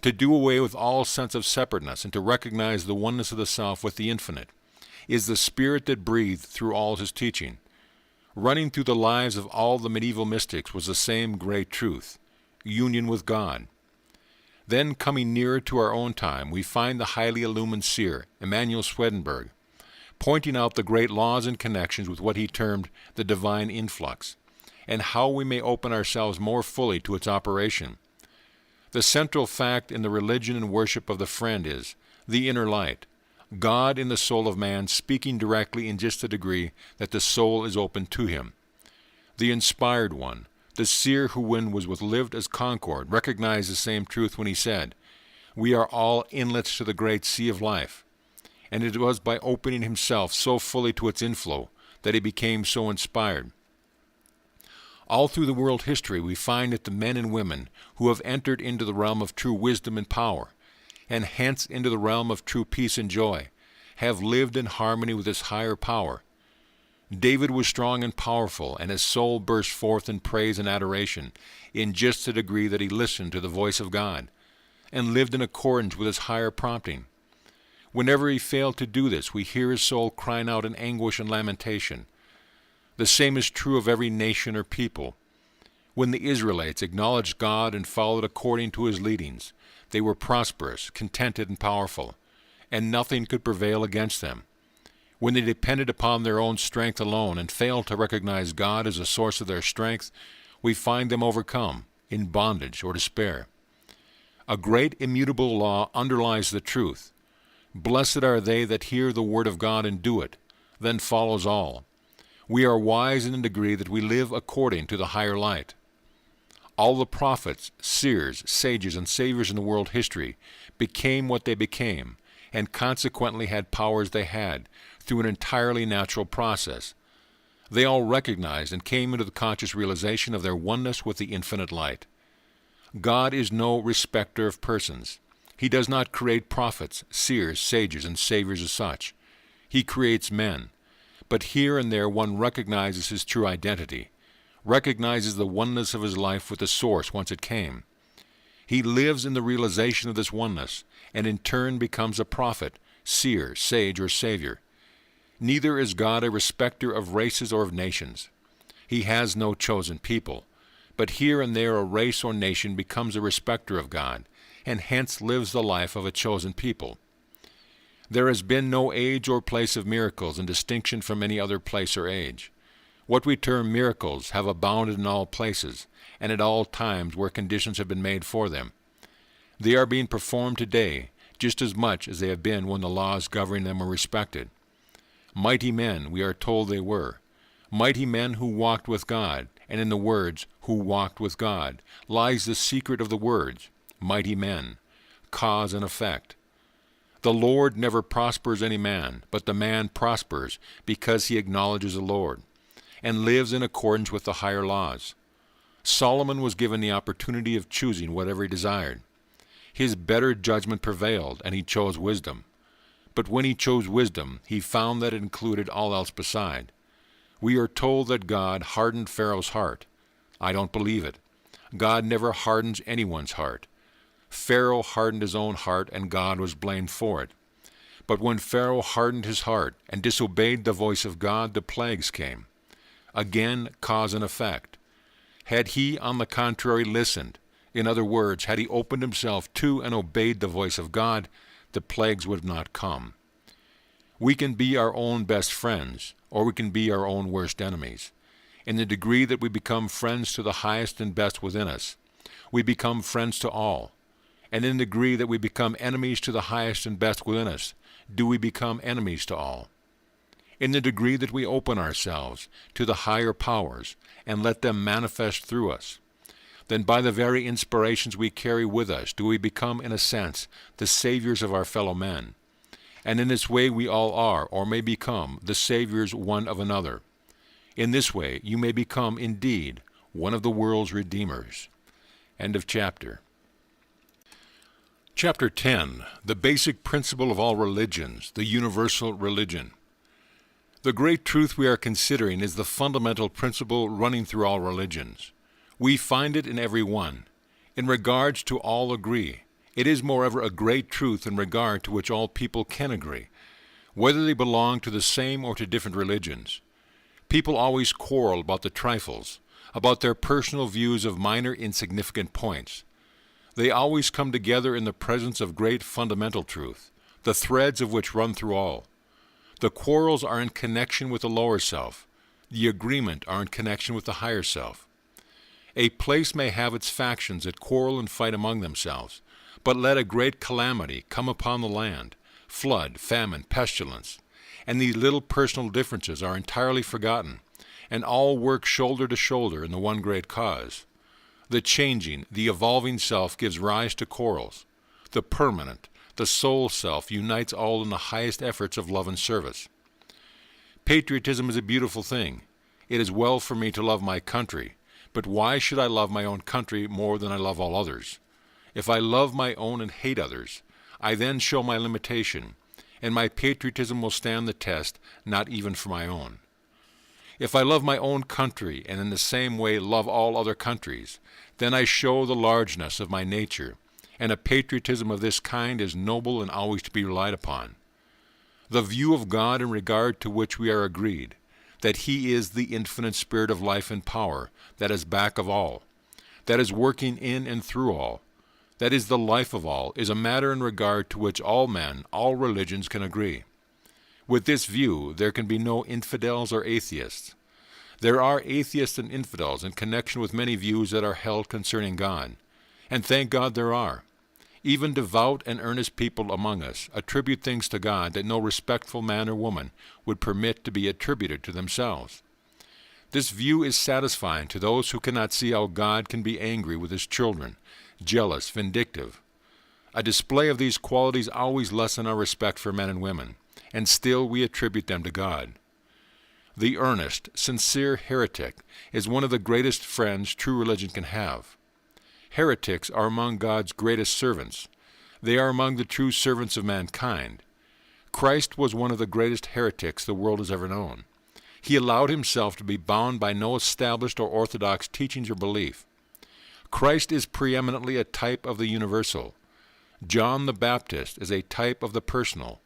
To do away with all sense of separateness and to recognize the oneness of the self with the infinite is the spirit that breathed through all his teaching. Running through the lives of all the medieval mystics was the same great truth, union with God. Then, coming nearer to our own time, we find the highly illumined seer, Emanuel Swedenborg, pointing out the great laws and connections with what he termed the divine influx, and how we may open ourselves more fully to its operation. The central fact in the religion and worship of the Friend is the inner light, God in the soul of man speaking directly in just the degree that the soul is open to him. The inspired one, the seer who when was with lived as concord, recognized the same truth when he said, "We are all inlets to the great sea of life." And it was by opening himself so fully to its inflow that he became so inspired. All through the world history we find that the men and women who have entered into the realm of true wisdom and power, and hence into the realm of true peace and joy, have lived in harmony with this higher power. David was strong and powerful, and his soul burst forth in praise and adoration in just the degree that he listened to the voice of God, and lived in accordance with his higher prompting. Whenever he failed to do this, we hear his soul crying out in anguish and lamentation. The same is true of every nation or people. When the Israelites acknowledged God and followed according to his leadings, they were prosperous, contented, and powerful, and nothing could prevail against them. When they depended upon their own strength alone and failed to recognize God as the source of their strength, we find them overcome, in bondage or despair. A great immutable law underlies the truth. Blessed are they that hear the word of God and do it. Then follows all. We are wise in the degree that we live according to the higher light. All the prophets, seers, sages, and saviors in the world history became what they became, and consequently had powers they had, through an entirely natural process. They all recognized and came into the conscious realization of their oneness with the infinite light. God is no respecter of persons. He does not create prophets, seers, sages, and saviors as such. He creates men. But here and there one recognizes his true identity, recognizes the oneness of his life with the source whence it came. He lives in the realization of this oneness, and in turn becomes a prophet, seer, sage, or savior. Neither is God a respecter of races or of nations. He has no chosen people, but here and there a race or nation becomes a respecter of God, and hence lives the life of a chosen people. There has been no age or place of miracles in distinction from any other place or age. What we term miracles have abounded in all places, and at all times where conditions have been made for them. They are being performed today just as much as they have been when the laws governing them were respected. Mighty men, we are told they were. Mighty men who walked with God, and in the words, who walked with God, lies the secret of the words, mighty men, cause and effect. The Lord never prospers any man, but the man prospers because he acknowledges the Lord, and lives in accordance with the higher laws. Solomon was given the opportunity of choosing whatever he desired. His better judgment prevailed, and he chose wisdom. But when he chose wisdom, he found that it included all else beside. We are told that God hardened Pharaoh's heart. I don't believe it. God never hardens anyone's heart. Pharaoh hardened his own heart, and God was blamed for it. But when Pharaoh hardened his heart and disobeyed the voice of God, the plagues came. Again, cause and effect. Had he, on the contrary, listened, in other words, had he opened himself to and obeyed the voice of God, the plagues would not come. We can be our own best friends, or we can be our own worst enemies. In the degree that we become friends to the highest and best within us, we become friends to all. And in the degree that we become enemies to the highest and best within us, do we become enemies to all. In the degree that we open ourselves to the higher powers and let them manifest through us, then by the very inspirations we carry with us do we become, in a sense, the saviors of our fellow men. And in this way we all are, or may become, the saviors one of another. In this way you may become, indeed, one of the world's redeemers. End of chapter. Chapter 10. The basic principle of all religions, the universal religion. The great truth we are considering is the fundamental principle running through all religions. We find it in every one. In regards to all agree. It is, moreover, a great truth in regard to which all people can agree, whether they belong to the same or to different religions. People always quarrel about the trifles, about their personal views of minor insignificant points. They always come together in the presence of great fundamental truth, the threads of which run through all. The quarrels are in connection with the lower self. The agreement are in connection with the higher self. A place may have its factions that quarrel and fight among themselves, but let a great calamity come upon the land, flood, famine, pestilence, and these little personal differences are entirely forgotten, and all work shoulder to shoulder in the one great cause. The changing, the evolving self gives rise to quarrels. The permanent, the soul self unites all in the highest efforts of love and service. Patriotism is a beautiful thing. It is well for me to love my country, but why should I love my own country more than I love all others? If I love my own and hate others, I then show my limitation, and my patriotism will stand the test, not even for my own. If I love my own country and in the same way love all other countries, then I show the largeness of my nature, and a patriotism of this kind is noble and always to be relied upon. The view of God in regard to which we are agreed, that He is the infinite spirit of life and power, that is back of all, that is working in and through all, that is the life of all, is a matter in regard to which all men, all religions can agree. With this view, there can be no infidels or atheists. There are atheists and infidels in connection with many views that are held concerning God, and thank God there are. Even devout and earnest people among us attribute things to God that no respectful man or woman would permit to be attributed to themselves. This view is satisfying to those who cannot see how God can be angry with His children, jealous, vindictive. A display of these qualities always lessen our respect for men and women, and still we attribute them to God. The earnest, sincere heretic is one of the greatest friends true religion can have. Heretics are among God's greatest servants. They are among the true servants of mankind. Christ was one of the greatest heretics the world has ever known. He allowed Himself to be bound by no established or orthodox teachings or belief. Christ is preeminently a type of the universal. John the Baptist is a type of the personal.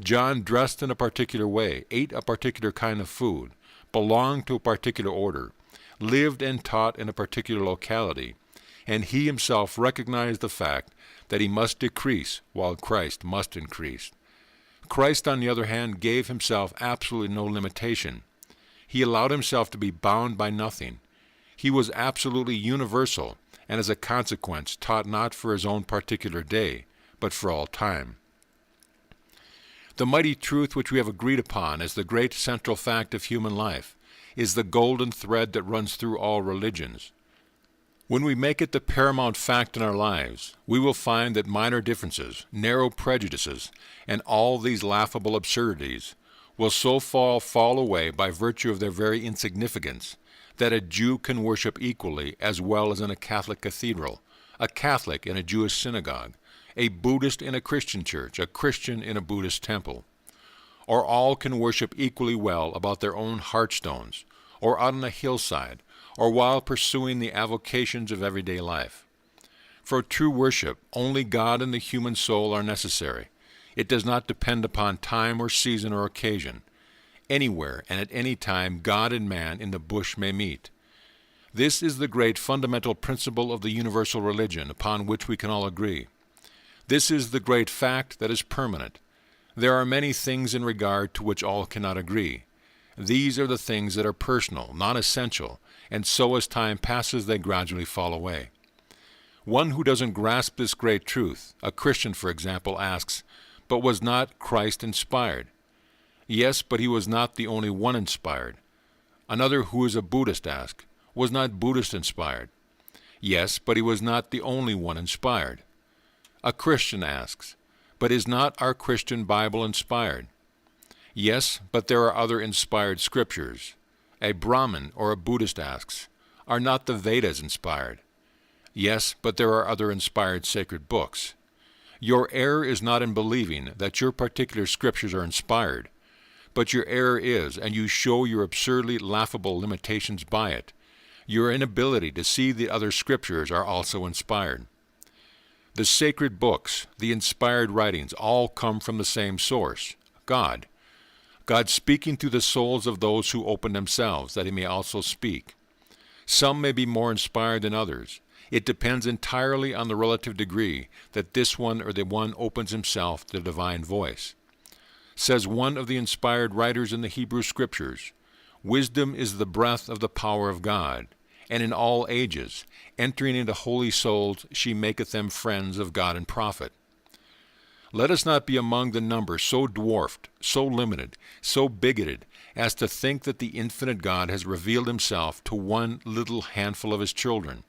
John dressed in a particular way, ate a particular kind of food, belonged to a particular order, lived and taught in a particular locality, and he himself recognized the fact that he must decrease while Christ must increase. Christ, on the other hand, gave Himself absolutely no limitation. He allowed Himself to be bound by nothing. He was absolutely universal, and as a consequence taught not for his own particular day, but for all time. The mighty truth which we have agreed upon as the great central fact of human life is the golden thread that runs through all religions. When we make it the paramount fact in our lives, we will find that minor differences, narrow prejudices, and all these laughable absurdities will so fall away by virtue of their very insignificance that a Jew can worship equally as well as in a Catholic cathedral, a Catholic in a Jewish synagogue, a Buddhist in a Christian church, a Christian in a Buddhist temple. Or all can worship equally well about their own hearthstones, or out on a hillside, or while pursuing the avocations of everyday life. For true worship, only God and the human soul are necessary. It does not depend upon time or season or occasion. Anywhere and at any time God and man in the bush may meet. This is the great fundamental principle of the universal religion upon which we can all agree. This is the great fact that is permanent. There are many things in regard to which all cannot agree. These are the things that are personal, non-essential, and so as time passes they gradually fall away. One who doesn't grasp this great truth, a Christian for example, asks, "But was not Christ inspired?" Yes, but he was not the only one inspired. Another who is a Buddhist asks, "Was not Buddhist inspired?" Yes, but he was not the only one inspired. A Christian asks, "But is not our Christian Bible inspired?" Yes, but there are other inspired scriptures. A Brahmin or a Buddhist asks, "Are not the Vedas inspired?" Yes, but there are other inspired sacred books. Your error is not in believing that your particular scriptures are inspired, but your error is, and you show your absurdly laughable limitations by it, your inability to see the other scriptures are also inspired. The sacred books, the inspired writings, all come from the same source, God. God speaking through the souls of those who open themselves, that he may also speak. Some may be more inspired than others. It depends entirely on the relative degree that this one or the one opens himself to the divine voice. Says one of the inspired writers in the Hebrew Scriptures, "Wisdom is the breath of the power of God, and in all ages, entering into holy souls, she maketh them friends of God and prophet." Let us not be among the number so dwarfed, so limited, so bigoted, as to think that the infinite God has revealed himself to one little handful of his children,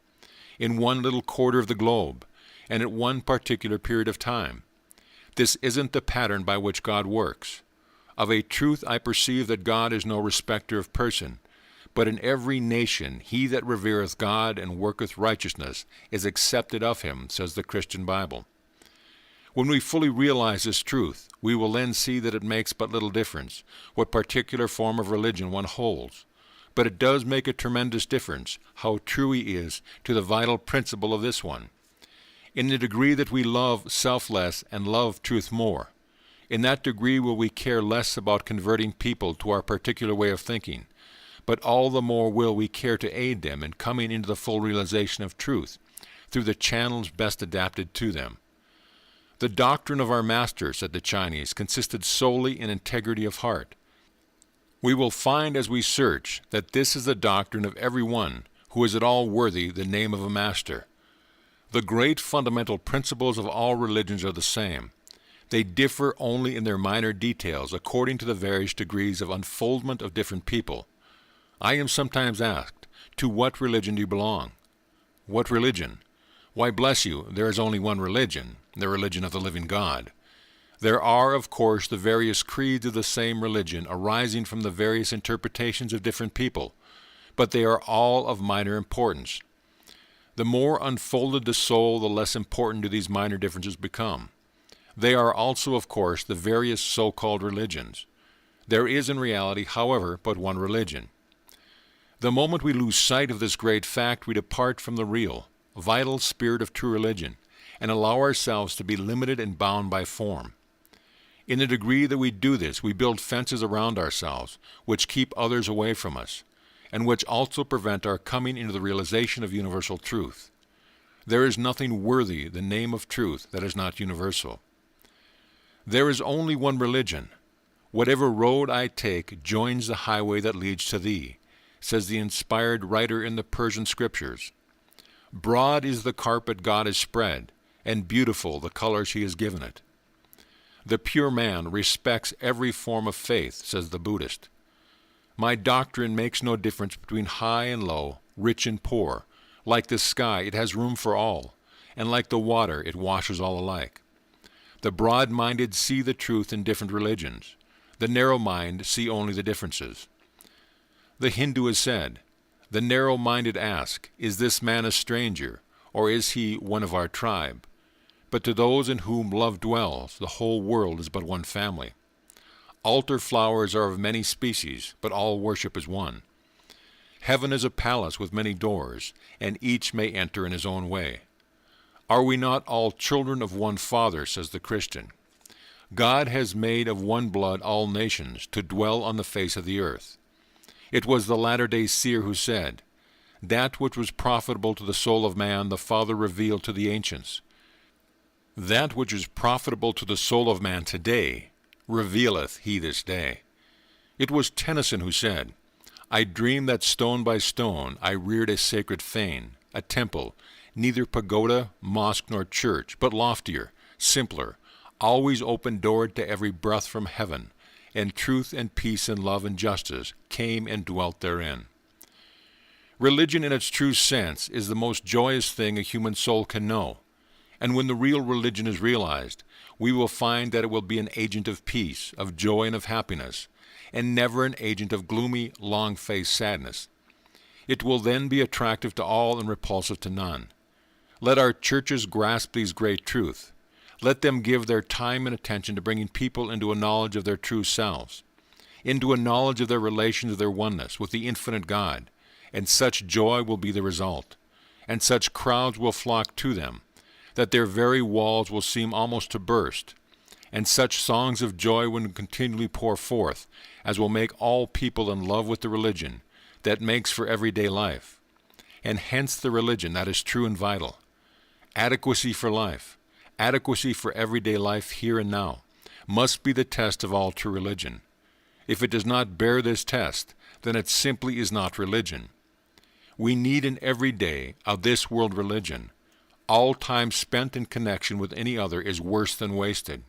in one little quarter of the globe, and at one particular period of time. This isn't the pattern by which God works. Of a truth I perceive that God is no respecter of person, but in every nation he that revereth God and worketh righteousness is accepted of him, says the Christian Bible. When we fully realize this truth, we will then see that it makes but little difference what particular form of religion one holds. But it does make a tremendous difference how true he is to the vital principle of this one. In the degree that we love self less and love truth more, in that degree will we care less about converting people to our particular way of thinking, but all the more will we care to aid them in coming into the full realization of truth through the channels best adapted to them. The doctrine of our master, said the Chinese, consisted solely in integrity of heart. We will find as we search that this is the doctrine of every one who is at all worthy the name of a master. The great fundamental principles of all religions are the same. They differ only in their minor details according to the various degrees of unfoldment of different people. I am sometimes asked, "To what religion do you belong?" "What religion?" "Why, bless you, there is only one religion, the religion of the living God." There are, of course, the various creeds of the same religion arising from the various interpretations of different people, but they are all of minor importance. The more unfolded the soul, the less important do these minor differences become. They are also, of course, the various so-called religions. There is in reality, however, but one religion. The moment we lose sight of this great fact, we depart from the real, vital spirit of true religion, and allow ourselves to be limited and bound by form. In the degree that we do this, we build fences around ourselves, which keep others away from us, and which also prevent our coming into the realization of universal truth. There is nothing worthy the name of truth that is not universal. There is only one religion. Whatever road I take joins the highway that leads to thee, says the inspired writer in the Persian scriptures. Broad is the carpet God has spread, and beautiful the colors he has given it. The pure man respects every form of faith, says the Buddhist. My doctrine makes no difference between high and low, rich and poor. Like the sky, it has room for all, and like the water, it washes all alike. The broad-minded see the truth in different religions. The narrow-minded see only the differences. The Hindu has said, the narrow-minded ask, is this man a stranger, or is he one of our tribe? But to those in whom love dwells, the whole world is but one family. Altar flowers are of many species, but all worship is one. Heaven is a palace with many doors, and each may enter in his own way. Are we not all children of one Father, says the Christian? God has made of one blood all nations to dwell on the face of the earth. It was the latter-day seer who said, that which was profitable to the soul of man the Father revealed to the ancients. That which is profitable to the soul of man today revealeth he this day. It was Tennyson who said, I dreamed that stone by stone I reared a sacred fane, a temple, neither pagoda, mosque, nor church, but loftier, simpler, always open-doored to every breath from heaven, and truth and peace and love and justice came and dwelt therein. Religion in its true sense is the most joyous thing a human soul can know, and when the real religion is realized, we will find that it will be an agent of peace, of joy, and of happiness, and never an agent of gloomy, long-faced sadness. It will then be attractive to all and repulsive to none. Let our churches grasp these great truths. Let them give their time and attention to bringing people into a knowledge of their true selves, into a knowledge of their relation to their oneness with the infinite God, and such joy will be the result, and such crowds will flock to them, that their very walls will seem almost to burst, and such songs of joy will continually pour forth, as will make all people in love with the religion that makes for everyday life, and hence the religion that is true and vital. Adequacy for life, adequacy for everyday life here and now, must be the test of all true religion. If it does not bear this test, then it simply is not religion. We need an everyday of this world religion. All time spent in connection with any other is worse than wasted.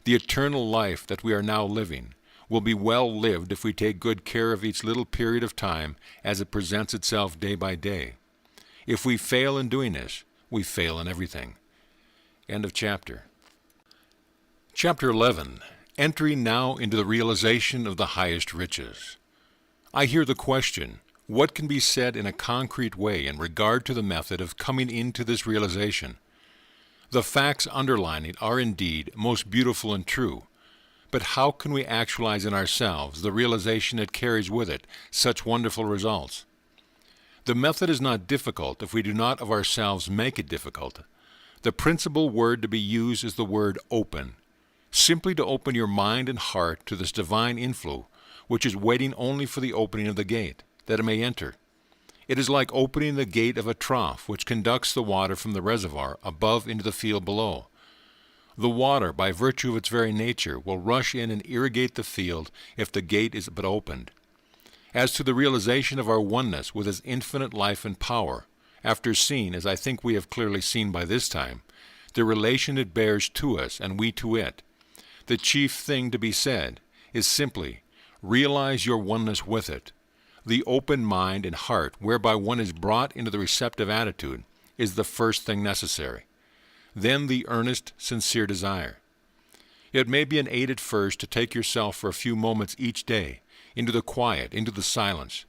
The eternal life that we are now living will be well lived if we take good care of each little period of time as it presents itself day by day. If we fail in doing this, we fail in everything. End of chapter. Chapter 11. Entering now into the realization of the highest riches. I hear the question, what can be said in a concrete way in regard to the method of coming into this realization? The facts underlying it are indeed most beautiful and true, but how can we actualize in ourselves the realization that carries with it such wonderful results? The method is not difficult if we do not of ourselves make it difficult. The principal word to be used is the word open. Simply to open your mind and heart to this divine inflow, which is waiting only for the opening of the gate, that it may enter. It is like opening the gate of a trough which conducts the water from the reservoir above into the field below. The water, by virtue of its very nature, will rush in and irrigate the field if the gate is but opened. As to the realization of our oneness with its infinite life and power, after seeing, as I think we have clearly seen by this time, the relation it bears to us and we to it, the chief thing to be said is simply, realize your oneness with it. The open mind and heart whereby one is brought into the receptive attitude is the first thing necessary. Then the earnest, sincere desire. It may be an aid at first to take yourself for a few moments each day into the quiet, into the silence,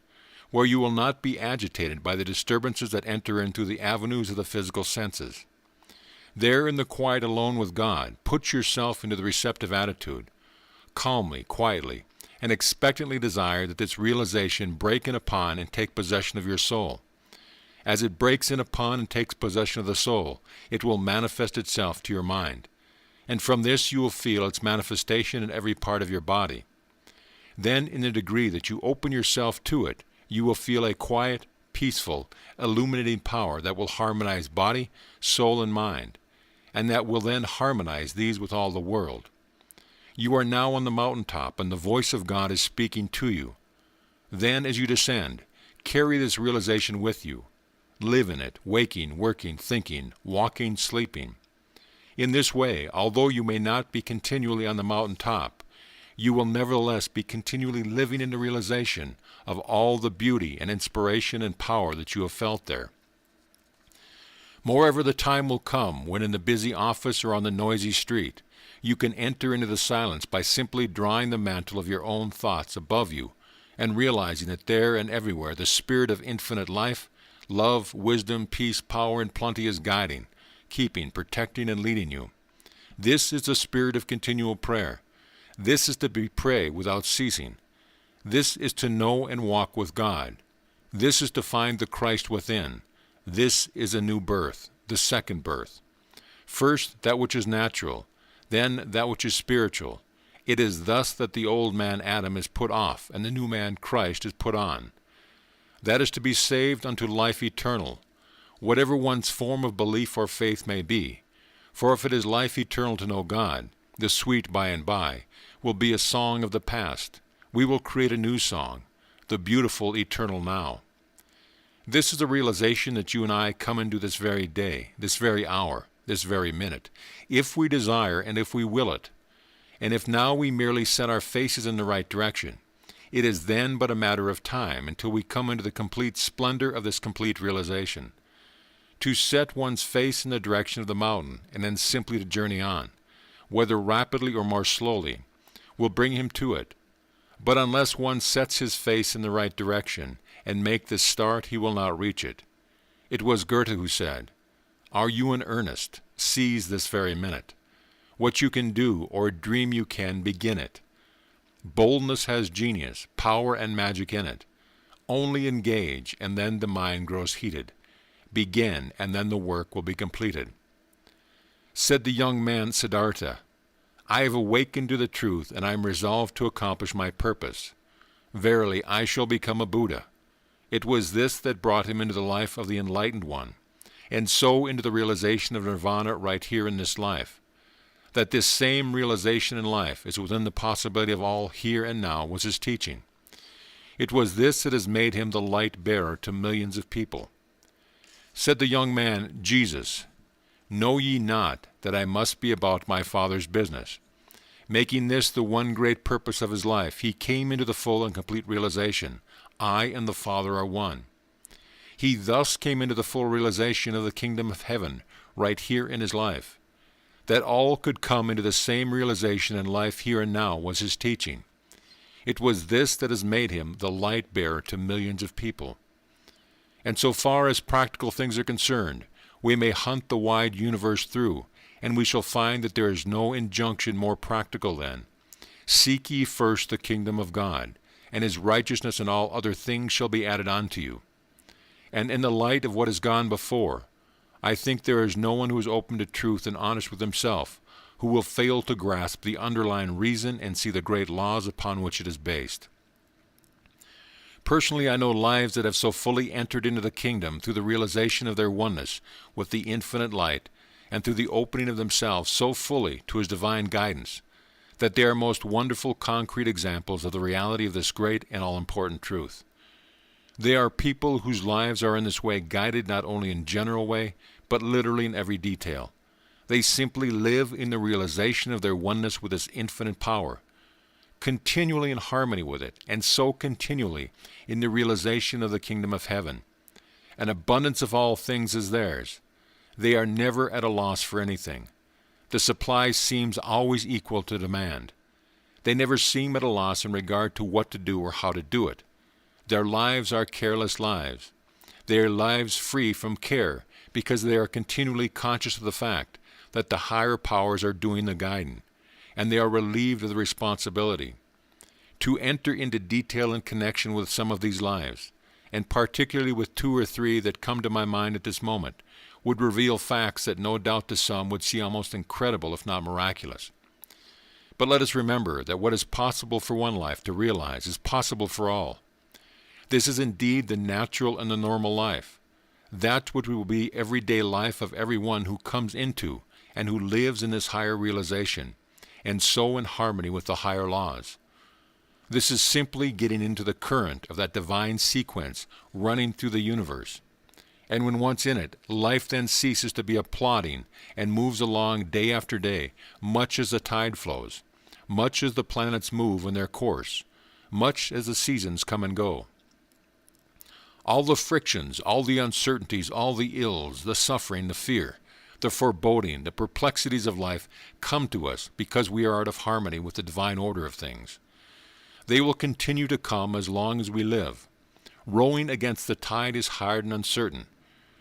where you will not be agitated by the disturbances that enter into the avenues of the physical senses. There in the quiet alone with God, put yourself into the receptive attitude, calmly, quietly, and expectantly desire that this realization break in upon and take possession of your soul. As it breaks in upon and takes possession of the soul, it will manifest itself to your mind, and from this you will feel its manifestation in every part of your body. Then, in the degree that you open yourself to it, you will feel a quiet, peaceful, illuminating power that will harmonize body, soul, and mind, and that will then harmonize these with all the world. You are now on the mountaintop, and the voice of God is speaking to you. Then, as you descend, carry this realization with you. Live in it, waking, working, thinking, walking, sleeping. In this way, although you may not be continually on the mountain top, you will nevertheless be continually living in the realization of all the beauty and inspiration and power that you have felt there. Moreover, the time will come when in the busy office or on the noisy street, you can enter into the silence by simply drawing the mantle of your own thoughts above you and realizing that there and everywhere the spirit of infinite life, love, wisdom, peace, power, and plenty is guiding, keeping, protecting, and leading you. This is the spirit of continual prayer. This is to be pray without ceasing. This is to know and walk with God. This is to find the Christ within. This is a new birth, the second birth. First, that which is natural, then that which is spiritual. It is thus that the old man Adam is put off, and the new man Christ is put on. That is to be saved unto life eternal, whatever one's form of belief or faith may be. For if it is life eternal to know God, the sweet by and by will be a song of the past. We will create a new song, the beautiful eternal now. This is the realization that you and I come into this very day, this very hour, this very minute, if we desire and if we will it. And if now we merely set our faces in the right direction, it is then but a matter of time until we come into the complete splendor of this complete realization. To set one's face in the direction of the mountain and then simply to journey on, whether rapidly or more slowly, will bring him to it. But unless one sets his face in the right direction and make this start, he will not reach it. It was Goethe who said, "Are you in earnest? Seize this very minute. What you can do or dream you can, begin it. Boldness has genius, power, and magic in it. Only engage, and then the mind grows heated. Begin, and then the work will be completed." Said the young man Siddhartha, "I have awakened to the truth, and I am resolved to accomplish my purpose. Verily, I shall become a Buddha." It was this that brought him into the life of the enlightened one, and so into the realization of nirvana right here in this life. That this same realization in life is within the possibility of all here and now was his teaching. It was this that has made him the light bearer to millions of people. Said the young man, "Jesus, know ye not that I must be about my Father's business?" Making this the one great purpose of his life, he came into the full and complete realization, I and the Father are one. He thus came into the full realization of the kingdom of heaven right here in his life. That all could come into the same realization in life here and now was his teaching. It was this that has made him the light bearer to millions of people. And so far as practical things are concerned, we may hunt the wide universe through, and we shall find that there is no injunction more practical than, "Seek ye first the kingdom of God, and his righteousness, and all other things shall be added unto you." And in the light of what has gone before, I think there is no one who is open to truth and honest with himself who will fail to grasp the underlying reason and see the great laws upon which it is based. Personally, I know lives that have so fully entered into the kingdom through the realization of their oneness with the infinite light and through the opening of themselves so fully to his divine guidance that they are most wonderful concrete examples of the reality of this great and all-important truth. They are people whose lives are in this way guided not only in general way, but literally in every detail. They simply live in the realization of their oneness with this infinite power, continually in harmony with it, and so continually in the realization of the kingdom of heaven. An abundance of all things is theirs. They are never at a loss for anything. The supply seems always equal to demand. They never seem at a loss in regard to what to do or how to do it. Their lives are careless lives. They are lives free from care because they are continually conscious of the fact that the higher powers are doing the guiding, and they are relieved of the responsibility. To enter into detail in connection with some of these lives, and particularly with 2 or 3 that come to my mind at this moment, would reveal facts that no doubt to some would seem almost incredible if not miraculous. But let us remember that what is possible for one life to realize is possible for all. This is indeed the natural and the normal life, that which will be everyday life of everyone who comes into and who lives in this higher realization, and so in harmony with the higher laws. This is simply getting into the current of that divine sequence running through the universe. And when once in it, life then ceases to be a plodding and moves along day after day, much as the tide flows, much as the planets move in their course, much as the seasons come and go. All the frictions, all the uncertainties, all the ills, the suffering, the fear, the foreboding, the perplexities of life come to us because we are out of harmony with the divine order of things. They will continue to come as long as we live. Rowing against the tide is hard and uncertain.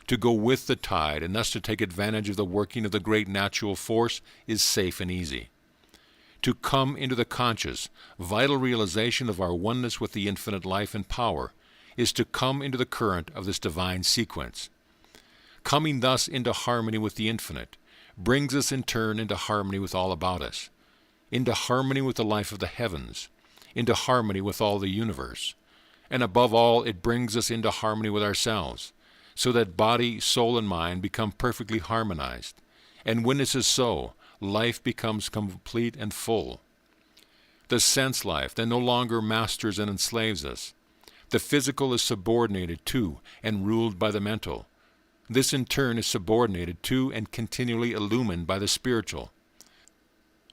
To go with the tide and thus to take advantage of the working of the great natural force is safe and easy. To come into the conscious, vital realization of our oneness with the infinite life and power is to come into the current of this divine sequence. Coming thus into harmony with the infinite brings us in turn into harmony with all about us, into harmony with the life of the heavens, into harmony with all the universe, and above all it brings us into harmony with ourselves, so that body, soul, and mind become perfectly harmonized, and when this is so, life becomes complete and full. The sense life then no longer masters and enslaves us. The physical is subordinated to and ruled by the mental. This in turn is subordinated to and continually illumined by the spiritual.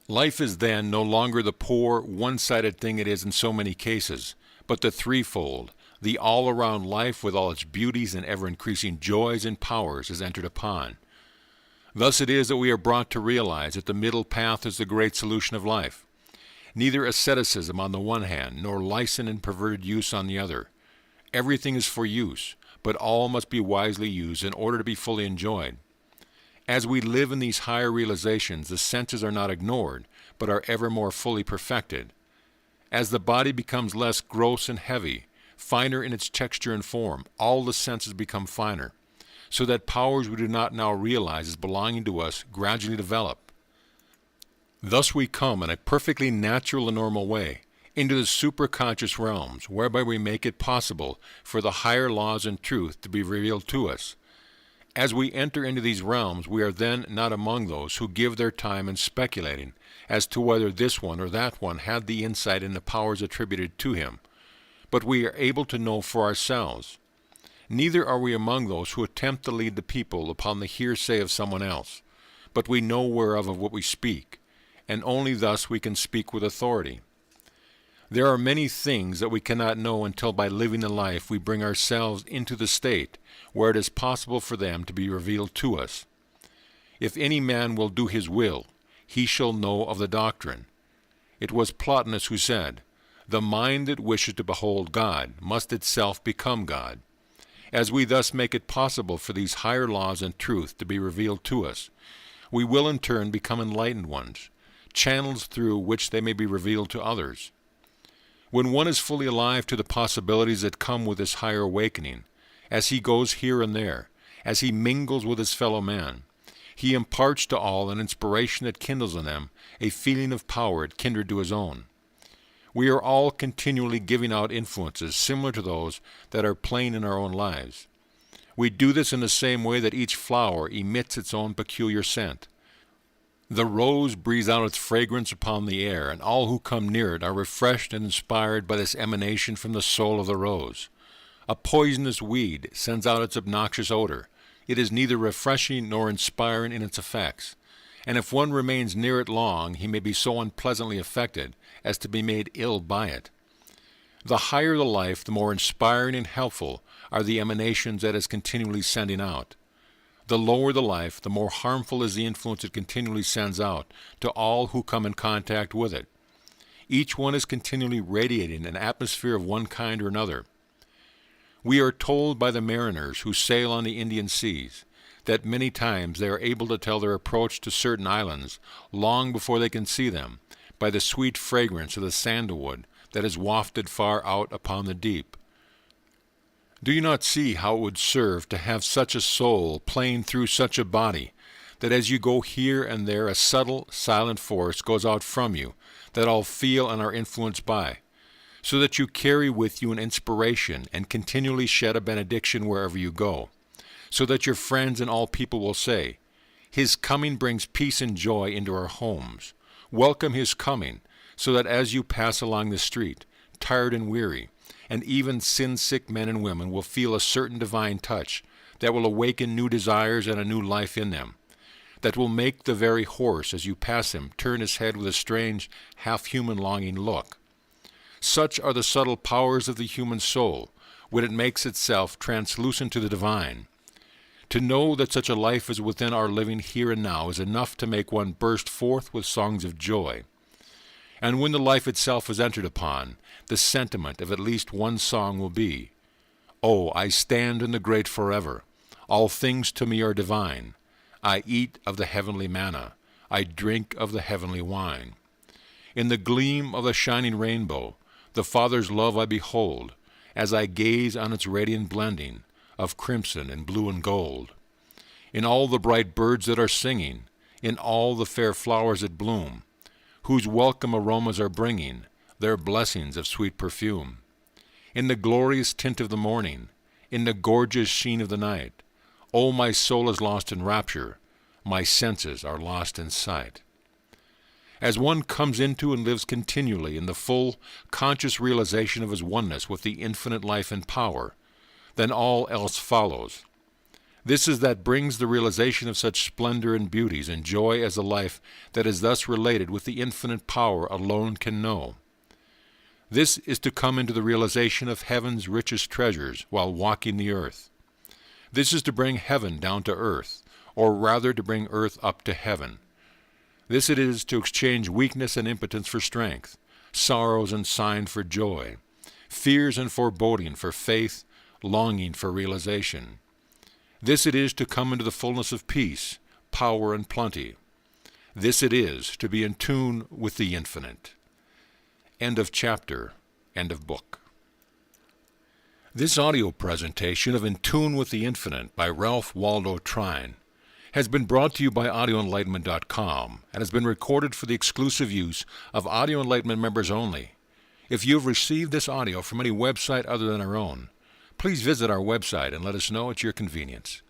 Life is then no longer the poor, one-sided thing it is in so many cases, but the threefold, the all-around life with all its beauties and ever-increasing joys and powers is entered upon. Thus it is that we are brought to realize that the middle path is the great solution of life. Neither asceticism on the one hand, nor license and perverted use on the other. Everything is for use, but all must be wisely used in order to be fully enjoyed. As we live in these higher realizations, the senses are not ignored, but are ever more fully perfected. As the body becomes less gross and heavy, finer in its texture and form, all the senses become finer, so that powers we do not now realize as belonging to us gradually develop. Thus we come in a perfectly natural and normal way into the superconscious realms, whereby we make it possible for the higher laws and truth to be revealed to us. As we enter into these realms, we are then not among those who give their time in speculating as to whether this one or that one had the insight and the powers attributed to him, but we are able to know for ourselves. Neither are we among those who attempt to lead the people upon the hearsay of someone else, but we know whereof of what we speak, and only thus we can speak with authority. There are many things that we cannot know until by living the life we bring ourselves into the state where it is possible for them to be revealed to us. If any man will do his will, he shall know of the doctrine. It was Plotinus who said, "The mind that wishes to behold God must itself become God." As we thus make it possible for these higher laws and truth to be revealed to us, we will in turn become enlightened ones, channels through which they may be revealed to others. When one is fully alive to the possibilities that come with this higher awakening, as he goes here and there, as he mingles with his fellow man, he imparts to all an inspiration that kindles in them a feeling of power kindred to his own. We are all continually giving out influences similar to those that are plain in our own lives. We do this in the same way that each flower emits its own peculiar scent. The rose breathes out its fragrance upon the air, and all who come near it are refreshed and inspired by this emanation from the soul of the rose. A poisonous weed sends out its obnoxious odor. It is neither refreshing nor inspiring in its effects, and if one remains near it long, he may be so unpleasantly affected as to be made ill by it. The higher the life, the more inspiring and helpful are the emanations that it is continually sending out. The lower the life, the more harmful is the influence it continually sends out to all who come in contact with it. Each one is continually radiating an atmosphere of one kind or another. We are told by the mariners who sail on the Indian seas that many times they are able to tell their approach to certain islands long before they can see them by the sweet fragrance of the sandalwood that is wafted far out upon the deep. Do you not see how it would serve to have such a soul playing through such a body, that as you go here and there a subtle, silent force goes out from you, that all feel and are influenced by, so that you carry with you an inspiration and continually shed a benediction wherever you go, so that your friends and all people will say, "His coming brings peace and joy into our homes. Welcome his coming," so that as you pass along the street, tired and weary, and even sin-sick men and women will feel a certain divine touch that will awaken new desires and a new life in them, that will make the very horse, as you pass him, turn his head with a strange, half-human longing look. Such are the subtle powers of the human soul when it makes itself translucent to the divine. To know that such a life is within our living here and now is enough to make one burst forth with songs of joy. And when the life itself is entered upon, the sentiment of at least one song will be, "Oh, I stand in the great forever. All things to me are divine. I eat of the heavenly manna. I drink of the heavenly wine. In the gleam of the shining rainbow, the Father's love I behold, as I gaze on its radiant blending of crimson and blue and gold. In all the bright birds that are singing, in all the fair flowers that bloom, whose welcome aromas are bringing their blessings of sweet perfume. In the glorious tint of the morning, in the gorgeous sheen of the night, oh, my soul is lost in rapture, my senses are lost in sight." As one comes into and lives continually in the full, conscious realization of his oneness with the infinite life and power, then all else follows. This is that brings the realization of such splendor and beauties and joy as the life that is thus related with the infinite power alone can know. This is to come into the realization of heaven's richest treasures while walking the earth. This is to bring heaven down to earth, or rather to bring earth up to heaven. This it is to exchange weakness and impotence for strength, sorrows and sighing for joy, fears and foreboding for faith, longing for realization. This it is to come into the fullness of peace, power, and plenty. This it is to be in tune with the infinite. End of chapter. End of book. This audio presentation of In Tune with the Infinite by Ralph Waldo Trine has been brought to you by audioenlightenment.com and has been recorded for the exclusive use of Audio Enlightenment members only. If you have received this audio from any website other than our own, please visit our website and let us know at your convenience.